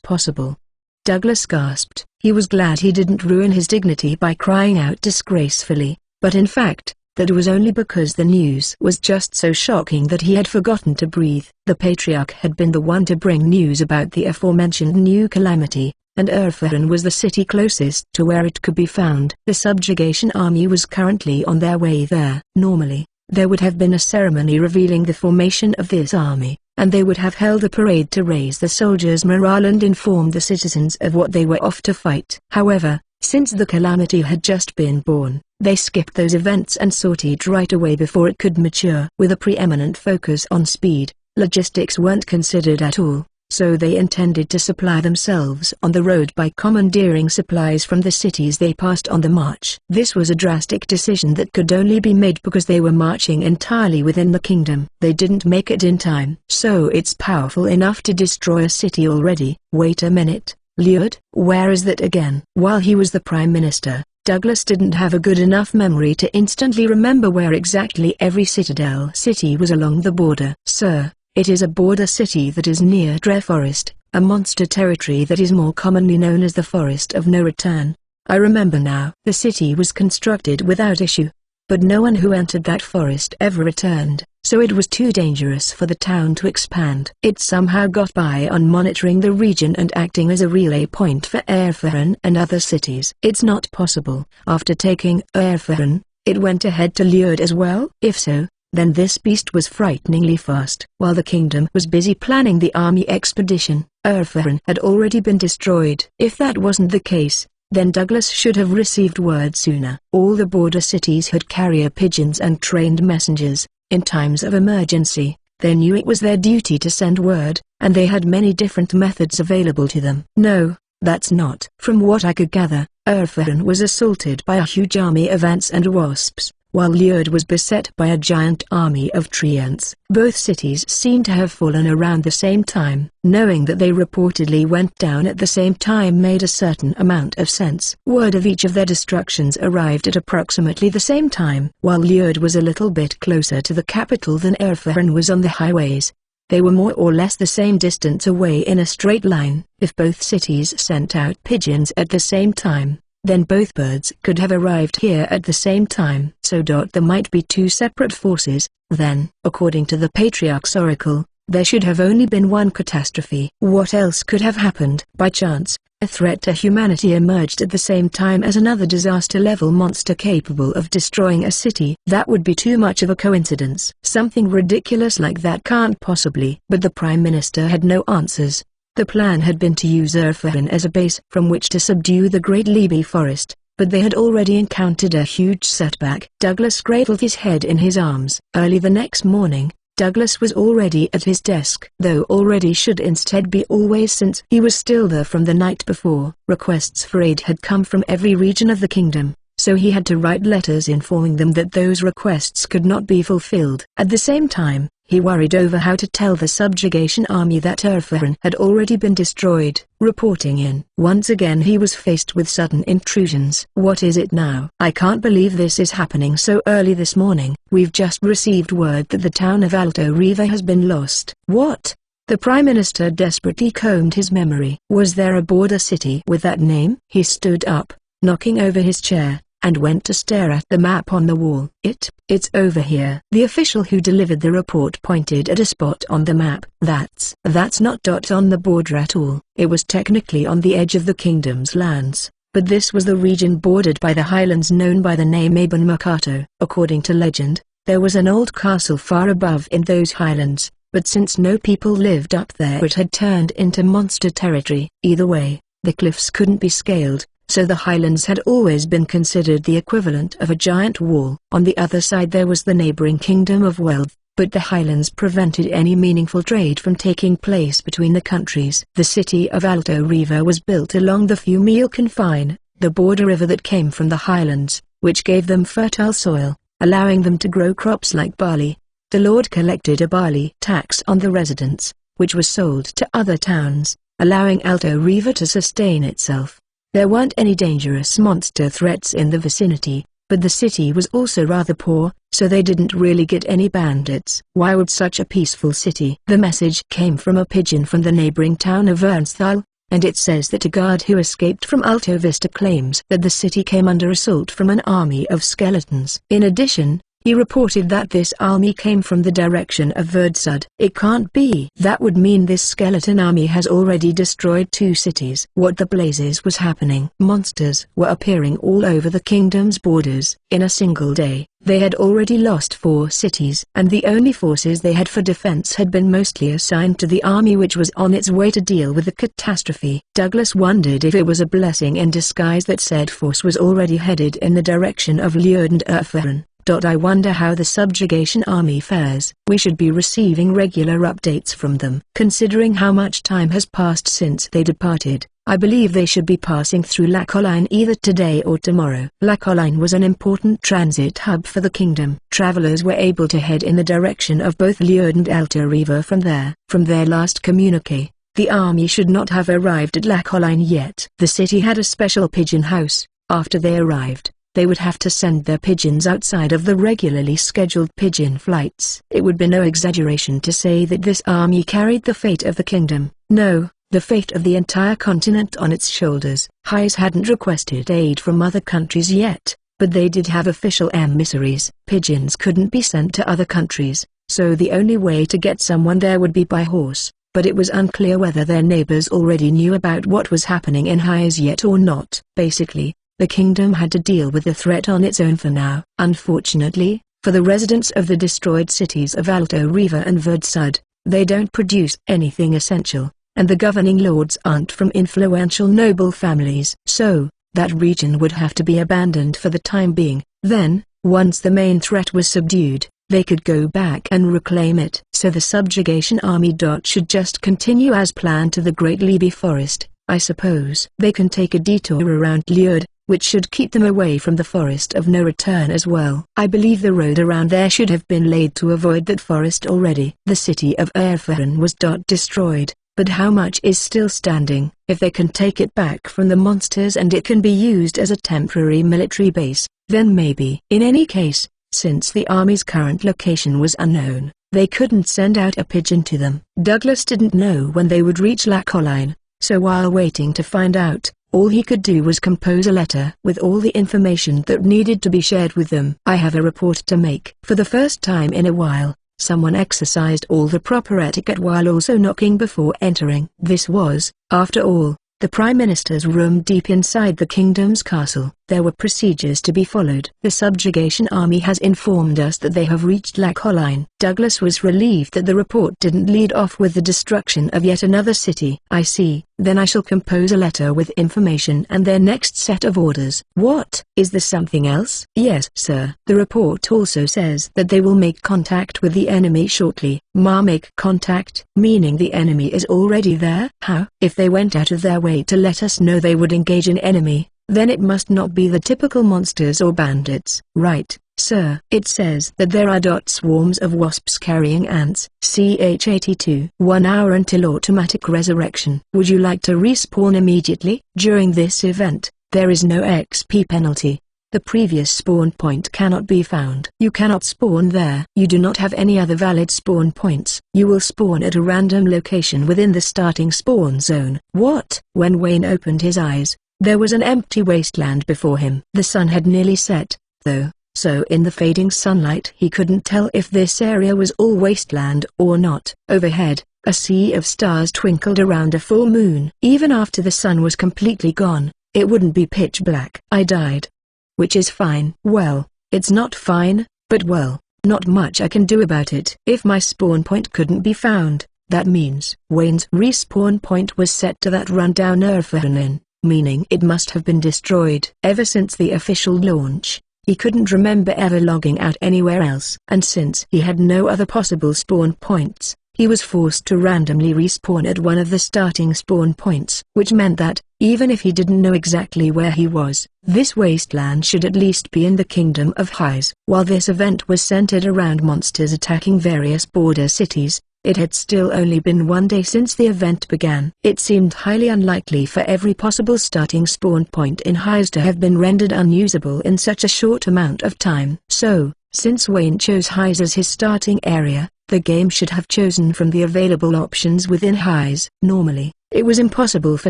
Possible. Douglas gasped. He was glad he didn't ruin his dignity by crying out disgracefully, but in fact, that was only because the news was just so shocking that he had forgotten to breathe. The Patriarch had been the one to bring news about the aforementioned new calamity, and Erfahren was the city closest to where it could be found. The subjugation army was currently on their way there. Normally, there would have been a ceremony revealing the formation of this army, and they would have held a parade to raise the soldiers' morale and inform the citizens of what they were off to fight. However, since the calamity had just been born, they skipped those events and sortied right away before it could mature. With a preeminent focus on speed, logistics weren't considered at all, so they intended to supply themselves on the road by commandeering supplies from the cities they passed on the march. This was a drastic decision that could only be made because they were marching entirely within the kingdom. They didn't make it in time. So it's powerful enough to destroy a city already. Wait a minute, Liurd? Where is that again? While he was the Prime Minister, Douglas didn't have a good enough memory to instantly remember where exactly every citadel city was along the border. Sir, it is a border city that is near Dre Forest, a monster territory that is more commonly known as the Forest of No Return. I remember now. The city was constructed without issue, but no one who entered that forest ever returned, so it was too dangerous for the town to expand. It somehow got by on monitoring the region and acting as a relay point for Erfahren and other cities. It's not possible. After taking Erfahren, it went ahead to Liurd as well? If so, then this beast was frighteningly fast. While the kingdom was busy planning the army expedition, Erfahren had already been destroyed. If that wasn't the case, then Douglas should have received word sooner. All the border cities had carrier pigeons and trained messengers. In times of emergency, they knew it was their duty to send word, and they had many different methods available to them. No, that's not. From what I could gather, Erfahren was assaulted by a huge army of ants and wasps, while Liurd was beset by a giant army of treants. Both cities seem to have fallen around the same time. Knowing that they reportedly went down at the same time made a certain amount of sense. Word of each of their destructions arrived at approximately the same time. While Liurd was a little bit closer to the capital than Erfahren was on the highways, They were more or less the same distance away in a straight line. If both cities sent out pigeons at the same time, then both birds could have arrived here at the same time. So there might be two separate forces. Then, according to the Patriarch's oracle, there should have only been one catastrophe. What else could have happened? By chance, a threat to humanity emerged at the same time as another disaster-level monster capable of destroying a city. That would be too much of a coincidence. Something ridiculous like that can't possibly. But the Prime Minister had no answers. The plan had been to use Erfahren as a base from which to subdue the Great Libby Forest, but they had already encountered a huge setback. Douglas cradled his head in his arms. Early the next morning, Douglas was already at his desk. Though already should instead be always, since he was still there from the night before. Requests for aid had come from every region of the kingdom, so he had to write letters informing them that those requests could not be fulfilled. At the same time, he worried over how to tell the subjugation army that Erfahren had already been destroyed. Reporting in. Once again he was faced with sudden intrusions. What is it now? I can't believe this is happening so early this morning. We've just received word that the town of Alto Riva has been lost. What? The Prime Minister desperately combed his memory. Was there a border city with that name? He stood up, knocking over his chair, and went to stare at the map on the wall. It's over here. The official who delivered the report pointed at a spot on the map. That's not on the border at all. It was technically on the edge of the kingdom's lands, but this was the region bordered by the highlands known by the name Aben Makato. According to legend, there was an old castle far above in those highlands, but since no people lived up there it had turned into monster territory. Either way, the cliffs couldn't be scaled, so the highlands had always been considered the equivalent of a giant wall. On the other side there was the neighboring kingdom of Wealth, but the highlands prevented any meaningful trade from taking place between the countries. The city of Alto Riva was built along the Fumil Confine, the border river that came from the highlands, which gave them fertile soil, allowing them to grow crops like barley. The lord collected a barley tax on the residents, which was sold to other towns, allowing Alto Riva to sustain itself. There weren't any dangerous monster threats in the vicinity, but the city was also rather poor, so they didn't really get any bandits. Why would such a peaceful city? The message came from a pigeon from the neighboring town of Ernstthal, and it says that a guard who escaped from Alto Vista claims that the city came under assault from an army of skeletons. In addition, he reported that this army came from the direction of Verdsud. It can't be. That would mean this skeleton army has already destroyed 2 cities. What the blazes was happening? Monsters were appearing all over the kingdom's borders. In a single day, they had already lost 4 cities, and the only forces they had for defense had been mostly assigned to the army which was on its way to deal with the catastrophe. Douglas wondered if it was a blessing in disguise that said force was already headed in the direction of Liud and Erfahren. I wonder how the subjugation army fares. We should be receiving regular updates from them. Considering how much time has passed since they departed, I believe they should be passing through La Colline either today or tomorrow. La Colline was an important transit hub for the kingdom. Travelers were able to head in the direction of both Liud and Alto Riva from there. From their last communique, the army should not have arrived at La Colline yet. The city had a special pigeon house. After they arrived, they would have to send their pigeons outside of the regularly scheduled pigeon flights. It would be no exaggeration to say that this army carried the fate of the kingdom. No, the fate of the entire continent on its shoulders. Hyes hadn't requested aid from other countries yet, but they did have official emissaries. Pigeons couldn't be sent to other countries, so the only way to get someone there would be by horse, but it was unclear whether their neighbors already knew about what was happening in Hyes yet or not. Basically, the kingdom had to deal with the threat on its own for now. Unfortunately, for the residents of the destroyed cities of Alto Riva and Verdsud, they don't produce anything essential, and the governing lords aren't from influential noble families. So, that region would have to be abandoned for the time being. Then, once the main threat was subdued, they could go back and reclaim it. So the subjugation army should just continue as planned to the Great Libby Forest. I suppose they can take a detour around Liud, which should keep them away from the Forest of No Return as well. I believe the road around there should have been laid to avoid that forest already. The city of Erfahren was destroyed, but how much is still standing? If they can take it back from the monsters and it can be used as a temporary military base, then maybe. In any case, since the army's current location was unknown, They couldn't send out a pigeon to them. Douglas didn't know when they would reach La Colline, so while waiting to find out, all he could do was compose a letter with all the information that needed to be shared with them. I have a report to make. For the first time in a while, someone exercised all the proper etiquette while also knocking before entering. This was, after all, the Prime Minister's room deep inside the kingdom's castle. There were procedures to be followed. The subjugation army has informed us that they have reached La Colline. Douglas was relieved that the report didn't lead off with the destruction of yet another city. I see. Then I shall compose a letter with information and their next set of orders. What? Is there something else? Yes, sir. The report also says that they will make contact with the enemy shortly. Make contact? Meaning the enemy is already there? How? If they went out of their way to let us know they would engage an enemy, then it must not be the typical monsters or bandits. Right, sir. It says that there are swarms of wasps carrying ants. CH-82. 1 hour until automatic resurrection. Would you like to respawn immediately? During this event, there is no XP penalty. The previous spawn point cannot be found. You cannot spawn there. You do not have any other valid spawn points. You will spawn at a random location within the starting spawn zone. What? When Wayne opened his eyes, there was an empty wasteland before him. The sun had nearly set, though, so in the fading sunlight he couldn't tell if this area was all wasteland or not. Overhead, a sea of stars twinkled around a full moon. Even after the sun was completely gone, it wouldn't be pitch black. I died. Which is fine. Well, it's not fine, but well, not much I can do about it. If my spawn point couldn't be found, that means Wayne's respawn point was set to that rundown Urfahanin, meaning it must have been destroyed. Ever since the official launch, he couldn't remember ever logging out anywhere else. And since he had no other possible spawn points, he was forced to randomly respawn at one of the starting spawn points. Which meant that, even if he didn't know exactly where he was, this wasteland should at least be in the Kingdom of Highs. While this event was centered around monsters attacking various border cities, it had still only been 1 day since the event began. It seemed highly unlikely for every possible starting spawn point in Highs to have been rendered unusable in such a short amount of time. So, since Wayne chose Highs as his starting area, the game should have chosen from the available options within Highs. Normally, it was impossible for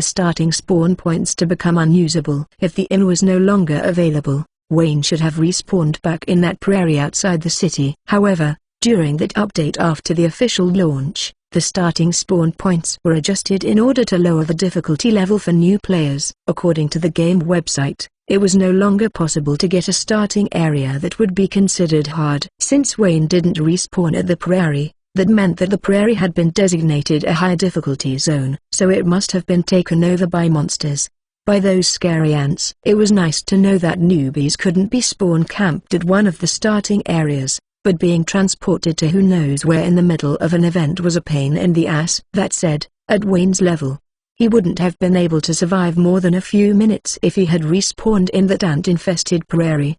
starting spawn points to become unusable. If the inn was no longer available, Wayne should have respawned back in that prairie outside the city. However, during that update after the official launch, the starting spawn points were adjusted in order to lower the difficulty level for new players. According to the game website, it was no longer possible to get a starting area that would be considered hard. Since Wayne didn't respawn at the prairie, that meant that the prairie had been designated a high difficulty zone, so it must have been taken over by monsters. By those scary ants. It was nice to know that newbies couldn't be spawn camped at one of the starting areas, but being transported to who knows where in the middle of an event was a pain in the ass. That said, at Wayne's level, he wouldn't have been able to survive more than a few minutes if he had respawned in that ant-infested prairie.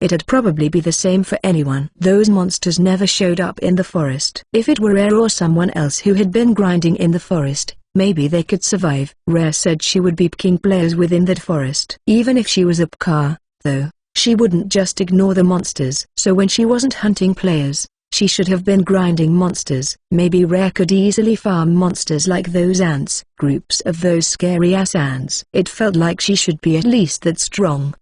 It'd probably be the same for anyone. Those monsters never showed up in the forest. If it were Rare or someone else who had been grinding in the forest, maybe they could survive. Rare said she would be picking players within that forest. Even if she was a Pkar, though, she wouldn't just ignore the monsters. So when she wasn't hunting players, she should have been grinding monsters. Maybe Rare could easily farm monsters like those ants, groups of those scary-ass ants. It felt like she should be at least that strong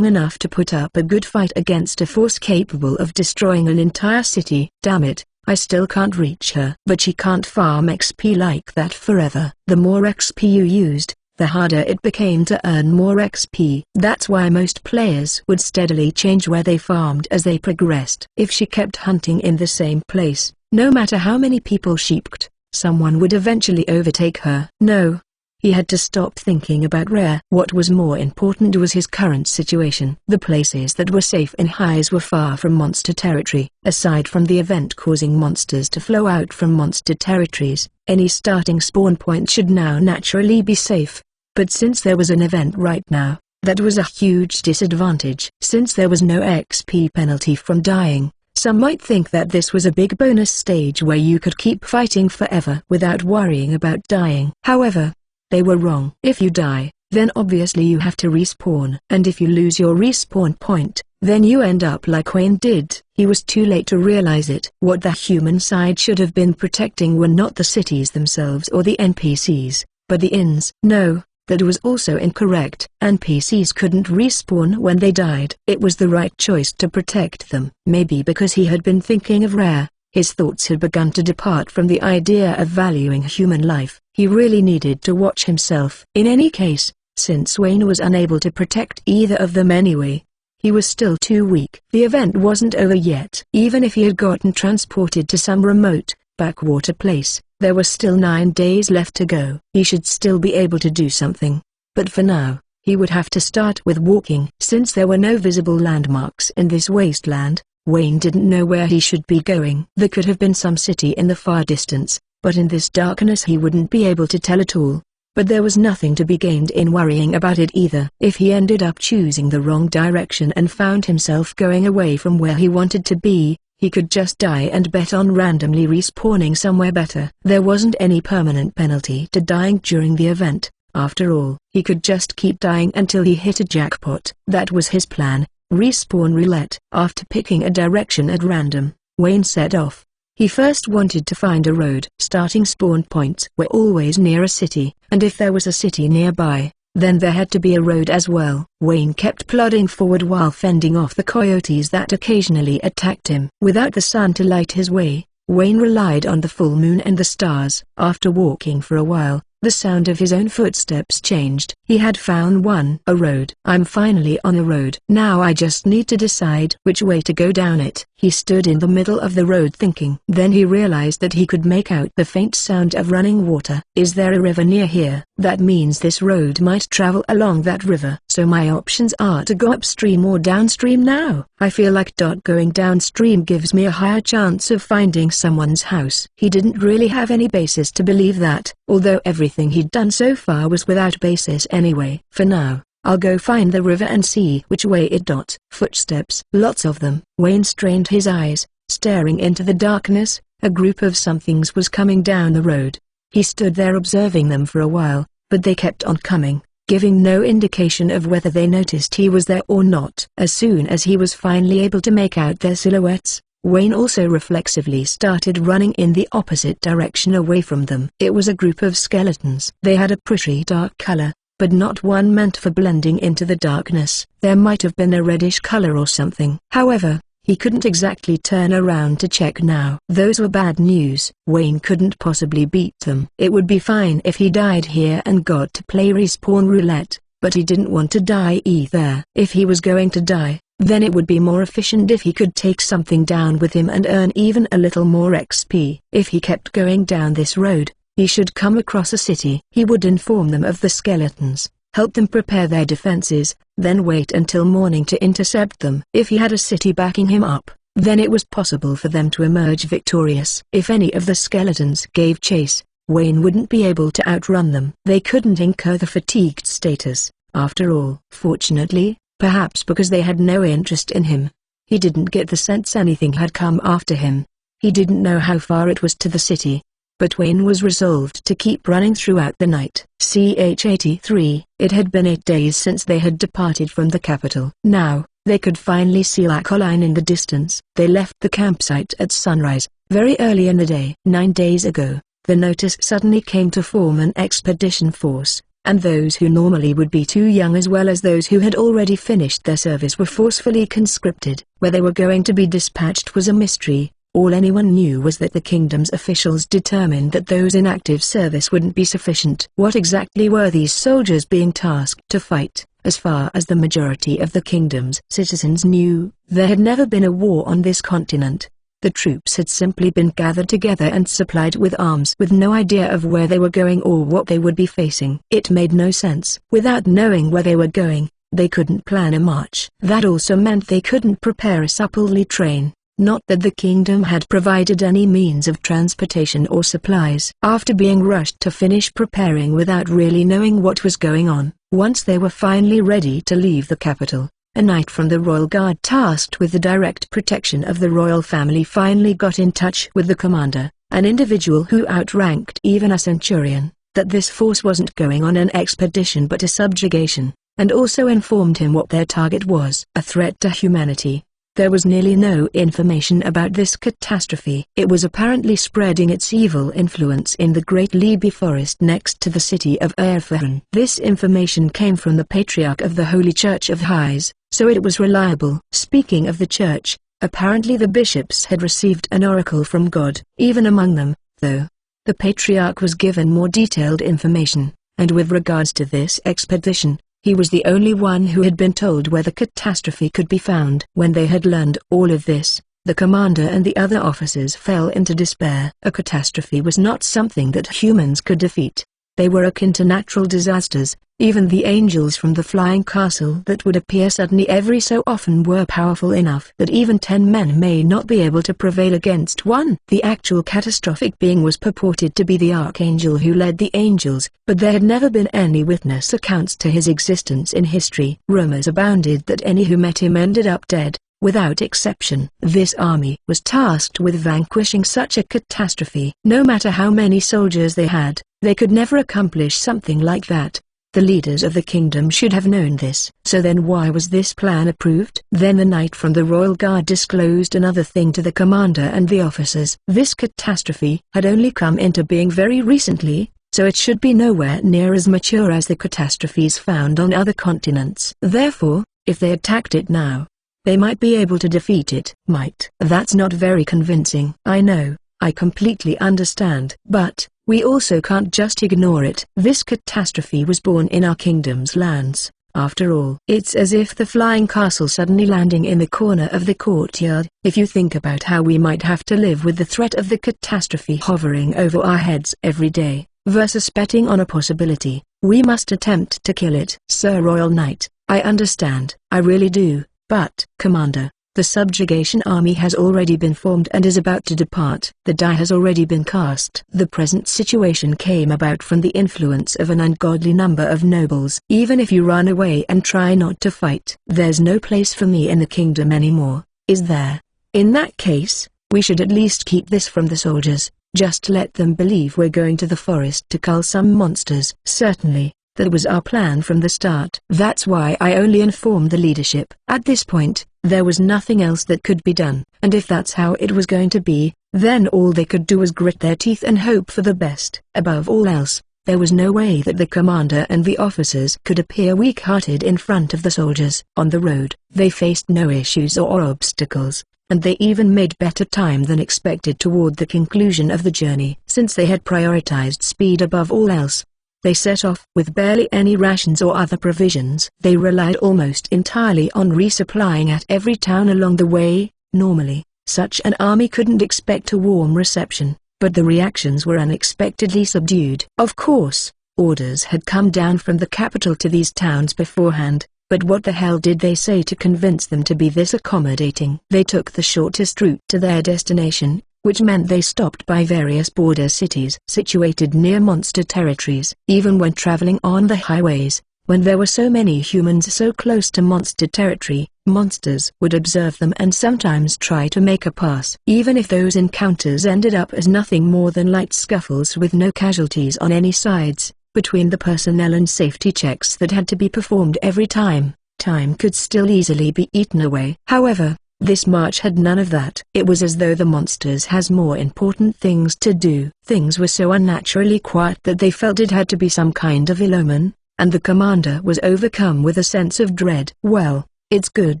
enough to put up a good fight against a force capable of destroying an entire city. Damn it, I still can't reach her. But she can't farm XP like that forever. The more XP you used, the harder it became to earn more XP. That's why most players would steadily change where they farmed as they progressed. If she kept hunting in the same place, no matter how many people she picked, someone would eventually overtake her. No. He had to stop thinking about Rare. What was more important was his current situation. The places that were safe in Highs were far from monster territory. Aside from the event causing monsters to flow out from monster territories, any starting spawn point should now naturally be safe. But since there was an event right now, that was a huge disadvantage. Since there was no XP penalty from dying, some might think that this was a big bonus stage where you could keep fighting forever without worrying about dying. However, they were wrong. If you die, then obviously you have to respawn. And if you lose your respawn point, then you end up like Wayne did. He was too late to realize it. What the human side should have been protecting were not the cities themselves or the NPCs, but the inns. No, that was also incorrect. NPCs couldn't respawn when they died. It was the right choice to protect them. Maybe because he had been thinking of Rare, his thoughts had begun to depart from the idea of valuing human life. He really needed to watch himself. In any case, since Wayne was unable to protect either of them anyway, he was still too weak. The event wasn't over yet. Even if he had gotten transported to some remote, backwater place, there were still 9 days left to go. He should still be able to do something. But for now, he would have to start with walking. Since there were no visible landmarks in this wasteland, Wayne didn't know where he should be going. There could have been some city in the far distance, but in this darkness he wouldn't be able to tell at all. But there was nothing to be gained in worrying about it either. If he ended up choosing the wrong direction and found himself going away from where he wanted to be, he could just die and bet on randomly respawning somewhere better. There wasn't any permanent penalty to dying during the event. After all, he could just keep dying until he hit a jackpot. That was his plan. Respawn roulette. After picking a direction at random, Wayne set off. He first wanted to find a road. Starting spawn points were always near a city, and if there was a city nearby, then there had to be a road as well. Wayne kept plodding forward while fending off the coyotes that occasionally attacked him. Without the sun to light his way, Wayne relied on the full moon and the stars. After walking for a while, the sound of his own footsteps changed. He had found a road. I'm finally on a road. Now I just need to decide which way to go down it. He stood in the middle of the road thinking. Then he realized that he could make out the faint sound of running water. Is there a river near here? That means this road might travel along that river. So my options are to go upstream or downstream now. I feel like going downstream gives me a higher chance of finding someone's house. He didn't really have any basis to believe that, although everything he'd done so far was without basis anyway. For now, I'll go find the river and see which way it dot. Footsteps. Lots of them. Wayne strained his eyes, staring into the darkness. A group of somethings was coming down the road. He stood there observing them for a while, but they kept on coming, giving no indication of whether they noticed he was there or not. As soon as he was finally able to make out their silhouettes, Wayne also reflexively started running in the opposite direction away from them. It was a group of skeletons. They had a pretty dark color, but not one meant for blending into the darkness. There might have been a reddish color or something. However, he couldn't exactly turn around to check now. Those were bad news. Wayne couldn't possibly beat them. It would be fine if he died here and got to play respawn roulette, but he didn't want to die either. If he was going to die, then it would be more efficient if he could take something down with him and earn even a little more XP. If he kept going down this road, he should come across a city. He would inform them of the skeletons, help them prepare their defenses, then wait until morning to intercept them. If he had a city backing him up, then it was possible for them to emerge victorious. If any of the skeletons gave chase, Wayne wouldn't be able to outrun them. They couldn't incur the fatigued status, after all. Fortunately, perhaps because they had no interest in him, he didn't get the sense anything had come after him. He didn't know how far it was to the city, but Wayne was resolved to keep running throughout the night. CH-83. It had been 8 days since they had departed from the capital. Now, they could finally see Lacoline in the distance. They left the campsite at sunrise, very early in the day. 9 days ago, the notice suddenly came to form an expedition force, and those who normally would be too young as well as those who had already finished their service were forcefully conscripted. Where they were going to be dispatched was a mystery. All anyone knew was that the kingdom's officials determined that those in active service wouldn't be sufficient. What exactly were these soldiers being tasked to fight? As far as the majority of the kingdom's citizens knew, there had never been a war on this continent. The troops had simply been gathered together and supplied with arms with no idea of where they were going or what they would be facing. It made no sense. Without knowing where they were going, they couldn't plan a march. That also meant they couldn't prepare a supplely train. Not that the kingdom had provided any means of transportation or supplies. After being rushed to finish preparing without really knowing what was going on, once they were finally ready to leave the capital, a knight from the royal guard tasked with the direct protection of the royal family finally got in touch with the commander, an individual who outranked even a centurion. that this force wasn't going on an expedition but a subjugation, and also informed him what their target was. A threat to humanity. There was nearly no information about this catastrophe. It was apparently spreading its evil influence in the Great Libi Forest next to the city of Erfahren. This information came from the Patriarch of the Holy Church of Hais, so it was reliable. Speaking of the church, apparently the bishops had received an oracle from God. Even among them, though, the Patriarch was given more detailed information, and with regards to this expedition, he was the only one who had been told where the catastrophe could be found. When they had learned all of this, the commander and the other officers fell into despair. A catastrophe was not something that humans could defeat. They were akin to natural disasters. Even the angels from the flying castle that would appear suddenly every so often were powerful enough that even 10 men may not be able to prevail against one. The actual catastrophic being was purported to be the archangel who led the angels, but there had never been any witness accounts to his existence in history. Rumors abounded that any who met him ended up dead, without exception. This army was tasked with vanquishing such a catastrophe. No matter how many soldiers they had, they could never accomplish something like that. The leaders of the kingdom should have known this. So then why was this plan approved? Then the knight from the royal guard disclosed another thing to the commander and the officers. This catastrophe had only come into being very recently, so it should be nowhere near as mature as the catastrophes found on other continents. Therefore, if they attacked it now, they might be able to defeat it. Might. That's not very convincing. I know, I completely understand. But we also can't just ignore it. This catastrophe was born in our kingdom's lands, after all. It's as if the flying castle suddenly landing in the corner of the courtyard. If you think about how we might have to live with the threat of the catastrophe hovering over our heads every day, versus betting on a possibility, we must attempt to kill it. Sir Royal Knight, I understand. I really do. But, Commander, the subjugation army has already been formed and is about to depart. The die has already been cast. The present situation came about from the influence of an ungodly number of nobles. Even if you run away and try not to fight, there's no place for me in the kingdom anymore, is there? In that case, we should at least keep this from the soldiers. Just let them believe we're going to the forest to cull some monsters. Certainly. That was our plan from the start. That's why I only informed the leadership. At this point, there was nothing else that could be done, and if that's how it was going to be, then all they could do was grit their teeth and hope for the best. Above all else, there was no way that the commander and the officers could appear weak-hearted in front of the soldiers. On the road, they faced no issues or obstacles, and they even made better time than expected toward the conclusion of the journey. Since they had prioritized speed above all else, they set off with barely any rations or other provisions. They relied almost entirely on resupplying at every town along the way. Normally, such an army couldn't expect a warm reception, but the reactions were unexpectedly subdued. Of course, orders had come down from the capital to these towns beforehand, but what the hell did they say to convince them to be this accommodating? They took the shortest route to their destination, which meant they stopped by various border cities situated near monster territories. Even when traveling on the highways, when there were so many humans so close to monster territory, monsters would observe them and sometimes try to make a pass. Even if those encounters ended up as nothing more than light scuffles with no casualties on any sides, between the personnel and safety checks that had to be performed every time, time could still easily be eaten away. However, this march had none of that. It was as though the monsters has more important things to do. Things were so unnaturally quiet that they felt it had to be some kind of ill omen, and the commander was overcome with a sense of dread. Well, it's good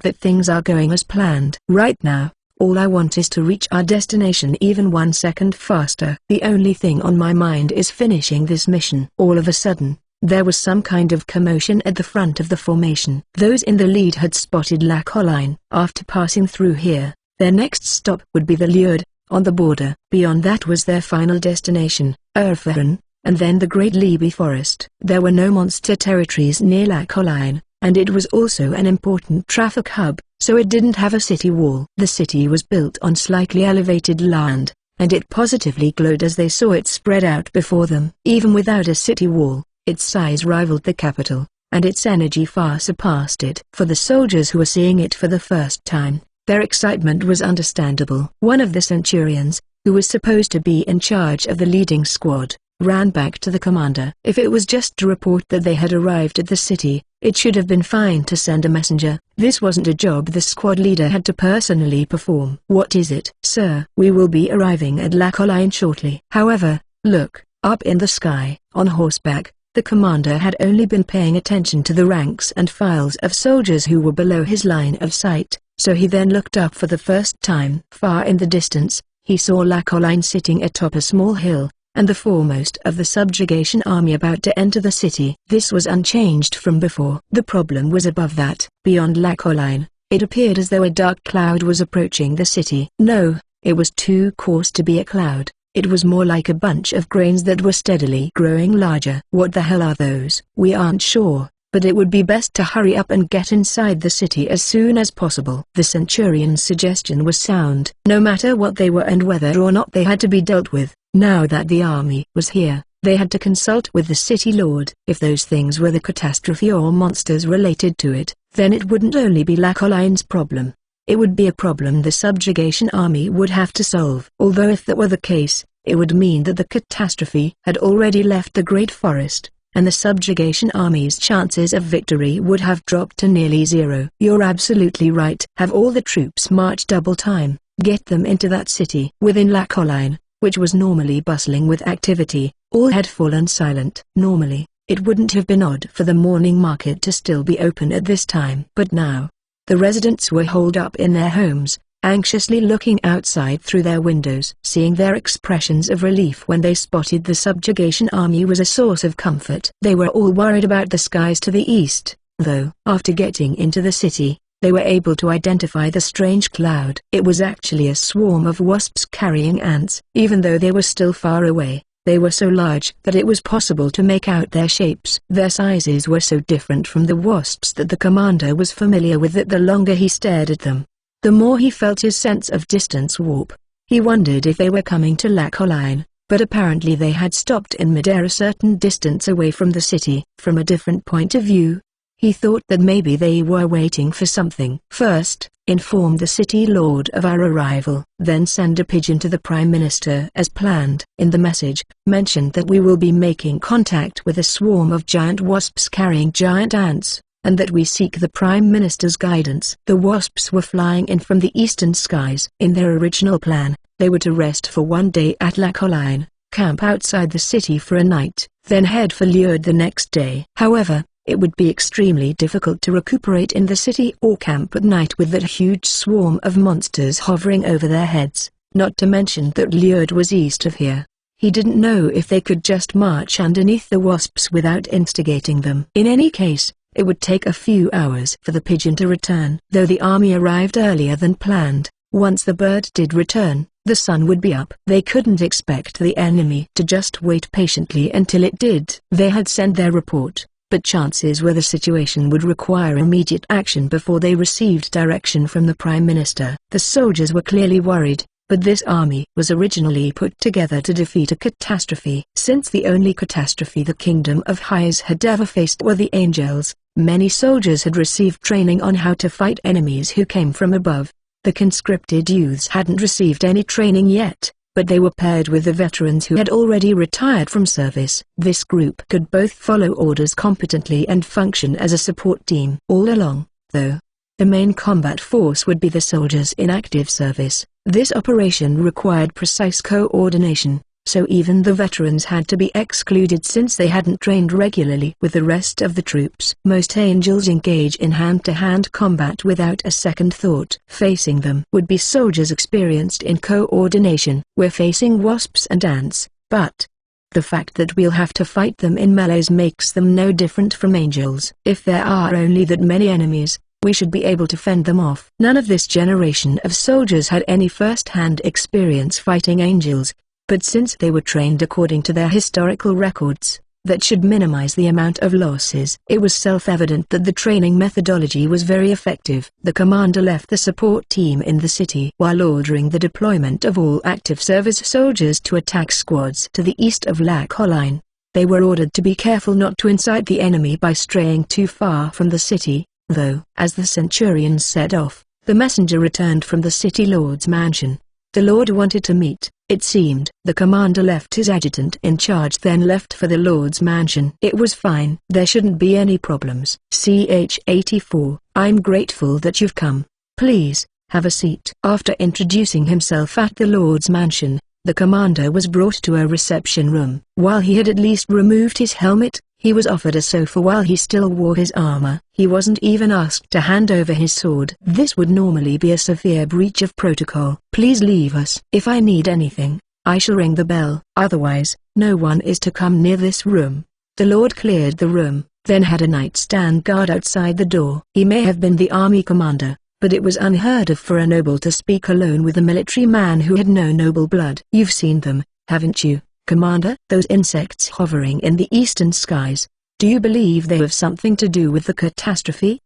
that things are going as planned. Right now, all I want is to reach our destination even 1 second faster. The only thing on my mind is finishing this mission. All of a sudden, there was some kind of commotion at the front of the formation. Those in the lead had spotted La Colline. After passing through here, their next stop would be the Liard, on the border. Beyond that was their final destination, Erfahren, and then the Great Libi Forest. There were no monster territories near La Colline, and it was also an important traffic hub, so it didn't have a city wall. The city was built on slightly elevated land, and it positively glowed as they saw it spread out before them. Even without a city wall, its size rivaled the capital, and its energy far surpassed it. For the soldiers who were seeing it for the first time, their excitement was understandable. One of the centurions, who was supposed to be in charge of the leading squad, ran back to the commander. If it was just to report that they had arrived at the city, it should have been fine to send a messenger. This wasn't a job the squad leader had to personally perform. "What is it?" "Sir, we will be arriving at La Colline shortly." However, look, up in the sky, on horseback. The commander had only been paying attention to the ranks and files of soldiers who were below his line of sight, so he then looked up for the first time. Far in the distance, he saw La Colline sitting atop a small hill, and the foremost of the subjugation army about to enter the city. This was unchanged from before. The problem was above that. Beyond La Colline, it appeared as though a dark cloud was approaching the city. No, it was too coarse to be a cloud. It was more like a bunch of grains that were steadily growing larger. "What the hell are those?" "We aren't sure, but it would be best to hurry up and get inside the city as soon as possible." The centurion's suggestion was sound. No matter what they were and whether or not they had to be dealt with, now that the army was here, they had to consult with the city lord. If those things were the catastrophe or monsters related to it, then it wouldn't only be La Colline's problem. It would be a problem the subjugation army would have to solve. Although if that were the case, it would mean that the catastrophe had already left the Great Forest, and the subjugation army's chances of victory would have dropped to nearly zero. "You're absolutely right. Have all the troops march double time. Get them into that city." Within La Colline, which was normally bustling with activity, all had fallen silent. Normally, it wouldn't have been odd for the morning market to still be open at this time. But now, the residents were holed up in their homes, anxiously looking outside through their windows. Seeing their expressions of relief when they spotted the subjugation army was a source of comfort. They were all worried about the skies to the east, though. After getting into the city, they were able to identify the strange cloud. It was actually a swarm of wasps carrying ants. Even though they were still far away, they were so large that it was possible to make out their shapes. Their sizes were so different from the wasps that the commander was familiar with that the longer he stared at them, the more he felt his sense of distance warp. He wondered if they were coming to La Colline, but apparently they had stopped in midair a certain distance away from the city. From a different point of view, he thought that maybe they were waiting for something. "First, inform the city lord of our arrival, then send a pigeon to the prime minister as planned." In the message, mentioned that we will be making contact with a swarm of giant wasps carrying giant ants, and that we seek the prime minister's guidance. The wasps were flying in from the eastern skies. In their original plan, they were to rest for one day at La Colline, camp outside the city for a night, then head for Lourdes the next day. However, it would be extremely difficult to recuperate in the city or camp at night with that huge swarm of monsters hovering over their heads, not to mention that Lourdes was east of here. He didn't know if they could just march underneath the wasps without instigating them. In any case, it would take a few hours for the pigeon to return. Though the army arrived earlier than planned, once the bird did return, the sun would be up. They couldn't expect the enemy to just wait patiently until it did. They had sent their report, but chances were the situation would require immediate action before they received direction from the Prime Minister. The soldiers were clearly worried, but this army was originally put together to defeat a catastrophe. Since the only catastrophe the Kingdom of Hyes had ever faced were the angels, many soldiers had received training on how to fight enemies who came from above. The conscripted youths hadn't received any training yet, but they were paired with the veterans who had already retired from service. This group could both follow orders competently and function as a support team. All along, though, the main combat force would be the soldiers in active service. This operation required precise coordination, so even the veterans had to be excluded since they hadn't trained regularly with the rest of the troops. Most angels engage in hand-to-hand combat without a second thought. Facing them would be soldiers experienced in coordination. We're facing wasps and ants, but the fact that we'll have to fight them in melees makes them no different from angels. If there are only that many enemies, we should be able to fend them off. None of this generation of soldiers had any first-hand experience fighting angels, but since they were trained according to their historical records, that should minimize the amount of losses. It was self-evident that the training methodology was very effective. The commander left the support team in the city while ordering the deployment of all active service soldiers to attack squads to the east of La Colline. They were ordered to be careful not to incite the enemy by straying too far from the city, though. As the centurions set off, the messenger returned from the city lord's mansion. The Lord wanted to meet, it seemed. The commander left his adjutant in charge, then left for the Lord's mansion. It was fine. There shouldn't be any problems. CH-84, I'm grateful that you've come. Please, have a seat. After introducing himself at the Lord's mansion, the commander was brought to a reception room. While he had at least removed his helmet, he was offered a sofa while he still wore his armor. He wasn't even asked to hand over his sword. This would normally be a severe breach of protocol. Please leave us. If I need anything, I shall ring the bell. Otherwise, no one is to come near this room. The Lord cleared the room, then had a knight stand guard outside the door. He may have been the army commander, but it was unheard of for a noble to speak alone with a military man who had no noble blood. You've seen them, haven't you, Commander? Those insects hovering in the eastern skies. Do you believe they have something to do with the catastrophe?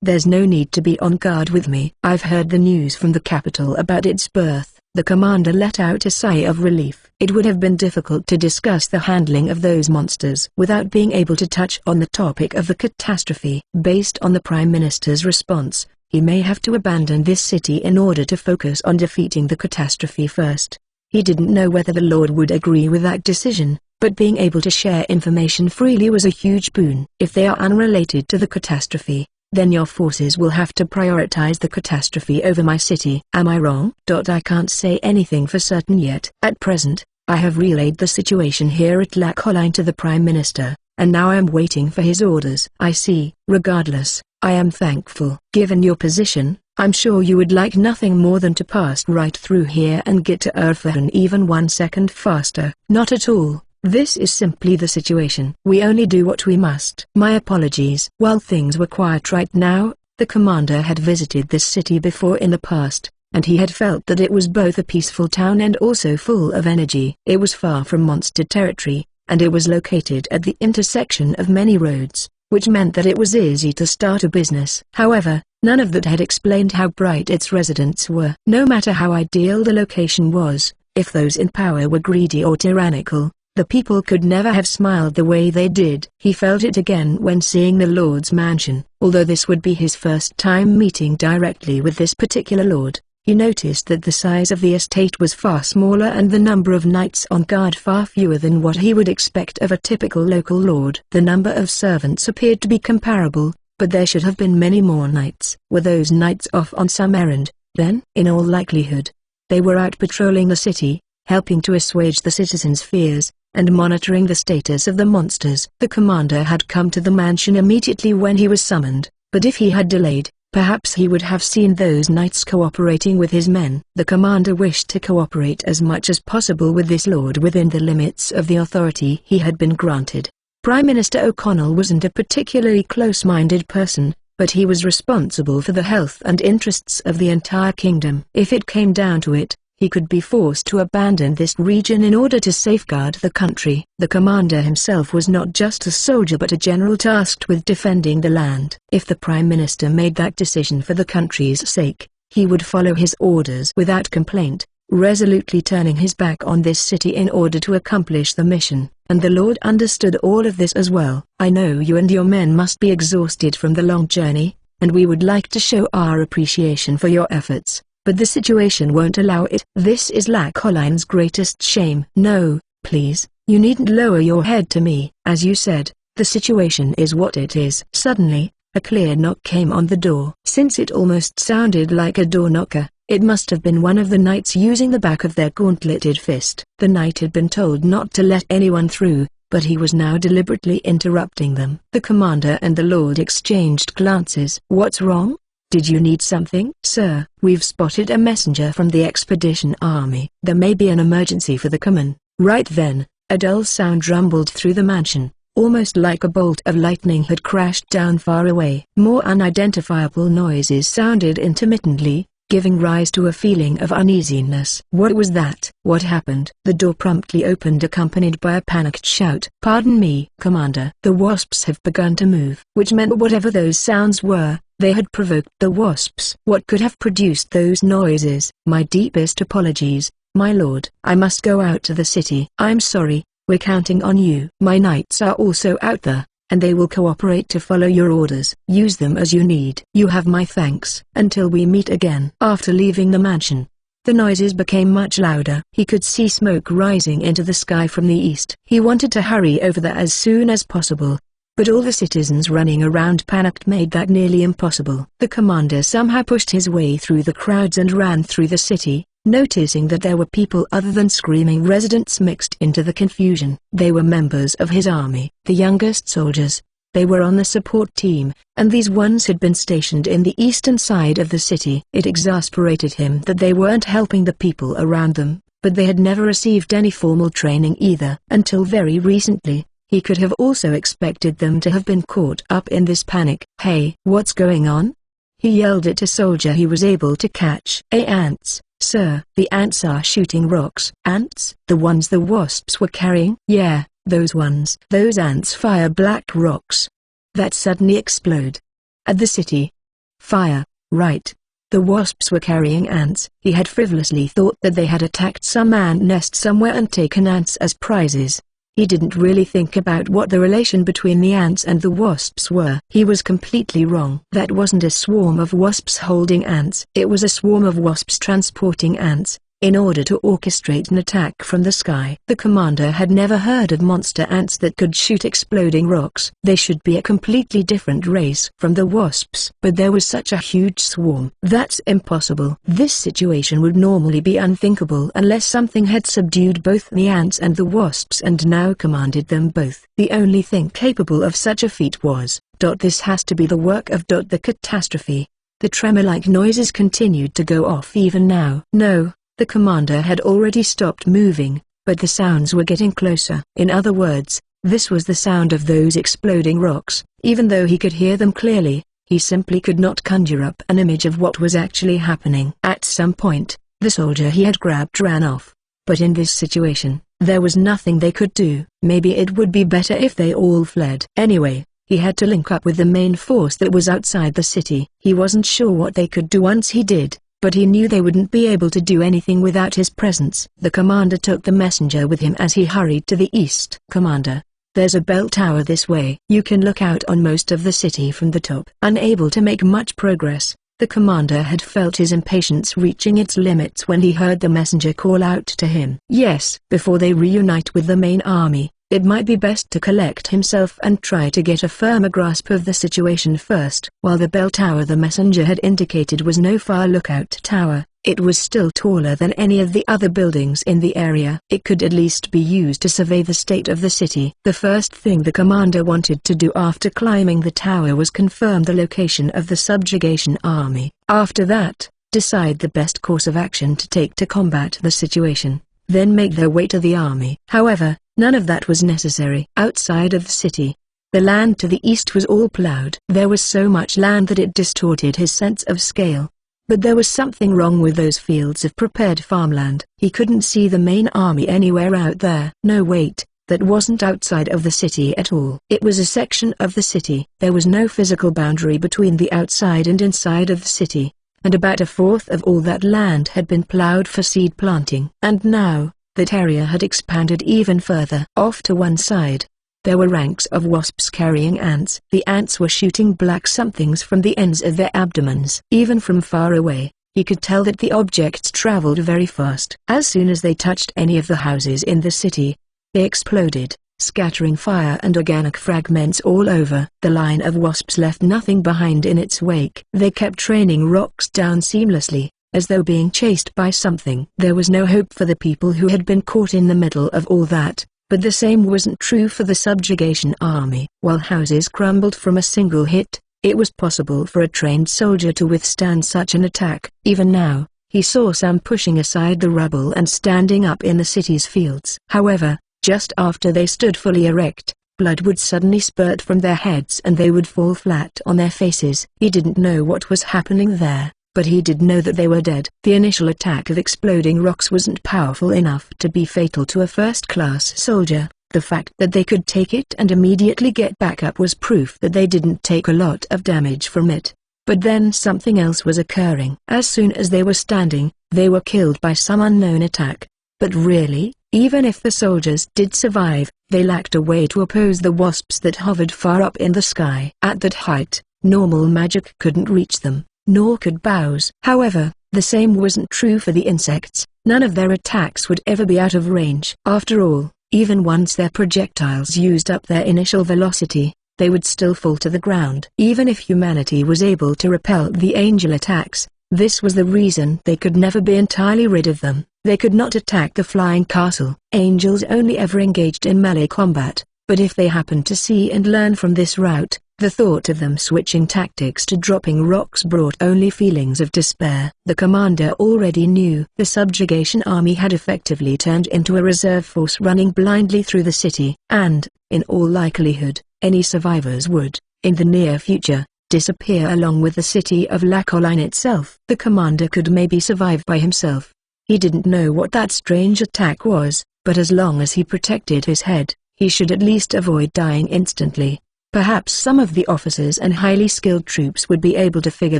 There's no need to be on guard with me. I've heard the news from the capital about its birth. The commander let out a sigh of relief. It would have been difficult to discuss the handling of those monsters without being able to touch on the topic of the catastrophe. Based on the Prime Minister's response, he may have to abandon this city in order to focus on defeating the catastrophe first. He didn't know whether the Lord would agree with that decision, but being able to share information freely was a huge boon. If they are unrelated to the catastrophe, then your forces will have to prioritize the catastrophe over my city. Am I wrong? I can't say anything for certain yet. At present, I have relayed the situation here at Lac Colline to the Prime Minister, and now I am waiting for his orders. I see. Regardless, I am thankful. Given your position, I'm sure you would like nothing more than to pass right through here and get to Erfurten even 1 second faster. Not at all. This is simply the situation. We only do what we must. My apologies. While things were quiet right now, the commander had visited this city before in the past, and he had felt that it was both a peaceful town and also full of energy. It was far from monster territory, and it was located at the intersection of many roads, which meant that it was easy to start a business. However, none of that had explained how bright its residents were. No matter how ideal the location was, if those in power were greedy or tyrannical, the people could never have smiled the way they did. He felt it again when seeing the Lord's mansion. Although this would be his first time meeting directly with this particular lord, he noticed that the size of the estate was far smaller and the number of knights on guard far fewer than what he would expect of a typical local lord. The number of servants appeared to be comparable, but there should have been many more knights. Were those knights off on some errand, then? In all likelihood, they were out patrolling the city, helping to assuage the citizens' fears, and monitoring the status of the monsters. The commander had come to the mansion immediately when he was summoned, but if he had delayed, perhaps he would have seen those knights cooperating with his men. The commander wished to cooperate as much as possible with this lord within the limits of the authority he had been granted. Prime Minister O'Connell wasn't a particularly close-minded person, but he was responsible for the health and interests of the entire kingdom. If it came down to it, he could be forced to abandon this region in order to safeguard the country. The commander himself was not just a soldier but a general tasked with defending the land. If the Prime Minister made that decision for the country's sake, he would follow his orders without complaint, resolutely turning his back on this city in order to accomplish the mission. And the Lord understood all of this as well. I know you and your men must be exhausted from the long journey, and we would like to show our appreciation for your efforts, but the situation won't allow it. This is Lac Colline's greatest shame. No, please, you needn't lower your head to me. As you said, the situation is what it is. Suddenly, a clear knock came on the door. Since it almost sounded like a door knocker, it must have been one of the knights using the back of their gauntleted fist. The knight had been told not to let anyone through, but he was now deliberately interrupting them. The commander and the lord exchanged glances. What's wrong? Did you need something? Sir, we've spotted a messenger from the expedition army. There may be an emergency for the common. Right then, a dull sound rumbled through the mansion, almost like a bolt of lightning had crashed down far away. More unidentifiable noises sounded intermittently, giving rise to a feeling of uneasiness. What was that? What happened? The door promptly opened accompanied by a panicked shout. Pardon me, Commander. The wasps have begun to move. Which meant whatever those sounds were, they had provoked the wasps. What could have produced those noises? My deepest apologies, my lord. I must go out to the city. I'm sorry, we're counting on you. My knights are also out there, and they will cooperate to follow your orders. Use them as you need. You have my thanks. Until we meet again. After leaving the mansion, The noises became much louder. He could see smoke rising into the sky from the east. He wanted to hurry over there as soon as possible, but all the citizens running around panicked made that nearly impossible. The commander somehow pushed his way through the crowds and ran through the city, noticing that there were people other than screaming residents mixed into the confusion. They were members of his army, the youngest soldiers. They were on the support team, and these ones had been stationed in the eastern side of the city. It exasperated him that they weren't helping the people around them, but they had never received any formal training either. Until very recently, he could have also expected them to have been caught up in this panic. "Hey, what's going on?" he yelled at a soldier he was able to catch. "Ants, sir." "The ants are shooting rocks." "Ants? The ones the wasps were carrying?" "Yeah, those ones." "Those ants fire black rocks that suddenly explode at the city." "Fire, right. The wasps were carrying ants." He had frivolously thought that they had attacked some ant nest somewhere and taken ants as prizes. He didn't really think about what the relation between the ants and the wasps were. He was completely wrong. That wasn't a swarm of wasps holding ants. It was a swarm of wasps transporting ants, in order to orchestrate an attack from the sky. The commander had never heard of monster ants that could shoot exploding rocks. They should be a completely different race from the wasps. But there was such a huge swarm. That's impossible. This situation would normally be unthinkable unless something had subdued both the ants and the wasps and now commanded them both. The only thing capable of such a feat was, "This has to be the work of the catastrophe." The tremor-like noises continued to go off even now. No. The commander had already stopped moving, but the sounds were getting closer. In other words, this was the sound of those exploding rocks. Even though he could hear them clearly, he simply could not conjure up an image of what was actually happening. At some point, the soldier he had grabbed ran off. But in this situation, there was nothing they could do. Maybe it would be better if they all fled. Anyway, he had to link up with the main force that was outside the city. He wasn't sure what they could do once he did, but he knew they wouldn't be able to do anything without his presence. The commander took the messenger with him as he hurried to the east. "Commander, there's a bell tower this way. You can look out on most of the city from the top." Unable to make much progress, the commander had felt his impatience reaching its limits when he heard the messenger call out to him. Yes. Before they reunite with the main army, it might be best to collect himself and try to get a firmer grasp of the situation first. While the bell tower the messenger had indicated was no far lookout tower, it was still taller than any of the other buildings in the area. It could at least be used to survey the state of the city. The first thing the commander wanted to do after climbing the tower was confirm the location of the subjugation army. After that, decide the best course of action to take to combat the situation, then make their way to the army. However, none of that was necessary. Outside of the city, the land to the east was all plowed. There was so much land that it distorted his sense of scale. But there was something wrong with those fields of prepared farmland. He couldn't see the main army anywhere out there. No, wait, that wasn't outside of the city at all. It was a section of the city. There was no physical boundary between the outside and inside of the city, and about a fourth of all that land had been plowed for seed planting. And now, that area had expanded even further. Off to one side, there were ranks of wasps carrying ants. The ants were shooting black somethings from the ends of their abdomens. Even from far away, he could tell that the objects traveled very fast. As soon as they touched any of the houses in the city, they exploded, scattering fire and organic fragments all over. The line of wasps left nothing behind in its wake. They kept raining rocks down seamlessly, as though being chased by something. There was no hope for the people who had been caught in the middle of all that, but the same wasn't true for the subjugation army. While houses crumbled from a single hit, it was possible for a trained soldier to withstand such an attack. Even now, he saw some pushing aside the rubble and standing up in the city's fields. However, just after they stood fully erect, blood would suddenly spurt from their heads and they would fall flat on their faces. He didn't know what was happening there, but he did know that they were dead. The initial attack of exploding rocks wasn't powerful enough to be fatal to a first-class soldier. The fact that they could take it and immediately get back up was proof that they didn't take a lot of damage from it. But then something else was occurring. As soon as they were standing, they were killed by some unknown attack. But really, even if the soldiers did survive, they lacked a way to oppose the wasps that hovered far up in the sky. At that height, normal magic couldn't reach them, nor could bows. However, The same wasn't true for the insects. None of their attacks would ever be out of range. After all, even once their projectiles used up their initial velocity, they would still fall to the ground. Even if humanity was able to repel the angel attacks, this was the reason they could never be entirely rid of them. They could not attack the flying castle. Angels only ever engaged in melee combat, but if they happened to see and learn from this route, the thought of them switching tactics to dropping rocks brought only feelings of despair. The commander already knew the subjugation army had effectively turned into a reserve force running blindly through the city, and, in all likelihood, any survivors would, in the near future, disappear along with the city of La Colline itself. The commander could maybe survive by himself. He didn't know what that strange attack was, but as long as he protected his head, he should at least avoid dying instantly. Perhaps some of the officers and highly skilled troops would be able to figure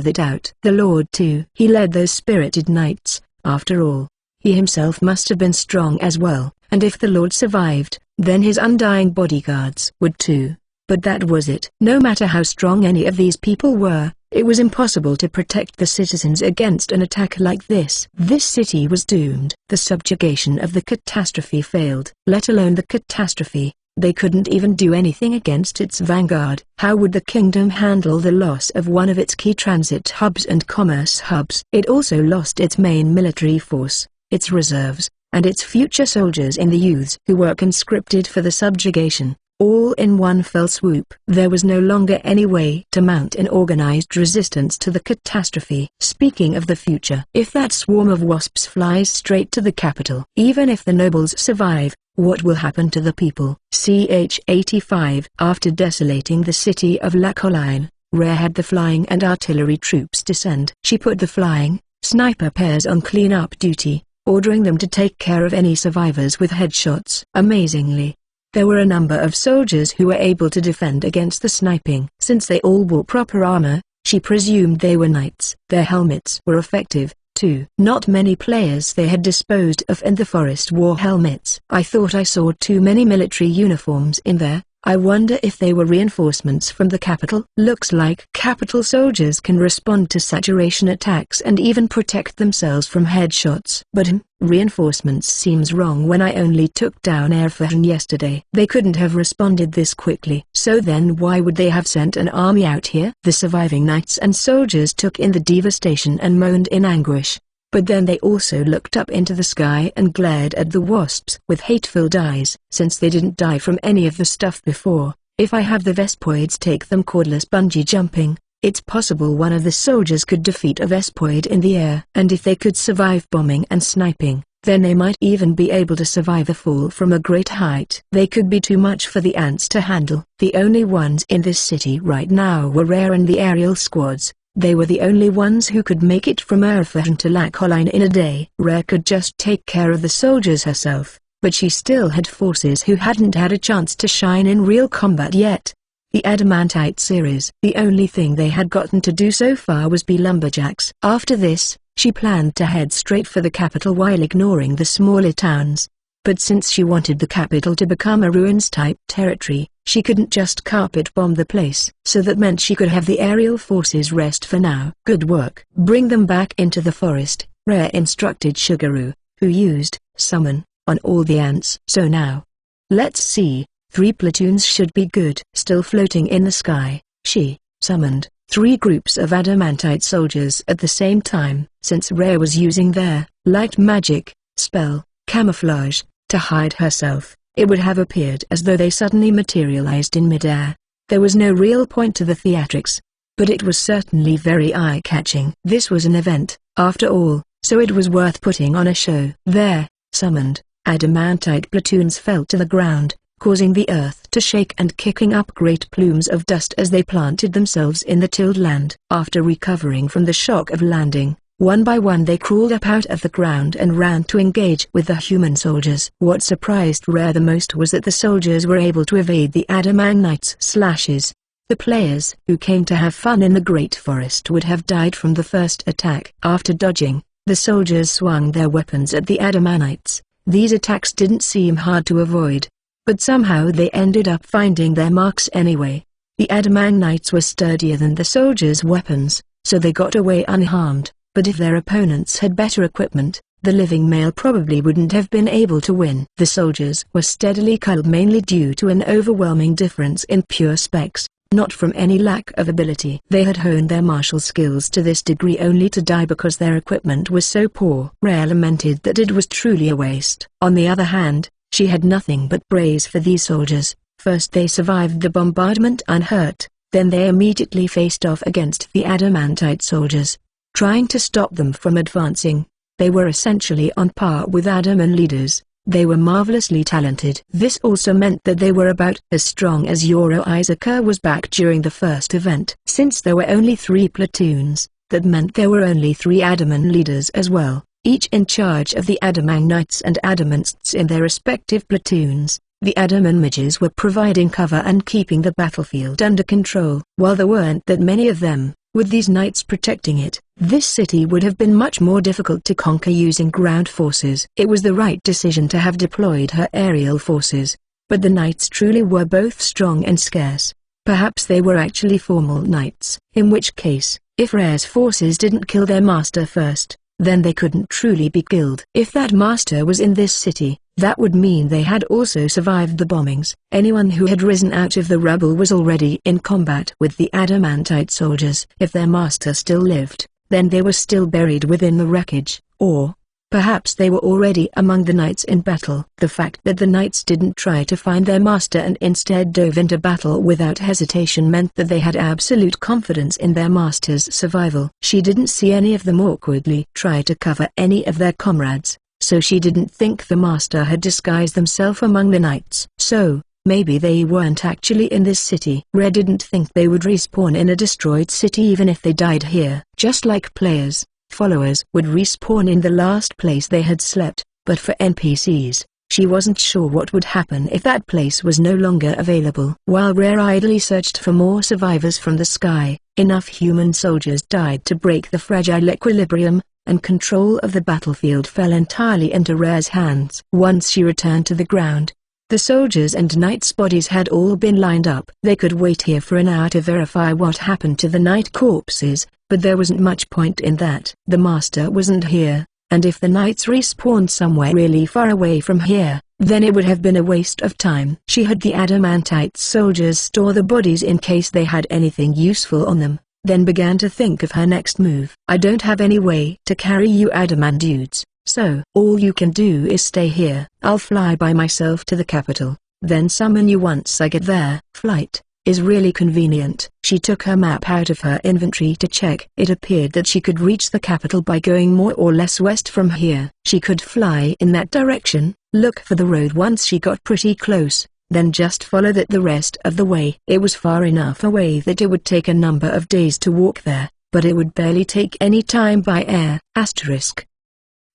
that out. The Lord too. He led those spirited knights, after all. He himself must have been strong as well, and if the Lord survived, then his undying bodyguards would too. But that was it. No matter how strong any of these people were, it was impossible to protect the citizens against an attack like this. This city was doomed. The subjugation of the catastrophe failed. Let alone the catastrophe, they couldn't even do anything against its vanguard. How would the kingdom handle the loss of one of its key transit hubs and commerce hubs? It also lost its main military force, its reserves, and its future soldiers in the youths who were conscripted for the subjugation. All in one fell swoop. There was no longer any way to mount an organized resistance to the catastrophe. Speaking of the future, if that swarm of wasps flies straight to the capital, even if the nobles survive, what will happen to the people? Ch-85. After desolating the city of La Colline, Rare had the flying and artillery troops descend. She put the flying, sniper pairs on clean-up duty, ordering them to take care of any survivors with headshots. Amazingly, there were a number of soldiers who were able to defend against the sniping. Since they all wore proper armor, she presumed they were knights. Their helmets were effective, too. Not many players they had disposed of in the forest wore helmets. I thought I saw too many military uniforms in there. I wonder if they were reinforcements from the capital. Looks like capital soldiers can respond to saturation attacks and even protect themselves from headshots. But reinforcements seems wrong when I only took down Erfurt yesterday. They couldn't have responded this quickly. So then why would they have sent an army out here? The surviving knights and soldiers took in the devastation and moaned in anguish. But then they also looked up into the sky and glared at the wasps with hate-filled eyes. Since they didn't die from any of the stuff before, if I have the Vespoids take them cordless bungee jumping, it's possible one of the soldiers could defeat a Vespoid in the air. And if they could survive bombing and sniping, then they might even be able to survive a fall from a great height. They could be too much for the ants to handle. The only ones in this city right now were Rare and the aerial squads. They were the only ones who could make it from Erfurt to La Colline in a day. Rare could just take care of the soldiers herself, but she still had forces who hadn't had a chance to shine in real combat yet. The Adamantite series. The only thing they had gotten to do so far was be lumberjacks. After this, she planned to head straight for the capital while ignoring the smaller towns. But since she wanted the capital to become a ruins-type territory, she couldn't just carpet bomb the place. So that meant she could have the aerial forces rest for now. Good work. Bring them back into the forest, Rare instructed Sugaru, who used summon on all the ants. So now, let's see, 3 platoons should be good. Still floating in the sky, she summoned 3 groups of adamantite soldiers at the same time. Since Rare was using their light magic spell, camouflage, to hide herself, it would have appeared as though they suddenly materialized in midair. There was no real point to the theatrics, but it was certainly very eye-catching. This was an event, after all, so it was worth putting on a show. Their summoned adamantite platoons fell to the ground, causing the earth to shake and kicking up great plumes of dust as they planted themselves in the tilled land. After recovering from the shock of landing, one by one they crawled up out of the ground and ran to engage with the human soldiers. What surprised Rare the most was that the soldiers were able to evade the Adamantite's slashes. The players who came to have fun in the Great Forest would have died from the first attack. After dodging, the soldiers swung their weapons at the Adamantites. These attacks didn't seem hard to avoid, but somehow they ended up finding their marks anyway. The Adamantites were sturdier than the soldiers' weapons, so they got away unharmed. but if their opponents had better equipment, the living male probably wouldn't have been able to win. The soldiers were steadily culled mainly due to an overwhelming difference in pure specs, not from any lack of ability. They had honed their martial skills to this degree only to die because their equipment was so poor. Rare lamented that it was truly a waste. On the other hand, she had nothing but praise for these soldiers. First they survived the bombardment unhurt, then they immediately faced off against the adamantite soldiers, trying to stop them from advancing. They were essentially on par with Adaman leaders. They were marvelously talented. This also meant that they were about as strong as Yoro Izaka was back during the first event. Since there were only 3 platoons, that meant there were only 3 Adaman leaders as well, each in charge of the Adaman Knights and Adamansts in their respective platoons. The Adaman mages were providing cover and keeping the battlefield under control. While there weren't that many of them, with these knights protecting it, this city would have been much more difficult to conquer using ground forces. It was the right decision to have deployed her aerial forces, but the knights truly were both strong and scarce. Perhaps they were actually formal knights, in which case, if Rare's forces didn't kill their master first, then they couldn't truly be killed. If that master was in this city, that would mean they had also survived the bombings. Anyone who had risen out of the rubble was already in combat with the adamantite soldiers. If their master still lived, then they were still buried within the wreckage, or perhaps they were already among the knights in battle. The fact that the knights didn't try to find their master and instead dove into battle without hesitation meant that they had absolute confidence in their master's survival. She didn't see any of them awkwardly try to cover any of their comrades, so she didn't think the master had disguised himself among the knights. So, maybe they weren't actually in this city. Rare didn't think they would respawn in a destroyed city even if they died here. Just like players, followers would respawn in the last place they had slept, but for NPCs, she wasn't sure what would happen if that place was no longer available. While Rare idly searched for more survivors from the sky, enough human soldiers died to break the fragile equilibrium, and control of the battlefield fell entirely into Rare's hands. Once she returned to the ground, the soldiers and knights' bodies had all been lined up. They could wait here for an hour to verify what happened to the knight corpses, but there wasn't much point in that. The master wasn't here, and if the knights respawned somewhere really far away from here, then it would have been a waste of time. She had the adamantite soldiers store the bodies in case they had anything useful on them, then began to think of her next move. I don't have any way to carry you adamant dudes, so all you can do is stay here. I'll fly by myself to the capital, then summon you once I get there. Flight is really convenient. She took her map out of her inventory to check. It appeared that she could reach the capital by going more or less west from here. She could fly in that direction, look for the road once she got pretty close, then just follow that the rest of the way. It was far enough away that it would take a number of days to walk there, but it would barely take any time by air.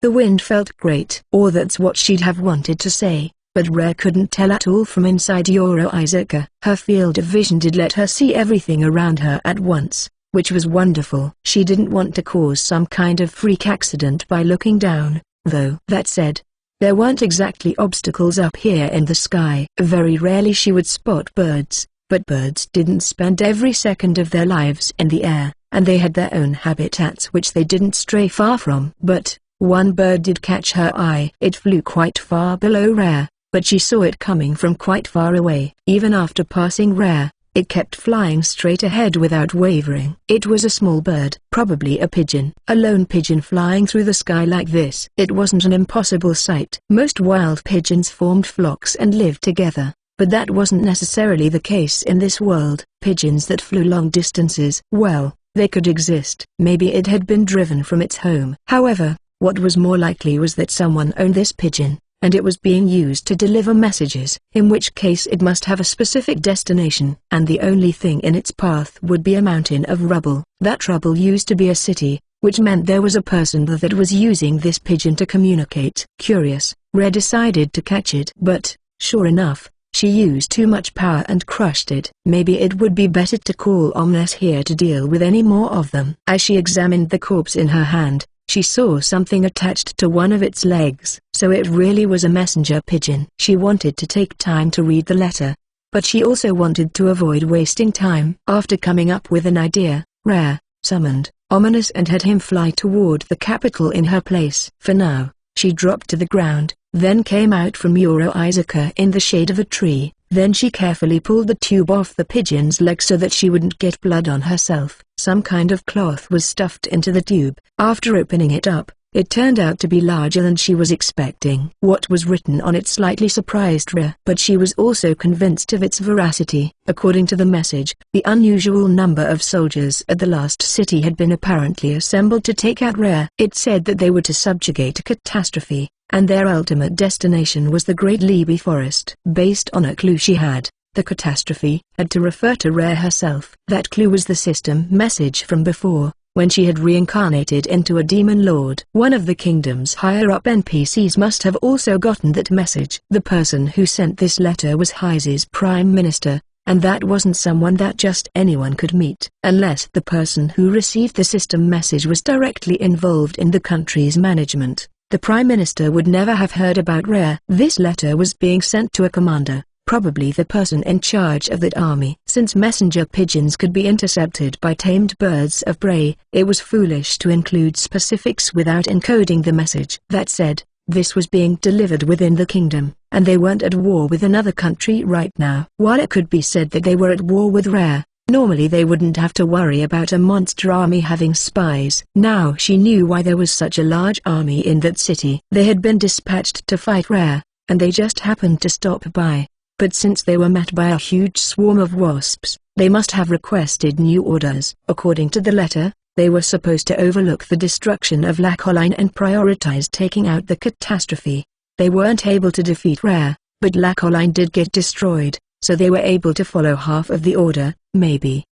The wind felt great. Or that's what she'd have wanted to say, but Rare couldn't tell at all from inside Yoro Izaka. Her field of vision did let her see everything around her at once, which was wonderful. She didn't want to cause some kind of freak accident by looking down, though. That said, there weren't exactly obstacles up here in the sky. Very rarely she would spot birds, but birds didn't spend every second of their lives in the air, and they had their own habitats which they didn't stray far from. But one bird did catch her eye. It flew quite far below Rare, but she saw it coming from quite far away. Even after passing Rare, it kept flying straight ahead without wavering. It was a small bird, probably a pigeon. A lone pigeon flying through the sky like this. It wasn't an impossible sight. Most wild pigeons formed flocks and lived together, but that wasn't necessarily the case in this world. Pigeons that flew long distances, well, they could exist. Maybe it had been driven from its home. However, what was more likely was that someone owned this pigeon, and it was being used to deliver messages, in which case it must have a specific destination, and the only thing in its path would be a mountain of rubble. That rubble used to be a city, which meant there was a person that was using this pigeon to communicate. Curious, Rare decided to catch it, but, sure enough, she used too much power and crushed it. Maybe it would be better to call Omnes here to deal with any more of them. As she examined the corpse in her hand, she saw something attached to one of its legs, so it really was a messenger pigeon. She wanted to take time to read the letter, but she also wanted to avoid wasting time. After coming up with an idea, Rare summoned ominous, and had him fly toward the capital in her place. For now, she dropped to the ground, then came out from Uro-Isaka in the shade of a tree. Then she carefully pulled the tube off the pigeon's leg so that she wouldn't get blood on herself. Some kind of cloth was stuffed into the tube. After opening it up, it turned out to be larger than she was expecting. What was written on it slightly surprised Rhea, but she was also convinced of its veracity. According to the message, the unusual number of soldiers at the last city had been apparently assembled to take out Rhea. It said that they were to subjugate a catastrophe, and their ultimate destination was the Great Libby Forest. Based on a clue she had, the catastrophe had to refer to Rhea herself. That clue was the system message from before, when she had reincarnated into a demon lord. One of the kingdom's higher-up NPCs must have also gotten that message. The person who sent this letter was Heis's prime minister, and that wasn't someone that just anyone could meet. Unless the person who received the system message was directly involved in the country's management, the prime minister would never have heard about Rhea. This letter was being sent to a commander, probably the person in charge of that army. Since messenger pigeons could be intercepted by tamed birds of prey, it was foolish to include specifics without encoding the message. That said, this was being delivered within the kingdom, and they weren't at war with another country right now. While it could be said that they were at war with Rhea, normally they wouldn't have to worry about a monster army having spies. Now she knew why there was such a large army in that city. They had been dispatched to fight Rhea, and they just happened to stop by. But since they were met by a huge swarm of wasps, they must have requested new orders. According to the letter, they were supposed to overlook the destruction of Lacoline and prioritize taking out the catastrophe. They weren't able to defeat Rhea, but Lacoline did get destroyed, so they were able to follow half of the order, maybe.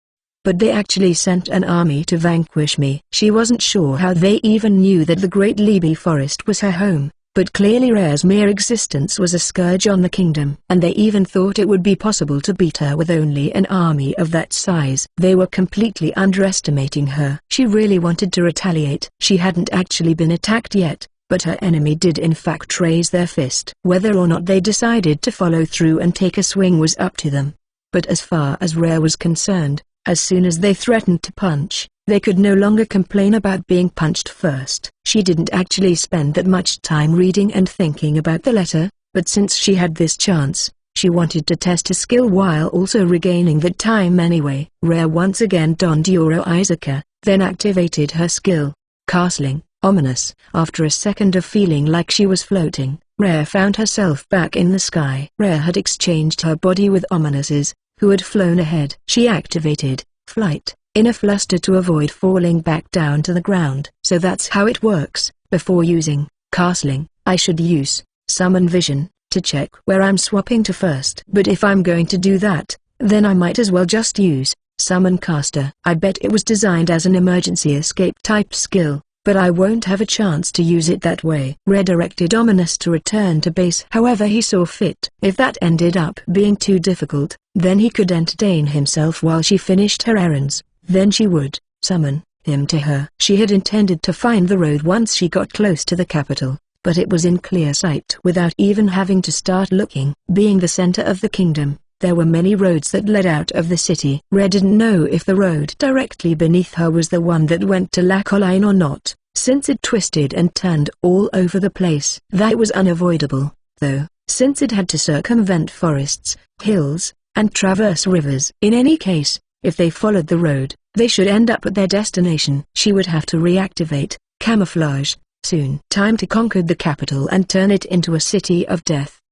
But they actually sent an army to vanquish me. She wasn't sure how they even knew that the Great Libby Forest was her home. But clearly Rhea's mere existence was a scourge on the kingdom. And they even thought it would be possible to beat her with only an army of that size. They were completely underestimating her. She really wanted to retaliate. She hadn't actually been attacked yet, but her enemy did in fact raise their fist. Whether or not they decided to follow through and take a swing was up to them. But as far as Rhea was concerned, as soon as they threatened to punch, they could no longer complain about being punched first. She didn't actually spend that much time reading and thinking about the letter, but since she had this chance, she wanted to test her skill while also regaining that time anyway. Rhea once again donned Uro-Isaka, then activated her skill, Castling, ominous. After a second of feeling like she was floating, Rhea found herself back in the sky. Rhea had exchanged her body with Ominous's, who had flown ahead. She activated flight in a fluster to avoid falling back down to the ground. So that's how it works. Before using Castling, I should use Summon Vision to check where I'm swapping to first. But if I'm going to do that, then I might as well just use Summon Caster. I bet it was designed as an emergency escape type skill, but I won't have a chance to use it that way. Rhea directed Ominous to return to base however he saw fit. If that ended up being too difficult, then he could entertain himself while she finished her errands. Then she would summon him to her. She had intended to find the road once she got close to the capital, but it was in clear sight without even having to start looking. Being the center of the kingdom, there were many roads that led out of the city. Rhea didn't know if the road directly beneath her was the one that went to Lacoline or not, since it twisted and turned all over the place. That was unavoidable, though, since it had to circumvent forests, hills, and traverse rivers. In any case, if they followed the road, they should end up at their destination. She would have to reactivate camouflage soon. Time to conquer the capital and turn it into a city of death.